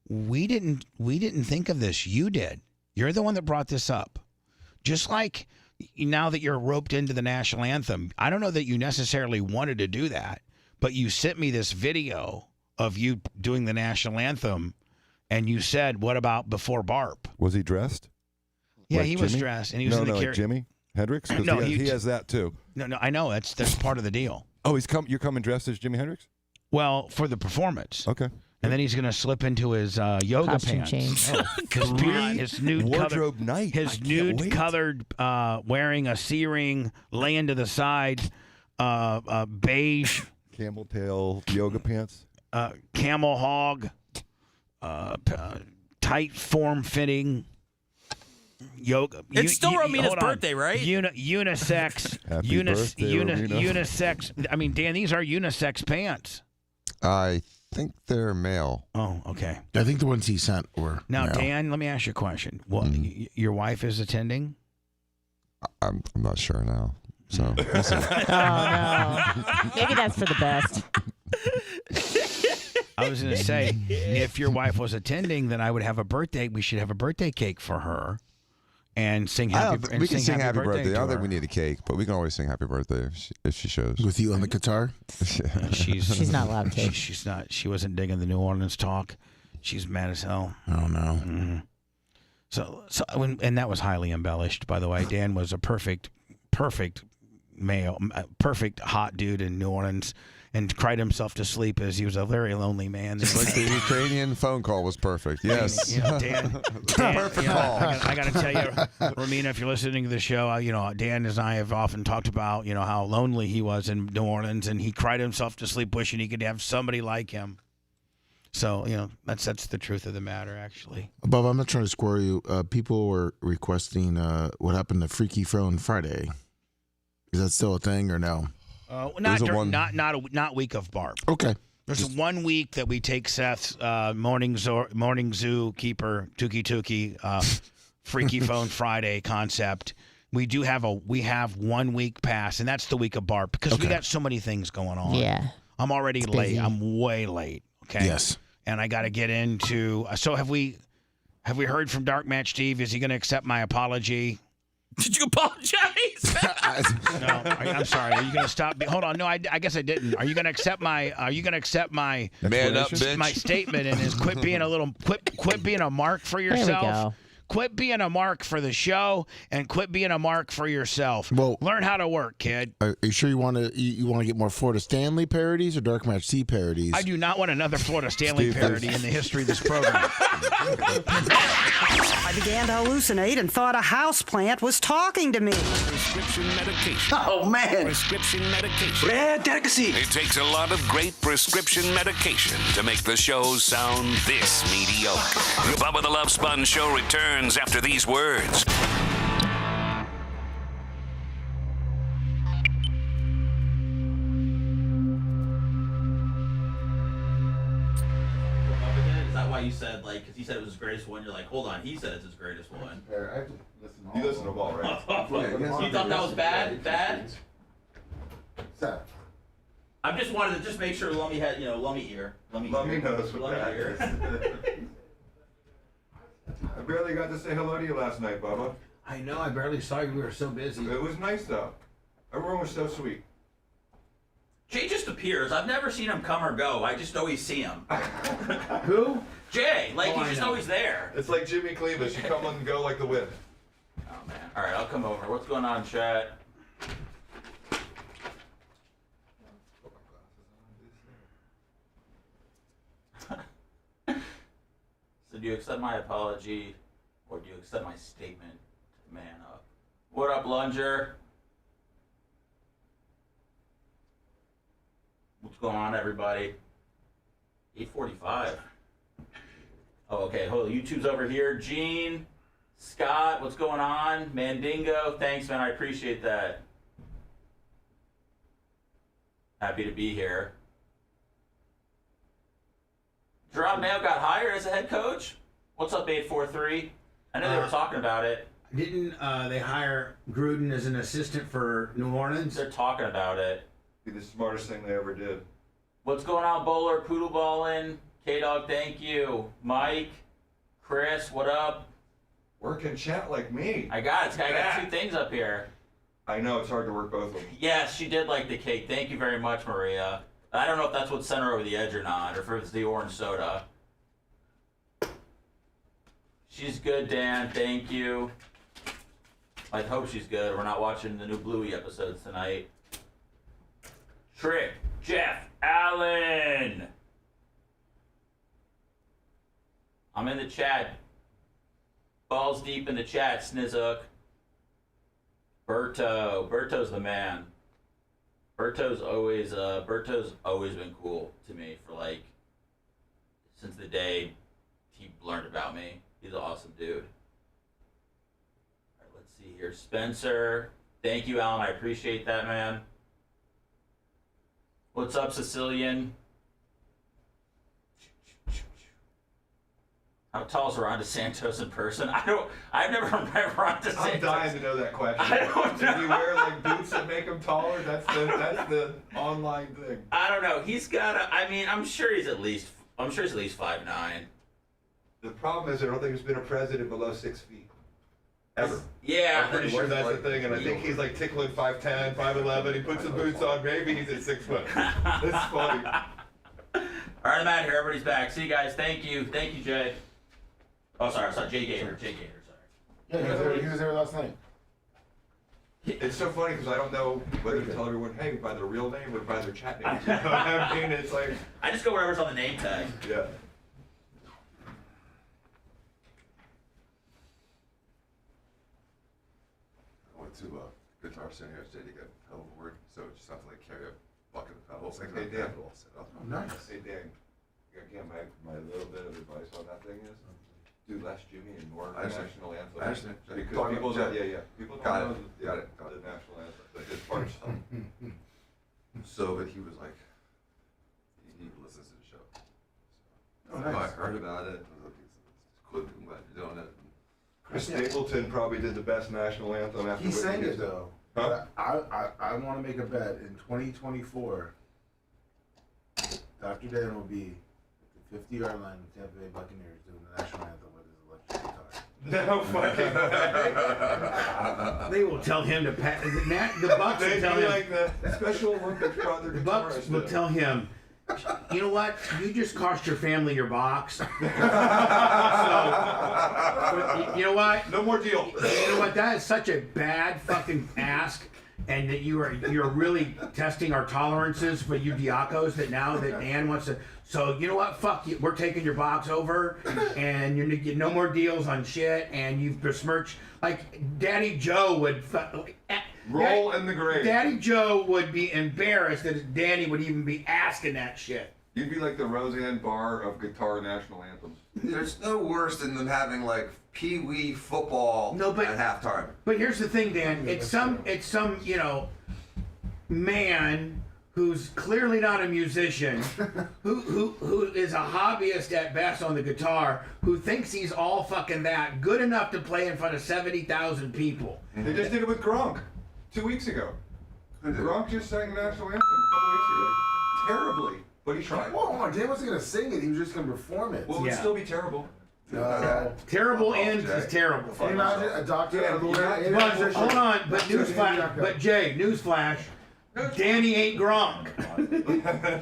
we didn't think of this. You did. You're the one that brought this up. Just like now that you're roped into the national anthem, I don't know that you necessarily wanted to do that, but you sent me this video of you doing the national anthem, and you said, "What about before BARP?" Was he dressed? Yeah, like he Jimmy? was dressed, and he was in the like Jimi Hendrix. Because he has that too. No, I know that's part of the deal. Oh, you're coming dressed as Jimi Hendrix? Well, for the performance. Okay. And then he's going to slip into his yoga Costume pants. change. His nude wardrobe colored, night. His nude colored, wearing a C-ring, laying to the side, beige. Camel tail yoga pants. Camel hog, tight form-fitting yoga. It's still Romina's birthday, right? Unisex. Happy birthday, Romina. Unisex. I mean, Dan, these are unisex pants. I think they're male. Oh, okay. I think the ones he sent were Now, male. Dan, let me ask you a question. Well, your wife is attending? I'm not sure now. So we'll see. Oh no. Maybe that's for the best. I was going to say, if your wife was attending, then I would have a birthday. We should have a birthday cake for her, and sing happy. We can sing happy birthday. I to don't think her. we need a cake, but we can always sing happy birthday if she shows. With you on the guitar? She's not allowed to. She's not. She wasn't digging the New Orleans talk. She's mad as hell. Oh no. And that was highly embellished, by the way. Dan was a perfect male, perfect hot dude in New Orleans, and cried himself to sleep as he was a very lonely man. Just like the Ukrainian phone call was perfect. Yes. Dan, Perfect call. I got to tell you, Romina, if you're listening to the show, Dan and I have often talked about, how lonely he was in New Orleans, and he cried himself to sleep wishing he could have somebody like him. So, that's the truth of the matter, actually. Bob, I'm not trying to square you. People were requesting what happened to Freaky Phone Friday. Is that still a thing or no? Not week of Barb. Okay. There's 1 week that we take Seth's morning zookeeper Tuki Freaky Phone Friday concept. We have 1 week pass, and that's the week of Barb because we got so many things going on. Yeah. I'm already late. I'm way late. Okay. Yes. And I got to get into. So have we heard from Dark Match Steve? Is he going to accept my apology? Did you apologize? No, I'm sorry. Are you going to stop? Hold on. No, I guess I didn't. Are you going to accept my? Man up, bitch. My statement and is quit being a mark for yourself. There we go. Quit being a mark for the show and quit being a mark for yourself. Well, learn how to work, kid. Are you sure you want to get more Florida Stanley parodies or Dark Match C parodies? I do not want another Florida Stanley parody in the history of this program. I began to hallucinate and thought a houseplant was talking to me. Prescription medication. Oh, man. Prescription medication. Rare delicacy. It takes a lot of great prescription medication to make the show sound this mediocre. The Bubba the Love Sponge Show returns after these words. Is that why you said, because he said it was his greatest one? You're like, hold on, he said it's his greatest one. You listen to ball, right? You thought that was bad? Bad? I just wanted to make sure Lummy had, Lummy ear. Lummy knows what that ear. I barely got to say hello to you last night, Bubba. I know, I barely saw you. We were so busy. It was nice, though. Everyone was so sweet. Jay just appears. I've never seen him come or go. I just always see him. Who? Jay. I He's just know. always there. It's like Jimmy Cleavis. You come and go like the wind. Oh, man. All right, I'll come over. What's going on, chat? So do you accept my apology, or do you accept my statement to man up? What up, Lunger? What's going on, everybody? 8:45. Oh, okay. Hold on. YouTube's over here. Gene, Scott, what's going on? Mandingo, thanks, man. I appreciate that. Happy to be here. Gerard Mayo got hired as a head coach? What's up, 843? I know they were talking about it. Didn't they hire Gruden as an assistant for New Orleans? They're talking about it. Be the smartest thing they ever did. What's going on, Bowler? Poodleballin'? K-Dog, thank you. Mike, Chris, what up? Work and chat like me. I got it. I got 2 things up here. I know, it's hard to work both of them. Yes, she did like the cake. Thank you very much, Maria. I don't know if that's what sent her over the edge or not, or if it's the orange soda. She's good, Dan. Thank you. I hope she's good. We're not watching the new Bluey episodes tonight. Trick, Jeff, Allen. I'm in the chat. Balls deep in the chat, Snizzook. Berto's the man. Berto's always been cool to me for since the day he learned about me. He's an awesome dude. All right, let's see here. Spencer. Thank you, Alan. I appreciate that, man. What's up, Sicilian? How tall is Ron DeSantos in person? I've never met Ron DeSantos. I'm dying to know that question. I don't know. Did he wear like boots that make him taller? That's the online thing. I don't know. He's got I'm sure he's at least 5'9". The problem is I don't think there's been a president below 6 feet. Ever. Yeah. I'm pretty sure that's the thing, and I think he's like tickling 5'10", 5'11". He puts the boots on, maybe he's at 6 foot. That's funny. All right, I'm out here. Everybody's back. See you guys. Thank you, Jay. Oh, sorry, Jay Gator. Sorry. Yeah, he was there last night. It's so funny because I don't know whether to tell everyone, hey, by their real name or by their chat name. You know what I mean? It's like I just go wherever's on the name tag. Yeah. I went to Guitar Center yesterday to get pedal board, so it just have to like carry a bucket of pedals. Like, Like, hey, Dan. pedals set up. Nice. Hey, Dan. Again, my little bit of advice on that thing is do less Jimmy and more I understand. national anthem. I understand. Because Talking people about don't, Jet. people don't Got know it. the, Got it. the national anthem, the his parts. So, but he was like, he listens to the show. So, Oh, nice. I heard about it. I was like, it's cool. I'm glad you're doing it. Chris Stapleton probably did the best national anthem after He Whitney sang it Houston. though. Huh? I want to make a bet in 2024. Dr. Dan will be at the 50-yard line with Tampa Bay Buccaneers doing the national anthem with his electric guitar. No fucking way. They will tell him to pat. The Bucks will They'd tell be him. like the Special Olympics brought their The Bucks guitarists will in. tell him, you know what? You just cost your family your box. So, you know what? No more deal. You know what? That is such a bad fucking ask, and that you're really testing our tolerances for you Diacos. That now that Dan wants to. So you know what? Fuck you. We're taking your box over, and you're gonna get no more deals on shit. And you've besmirched like Daddy Joe would. Roll in the grave. Daddy Joe would be embarrassed that Danny would even be asking that shit. You'd be like the Roseanne Barr of guitar national anthems. There's no worse than them having like pee-wee football at halftime. But here's the thing, Dan. It's some man who's clearly not a musician, who is a hobbyist at best on the guitar, who thinks he's all fucking that good enough to play in front of 70,000 people. They just did it with Gronk 2 weeks ago. Gronk just sang the national anthem a couple weeks ago. Terribly, but he tried. Well, Dan wasn't gonna sing it; he was just gonna perform it. Well, it would still be terrible. Terrible end is terrible. Can you imagine a doctor out of the way? But hold on, but newsflash, but Jay, newsflash, Danny ain't Gronk.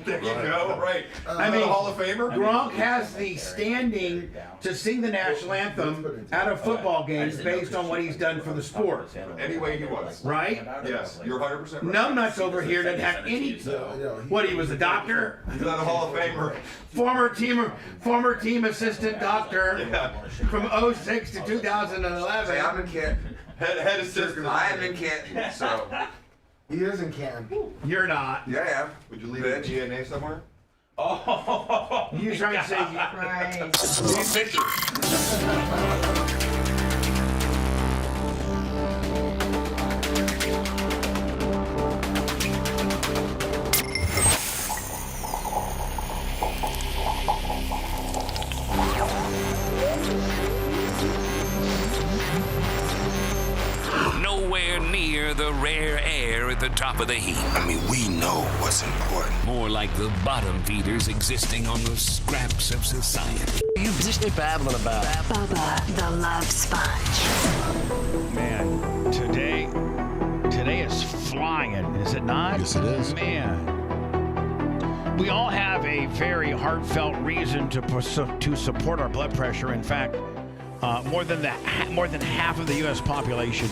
There you go. Right. I mean, Hall of Famer. Gronk has the standing to sing the national anthem at a football game based on what he's done for the sport. Any way he wants. Right? Yes, you're 100% right. Numbnuts over here didn't have any. What, he was a doctor? He's not a Hall of Famer. Former team assistant doctor from 06 to 2011. Say, I'm in Canton. Head assistant. I am in Canton, so. He is in Canton. You're not. Yeah, I am. Would you leave a DNA somewhere? Oh. You trying to say Nowhere near the rare air at the top of the heap. I mean, we know what's important. More like the bottom feeders existing on the scraps of society. You just babbling about Bubba the Love Sponge. Man, today is flying, is it not? Yes, it is. Man. We all have a very heartfelt reason to support our blood pressure. In fact, more than half of the U.S. population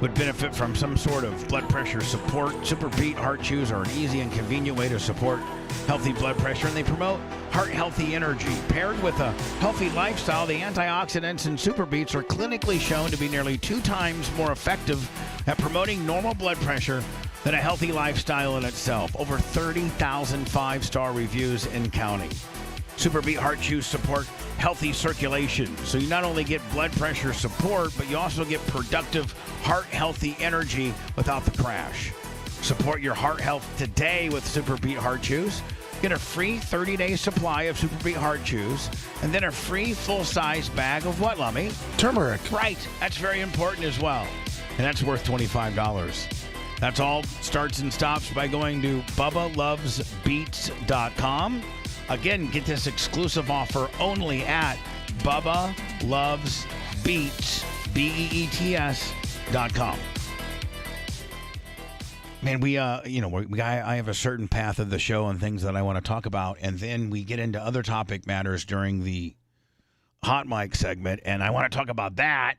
would benefit from some sort of blood pressure support. Super Beet Heart Chews are an easy and convenient way to support healthy blood pressure, and they promote heart-healthy energy. Paired with a healthy lifestyle, the antioxidants in Super Beets are clinically shown to be nearly 2 times more effective at promoting normal blood pressure than a healthy lifestyle in itself. Over 30,000 5-star reviews and counting. Super Beet Heart Chews support healthy circulation. So you not only get blood pressure support, but you also get productive, heart-healthy energy without the crash. Support your heart health today with Super Beet Heart Chews. Get a free 30-day supply of Super Beat Heart Chews, and then a free full-size bag of what, Lummy? Turmeric. Right. That's very important as well. And that's worth $25. That's all starts and stops by going to BubbaLovesBeats.com. Again, get this exclusive offer only at BubbaLovesBeats, BEETS.com. Man, I have a certain path of the show and things that I want to talk about, and then we get into other topic matters during the hot mic segment, and I want to talk about that,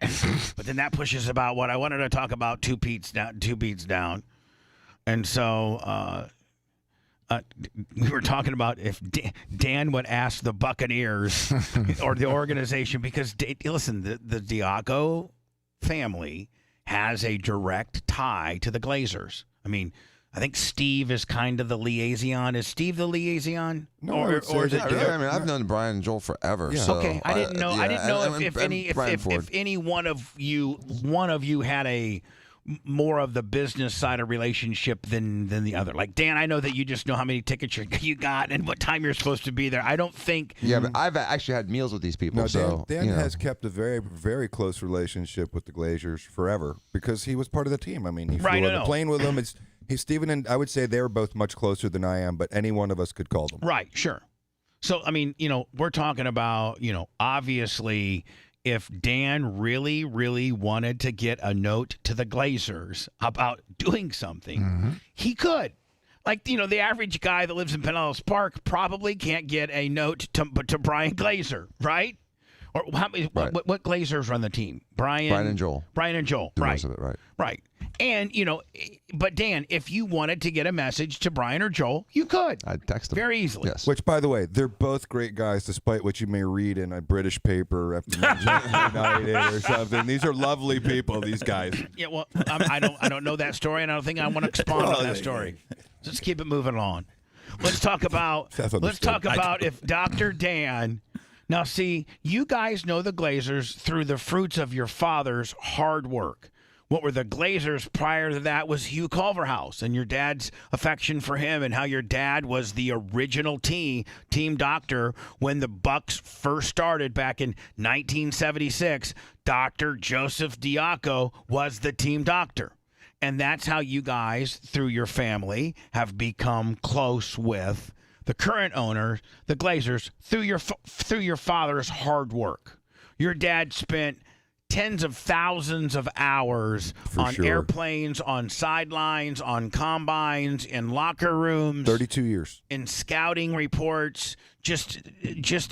but then that pushes about what I wanted to talk about two beats down. And so we were talking about if Dan would ask the Buccaneers or the organization, because, listen, the Diaco family has a direct tie to the Glazers. I mean, I think Steve is kind of the liaison. Is Steve the liaison? No, or is it? I mean, I've known Brian and Joel forever. Yeah. So okay, I didn't know. I didn't know if any one of you had a more of the business side of relationship than the other. Like Dan, I know that you just know how many tickets you got and what time you're supposed to be there. I don't think. Yeah, but I've actually had meals with these people. No, so Dan has kept a very, very close relationship with the Glazers forever because he was part of the team. I mean, he flew on the plane with them. He's Steven, and I would say they were both much closer than I am, but any one of us could call them. Right, sure. So, I mean, we're talking about, obviously, if Dan really, really wanted to get a note to the Glazers about doing something, he could. Like, the average guy that lives in Pinellas Park probably can't get a note to Brian Glazer, right? Or what Glazers run the team? Brian and Joel. Brian and Joel, Do right. most of it, right. Right. And, but Dan, if you wanted to get a message to Brian or Joel, you could. I'd text them. Very easily. Yes. Which, by the way, they're both great guys, despite what you may read in a British paper after Manchester United or something. These are lovely people, these guys. Yeah, well, I don't know that story, and I don't think I want to expound on that story. Let's keep it moving on. Let's talk about if Dr. Dan. Now, see, you guys know the Glazers through the fruits of your father's hard work. What were the Glazers prior to that was Hugh Culverhouse and your dad's affection for him, and how your dad was the original team doctor when the Bucks first started back in 1976. Dr. Joseph Diaco was the team doctor. And that's how you guys, through your family, have become close with the current owner, the Glazers, through your father's hard work. Your dad spent tens of thousands of hours on airplanes, on sidelines, on combines, in locker rooms. 32 years. In scouting reports, just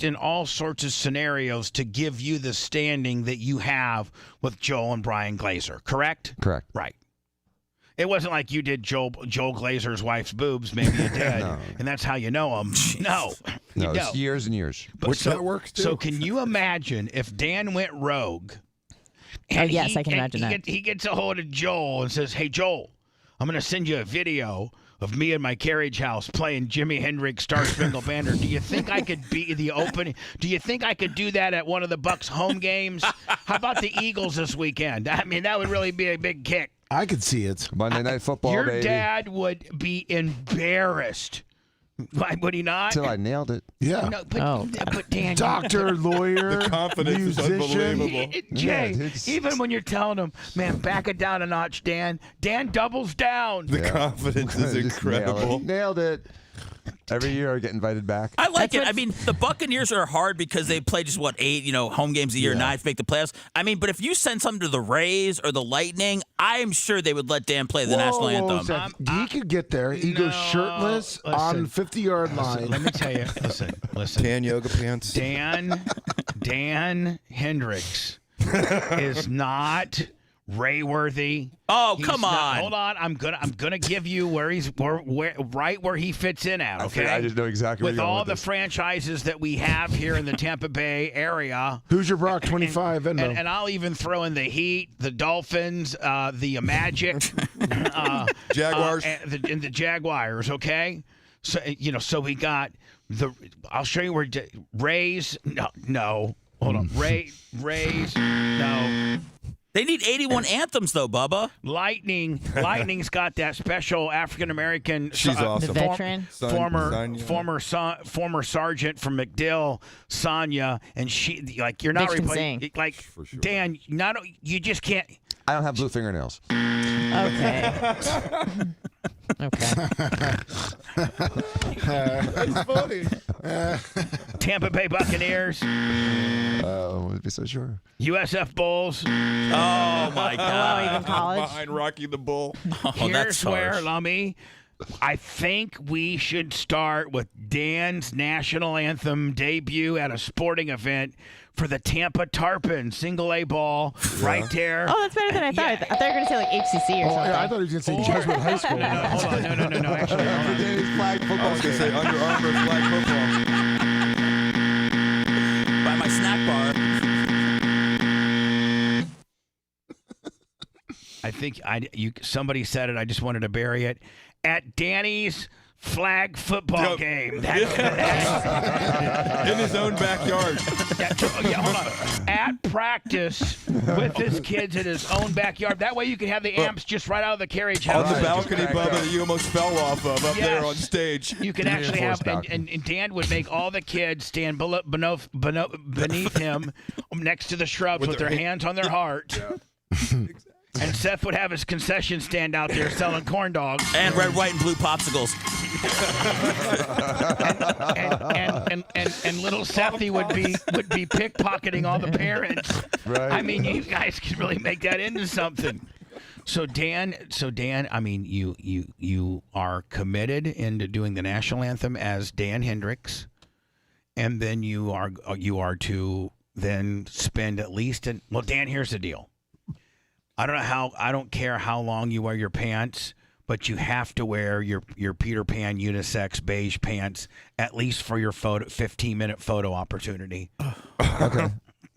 in all sorts of scenarios to give you the standing that you have with Joel and Brian Glazer, correct? Correct. Right. It wasn't like you did Joel Glazer's wife's boobs. Maybe you did, No. and that's how you know him. No, No, it's years and years. Which that works too. So can you imagine if Dan went rogue? Oh, yes, I can imagine that. He gets a hold of Joel and says, "Hey, Joel, I'm going to send you a video of me in my carriage house playing Jimi Hendrix Star Spangled Banner. Do you think I could be the opening? Do you think I could do that at one of the Bucks home games? How about the Eagles this weekend? I mean, that would really be a big kick." I could see it. Monday Night Football, Your baby. dad would be embarrassed. Why would he not? Until I nailed it. Yeah. No, but Dan, Doctor, lawyer, The confidence musician. is unbelievable. Jay, even when you're telling him, man, back it down a notch, Dan doubles down. The confidence is Just incredible. Nailed it. Every year I get invited back. I like it. I mean, the Buccaneers are hard because they play just 8 home games a year, 9 to make the playoffs. I mean, but if you send something to the Rays or the Lightning, I'm sure they would let Dan play the national anthem. He could get there. He goes shirtless on 50-yard line. Let me tell you. Listen. Tan yoga pants. Dan Hendricks is not Ray-worthy. Oh, He's come not- on. Hold on. I'm gonna give you where right where he fits in at. Okay. I just know exactly where with you're going all with the this. franchises that we have here in the Tampa Bay area. Who's your Brock 25? And I'll even throw in the Heat, the Dolphins, the Magic, Jaguars, and the Jaguars. Okay. So we got the. I'll show you where Rays. No. Hold on. Rays. No. They need 81 anthems, though, Bubba. Lightning's got that special African American. She's awesome. The veteran. Former sergeant from MacDill, Sonya, and she like you're not Bitch can replacing sing. like For sure. Dan. You just can't. I don't have blue fingernails. Okay. Okay. It's funny. Tampa Bay Buccaneers, Wouldn't be so sure. USF Bulls. Oh, my Oh, God. even college. Behind Rocky the Bull. Oh, that's Here's where, harsh. Lummy, I think we should start with Dan's national anthem debut at a sporting event for the Tampa Tarpon single A ball right there. Oh, that's better than I thought. I thought you were going to say like HCC or something. Yeah, I thought he was going to say Jesuit High School. Hold on. No. Actually, hold on. Today's flag football. I was going to say Under Armour flag football. By my snack bar. I think somebody said it. I just wanted to bury it. At Danny's flag football game. In his own backyard. Hold on. At practice with his kids in his own backyard. That way you can have the amps just right out of the carriage house. On the balcony, Bubba, that you almost fell off of up there on stage. You can actually have, and Dan would make all the kids stand beneath him next to the shrubs with their hands on their heart. Yeah. And Seth would have his concession stand out there selling corn dogs. And red, white, and blue popsicles. and little Sethy would be pickpocketing all the parents. Right. I mean, you guys could really make that into something. So Dan, I mean, you are committed into doing the national anthem as Dan Hendricks, and then you are to then spend at least well, Dan, here's the deal. I don't care how long you wear your pants, but you have to wear your Peter Pan unisex beige pants at least for your 15-minute photo opportunity. Okay.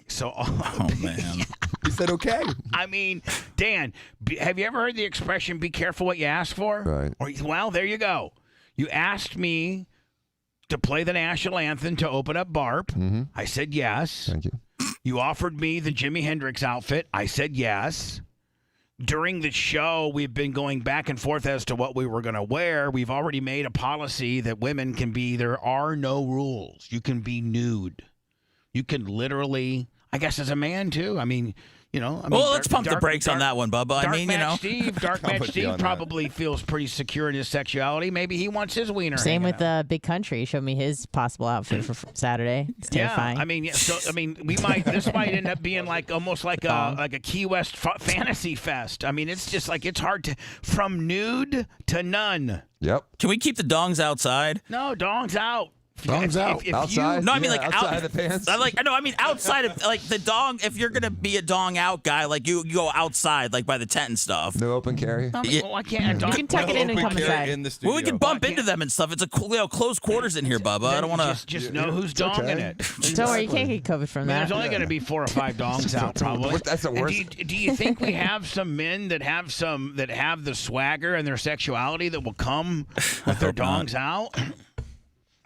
So, Oh, man. He said okay. I mean, Dan, have you ever heard the expression "be careful what you ask for"? Right. Well, there you go. You asked me to play the national anthem to open up BARP. Mm-hmm. I said yes. Thank you. You offered me the Jimi Hendrix outfit. I said yes. During the show, we've been going back and forth as to what we were going to wear. We've already made a policy that women can be, there are no rules. You can be nude. You can literally, I guess as a man too. I mean, Well, let's pump the brakes on that one, Bubba. I mean, Dark Match Steve probably feels pretty secure in his sexuality. Maybe he wants his wiener. Same with Big Country. He showed me his possible outfit for Saturday. It's terrifying. Yeah, I mean, we might. This might end up being like almost like a Key West fantasy fest. I mean, it's just like it's hard to from nude to none. Yep. Can we keep the dongs outside? No, dongs out. Dongs out. Outside? No, I mean outside of the pants. I mean outside of like the dong. If you're gonna be a dong out guy, like you go outside, like by the tent and stuff. No open carry. Why can't You can tuck it in and come inside. In the studio. Well, we can bump into them and stuff. It's a close quarters in here, Bubba. I don't want to just know who's donging it. Don't worry, you can't get COVID from that. There's only going to be 4 or 5 dongs out, probably. That's the worst. Do you think we have some men that have the swagger and their sexuality that will come with their dongs out?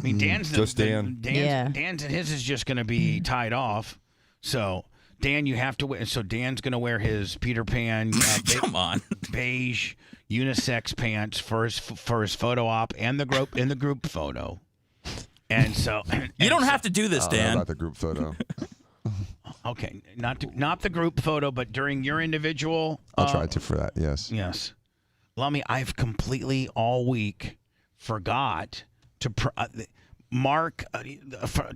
I mean, Dan's and his is just going to be tied off. So, Dan, you have to. So Dan's going to wear his Peter Pan come on beige unisex pants for his photo op and the group photo. And so you don't have to do this, Dan. About the group photo. Okay, not the group photo, but during your individual. I'll try to for that. Yes. Yes, Lummy, I've completely all week forgot to Mark.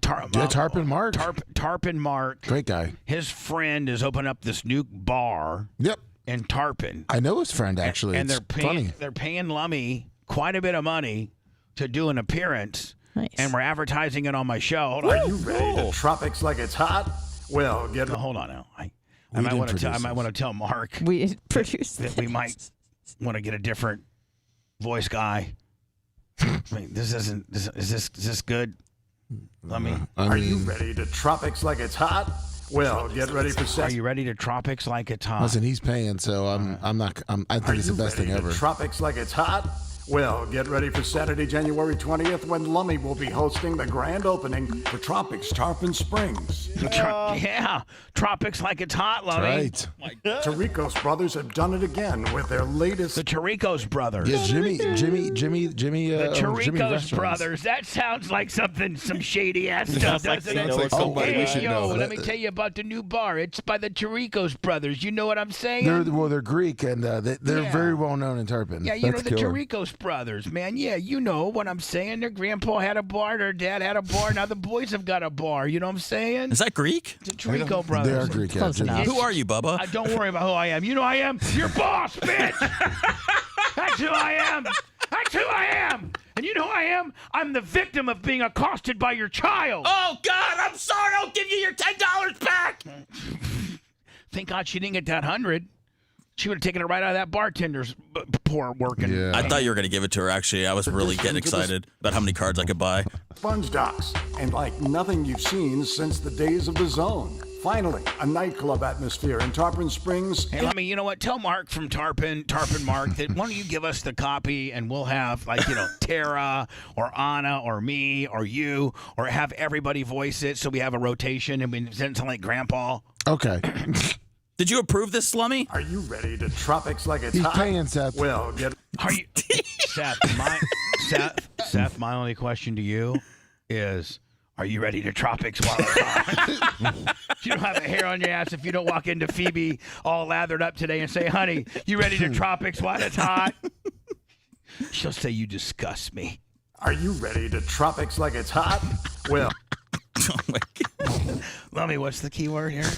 Tarpon Mark. Tarpon Mark. Great guy. His friend has opened up this new bar. Yep. In Tarpon. I know his friend actually. And it's funny. They're paying Lummy quite a bit of money to do an appearance. Nice. And we're advertising it on my show. Are you ready to tropics like it's hot? Well, hold on now. I might want to tell Mark. We produced that we might want to get a different voice guy. I mean, is this good? Are you ready to tropics like it's hot? Well, get ready for sex. Are you ready to tropics like it's hot? Listen, he's paying, so I think it's the best thing ever. Tropics like it's hot? Well, get ready for Saturday, January 20th, when Lummy will be hosting the grand opening for Tropics Tarpon Springs. Yeah, Tropics like it's hot, Lummy. Right. Taricos brothers have done it again with their latest. The Taricos brothers. Yeah, Jimmy. The Jimmy Taricos brothers. That sounds like some shady ass stuff, doesn't it? Like somebody we should know. Let me tell you about the new bar. It's by the Taricos brothers. You know what I'm saying? They're Greek, and they're very well known in Tarpon. Yeah, you know the Taricos brothers, man. Yeah, you know what I'm saying. Their grandpa had a bar, their dad had a bar. Now the boys have got a bar. You know what I'm saying? Is that Greek? The Tarico brothers. They are Greek. Yeah, who are you, Bubba? Don't worry about who I am. You know who I am? Your boss, bitch. That's who I am. That's who I am. And you know who I am? I'm the victim of being accosted by your child. Oh, God, I'm sorry. I'll give you your $10 back. Thank God she didn't get that 100. She would have taken it right out of that bartender's poor working. Yeah. I thought you were going to give it to her, actually. I was really getting excited about how many cards I could buy. Sponge Docks, and like nothing you've seen since the days of the Zone. Finally, a nightclub atmosphere in Tarpon Springs. Hey, let me, you know what? Tell Mark from Tarpon Mark, that why don't you give us the copy and we'll have, like, you know, Tara or Anna or me or you, or have everybody voice it so we have a rotation and we doesn't sound like Grandpa. Okay. Did you approve this, Slummy? Are you ready to tropics like it's He's hot? paying, Seth. Well, get. Are you, Seth? Seth, my only question to you is, are you ready to tropics while it's hot? You don't have a hair on your ass if you don't walk into Phoebe all lathered up today and say, honey, you ready to tropics while it's hot? She'll say, you disgust me. Are you ready to tropics like it's hot? Well. Oh, my God. Lummy, what's the key word here?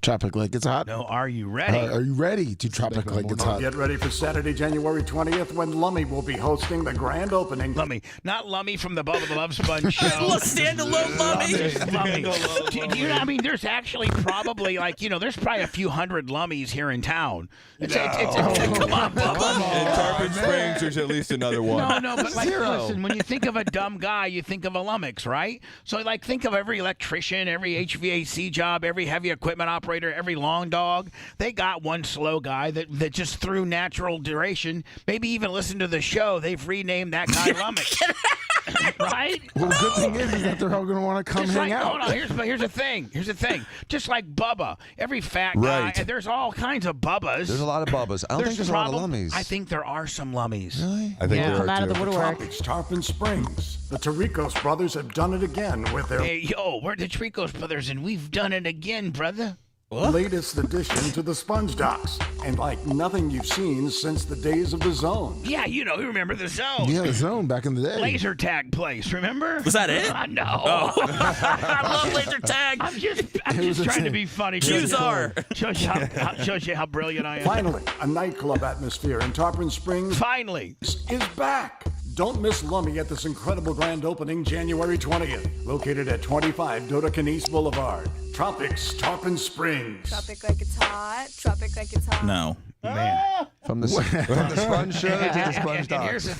Tropic like it's hot. No, are you ready? Are you ready to tropic like it's hot? Get ready for Saturday, January 20th, when Lummy will be hosting the grand opening. Lummy, not Lummy from the Bubba the Love Sponge show. Standalone Lummy. Lummy. Do you know, I mean, there's actually probably, like, you know, there's probably a few hundred Lummies here in town. Come on, Bubba. In Tarpon Springs, there's at least another one. No, but like, listen, when you think of a dumb guy, you think of a Lummix, right? So, like, think of every electrician, every HVAC job, every heavy equipment operator, every long dog. They got one slow guy that just through natural duration, maybe even listen to the show, they've renamed that guy Lummix. Right? Well, the good thing is that they're all going to want to come hang out. Hold on, here's the thing. Just like Bubba, every fat guy, Right. and there's all kinds of Bubbas. There's a lot of Bubbas. I don't think there's a lot of Lummies. I think there are some Lummies. Really? I think there Come are out of too. the woodwork. Tropics Tarpon Springs. The Taricos brothers have done it again with their Hey, yo, we're the Tricos brothers, and we've done it again, brother. latest addition to the Sponge Docks, and like nothing you've seen since the days of the Zone. Yeah, you know, you remember the Zone. Yeah, the Zone back in the day. Laser tag place, remember? Was that it? No. I love laser tag. I'm just trying to be funny. Shows Shows you how brilliant I am. Finally, a nightclub atmosphere in Tarpon Springs Finally. is back. Don't miss Lummy at this incredible grand opening January 20th, located at 25 Dodecanese Boulevard. Tropics Tarpon Springs. Tropic like it's hot. Tropic like it's hot. No. Man. From the Sponge Show to the Sponge And Docks. here's the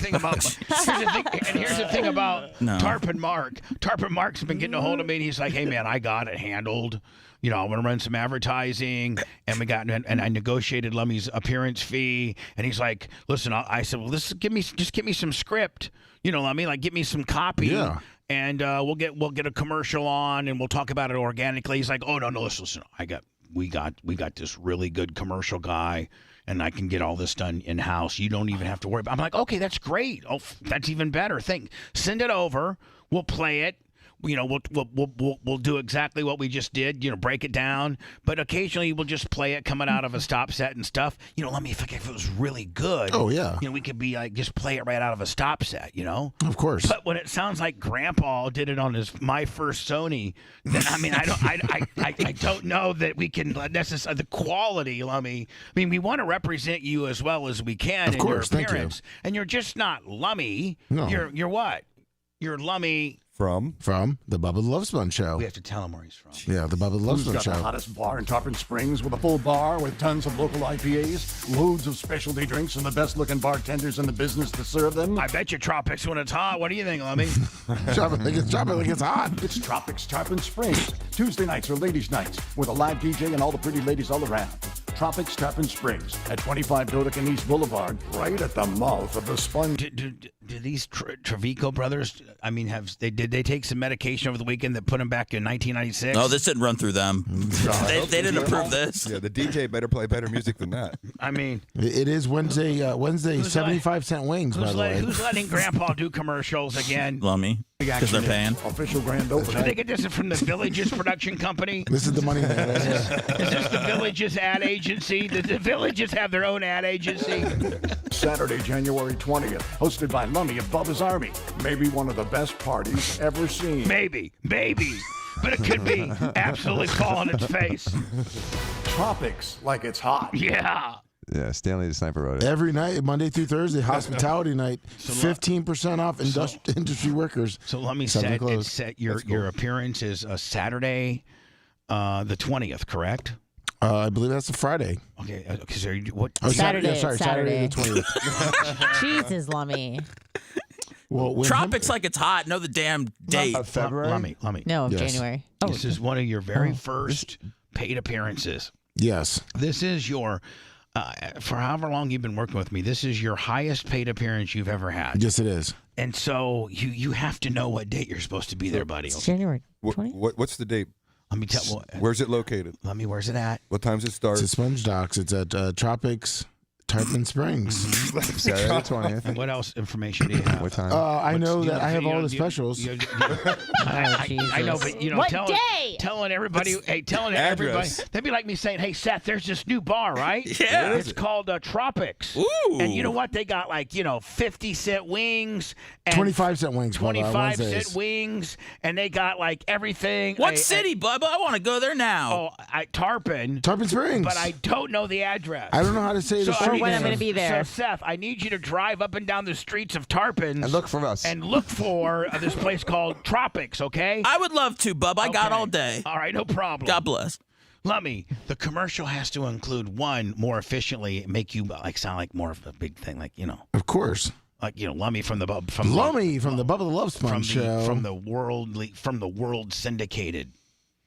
thing about No. Tarpon Mark. Tarpon Mark's been getting a hold of me, and he's like, "Hey man, I got it handled. You know, I want to run some advertising, and and I negotiated Lummy's appearance fee." And he's like, "Listen," I said, "Well, give me some script. You know, Lummy, like, give me some copy." Yeah. And we'll get a commercial on, and we'll talk about it organically. He's like, "Oh no, listen, we got this really good commercial guy, and I can get all this done in house. You don't even have to worry." I'm like, "Okay, that's great. Oh, that's even better. Send it over. We'll play it. You know, we'll do exactly what we just did. You know, break it down. But occasionally we'll just play it coming out of a stop set and stuff. You know, if it was really good. Oh yeah. You know, we could be like just play it right out of a stop set. You know. Of course. But when it sounds like Grandpa did it on my first Sony, then I don't know that we can necessarily the quality, Lummy. I mean, we want to represent you as well as we can in your appearance, and you're just not Lummy. No. You're what? You're Lummy. From the Bubba the Love Sponge Show. We have to tell him where he's from. Yeah, the Bubba the Love Who's Sponge got Show. the hottest bar in Tarpon Springs with a full bar with tons of local IPAs, loads of specialty drinks, and the best-looking bartenders in the business to serve them? I bet you Tropics when it's hot. What do you think, Lummy? Tropic like it's hot. It's Tropics Tarpon Springs. Tuesday nights are ladies' nights with a live DJ and all the pretty ladies all around. Tropics Tarpon Springs at 25 Dodecan East Boulevard, right at the mouth of the Sponge. Do these Trevico brothers, I mean, did they take some medication over the weekend that put them back in 1996? No, this didn't run through them. they didn't approve this. Yeah, the DJ better play better music than that. I mean, it is Wednesday. Wednesday, 75-cent wings. By the way, who's letting Grandpa do commercials again? Lummy, because they're paying. Official grand opening. Did they get this from the Villages production company? This is the money man. Right here. Is this the Villages ad agency? Did the Villages have their own ad agency? Saturday, January 20th, hosted by Lummy of Bubba's Army. Maybe one of the best parties ever seen. Maybe. But it could be absolutely fall on its face. Tropics like it's hot. Yeah. Yeah, Stanley the Sniper wrote it. Every night, Monday through Thursday, hospitality night, 15% off industry workers. So let me set your appearance is Saturday, the 20th, correct? I believe that's a Friday. Okay. So what? Oh, Saturday the 20th. Jesus, Lummy. Well, Tropics like it's hot. Know the damn date. Lummy. No, January. Oh, This is one of your very first paid appearances. Yes. This is your, for however long you've been working with me, this is your highest paid appearance you've ever had. Yes, it is. And so you have to know what date you're supposed to be there, buddy. It's January 20th. What's the date? Let me tell. Where's it located? Where's it at? What time's it start? It's at Sponge Docks. It's at Tropics Tarpon Springs. Saturday the 20th. And what else information do you have? What time? I know that I have all the specials. I know, but What day? telling everybody, everybody, that'd be like me saying, "Hey, Seth, there's this new bar, right? Yeah. It's called Tropics. Ooh. And you know what? They got 50-cent wings, and 25-cent wings. 25-cent wings, and they got everything. What city, Bubba? I want to go there now. Tarpon Springs. But I don't know the address. I don't know how to say the street when I'm name. going to be there. So, Seth, I need you to drive up and down the streets of Tarpon And look for us. and look for this place called Tropics, okay? I would love to, Bubba. I got all day. All right, no problem. God bless. Lummy, the commercial has to include one more efficiently, make you sound like more of a big thing, Of course. Lummy from the Lummy from the Bubba the Love Sponge show. from the world syndicated.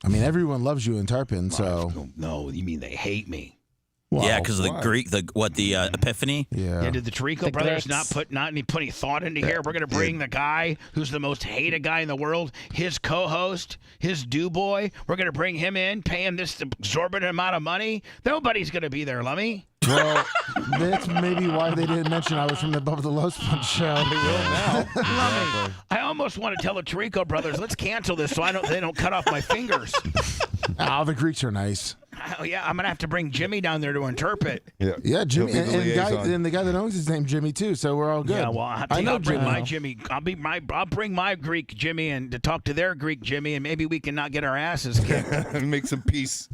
I mean, everyone loves you in Tarpon, so. No, you mean they hate me? Wow. Yeah, because of the Greek, the Epiphany. Yeah. Did the Tirico brothers not put any thought into here? We're gonna bring the guy who's the most hated guy in the world, his co-host, his do-boy. We're gonna bring him in, pay him this exorbitant amount of money. Nobody's gonna be there, Lummy. Well, that's maybe why they didn't mention I was from the Bubba the Love Sponge show. They will now. Lummy, I almost want to tell the Tirico brothers, let's cancel this so they don't cut off my fingers. Oh, the Greeks are nice. Oh, yeah, I'm gonna have to bring Jimmy down there to interpret. Yeah, Jimmy, and the guy that owns his name Jimmy too. So we're all good. Yeah, well, I'll bring my Jimmy. I'll bring my Greek Jimmy and to talk to their Greek Jimmy, and maybe we can not get our asses kicked and make some peace.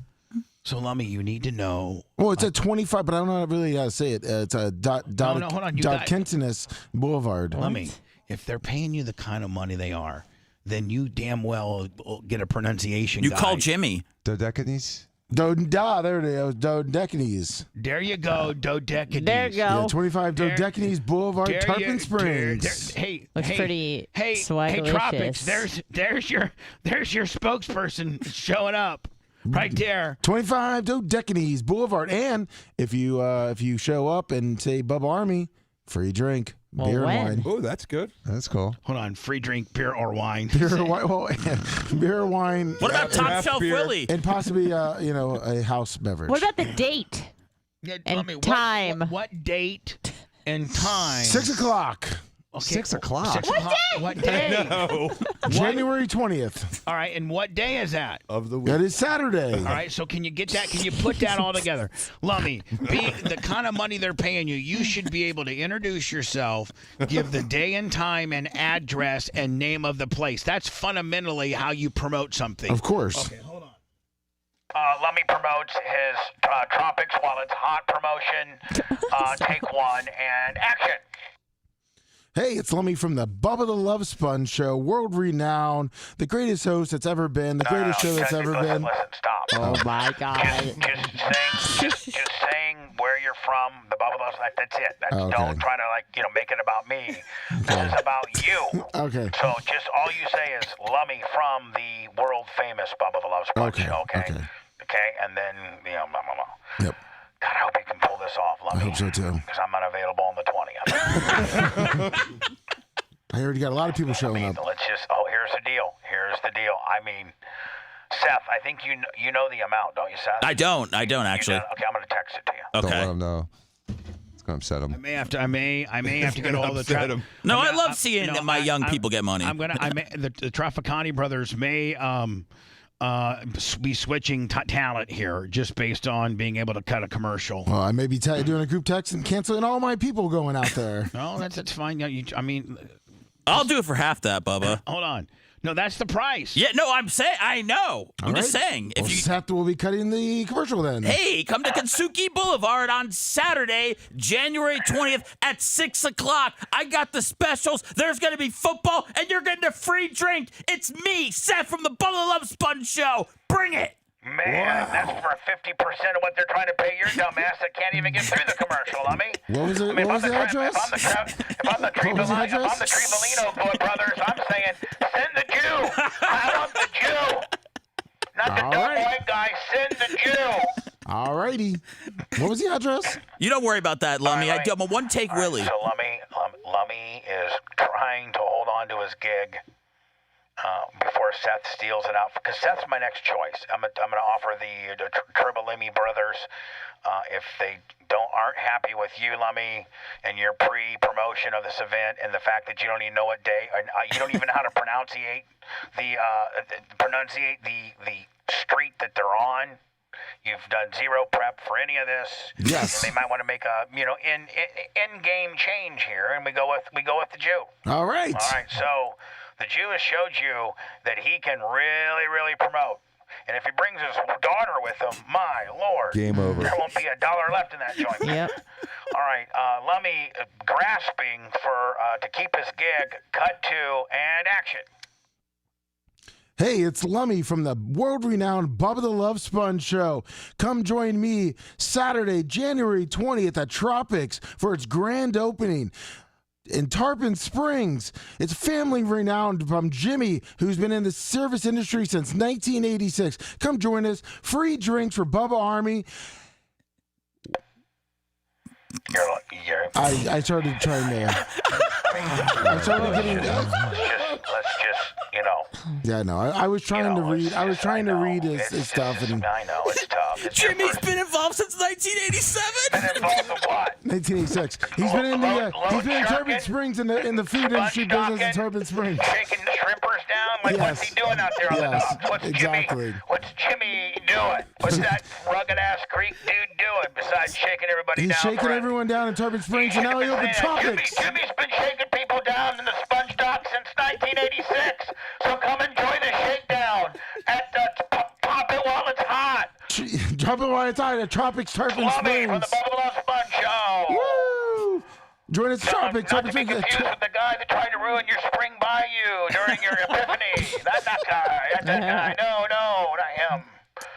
So, Lummy, you need to know. Well, it's at 25, but I don't know really how to say it. It's a hold on. Kentinus Boulevard. Lummy, if they're paying you the kind of money they are, then you damn well get a pronunciation. You guide. call Jimmy. Dodecanese? There it is. Dodecanese. There you go, Dodecanese. There you go. Yeah, 25 Dodecanese Boulevard, Tarpon Springs. Hey, Looks pretty swagalicious. Tropics. There's your spokesperson showing up. Right there. 25 Dodecanese Boulevard. And if you show up and say Bubba Army, free drink. Well, beer when? and wine. Oh, that's good. That's cool. Hold on. Free drink, beer or wine. Beer or wine. Well, beer or wine. What about Top Shelf Willie? And possibly, a house beverage. What about the date? Yeah, and time? What date and time? 6 o'clock. Okay. 6 o'clock. 6 o'clock. What day? No. January 20th. All right, and what day is that? Of the week. That is Saturday. All right, so can you get that? Can you put that all together? Lummy, the kind of money they're paying you should be able to introduce yourself, give the day and time and address and name of the place. That's fundamentally how you promote something. Of course. Okay, hold on. Lummy promotes his Tropics While It's Hot promotion. Take one and action. Hey, it's Lummy from the Bubba the Love Sponge show, world renowned, the greatest host that's ever been, the greatest show that's ever been. Listen, stop. Oh my God! Just saying where you're from, the Bubba the Love Sponge. That's it. Okay. Don't try to make it about me. This is about you. Okay. So just all you say is Lummy from the world famous Bubba the Love Sponge show. Okay. Okay, and then blah, blah, blah. Yep. God, I hope you can pull this off, Lummy. I hope so too. Because I'm unavailable on the 20th. I already got a lot of people showing up. Let's just. Oh, here's the deal. I mean, Seth, I think you know the amount, don't you, Seth? I don't actually. Okay, I'm gonna text it to you. Okay. Don't let him know. It's gonna upset him. I may have to get all the traffic. No, I love seeing my young people get money. The Traficani brothers may be switching talent here just based on being able to cut a commercial. Well, I may be doing a group text and canceling all my people going out there. No, that's fine. I'll do it for half that, Bubba. Hold on. No, that's the price. Yeah, no, I'm saying I know. I'm just saying. Well, Seth will be cutting the commercial then. Hey, come to Kensuke Boulevard on Saturday, January 20th at 6 o'clock. I got the specials. There's going to be football, and you're getting a free drink. It's me, Seth from the Bubba the Love Sponge Show. Bring it. Man, that's for 50% of what they're trying to pay your dumb ass that can't even get through the commercial, Lummy. What was it? What was the address? If I'm the Tribolino brothers, I'm saying send the Jew. I want the Jew. Not the dumb white guy. Send the Jew. All righty. What was the address? You don't worry about that, Lummy. I'm a one-take Willie. So Lummy is trying to hold on to his gig before Seth steals it out. Because Seth's my next choice. I'm going to offer the Tribolimi brothers. If they aren't happy with you, Lummy, and your pre-promotion of this event, and the fact that you don't even know what day, you don't even know how to pronunciate the street that they're on. You've done zero prep for any of this. Yes. And they might want to make a in-game change here, and we go with the Jew. All right. So the Jew has showed you that he can really, really promote. And if he brings his daughter with him, my Lord. Game over. There won't be $1 left in that joint. Yep. All right. Lummy grasping to keep his gig. Cut to and action. Hey, it's Lummy from the world-renowned Bubba the Love Sponge Show. Come join me Saturday, January 20th at Tropics for its grand opening in Tarpon Springs. It's family renowned from Jimmy, who's been in the service industry since 1986. Come join us. Free drinks for Bubba Army. I started trying to. I started getting. Let's just, Yeah, no. I was trying to read. I was trying to read his stuff, and I know it's tough. Jimmy's been involved since 1987. Been involved in what? 1986. He's been in the. He's been in Tarpon Springs in the food industry business in Tarpon Springs. Shaking the shrimpers down. What's he doing out there on the docks? What's Jimmy doing? What's that rugged ass Greek dude doing besides shaking everybody down? He's shaking everyone down in Tarpon Springs, and now he opened Tropics. Jimmy's been shaking people down in the sponge dock since 1986. So come enjoy the shakedown at Pop It While It's Hot. Drop it while it's hot at Tropics Tarpon Springs. From the Bubba the Love Sponge Show. Woo! Join us at Tropics Tarpon Springs. Not to be confused with the guy that tried to ruin your spring bayou during your epiphany. That guy. That's that guy. No, not him.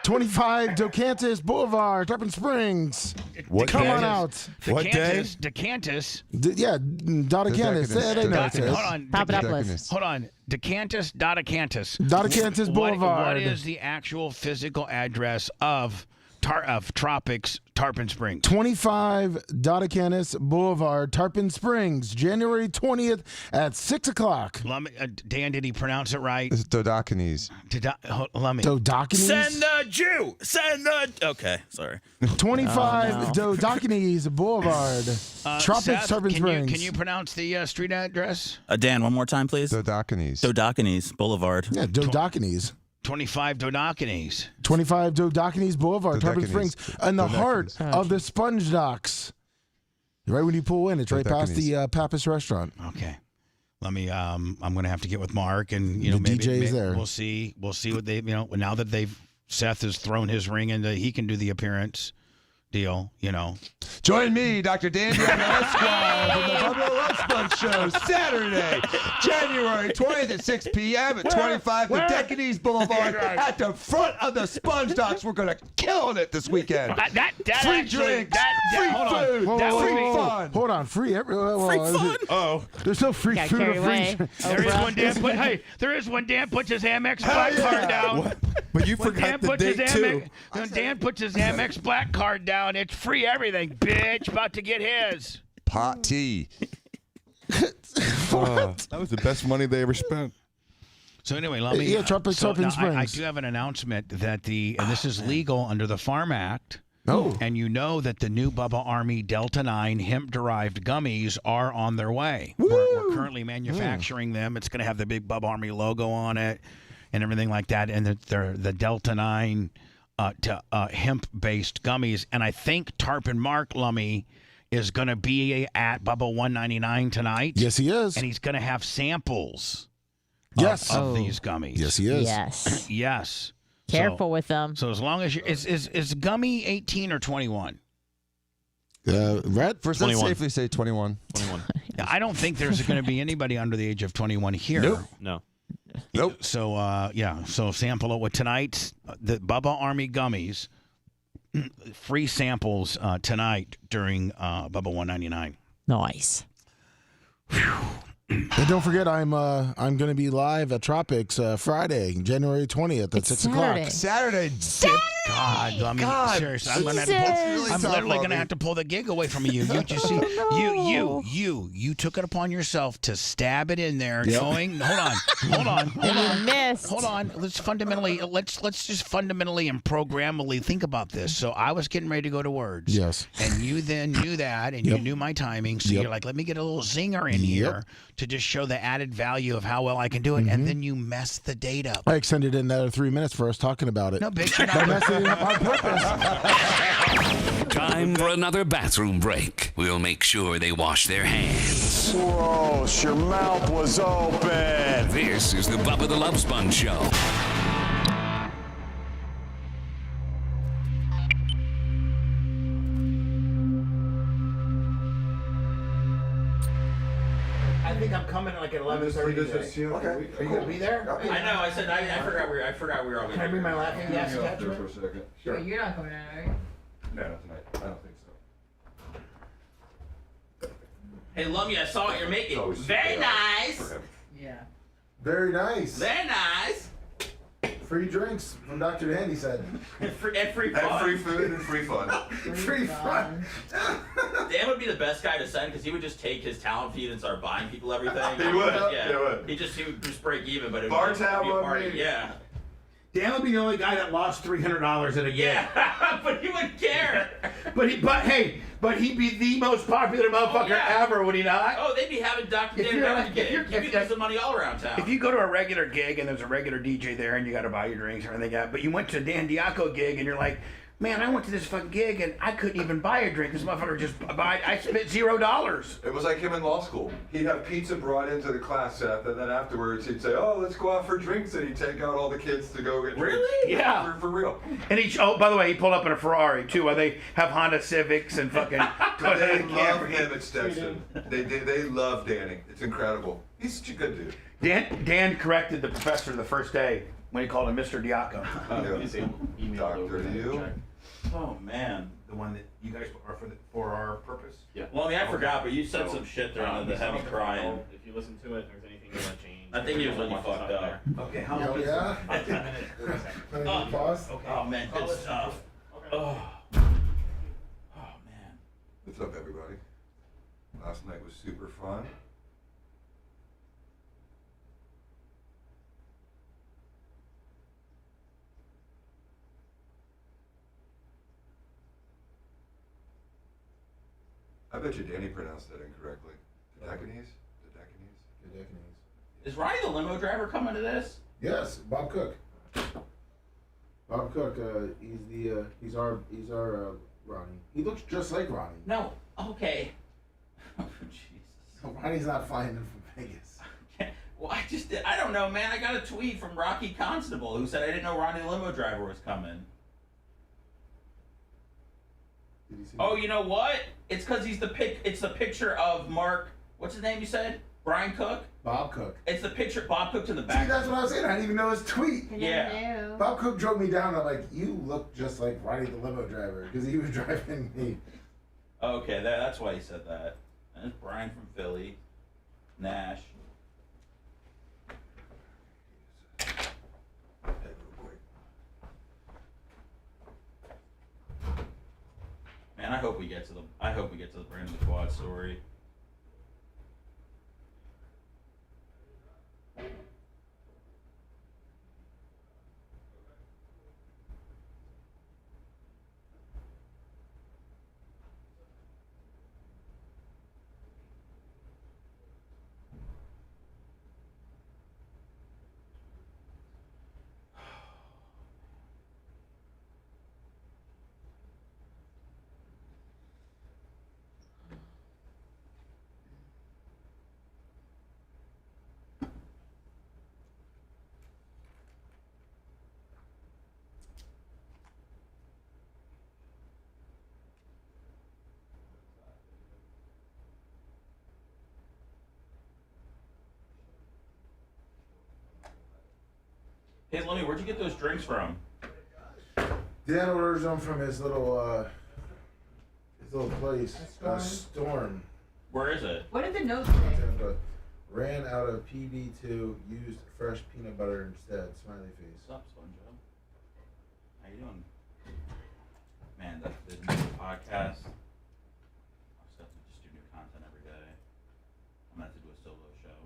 25 Docantis Boulevard, Tarpon Springs. Come on out. What day? Decantus. Docantis. They know it is. Hold on. Pop it up, Liz. Hold on. Decantus, Docantis. Docantis Boulevard. What is the actual physical address of Tropics Tarpon Springs? 25 Docantis Boulevard, Tarpon Springs, January 20th at 6 o'clock. Dan, did he pronounce it right? It's Dodocanes. Dodocanes? Send the Jew. Okay, sorry. 25 Dodocanes Boulevard, Tropics Seth, Tarpon Springs. Can you pronounce the street address? Dan, one more time, please. Dodocanes. Dodocanes Boulevard. Yeah, Dodocanes. 25 Dodocanes. 25 Dodocanes Boulevard, Tarpon Springs, in the heart of the Sponge Docks. Right when you pull in, it's right past the Pappas restaurant. Okay. I'm going to have to get with Mark, and the maybe DJ's there. We'll see what they now that Seth has thrown his ring in, he can do the appearance deal. Join me, Dr. Dan Esquire, from the Bubba the Love Sponge Show, Saturday, January 20th at 6 p.m. at 25 Dodocanes Boulevard at the front of the Sponge Docks. We're going to kill it this weekend. Free drinks, free food, free fun. fun. Hold on, free every. Free fun? Oh, there's no free Got food carried or away. free. there is one Dan. There is one Dan puts his Amex black card down. What? But you When forgot Dan the puts his date too. when Dan puts his Amex black card down, it's free everything, bitch. About to get his. Pot tea. That was the best money they ever spent. So anyway, let me. Yeah, Tropic now, Springs. I do have an announcement that and this is legal under the Farm Act. No. And you know that the new Bubba Army Delta 9 hemp-derived gummies are on their way. We're currently manufacturing them. It's going to have the big Bubba Army logo on it and everything like that. And they're the Delta 9 hemp-based gummies. And I think Tarpon Mark Lummy is going to be at Bubba 199 tonight. Yes, he is. And he's going to have samples Yes. of these gummies. Yes, he is. Yes. Yes. Careful with them. So as long as you is gummy 18 or 21? Red? First, let's safely say 21. 21. I don't think there's going to be anybody under the age of 21 here. No. Nope. So so sample it with tonight's the Bubba Army gummies. Free samples tonight during Bubba 199. Nice. And don't forget, I'm going to be live at Tropics Friday, January 20th at 6 o'clock. Saturday. God, I mean, seriously, I'm gonna I'm literally going to have to pull the gig away from you. You just see, you took it upon yourself to stab it in there, knowing. Hold on. Hold on. Let's just fundamentally and programmally think about this. So I was getting ready to go to words. Yes. And you then knew that, and you knew my timing. So you're like, let me get a little zinger in here to just show the added value of how well I can do it, and then you mess the date up. I extended it another 3 minutes for us talking about it. No, bitch, you're I not. messed it up on purpose. Time for another bathroom break. We'll make sure they wash their hands. Gross, your mouth was open. This is the Bubba the Love Sponge Show. I think I'm coming like at 11:30 today. Okay. Are you gonna be there? I know. I said I forgot we were all. Can I bring my laughing gas attachment? For a second. Sure. You're not coming out, are you? No, not tonight. I don't think so. Hey, Lummy, I saw what you're making. always Very super nice. Yeah. Very nice. Very nice. Free drinks from Dr. Dan, he said. And free fun. And free food and free fun. Free fun. Dan would be the best guy to send because he would just take his talent feed and start buying people everything. He would. Yeah. He would. He would just break even, but it Bar would tab be a on party. me. Yeah. Dan would be the only guy that lost $300 at a gig. Yeah, but he wouldn't care. But he'd be the most popular motherfucker ever, would he not? Oh, they'd be having Dr. If Dan you're every like- gig. if you're- He'd be losing money all around town. If you go to a regular gig and there's a regular DJ there and you got to buy your drinks and everything, but you went to a Dan Diaco gig and you're like, man, I went to this fucking gig and I couldn't even buy a drink. This motherfucker I spent $0. It was like him in law school. He'd have pizza brought into the class set, and then afterwards he'd say, "Oh, let's go out for drinks," and he'd take out all the kids to go get drinks. Really? Yeah. For real. And by the way, he pulled up in a Ferrari too, where they have Honda Civics and fucking. They love him at Stetson. They love Danny. It's incredible. He's such a good dude. Dan corrected the professor the first day when he called him Mr. Diaco. Doctor, do you? Oh man. The one that you guys are for our purpose. Yeah. Well, I mean, I forgot, but you said some shit during the heavy crying. If you listen to it, if there's anything you want to change. I think it was when you fucked up. Okay, how long is it? About 10 minutes. 40 seconds. Pause? Okay. Oh man, good stuff. Oh man. What's up, everybody? Last night was super fun. I bet you Danny pronounced that incorrectly. Dedecanese? Is Ronnie the limo driver coming to this? Yes, Bob Cook. Bob Cook, he's our Ronnie. He looks just like Ronnie. No. Okay. Oh, Jesus. Ronnie's not flying in from Vegas. Well, I don't know, man. I got a tweet from Rocky Constable who said I didn't know Ronnie the limo driver was coming. Did you see Oh, you know what? It's because it's the picture of Mark. What's his name? You said Brian Cook. Bob Cook. It's the picture. Bob Cook's in the back. See, that's what I was saying. I didn't even know his tweet. Yeah. Bob Cook drove me down. I'm like, you look just like Ronnie the limo driver because he was driving me. Okay, that's why he said that. And it's Brian from Philly. Nash. Man, I hope we get to the Brandon the Quad story. Hey, Lemmy, where'd you get those drinks from? Dan orders them from his little place. Storm. Where is it? What did the note say? Tampa. Ran out of PB2. Used fresh peanut butter instead. Smiley face. What's up, SpongeBob? How you doing? Man, the new podcast. I'll just have to just do new content every day. I'm gonna have to do a solo show.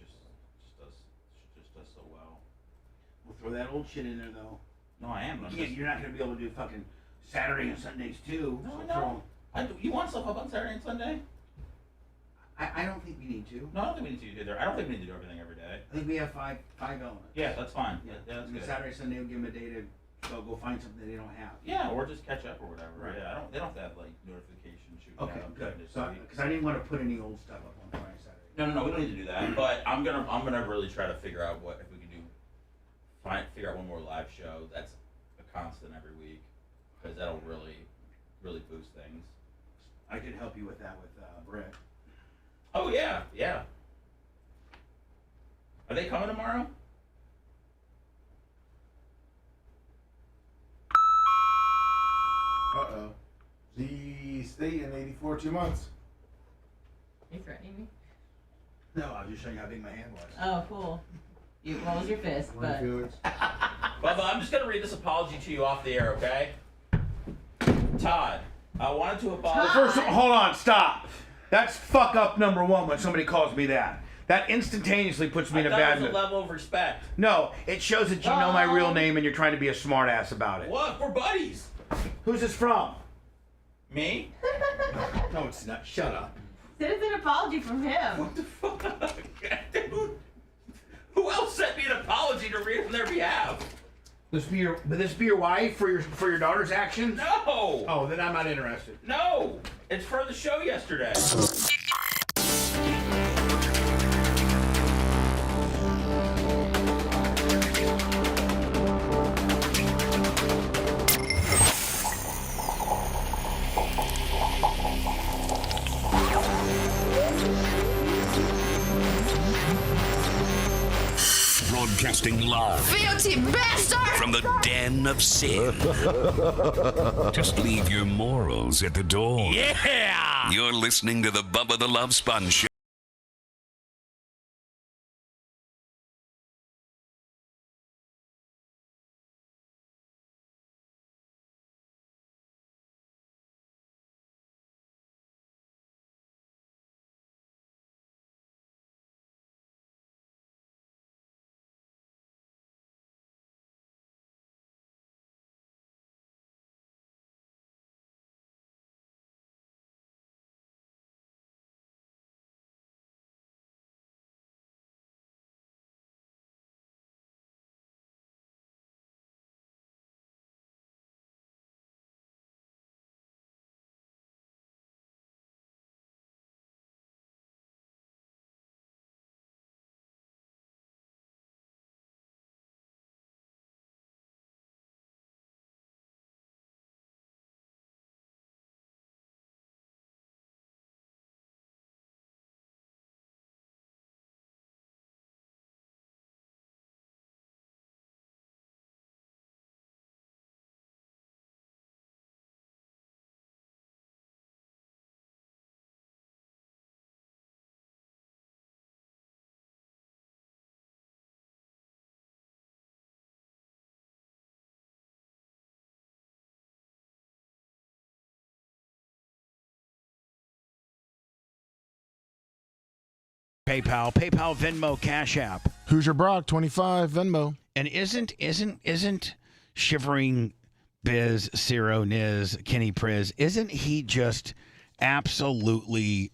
Just does so well. We'll throw that old shit in there though. No, I am. You're not gonna be able to do fucking Saturday and Sundays too. No, so no. You want stuff up on Saturday and Sunday? I don't think we need to. No, I don't think we need to either. I don't think we need to do everything every day. I think we have five elements. Yeah, that's fine. Yeah, that's good. Saturday, Sunday, we'll give them a day to go find something they don't have. Yeah, or just catch up or whatever. Right. Yeah, they don't have to have like notifications shooting Okay, out. good. Because I didn't want to put any old stuff up on Friday, Saturday. No, we don't need to do that. But I'm gonna really try to figure out what if we can do. Figure out one more live show that's a constant every week, because that'll really boost things. I could help you with that with Brett. Oh yeah. Are they coming tomorrow? Uh-oh. The state in 84 2 months. You threatening me? No, I was just showing you how big my hand was. Oh, cool. What was your fist? But Bubba, I'm just gonna read this apology to you off the air, okay? Todd, I wanted to apologize. First, hold on, stop. That's fuck up number one when somebody calls me that. That instantaneously puts me in a bad mood. It was a level of respect. No, it shows that you know my real name and you're trying to be a smart ass about it. What? We're buddies. Who's this from? Me? No, it's not. Shut up. Said it's an apology from him. What the fuck? Dude, who else sent me an apology to read on their behalf? Would this be your wife for your daughter's actions? No. Oh, then I'm not interested. No. It's for the show yesterday. Broadcasting live Filthy bastard! from the den of sin. Just leave your morals at the door. Yeah! You're listening to the Bubba the Love Sponge Show. PayPal, Venmo, Cash App. Hoosier Brock 25 Venmo. And isn't Shivering Biz, Ciro, Niz, Kenny Priz, isn't he just absolutely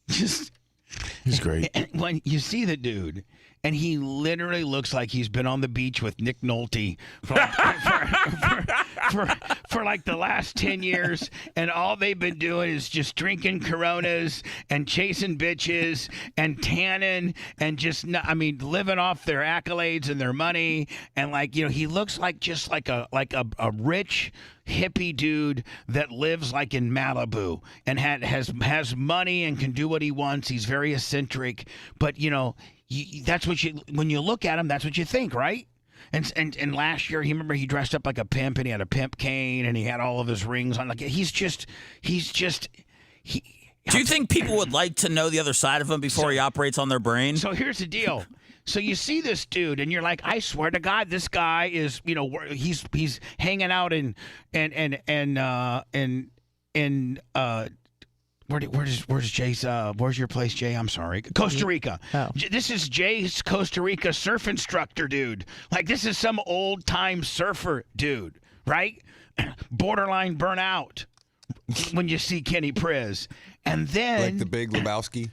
just he's great. When you see the dude, and he literally looks like he's been on the beach with Nick Nolte for like the last 10 years, and all they've been doing is just drinking Coronas and chasing bitches and tanning and just, living off their accolades and their money. And he looks like just like a rich hippie dude that lives like in Malibu and has money and can do what he wants. He's very eccentric, but that's what when you look at him, that's what you think, right? And last year, he dressed up like a pimp and he had a pimp cane and he had all of his rings on. Do you think people would like to know the other side of him before he operates on their brain? So here's the deal. So you see this dude and you're like, I swear to God, this guy is, he's hanging out in Where's Jay's? Where's your place, Jay? I'm sorry, Costa Rica. Oh. This is Jay's Costa Rica surf instructor, dude. Like this is some old time surfer, dude, right? Borderline burnout when you see Kenny Priz, and then like the Big Lebowski.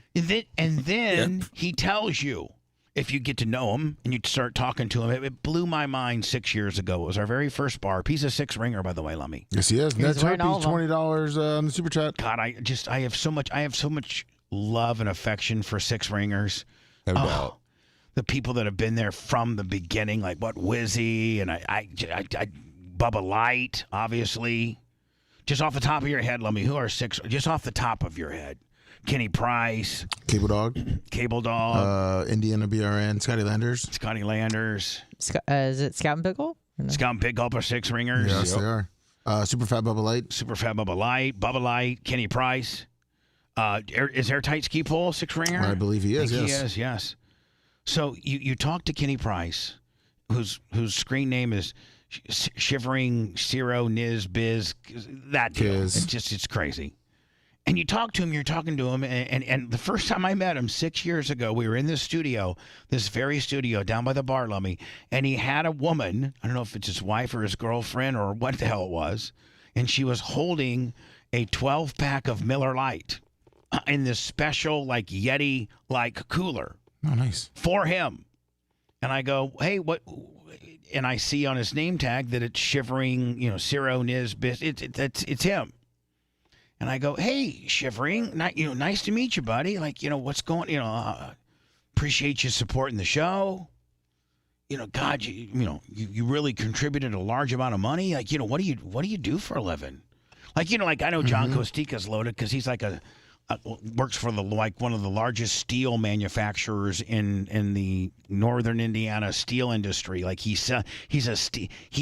And then he tells you. If you get to know him and you start talking to him, it blew my mind 6 years ago. It was our very first bar. He's a 6-ringer, by the way, Lummy. Yes, he is. That's right. He's $20 on the super chat. God, I have so much love and affection for 6-ringers. No doubt. The people that have been there from the beginning, like Wizzy and I Bubba Light, obviously. Just off the top of your head, Lummy, who are 6? Just off the top of your head. Kenny Price, Cable Dog, Indiana BRN, Scotty Landers. Is it Scout and Pickle? No? Scout and Pickle are 6-ringers. Yes, they are. Super Fat Bubba Light, Kenny Price. Is Airtight Ski Pole 6-ringer? I believe he is. Yes. He is. Yes. So you talk to Kenny Price, whose screen name is Shivering Ciro Niz Biz. That deal. It's crazy. And you talk to him, you're talking to him, and the first time I met him 6 years ago, we were in this very studio down by the bar, Lummy, and he had a woman, I don't know if it's his wife or his girlfriend or what the hell it was, and she was holding a 12-pack of Miller Lite in this special, Yeti-like cooler. Oh, nice. For him. And I go, hey, what? And I see on his name tag that it's Shivering, Ciro Niz Biz. It's him. And I go, hey, Shivering, nice to meet you, buddy. What's going, appreciate you supporting the show. God, you really contributed a large amount of money. What do you do for a living? I know John Costica's loaded because he's works for one of the largest steel manufacturers in the northern Indiana steel industry. He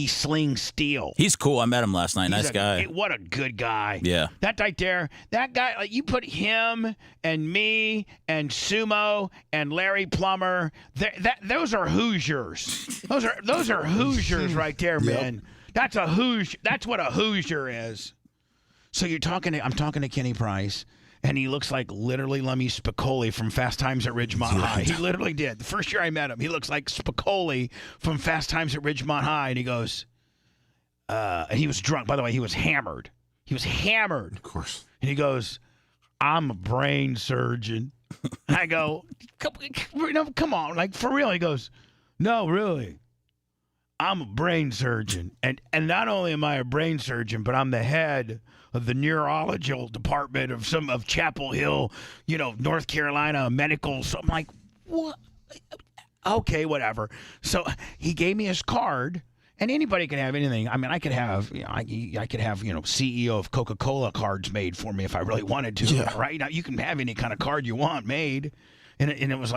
slings steel. He's cool. I met him last night. Nice guy. What a good guy. Yeah. That right there, that guy, you put him and me and Sumo and Larry Plummer, those are Hoosiers. Those are Hoosiers right there, man. That's a Hoosier. That's what a Hoosier is. So I'm talking to Kenny Price. And he looks like literally Lemmy Spicoli from Fast Times at Ridgemont High. He literally did. The first year I met him, he looks like Spicoli from Fast Times at Ridgemont High. And he goes, and he was drunk. By the way, he was hammered. Of course. And he goes, I'm a brain surgeon. And I go, come on, for real. He goes, no, really. I'm a brain surgeon. And not only am I a brain surgeon, but I'm the head of the neurological department of Chapel Hill, North Carolina medical. So I'm like, what? Okay, whatever. So he gave me his card, and anybody can have anything. I mean, I could have, I could have, CEO of Coca-Cola cards made for me if I really wanted to. Yeah. Right now, you can have any kind of card you want made, and it was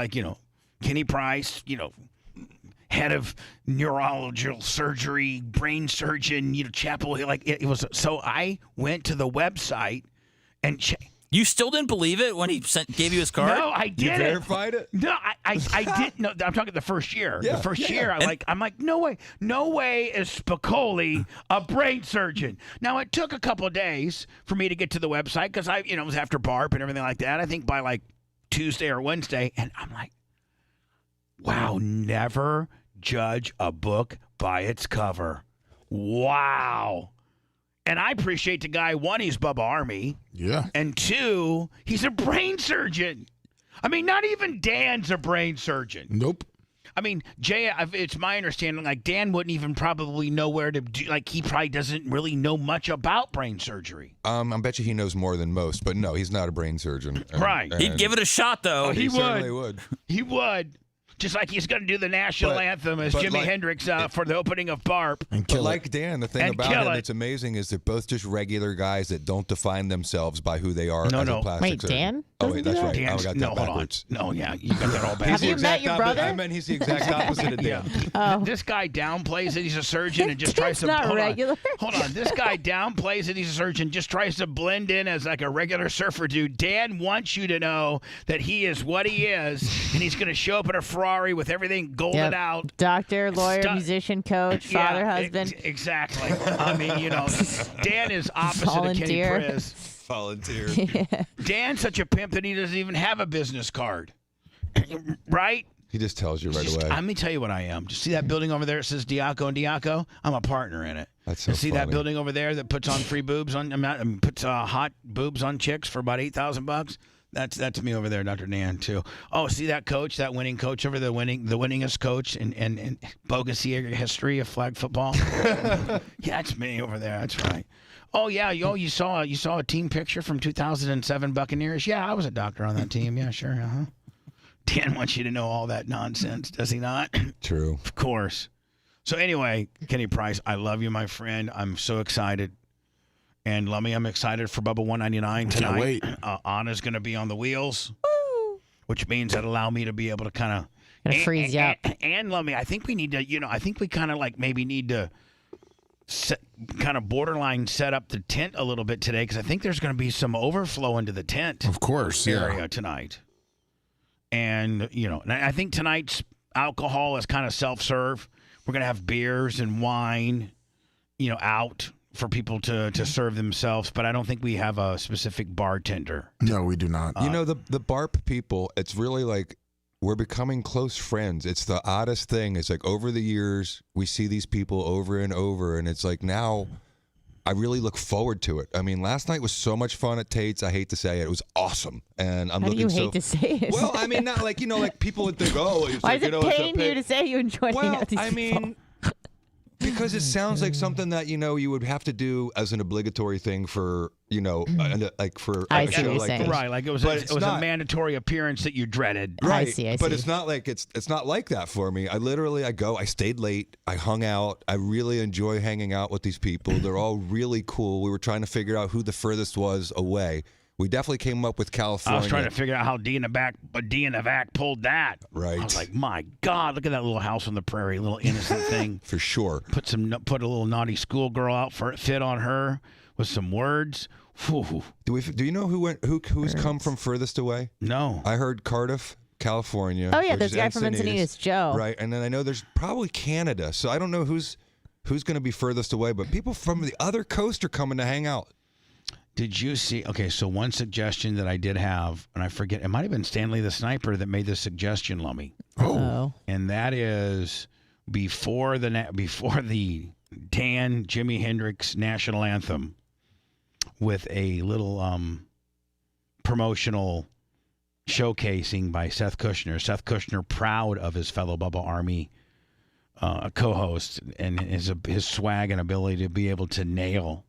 Kenny Price, head of neurological surgery, brain surgeon, Chapel Hill. It was. So I went to the website and you still didn't believe it when he gave you his card? No, I did. You verified it? No, I didn't. No, I'm talking the first year. Yeah, the first year, I'm like, no way is Spicoli a brain surgeon. Now it took a couple of days for me to get to the website because it was after BARP and everything like that. I think by Tuesday or Wednesday, and I'm like, wow, never judge a book by its cover. Wow. And I appreciate the guy, one, he's Bubba Army. Yeah. And two, he's a brain surgeon. I mean, not even Dan's a brain surgeon. Nope. I mean, Jay, it's my understanding, like, Dan wouldn't even probably know where to do, like, he probably doesn't really know much about brain surgery. I bet you he knows more than most, but no, he's not a brain surgeon. Right. He'd give it a shot, though. Oh, he certainly would. He would. Just like he's going to do the national anthem as but Jimi like- Hendrix for the opening of Barb. But like Dan, the thing And about kill him it. that's amazing is they're both just regular guys that don't define themselves by who they are as a plastic Wait, surgeon. Dan? Oh, wait, that's right. Dan's- I got no, that hold on. backwards. No, yeah, you got that all backwards. Have you met your brother? I meant he's the exact opposite of Dan. Oh. This guy downplays that he's a surgeon and just tries to not hold regular. On. Hold on. This guy downplays that he's a surgeon, just tries to blend in as like a regular surfer dude. Dan wants you to know that he is what he is, and he's going to show up in a Ferrari with everything golden Yep. out. Doctor, lawyer, musician, coach, father, husband. Exactly. I mean, you know, Dan is opposite of Kenny Volunteer. Priz. Volunteer. Dan's such a pimp that he doesn't even have a business card. Right? He just tells you right away. Let me tell you what I am. Just see that building over there that says Diaco and Diaco? I'm a partner in it. That's so See that funny. building over there that puts on free boobs on puts hot boobs on chicks for about $8,000? That's me over there, Dr. Dan, too. Oh, see that coach, that winning coach over the winningest coach in bogus history of flag football? Yeah, that's me over there. That's right. Oh yeah, you saw a team picture from 2007 Buccaneers? Yeah, I was a doctor on that team. Yeah, sure. Uh-huh. Dan wants you to know all that nonsense, does he not? True. Of course. So anyway, Kenny Price, I love you, my friend. I'm so excited. And Lummy, I'm excited for Bubba 199 tonight. Can't wait. Anna's going to be on the wheels, which means that'll allow me to be able to kind of Gonna freeze you up. And Lummy, I think we need to, I think we kind of like maybe need to kind of borderline set up the tent a little bit today because I think there's going to be some overflow into the tent. Of course, area tonight. And, and I think tonight's alcohol is kind of self-serve. We're going to have beers and wine, out for people to serve themselves, but I don't think we have a specific bartender. No, we do not. The BARP people, it's really like we're becoming close friends. It's the oddest thing. It's like over the years, we see these people over and over, and it's like now I really look forward to it. I mean, last night was so much fun at Tate's. I hate to say it. It was awesome. And I'm How do looking you hate to say it? Well, I mean, not like, like people would think, oh, it's Why like, is it pain you to say you enjoy hanging out with these I people? mean, because it sounds like something that, you would have to do as an obligatory thing for, like for I a see show what you're like saying. this. Right, like it was a mandatory appearance that you dreaded. Right. I see. But it's not like it's not like that for me. I stayed late, I hung out, I really enjoy hanging out with these people. They're all really cool. We were trying to figure out who the furthest was away. We definitely came up with California. I was trying to figure out how D in the back pulled that. Right. I was like, my God, look at that little house on the prairie, little innocent thing. For sure. Put a little naughty schoolgirl outfit on her with some words. Whew. Do you know who's come from furthest away? No. I heard Cardiff, California. Oh, yeah, which there's is a guy from Encinitas, Joe. Right, and then I know there's probably Canada. So I don't know who's going to be furthest away, but people from the other coast are coming to hang out. Did you see? Okay, so one suggestion that I did have, and I forget, it might have been Stanley the Sniper that made this suggestion, Lummy. Oh. And that is before the Dan Jimi Hendrix national anthem with a little promotional showcasing by Seth Kushner. Seth Kushner, proud of his fellow Bubba Army co-host and his swag and ability to be able to nail.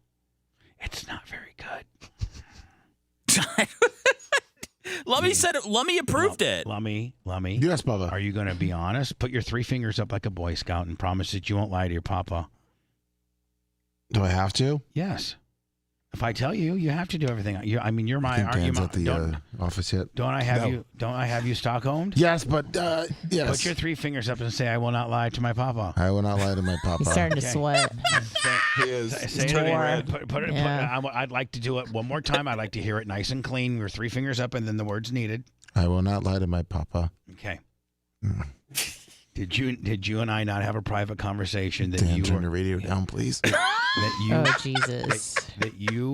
It's not very good. Lummy approved it. Lummy. Yes, Bubba. Are you going to be honest? Put your 3 fingers up like a Boy Scout and promise that you won't lie to your papa. Do I have to? Yes. If I tell you, you have to do everything. You're my. I think Aren't you Dan's my? at the office yet. Don't I have you Stockholmed? Yes, but yes. Put your 3 fingers up and say, "I will not lie to my papa." I will not lie to my papa. He's starting to sweat. He is. Say it again. I'd like to do it one more time. I'd like to hear it nice and clean. Your 3 fingers up and then the words needed. I will not lie to my papa. Okay. Did you and I not have a private conversation that Dan, you turn were the radio down, please? that you Oh, Jesus. that you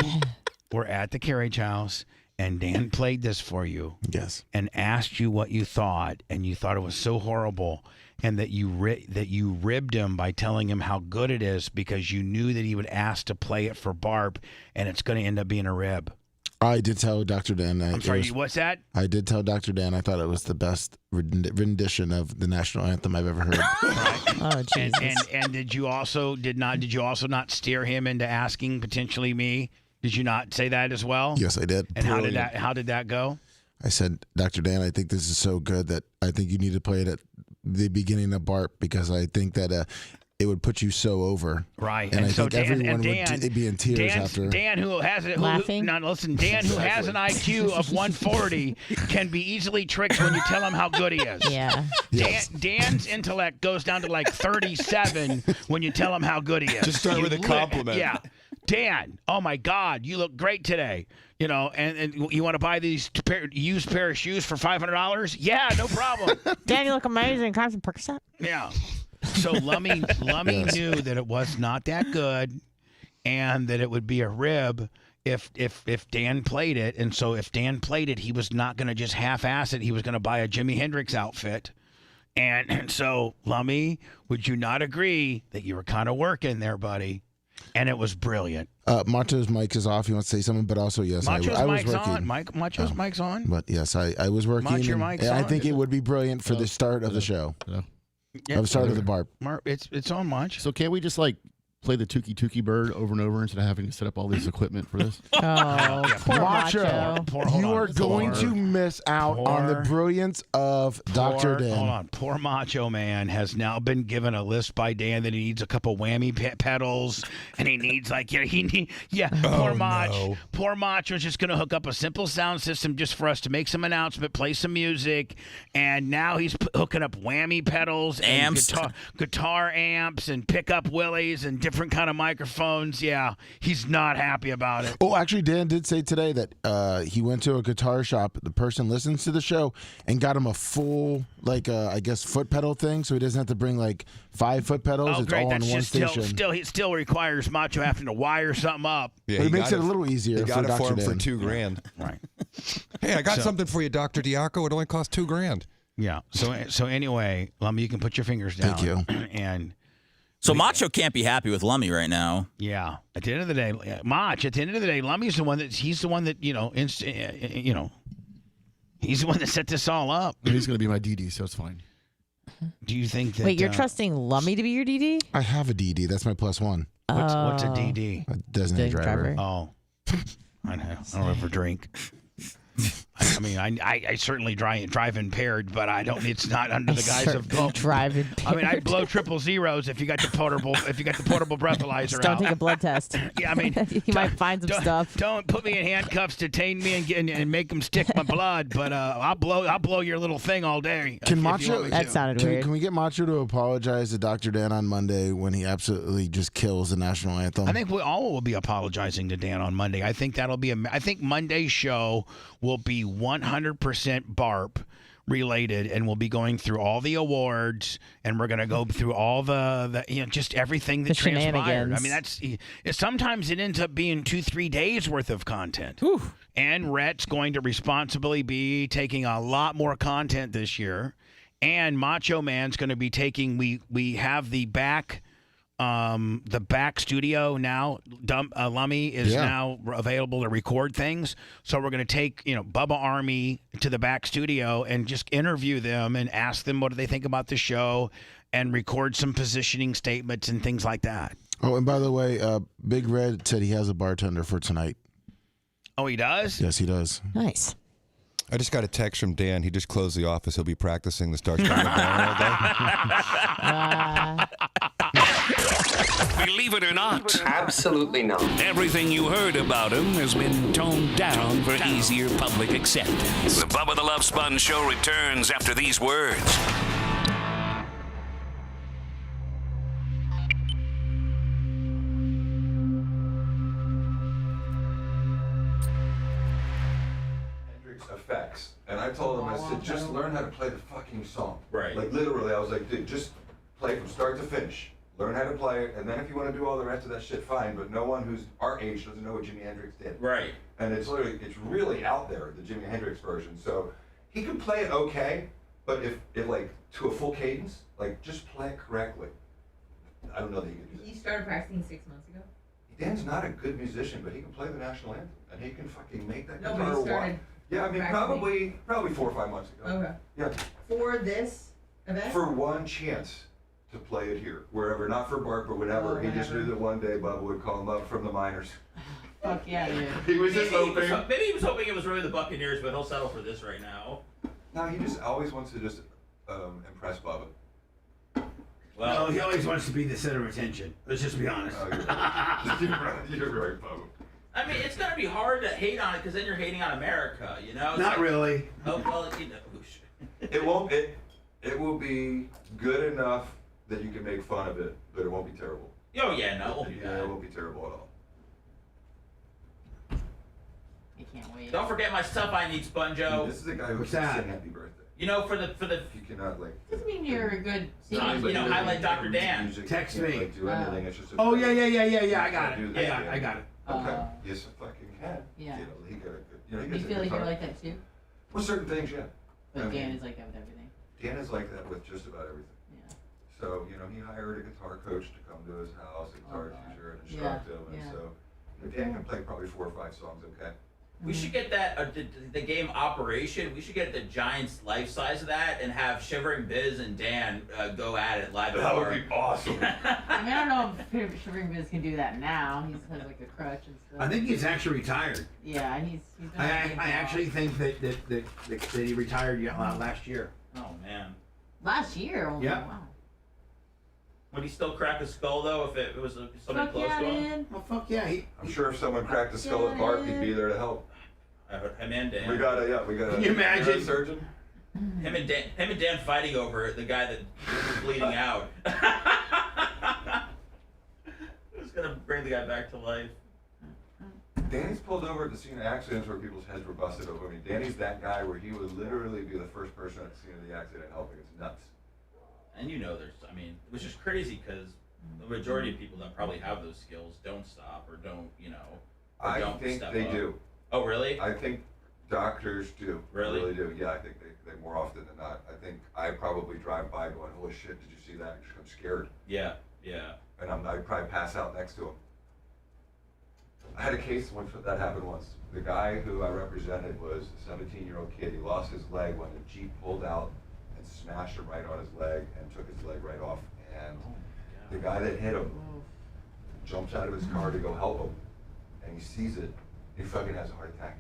were at the carriage house and Dan played this for you. Yes. And asked you what you thought, and you thought it was so horrible, and that you ribbed him by telling him how good it is because you knew that he would ask to play it for Barb, and it's going to end up being a rib. I did tell Dr. Dan. I'm sorry, what's that? I did tell Dr. Dan I thought it was the best rendition of the national anthem I've ever heard. Oh, Jesus. And did you also not steer him into asking potentially me? Did you not say that as well? Yes, I did. And how did that go? I said, Dr. Dan, I think this is so good that I think you need to play it at the beginning of Barb because I think that it would put you so over. Right. And I so think everyone would be in tears after. Dan, who has it, Dan, who has an IQ of 140, can be easily tricked when you tell him how good he is. Yeah. Dan's intellect goes down to like 37 when you tell him how good he is. Just start with a compliment. Yeah. Dan, oh my God, you look great today. You know, and you want to buy these used pair of shoes for $500? Yeah, no problem. Dan, you look amazing. Can I have some Percocet? Yeah. So Lummy knew that it was not that good, and that it would be a rib if Dan played it. And so if Dan played it, he was not going to just half-ass it. He was going to buy a Jimi Hendrix outfit. And so, Lummy, would you not agree that you were kind of working there, buddy? And it was brilliant. Macho's mic is off. He wants to say something, but also, yes, I was mic's working. on. Macho's mic's on. But yes, I was working. Macho mic's I on. think it would be brilliant for the start of the show. Yeah. Of the start of the Barb. It's on Mach. So can't we just like play the Tuki Bird over and over instead of having to set up all this equipment for this? Oh, poor Macho. You are going to miss out on the brilliance of Dr. Dan. Hold on. Poor Macho Man has now been given a list by Dan that he needs a couple whammy pedals, and he needs poor Mach. No. Poor Mach was just going to hook up a simple sound system just for us to make some announcement, play some music, and now he's hooking up whammy pedals and guitar amps and pickup willies and different kind of microphones. Yeah, he's not happy about it. Oh, actually, Dan did say today that he went to a guitar shop. The person listens to the show and got him a full, I guess, foot pedal thing, so he doesn't have to bring 5 foot pedals. Oh, it's great. all That's on one just station. it still requires Macho having to wire something up. Yeah, but it makes it a little easier. He got for it for Dr. him Dan. for $2,000. Right. Hey, I got something for you, Dr. Diaco. It only cost $2,000. Yeah. So anyway, Lummy, you can put your fingers down. Thank you. And so Macho can't be happy with Lummy right now. Yeah. At the end of the day, Lummy's the one that he's the one that he's the one that set this all up. He's going to be my DD, so it's fine. Do you think that? Wait, you're trusting Lummy to be your DD? I have a DD. That's my +1. What's a DD? A designated driver. Oh, I don't ever drink. I mean, I certainly drive impaired, but I don't. It's not under the guise of drive impaired. I mean, I blow 000s if you got the portable breathalyzer. Don't take a blood test. Yeah, I mean, you might find some stuff. Don't put me in handcuffs, detain me, and make them stick my blood. But I'll blow your little thing all day. Can Macho? That sounded weird. Can we get Macho to apologize to Dr. Dan on Monday when he absolutely just kills the national anthem? I think we all will be apologizing to Dan on Monday. I think that'll be I think Monday's show will be 100% Barb related, and we'll be going through all the awards, and we're going to go through all the just everything that transpired. I mean, sometimes it ends up being 2-3 days worth of content. Whew. And Rhett's going to responsibly be taking a lot more content this year, and Macho Man's going to be taking. We have the back studio now. Lummy is now available to record things, so we're going to take Bubba Army to the back studio and just interview them and ask them what do they think about the show, and record some positioning statements and things like that. Oh, and by the way, Big Red said he has a bartender for tonight. Oh, he does? Yes, he does. Nice. I just got a text from Dan. He just closed the office. He'll be practicing the Star Spangled Banner all day. Believe it or not, Absolutely not. everything you heard about him has been toned down for easier public acceptance. The Bubba the Love Sponge Show returns after these words. Effects. And I told him, I said, just learn how to play the fucking song. Right. Like literally, I was like, dude, just play from start to finish. learn how to play it, and then if you want to do all the rest of that shit, fine. But no one who's our age doesn't know what Jimi Hendrix did. Right. And it's really out there, the Jimi Hendrix version. So he can play it okay, but if like to a full cadence, like just play it correctly. I don't know that he can do that. You started practicing 6 months ago? Dan's not a good musician, but he can play the national anthem, and he can fucking make that No, but guitar he started walk. Yeah, I mean, probably 4 or 5 months ago. Okay. Yeah. For this event? For one chance to play it here, wherever, not for Bart, but whenever. He just knew that one day Bubba would call him up from the minors. Fuck yeah, dude. He was just hoping. Maybe he was hoping it was really the Buccaneers, but he'll settle for this right now. No, he just always wants to just impress Bubba. Well, he always wants to be the center of attention. Let's just be honest. Oh, you're right, Bubba. I mean, it's gonna be hard to hate on it because then you're hating on America, you know? It's Not really. Oh well, you know. It won't. It will be good enough that you can make fun of it, but it won't be terrible. Oh yeah, no, it won't be bad. It won't be terrible at all. I can't wait. Don't forget my stuff I need, Sponjo. This is the guy who What's can that? sing Happy Birthday. You know, for the You cannot like. Doesn't mean you're a good you singer. know, highlight Dr. Dan. Music, Text you can't, me. Like, do anything. It's just a Oh, yeah. I You got can't it. do that, I got it. Okay. Yes, I fucking can. Yeah. You know, he got a good. You know, he Do you gets a feel like guitar. you're like that too? With certain things, yeah. But I Dan mean, is like that with everything. Dan is like that with just about everything. Yeah. So, you know, he hired a guitar coach to come to his house, a guitar teacher, and Yeah, instruct him. And yeah. so, you know, Dan can play probably 4 or 5 songs, okay? We should get that the game Operation. We should get the Giants life size of that and have Shivering Biz and Dan go at it live. That would be awesome. I mean, I don't know if Shivering Biz can do that now. He has like a crutch and stuff. I think he's actually retired. Yeah, he's been I on the game for a actually think that he retired last year. Oh man. while. Last year. Oh, Yeah. Wow. Would he still crack his skull though if it was somebody Fuck close yeah, to him? dude. Well, fuck yeah. I'm sure if someone cracked the skull at Bart, he'd be there to help. Him and Dan. We got a Can you imagine? surgeon. Him and Dan fighting over the guy that was bleeding out. Who's gonna bring the guy back to life? Danny's pulled over at the scene of accidents where people's heads were busted open. I mean, Danny's that guy where he would literally be the first person at the scene of the accident helping. It's nuts. And you know, which is crazy because the majority of people that probably have those skills don't stop or don't, you know, or I don't think step they up. do. Oh, really? I think doctors do. Really? Really do. Yeah, I think they more often than not. I think I probably drive by going, holy shit, did you see that? I'm scared. Yeah. And I'd probably pass out next to him. I had a case once that happened once. The guy who I represented was a 17-year-old kid. He lost his leg when a Jeep pulled out and smashed him right on his leg and took his leg right off. And the guy that hit him jumps out of his car to go help him, and he sees it. He fucking has a heart attack.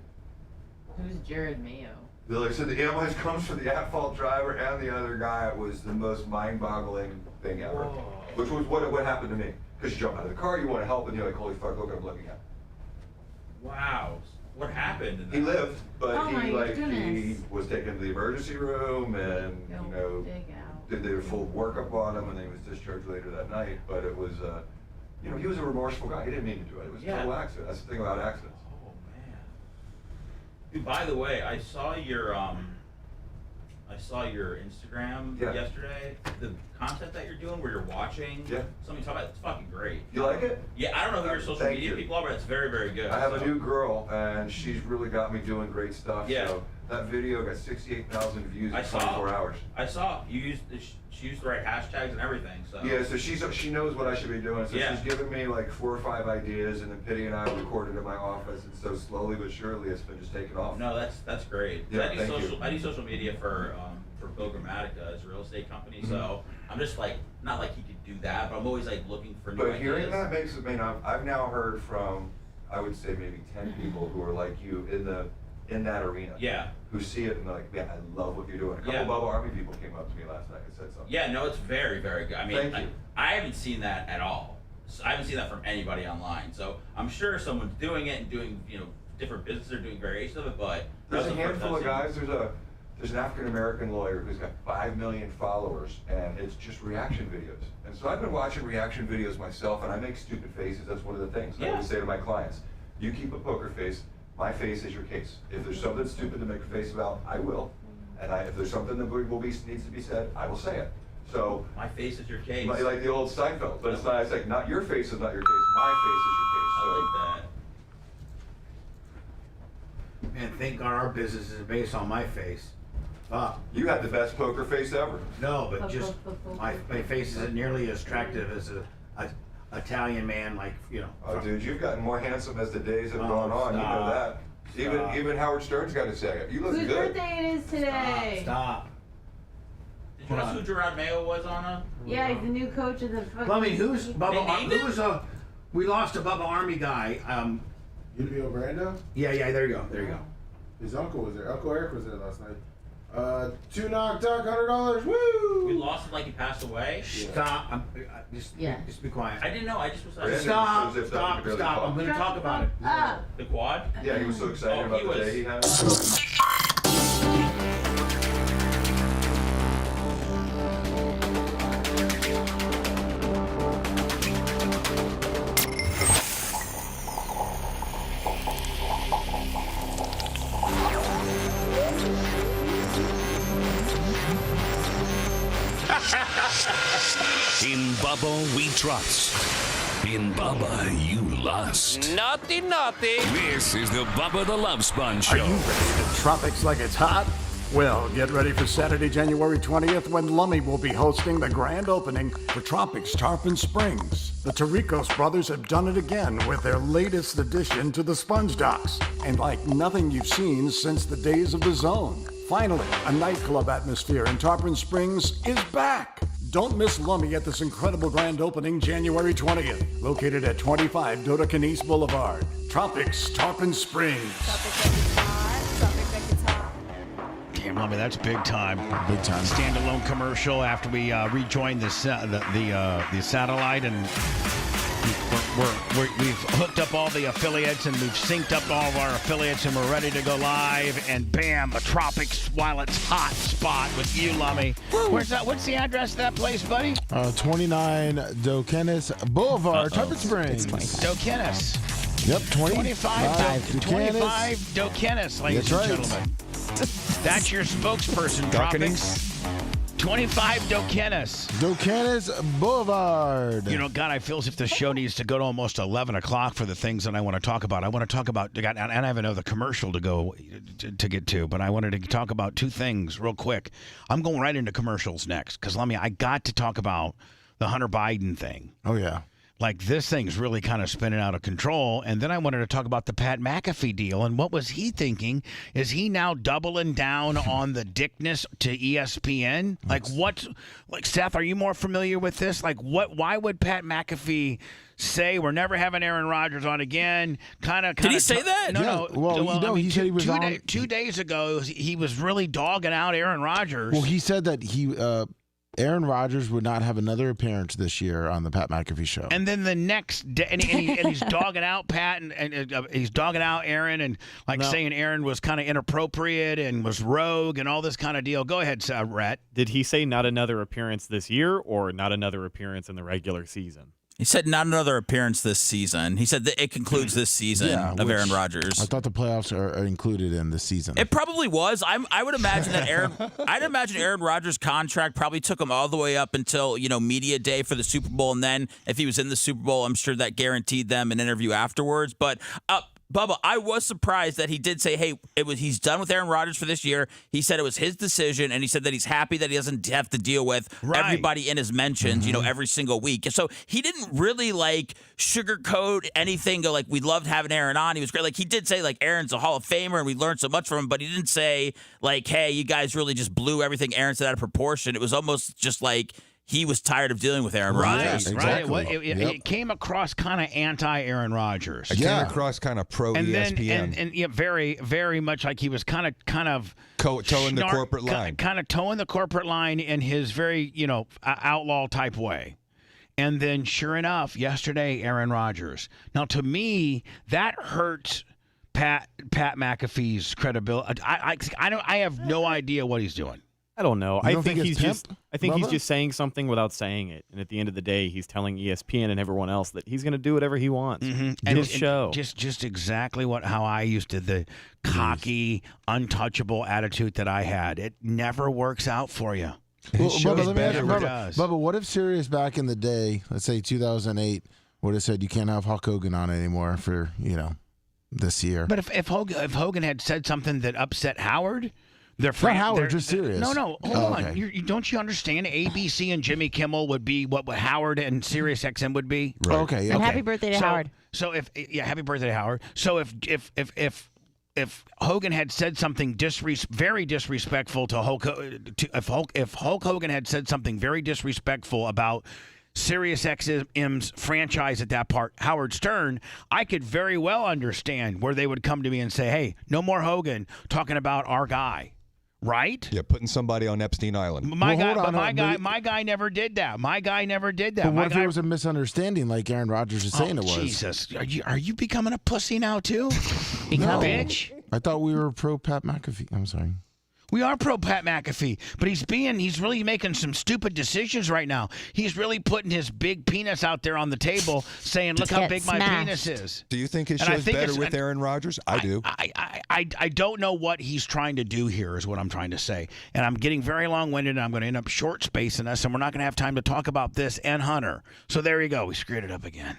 Who's Jared Mayo? Like I said, the ambulance comes for the at-fault driver and the other guy. It was the most mind-boggling thing ever. Whoa. Which was what happened to me. Because you jump out of the car, you want to help, and you're like, holy fuck, look what I'm looking at. Wow. What happened? He lived, but Oh my he goodness. was taken to the emergency room and Go you know dig out. did their full workup on him, and then he was discharged later that night. But it was, you know, he was a remorseful guy. He didn't mean to do it. It was a total accident. That's the thing about accidents. Oh man. Dude, by the way, I saw your Instagram yesterday. The content that you're doing where you're watching. Yeah. Somebody talk about it's fucking great. You like it? Yeah, I don't know who your social Thank media you. people are, but it's very, very good. I have a new girl, and she's really got me doing great stuff. Yeah. So that video got 68,000 views I in saw. 24 hours. I saw you used she used the right hashtags and everything. So Yeah, so she knows what I should be doing. So Yeah. she's given me like 4 or 5 ideas, and then Pitty and I recorded in my office, and so slowly but surely it's been just taking off. No, that's great. Yeah, I do thank you. I do social media for Bill Grammatica as a real estate company. So I'm just like not like he could do that, but I'm always like looking for new But ideas. hearing that makes it, I've now heard from, I would say maybe 10 people who are like you in that arena. Yeah. Who see it and they're like, yeah, I love what you're doing. A couple Yeah. Bubba Army people came up to me last night and said something. Yeah, no, it's very, very good. I mean, Thank you. I haven't seen that at all. So I haven't seen that from anybody online. So I'm sure someone's doing it and doing, you know, different businesses are doing variations of it, but There's that's a the first handful of I've guys. There's an African American lawyer who's got 5 million followers, and it's just reaction videos. And so I've been watching reaction videos myself, and I make stupid faces. That's one of the things I always say to my clients: you keep a poker face. My face is your case. If there's something stupid to make a face about, I will. And if there's something that needs to be said, I will say it. So My face is your case. like the old Seinfeld, but it's not. It's like not your face is not your case. My face is your case. So, I like that. Man, thank God our business is based on my face. You had the best poker face ever. No, but just my face isn't nearly as attractive as a Italian man, like, you know. Oh, dude, you've gotten more handsome as the days have gone on. You know that. Even Howard Stern's got to say it. You look Whose good. birthday it is today? Stop. Did you know who Gerard Mayo was, Anna? Yeah, he's the new coach of the fucking... Well, I mean, who's Bubba? They named Who's we lost a Bubba Army guy. Julio Brando? Yeah, there you go. His uncle was there. Uncle Eric was there last night. 2 knock duck, $100. Woo! We lost him like he passed away? Stop. Just be quiet. I didn't know. I just was... Stop. I'm going to talk about it. The quad? Yeah, he was so excited about the day he had. In Bubba we trust. In Bubba you lust. Naughty. This is the Bubba the Love Sponge Are Show. you ready to tropics like it's hot? Well, get ready for Saturday, January 20th, when Lummy will be hosting the grand opening for Tropics Tarpon Springs. The Tarricos brothers have done it again with their latest addition to the Sponge Docks, and like nothing you've seen since the days of the Zone. Finally, a nightclub atmosphere in Tarpon Springs is back. Don't miss Lummy at this incredible grand opening January 20th, located at 25 Dodecanese Boulevard. Tropics Tarpon Springs. Damn, Lummy, that's big time. Big time. Standalone commercial after we rejoined the satellite, and we've hooked up all the affiliates, and we've synced up all of our affiliates, and we're ready to go live. And bam, a Tropics while it's hot spot with you, Lummy. Where's that? What's the address of that place, buddy? 29 Dodecanese Boulevard, Tarpon Springs. Dodecanese. Yep, 25 Dodecanese, ladies and gentlemen. That's your spokesperson, Tropics. 25 Dodecanese. Dodecanese Boulevard. You know, God, I feel as if the show needs to go to almost 11 o'clock for the things that I want to talk about. I want to talk about, and I have another commercial to go to get to, but I wanted to talk about two things real quick. I'm going right into commercials next, because I got to talk about the Hunter Biden thing. Oh, yeah. Like, this thing's really kind of spinning out of control. And then I wanted to talk about the Pat McAfee deal. And what was he thinking? Is he now doubling down on the dickness to ESPN? Like, Seth, are you more familiar with this? Like, why would Pat McAfee say we're never having Aaron Rodgers on again? Did he say that? No. Well, he said he was on. 2 days ago, he was really dogging out Aaron Rodgers. Well, he said that Aaron Rodgers would not have another appearance this year on the Pat McAfee show. And then the next day, and he's dogging out Pat, and he's dogging out Aaron, and saying Aaron was kind of inappropriate and was rogue and all this kind of deal. Go ahead, Rhett. Did he say not another appearance this year or not another appearance in the regular season? He said not another appearance this season. He said that it concludes this season of Aaron Rodgers. I thought the playoffs are included in this season. It probably was. I would imagine that Aaron Rodgers' contract probably took him all the way up until media day for the Super Bowl, and then if he was in the Super Bowl, I'm sure that guaranteed them an interview afterwards. But Bubba, I was surprised that he did say, hey, he's done with Aaron Rodgers for this year. He said it was his decision, and he said that he's happy that he doesn't have to deal with everybody in his mentions, every single week. So he didn't really sugarcoat anything. Go we loved having Aaron on. He was great. He did say Aaron's a Hall of Famer, and we learned so much from him. But he didn't say hey, you guys really just blew everything Aaron said out of proportion. It was almost just he was tired of dealing with Aaron Rodgers. Right. It came across kind of anti-Aaron Rodgers. It came across kind of pro ESPN. And very, very much like he was kind of towing the corporate line. Kind of towing the corporate line in his very, outlaw type way. And then sure enough, yesterday, Aaron Rodgers. Now, to me, that hurts Pat McAfee's credibility. I have no idea what he's doing. I don't know. I think he's Bubba? just saying something without saying it. And at the end of the day, he's telling ESPN and everyone else that he's going to do whatever he wants. And his show. Just exactly how I used to, the cocky, untouchable attitude that I had. It never works out for you. Well, shows Bubba, let me ask better you, it Bubba, does. Bubba, what if Sirius back in the day, let's say 2008, would have said you can't have Hulk Hogan on anymore for, this year? But if Hogan had said something that upset Howard, Not Howard, just Sirius. No, hold on. Okay. Don't you understand? ABC and Jimmy Kimmel would be what Howard and Sirius XM would be. Right. Okay. And happy birthday to Howard. So happy birthday to Howard. So if Hogan had said something very disrespectful to Hulk, if Hulk Hogan had said something very disrespectful about Sirius XM's franchise at that part, Howard Stern, I could very well understand where they would come to me and say, "Hey, no more Hogan talking about our guy." Right? Yeah, putting somebody on Epstein Island. My guy never did that. My guy never did that. But what if it was a misunderstanding like Aaron Rodgers is saying it was? Jesus. Are you becoming a pussy now, too? No. Bitch. I thought we were pro Pat McAfee. I'm sorry. We are pro Pat McAfee, but he's really making some stupid decisions right now. He's really putting his big penis out there on the table, saying, "Look how big my penis is." Do you think his And I show's think better it's- with Aaron Rodgers? I do. I don't know what he's trying to do here, is what I'm trying to say. And I'm getting very long-winded, and I'm going to end up short spacing us, and we're not going to have time to talk about this and Hunter. So there you go. We screwed it up again.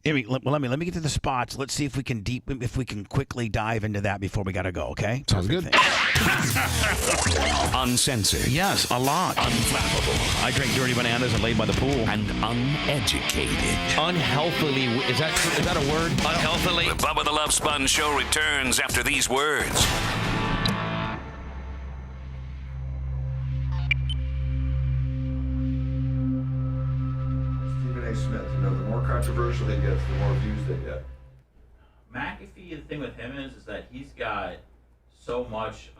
Let me get to the spots. Let's see if we can quickly dive into that before we got to go. Okay? Sounds good. Uncensored. Yes, a lot. Unflappable. I drink dirty bananas and lay by the pool. And uneducated. Unhealthily. Is that a word? Unhealthily. The Bubba the Love Sponge Show returns after these words. Stephen A. Smith. The more controversial he gets, the more views they get. McAfee, the thing with him is that he's got so much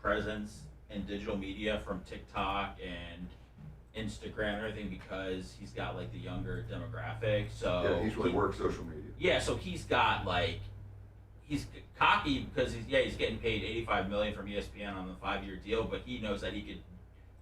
presence in digital media from TikTok and Instagram and everything because he's got like the younger demographic. So he's really worked social media. Yeah, so he's got like he's cocky because he's getting paid $85 million from ESPN on the 5-year deal, but he knows that he could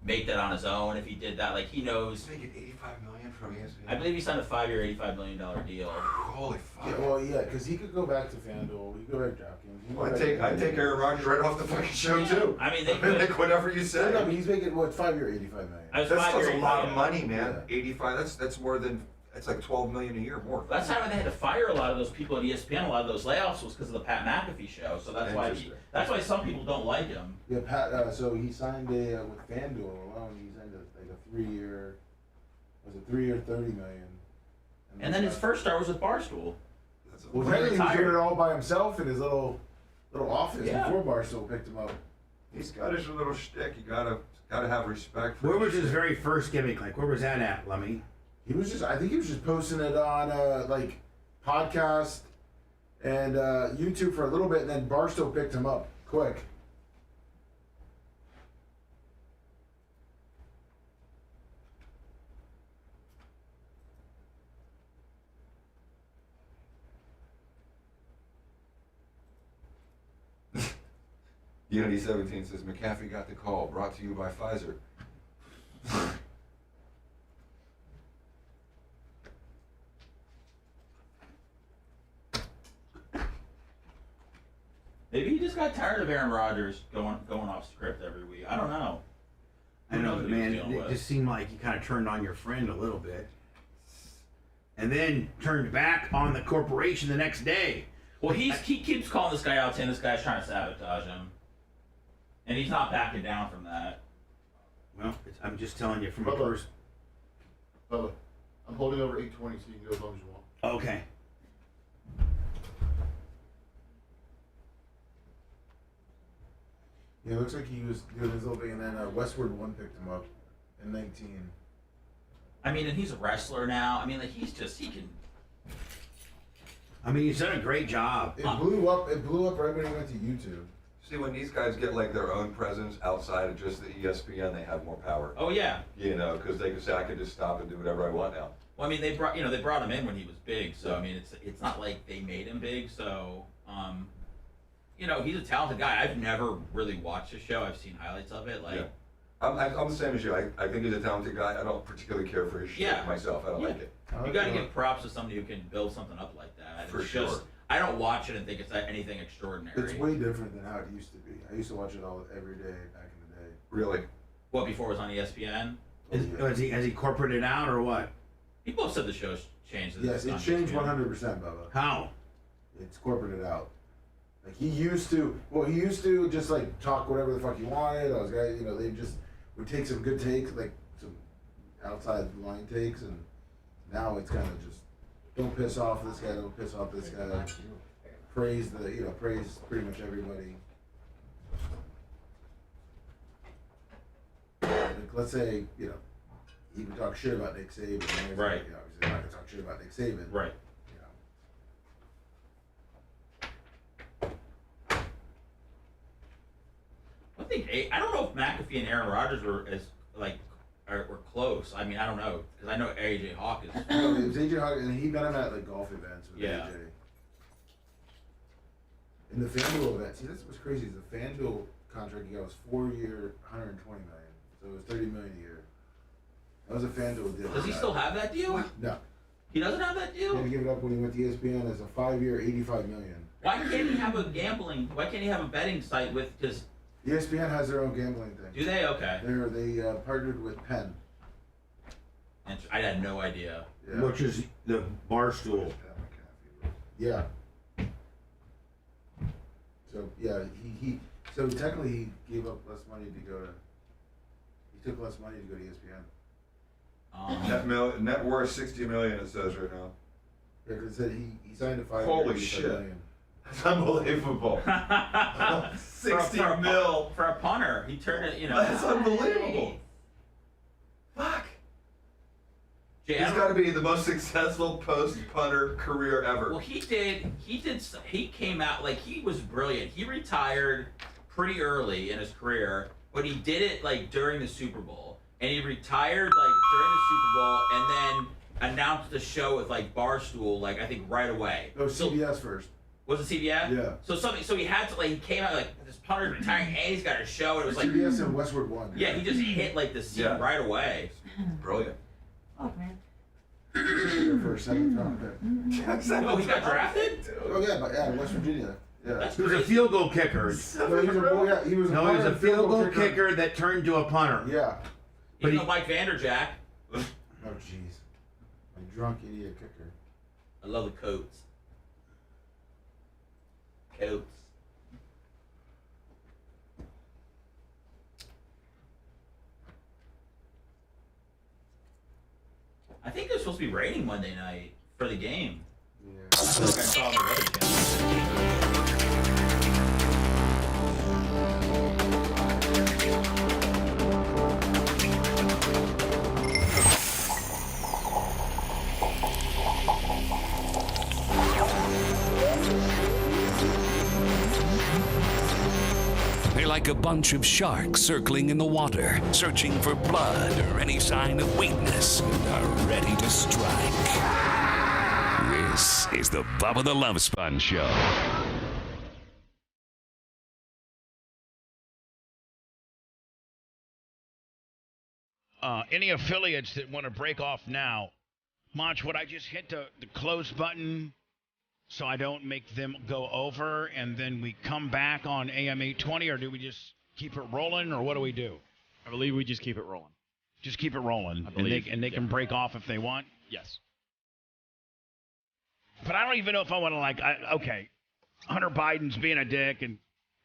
make that on his own if he did that. Like he knows. He's making $85 million from ESPN. I believe he signed a 5-year, $85 million deal. Holy fuck! Yeah, because he could go back to FanDuel. He could go back to DraftKings. I take Aaron Rodgers right off the fucking show too. I mean, they like whatever you say. No, he's making 5-year, $85 million. That's a lot of money, man. 85. That's more than. It's like $12 million a year more. That's how they had to fire a lot of those people at ESPN. A lot of those layoffs was because of the Pat McAfee show. So that's why some people don't like him. Yeah, Pat. So he signed with FanDuel alone. He signed a 3-year. Was it 3-year, $30 million? And then his first start was with Barstool. Well, he was doing it all by himself in his little office before Barstool picked him up. He's got his little shtick. You gotta have respect for. Where was his very first gimmick? Like, where was that at, Lummy? I think he was just posting it on like podcast and YouTube for a little bit, and then Barstool picked him up quick. Unity 17 says McAfee got the call. Brought to you by Pfizer. Maybe he just got tired of Aaron Rodgers going off script every week. I don't know. I know, man. It just seemed like you kind of turned on your friend a little bit, and then turned back on the corporation the next day. Well, he keeps calling this guy out, saying this guy's trying to sabotage him, and he's not backing down from that. Well, I'm just telling you from a Bubba. person. Bubba, I'm holding over 820, so you can go as long as you want. Okay. Yeah, it looks like he was doing his little thing, and then Westward One picked him up in 19. I mean, and he's a wrestler now. I mean, like he can. I mean, he's done a great job. It blew up. It blew up right when he went to YouTube. See, when these guys get like their own presence outside of just the ESPN, they have more power. Oh yeah. You know, because they can say, I can just stop and do whatever I want now. Well, I mean, they brought him in when he was big, so I mean, it's not like they made him big. So, he's a talented guy. I've never really watched his show. I've seen highlights of it. Like, Yeah. I'm the same as you. I think he's a talented guy. I don't particularly care for his shit myself. I don't like it. You got to give props to somebody who can build something up like that. For It's sure. Just, I don't watch it and think it's anything extraordinary. It's way different than how it used to be. I used to watch it every day back in Really? What, before it was on ESPN? Has he corporated out or what? People have said the show's changed. Yes, it changed 100%, Bubba. How? It's corporated out. Like he used to just like talk whatever the fuck he wanted. I was guys, they just would take some good takes, like some outside line takes, and now it's kind of just don't piss off this guy, don't piss off this guy. Praise praise pretty much everybody. Like, let's say, he would talk shit about Nick Saban. Right. Obviously, not gonna talk shit about Nick Saban. Right. One thing, I don't know if McAfee and Aaron Rodgers were were close. I mean, I don't know because I know AJ Hawk is. No, it was AJ Hawk, and he met him at like golf events with AJ. In the FanDuel event, see, that's what's crazy. Is the FanDuel contract he got was 4-year, $120 million, so it was $30 million a year. That was a FanDuel deal. Does he still have that deal? No. He doesn't have that deal? He had to give it up when he went to ESPN as a 5-year, $85 million. Why can't he have a gambling? Why can't he have a betting site with just? ESPN has their own gambling thing. Do they? Okay. They partnered with Penn. I had no idea. Yeah. Which is the Barstool. Yeah. So yeah, so technically he gave up less money to go to. He took less money to go to ESPN. Net worth $60 million. It says right now. Yeah, because it said he signed a 5-year. Holy shit! Million. That's unbelievable. 60 mil for a punter. He turned it. That's unbelievable. Fuck. Jay, He's got to be the most successful post-punter career ever. Well, he came out like he was brilliant. He retired pretty early in his career, but he did it during the Super Bowl. And he retired during the Super Bowl and then announced the show with Barstool I think right away. No, CBS first. Was it CBS? Yeah. So he had to he came out this punter's retiring and he's got a show and it was CBS and Westwood One. Yeah, he just hit the scene right away. Brilliant. Oh man. For a 7th round pick. Oh, he got drafted? Oh yeah, West Virginia. Yeah. He was a field goal kicker. He was a field goal kicker that turned to a punter. Yeah. But he's Mike Vanderjack. Oh jeez. A drunk idiot kicker. I love the coats. Coats. I think there's supposed to be raining Monday night for the game. Yeah. I feel like I saw on the Weather Channel. They're like a bunch of sharks circling in the water, searching for blood or any sign of weakness, and are ready to strike. This is the Bubba the Love Sponge Show. Any affiliates that want to break off now, Mach, would I just hit the close button so I don't make them go over and then we come back on AM 820, or do we just keep it rolling, or what do we do? I believe we just keep it rolling. Just keep it rolling, and they can break off if they want? Yes. But I don't even know if I want to okay, Hunter Biden's being a dick and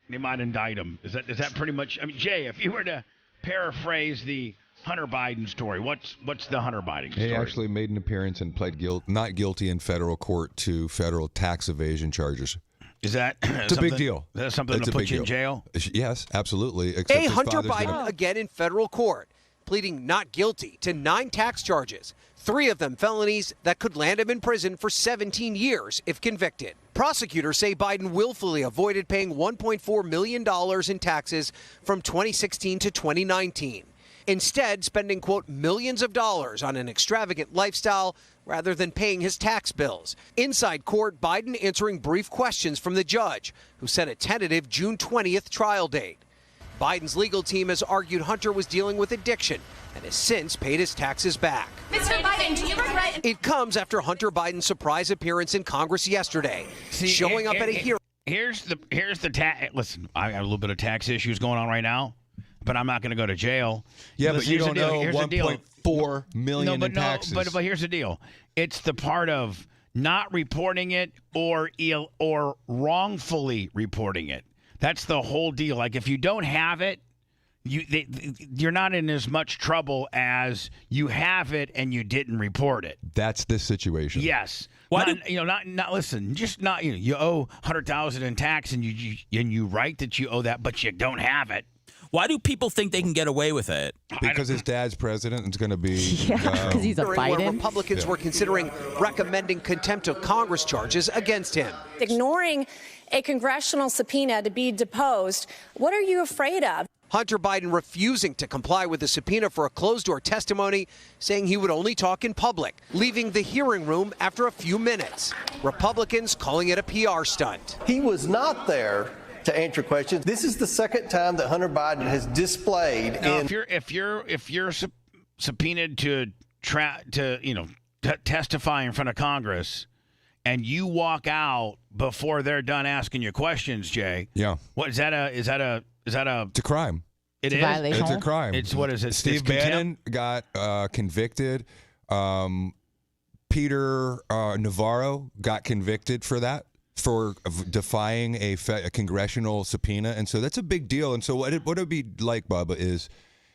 they might indict him. Is that pretty much, I mean, Jay, if you were to paraphrase the Hunter Biden story, what's the Hunter Biden story? He actually made an appearance and pled not guilty in federal court to federal tax evasion charges. Is that it's a big deal? That's something to put you in jail? Yes, absolutely. Hey, Hunter Biden again in federal court, pleading not guilty to 9 tax charges, 3 of them felonies that could land him in prison for 17 years if convicted. Prosecutors say Biden willfully avoided paying $1.4 million in taxes from 2016 to 2019. Instead, spending, quote, millions of dollars on an extravagant lifestyle rather than paying his tax bills. Inside court, Biden answering brief questions from the judge, who set a tentative June 20th trial date. Biden's legal team has argued Hunter was dealing with addiction and has since paid his taxes back. Mr. Biden, do you regret? It comes after Hunter Biden's surprise appearance in Congress yesterday, showing up at a hearing. Here's the tax. Listen, I have a little bit of tax issues going on right now. but I'm not going to go to jail. Yeah, but Listen, you here's don't the deal. know Here's the deal. 1.4 million in taxes. But here's the deal. It's the part of not reporting it or wrongfully reporting it. That's the whole deal. Like if you don't have it, you're not in as much trouble as you have it and you didn't report it. That's this situation. Yes. Not listen. Just not you owe $100,000 in tax and you write that you owe that, but you don't have it. Why do people think they can get away with it? Because his dad's president. It's going to be because he's a Where Biden. Republicans were considering recommending contempt of Congress charges against him. Ignoring a congressional subpoena to be deposed. What are you afraid of? Hunter Biden refusing to comply with the subpoena for a closed-door testimony, saying he would only talk in public, leaving the hearing room after a few minutes. Republicans calling it a PR stunt. He was not there to answer questions. This is the second time that Hunter Biden has displayed. If you're subpoenaed to testify in front of Congress, and you walk out before they're done asking you questions, Jay. Yeah. What is that? Is that a? It's a crime. It is. It's a crime. It's what is it? Steve Bannon got convicted. Peter Navarro got convicted for that, for defying a congressional subpoena, and so that's a big deal. And so what it would be like, Bubba, is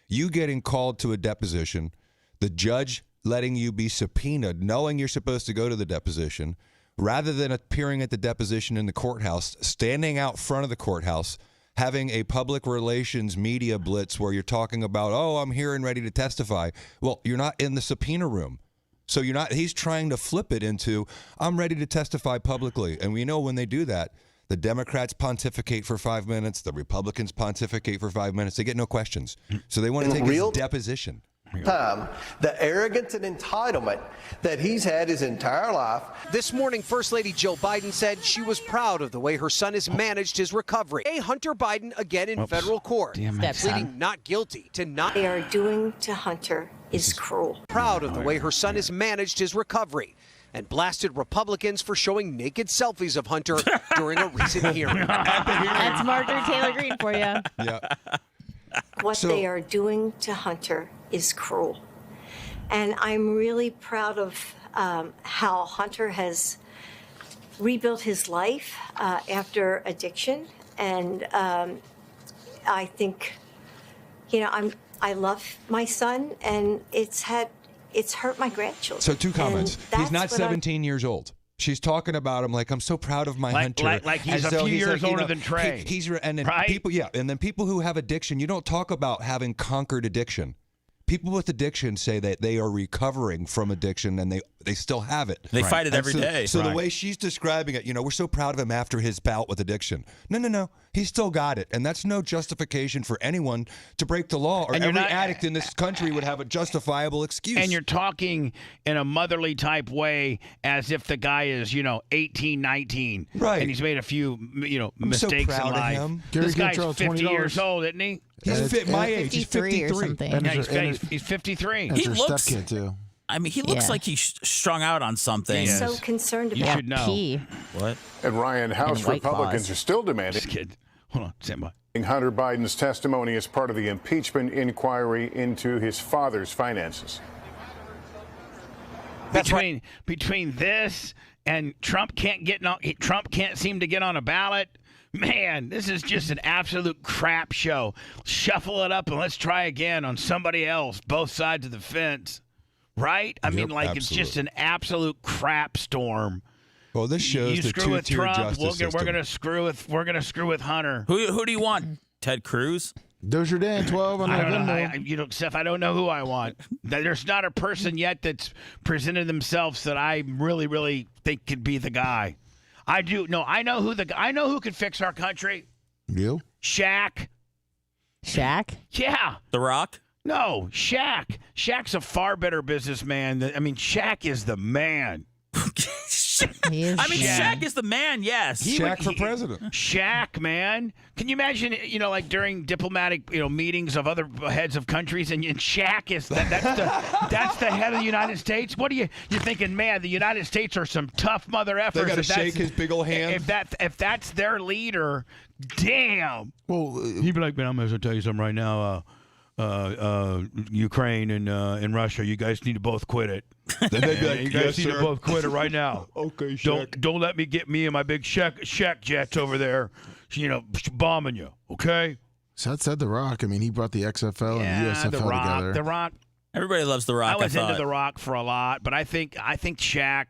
you getting called to a deposition, the judge letting you be subpoenaed, knowing you're supposed to go to the deposition, rather than appearing at the deposition in the courthouse, standing out front of the courthouse, having a public relations media blitz where you're talking about, oh, I'm here and ready to testify. Well, you're not in the subpoena room. So you're not, he's trying to flip it into, I'm ready to testify publicly. And we know when they do that, the Democrats pontificate for 5 minutes, the Republicans pontificate for 5 minutes. They get no questions. So they want to take his deposition. The arrogance and entitlement that he's had his entire life. This morning, First Lady Jill Biden said she was proud of the way her son has managed his recovery. Hunter Biden again in federal court, pleading not guilty to not. They are doing to Hunter is cruel. Proud of the way her son has managed his recovery, and blasted Republicans for showing naked selfies of Hunter during a recent hearing. That's Marjorie Taylor Greene for you. Yeah. What they are doing to Hunter is cruel. And I'm really proud of how Hunter has rebuilt his life after addiction. And I think, I love my son, and it's hurt my grandchildren. So 2 comments. He's not 17 years old. She's talking about him like, I'm so proud of my Hunter. Like he's a few years older than Trey. And then people, and then people who have addiction, you don't talk about having conquered addiction. People with addiction say that they are recovering from addiction and they still have it. They fight it every day. So the way she's describing it, we're so proud of him after his bout with addiction. No. He's still got it. And that's no justification for anyone to break the law. Or every addict in this country would have a justifiable excuse. And you're talking in a motherly type way as if the guy is, 18, 19. Right. And he's made a few, I'm mistakes so proud in life. Of him. This guy's Gary 50 years old, isn't he? He's my age. He's 53. Or something. He's 53. That's He her looks- stepkid too. I mean, he looks like he's strung out on something. I'm so concerned You about should know. Pee. What? And Ryan, House White Republicans Claws. are still demanding This kid. Hold on. Stand by. Hunter Biden's testimony as part of the impeachment inquiry into his father's finances. Between this and Trump can't seem to get on a ballot. Man, this is just an absolute crap show. Shuffle it up and let's try again on somebody else, both sides of the fence. Right? I mean, it's just an absolute crap storm. Well, this shows you the screw with two-tier Trump, justice system. we're gonna screw with Hunter. Who do you want? Ted Cruz? Dozier Dan, 12 on I don't November. know, Seth, I don't know who I want. There's not a person yet that's presented themselves that I really, really think could be the guy. I do. No, I know who could fix our country. You? Shaq. Shaq? Yeah. The Rock? No, Shaq. Shaq's a far better businessman. Shaq is the man. Shaq is the man. Yes, Shaq for president. Shaq, man. Can you imagine? Like during diplomatic, meetings of other heads of countries, and Shaq is that's the head of the United States. What are you thinking? Man, the United States are some tough mother effers. They got to shake his big old hand. If that's their leader, damn. Well, he'd be like, man, I'm going to tell you something right now. Ukraine and Russia, you guys need to both quit it. Then they'd be like, you guys yes, need sir. to both quit it right now. Okay, Shaq. Don't let me get me and my big Shaq jets over there, bombing you. Okay. So that said The Rock. I mean, he brought the XFL and the USFL together. The Rock. Everybody loves The Rock. I was into The Rock for a lot, but I think Shaq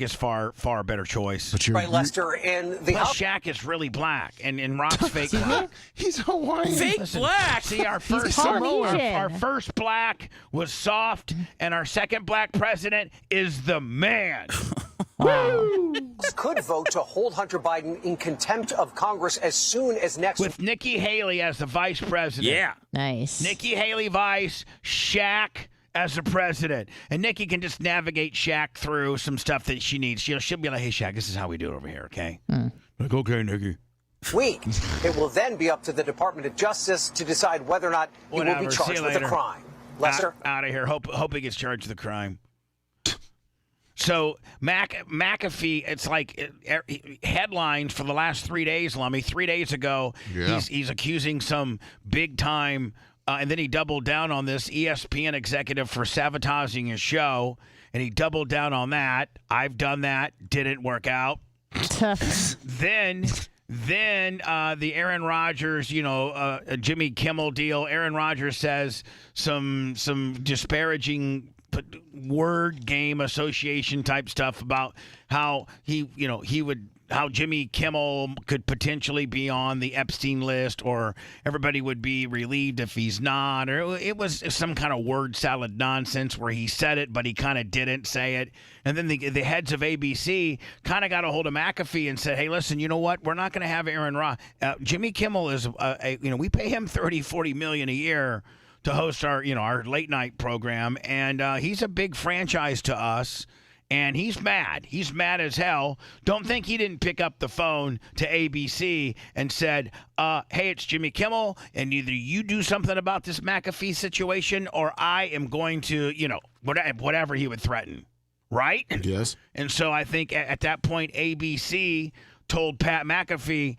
is far better choice. Right, Lester, and the Plus, Shaq is really black, and Rock's fake black. He's Hawaiian. Fake black. See, our first our first black was soft, and our second black president is the man. could vote to hold Hunter Biden in contempt of Congress as soon as next with Nikki Haley as the vice president. Yeah. Nice. Nikki Haley vice, Shaq as the president. And Nikki can just navigate Shaq through some stuff that she needs. She'll be like, hey, Shaq, this is how we do it over here, okay? Like, okay, Nikki. week. It will then be up to the Department of Justice to decide whether or not he will be charged with a crime. Lester? Out of here. Hope he gets charged with a crime. So McAfee, it's like headlines for the last 3 days, Lummy. 3 days ago, he's accusing some big time, and then he doubled down on this ESPN executive for sabotaging his show, and he doubled down on that. I've done that, didn't work out. Then the Aaron Rodgers, Jimmy Kimmel deal. Aaron Rodgers says some disparaging word game association type stuff about how how Jimmy Kimmel could potentially be on the Epstein list, or everybody would be relieved if he's not, or it was some kind of word salad nonsense where he said it but he kind of didn't say it. And then the heads of ABC kind of got a hold of McAfee and said, hey, listen, you know what, we're not going to have Aaron Rodgers. Jimmy Kimmel is we pay him $30-40 million a year to host our late night program, and he's a big franchise to us, and he's mad. He's mad as hell. Don't think he didn't pick up the phone to ABC and said, hey, it's Jimmy Kimmel, and either you do something about this McAfee situation, or I am going to, whatever he would threaten, right? Yes. And so I think at that point, ABC told Pat McAfee,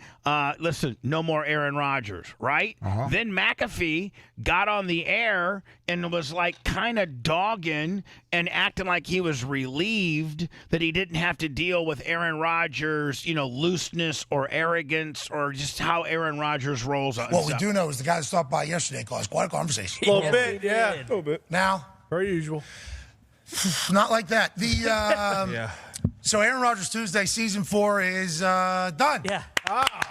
listen, no more Aaron Rodgers, right? Then McAfee got on the air and was like kind of dogging and acting like he was relieved that he didn't have to deal with Aaron Rodgers, looseness or arrogance or just how Aaron Rodgers rolls on. What we do know is the guy that stopped by yesterday caused quite a conversation. A little bit, yeah. A little bit. Now, per usual. Not like that. The So Aaron Rodgers Tuesday, season 4 is done. Yeah.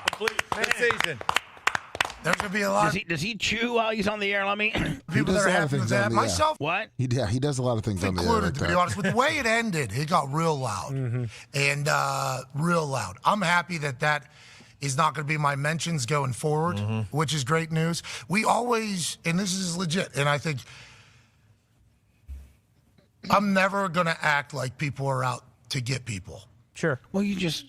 Complete. Good season. There's going to be a lot. Does he chew while he's on the air, Lummy? People that are happy with that. Myself, what? He does a lot of things on the air. Included, to be honest. With the way it ended, it got real loud. And real loud. I'm happy that is not going to be my mentions going forward, which is great news. We always, and this is legit, and I think I'm never going to act like people are out to get people. Sure. Well, you just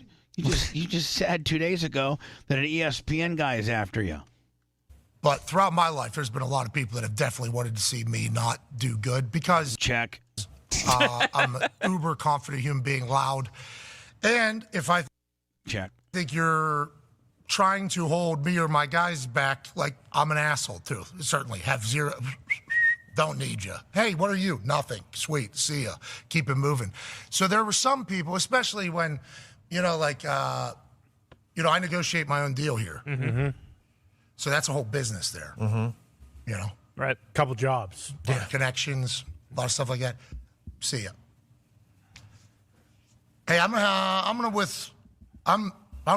said 2 days ago that an ESPN guy is after you. But throughout my life, there's been a lot of people that have definitely wanted to see me not do good because check. I'm an uber confident human being, loud, and if I think you're trying to hold me or my guys back, like I'm an asshole too. Certainly have zero. Don't need you. Hey, what are you? Nothing. Sweet. See ya. Keep it moving. So there were some people, especially when, I negotiate my own deal here. So that's a whole business there. Right. Couple jobs. Yeah. Connections, a lot of stuff like that. See ya. Hey, I'm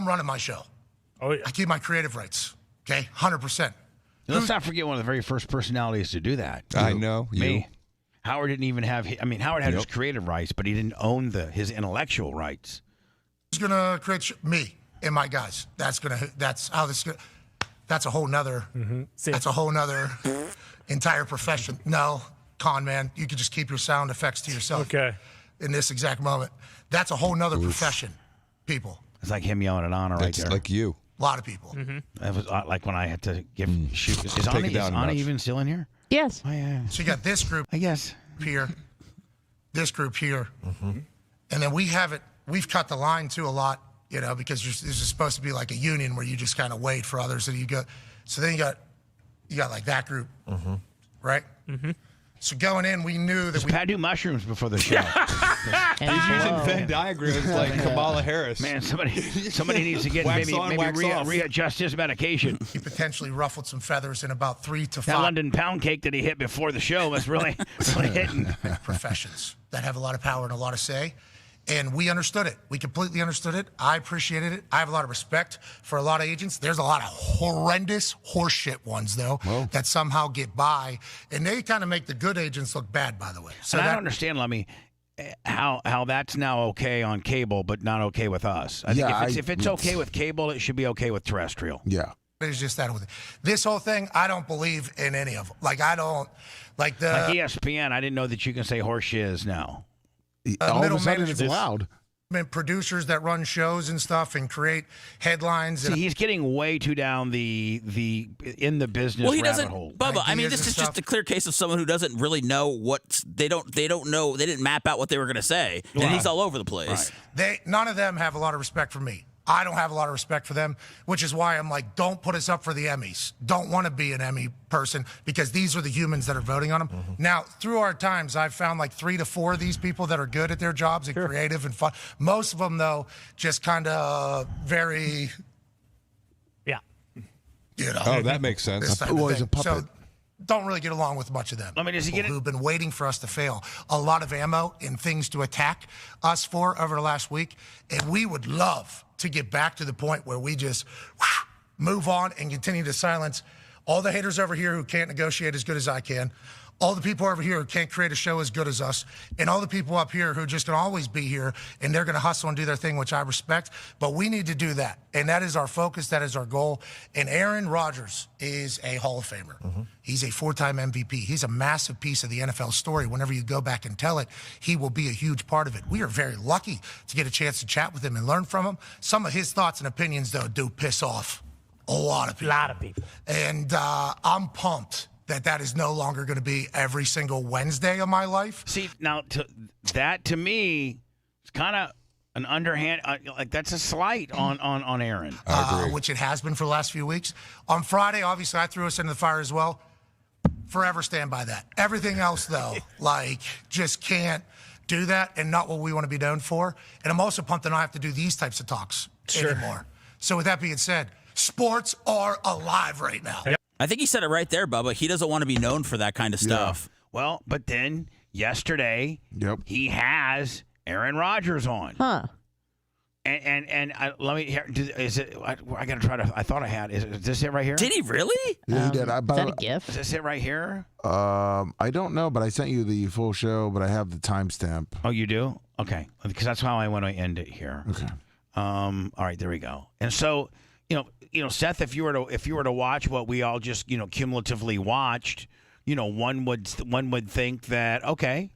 running my show. Oh yeah. I keep my creative rights. Okay, 100%. Let's not forget one of the very first personalities to do that. I know. Me. Howard didn't even have. Howard had his creative rights, but he didn't own his intellectual rights. Who's gonna create me and my guys? That's how this. That's a whole nother. That's a whole nother entire profession. No, con man, you could just keep your sound effects to yourself. Okay. in this exact moment. That's a whole nother profession, people. It's like him yelling at Anna right It's there. like you. A lot of people. That was like when I had to give shoot. Is Take it down a Anna notch. even still in here? Yes. Oh, yeah. So you got this group Yes. here, this group here, and then we've cut the line too a lot, because this is supposed to be like a union where you just kind of wait for others, and you go. So then you got like that group, right? So going in, we knew that Pat do mushrooms before the show. He's using Venn diagrams like Kamala Harris. Man, somebody needs to get Wax maybe on, wax off. readjust his medication. he potentially ruffled some feathers in about 3 to 5 That London pound cake that he hit before the show was really hitting. professions that have a lot of power and a lot of say. And we understood it. We completely understood it. I appreciated it. I have a lot of respect for a lot of agents. There's a lot of horrendous horseshit ones, though, that somehow get by. And they kind of make the good agents look bad, by the way. So I don't understand, Lemmy, how that's now okay on cable, but not okay with us. I think if it's okay with cable, it should be okay with terrestrial. Yeah. It's just that with it. This whole thing, I don't believe in any of them. Like ESPN, I didn't know that you can say horse shiz now. All of a sudden, it's allowed. Producers that run shows and stuff and create headlines. See, he's getting way too down the in the business Well, he rabbit doesn't, hole. Bubba. I mean, this is just a clear case of someone who doesn't really know what they don't know. They didn't map out what they were going to say, and he's all over the place. None of them have a lot of respect for me. I don't have a lot of respect for them, which is why I'm like, don't put us up for the Emmys. Don't want to be an Emmy person because these are the humans that are voting on them. Now, through our times, I've found like 3 to 4 of these people that are good at their jobs and creative and fun. Most of them, though, just kind of very, Oh, that makes sense. He's a puppet. So don't really get along with much of them. I mean, does he get it? Who've been waiting for us to fail. A lot of ammo and things to attack us for over the last week. And we would love to get back to the point where we just move on and continue to silence all the haters over here who can't negotiate as good as I can, all the people over here who can't create a show as good as us, and all the people up here who are just going to always be here, and they're going to hustle and do their thing, which I respect. But we need to do that, and that is our focus. That is our goal. And Aaron Rodgers is a Hall of Famer. He's a 4-time MVP. He's a massive piece of the NFL story. Whenever you go back and tell it, he will be a huge part of it. We are very lucky to get a chance to chat with him and learn from him. Some of his thoughts and opinions, though, do piss off a lot of people. And I'm pumped that is no longer going to be every single Wednesday of my life. See, now that to me is kind of an underhand, like that's a slight on Aaron. Which it has been for the last few weeks. On Friday, obviously, I threw us into the fire as well. Forever stand by that. Everything else, though, just can't do that and not what we want to be known for. And I'm also pumped that I don't have to do these types of talks anymore. So with that being said, sports are alive right now. I think he said it right there, Bubba. He doesn't want to be known for that kind of stuff. Well, but then yesterday, he has Aaron Rodgers on. Huh. And let me hear. Is it? I got to try to. I thought I had. Is this it right here? Did he really? Yeah, he did. Is that a gift? Is this it right here? I don't know, but I sent you the full show, but I have the timestamp. Oh, you do? Okay, because that's how I want to end it here. Okay. All right, there we go. And so, Seth, if you were to watch what we all just cumulatively watched, one would think that okay,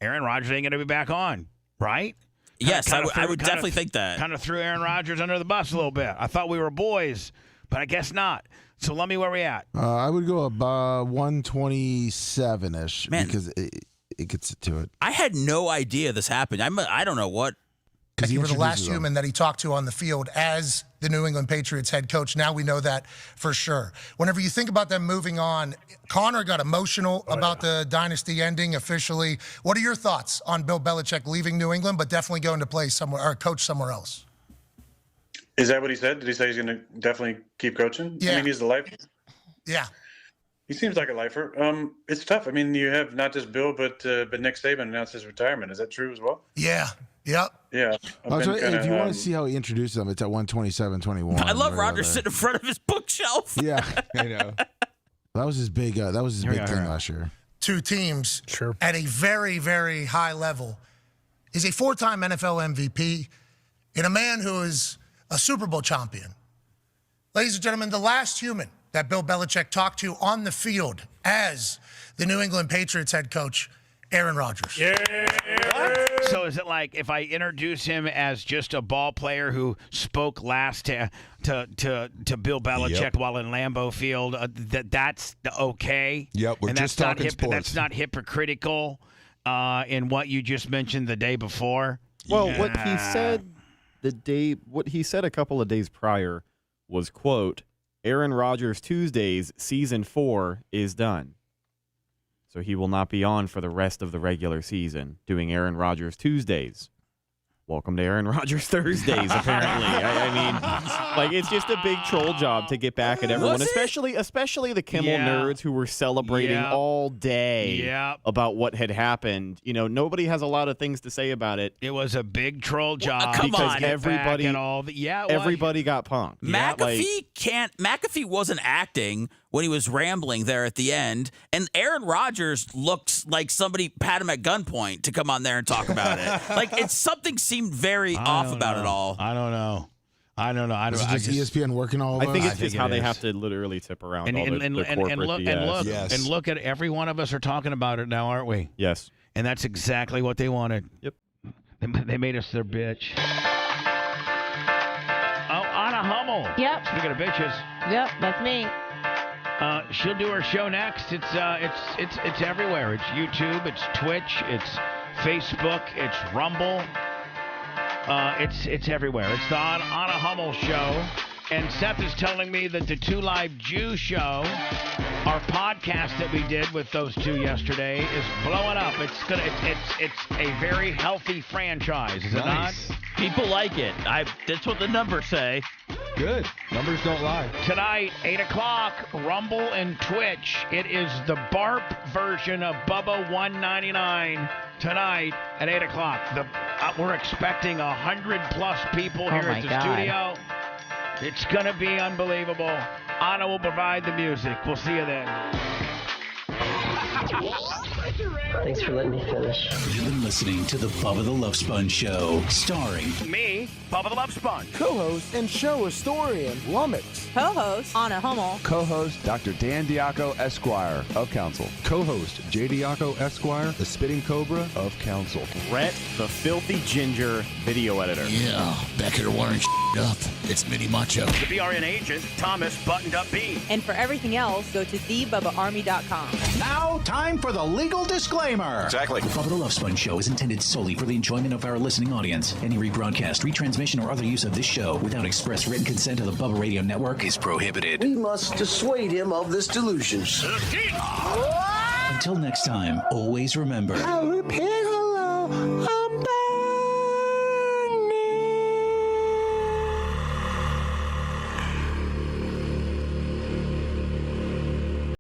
Aaron Rodgers ain't going to be back on, right? Yes, I would definitely think that. Kind of threw Aaron Rodgers under the bus a little bit. I thought we were boys, but I guess not. So let me where we at? I would go about 127-ish because it gets to it. I had no idea this happened. I don't know what. You were the last human that he talked to on the field as the New England Patriots head coach. Now we know that for sure. Whenever you think about them moving on, Connor got emotional about the dynasty ending officially. What are your thoughts on Bill Belichick leaving New England, but definitely going to play somewhere or coach somewhere else? Is that what he said? Did he say he's going to definitely keep coaching? Yeah. I mean, he's a lifer. Yeah. He seems like a lifer. It's tough. I mean, you have not just Bill, but Nick Saban announced his retirement. Is that true as well? Yeah. Yep. Yeah. If you want to see how he introduces them, it's at 127-21. I love Rodgers sitting in front of his bookshelf. Yeah. I know. That was his big thing last year. Two teams at a very, very high level. Is a 4-time NFL MVP and a man who is a Super Bowl champion. Ladies and gentlemen, the last human that Bill Belichick talked to on the field as the New England Patriots head coach, Aaron Rodgers. So is it like if I introduce him as just a ball player who spoke last to Bill Belichick while in Lambeau Field, that's okay? Yep, we're and just that's talking sports. That's not hypocritical in what you just mentioned the day before? Well, what he said a couple of days prior was, quote, Aaron Rodgers Tuesdays season 4 is done. So he will not be on for the rest of the regular season doing Aaron Rodgers Tuesdays. Welcome to Aaron Rodgers Thursdays, apparently. I mean, like, it's just a big troll job to get back at everyone, especially the Kimmel nerds who were celebrating all day about what had happened. You know, nobody has a lot of things to say about it. It was a big troll job because everybody got punked. McAfee wasn't acting when he was rambling there at the end, and Aaron Rodgers looks like somebody pat him at gunpoint to come on there and talk about it. Like, something seemed very off about it all. I don't know. Is it just ESPN working all of I think us? it's just how they have to literally tip around all the corporate BS. And look at every one of us are talking about it now, aren't we? Yes. And that's exactly what they wanted. Yep. They made us their bitch. Oh, Anna Hummel. Yep. Speaking of bitches. Yep, that's me. She'll do her show next. It's everywhere. It's YouTube. It's Twitch. It's Facebook. It's Rumble. It's everywhere. It's the Anna Hummel show. And Seth is telling me that the Two Live Jew show, our podcast that we did with those two yesterday, is blowing up. It's a very healthy franchise, is it not? People like it. That's what the numbers say. Good. Numbers don't lie. Tonight, 8 o'clock, Rumble and Twitch. It is the BARP version of Bubba 199 tonight at 8 o'clock. We're expecting 100+ people here at the studio. It's going to be unbelievable. Anna will provide the music. We'll see you then. Thanks for letting me finish. You've been listening to the Bubba the Love Sponge Show, starring me, Bubba the Love Sponge. Co-host and show historian, Lummox. Co-host, Anna Hummel. Co-host, Dr. Dan Diaco, Esquire, of Council. Co-host, J. Diaco, Esquire, the Spitting Cobra of Council. Brett, the Filthy Ginger, video editor. Yeah, back here wiring up. It's Mini Macho. The BRN agent, Thomas Buttoned Up B. And for everything else, go to thebubbaarmy.com. Now, time for the legal disclaimer. Exactly. The Bubba the Love Sponge Show is intended solely for the enjoyment of our listening audience. Any rebroadcast, retransmission, or other use of this show without express written consent of the Bubba Radio Network is prohibited. We must dissuade him of this delusion. Until next time, always remember. I'll repay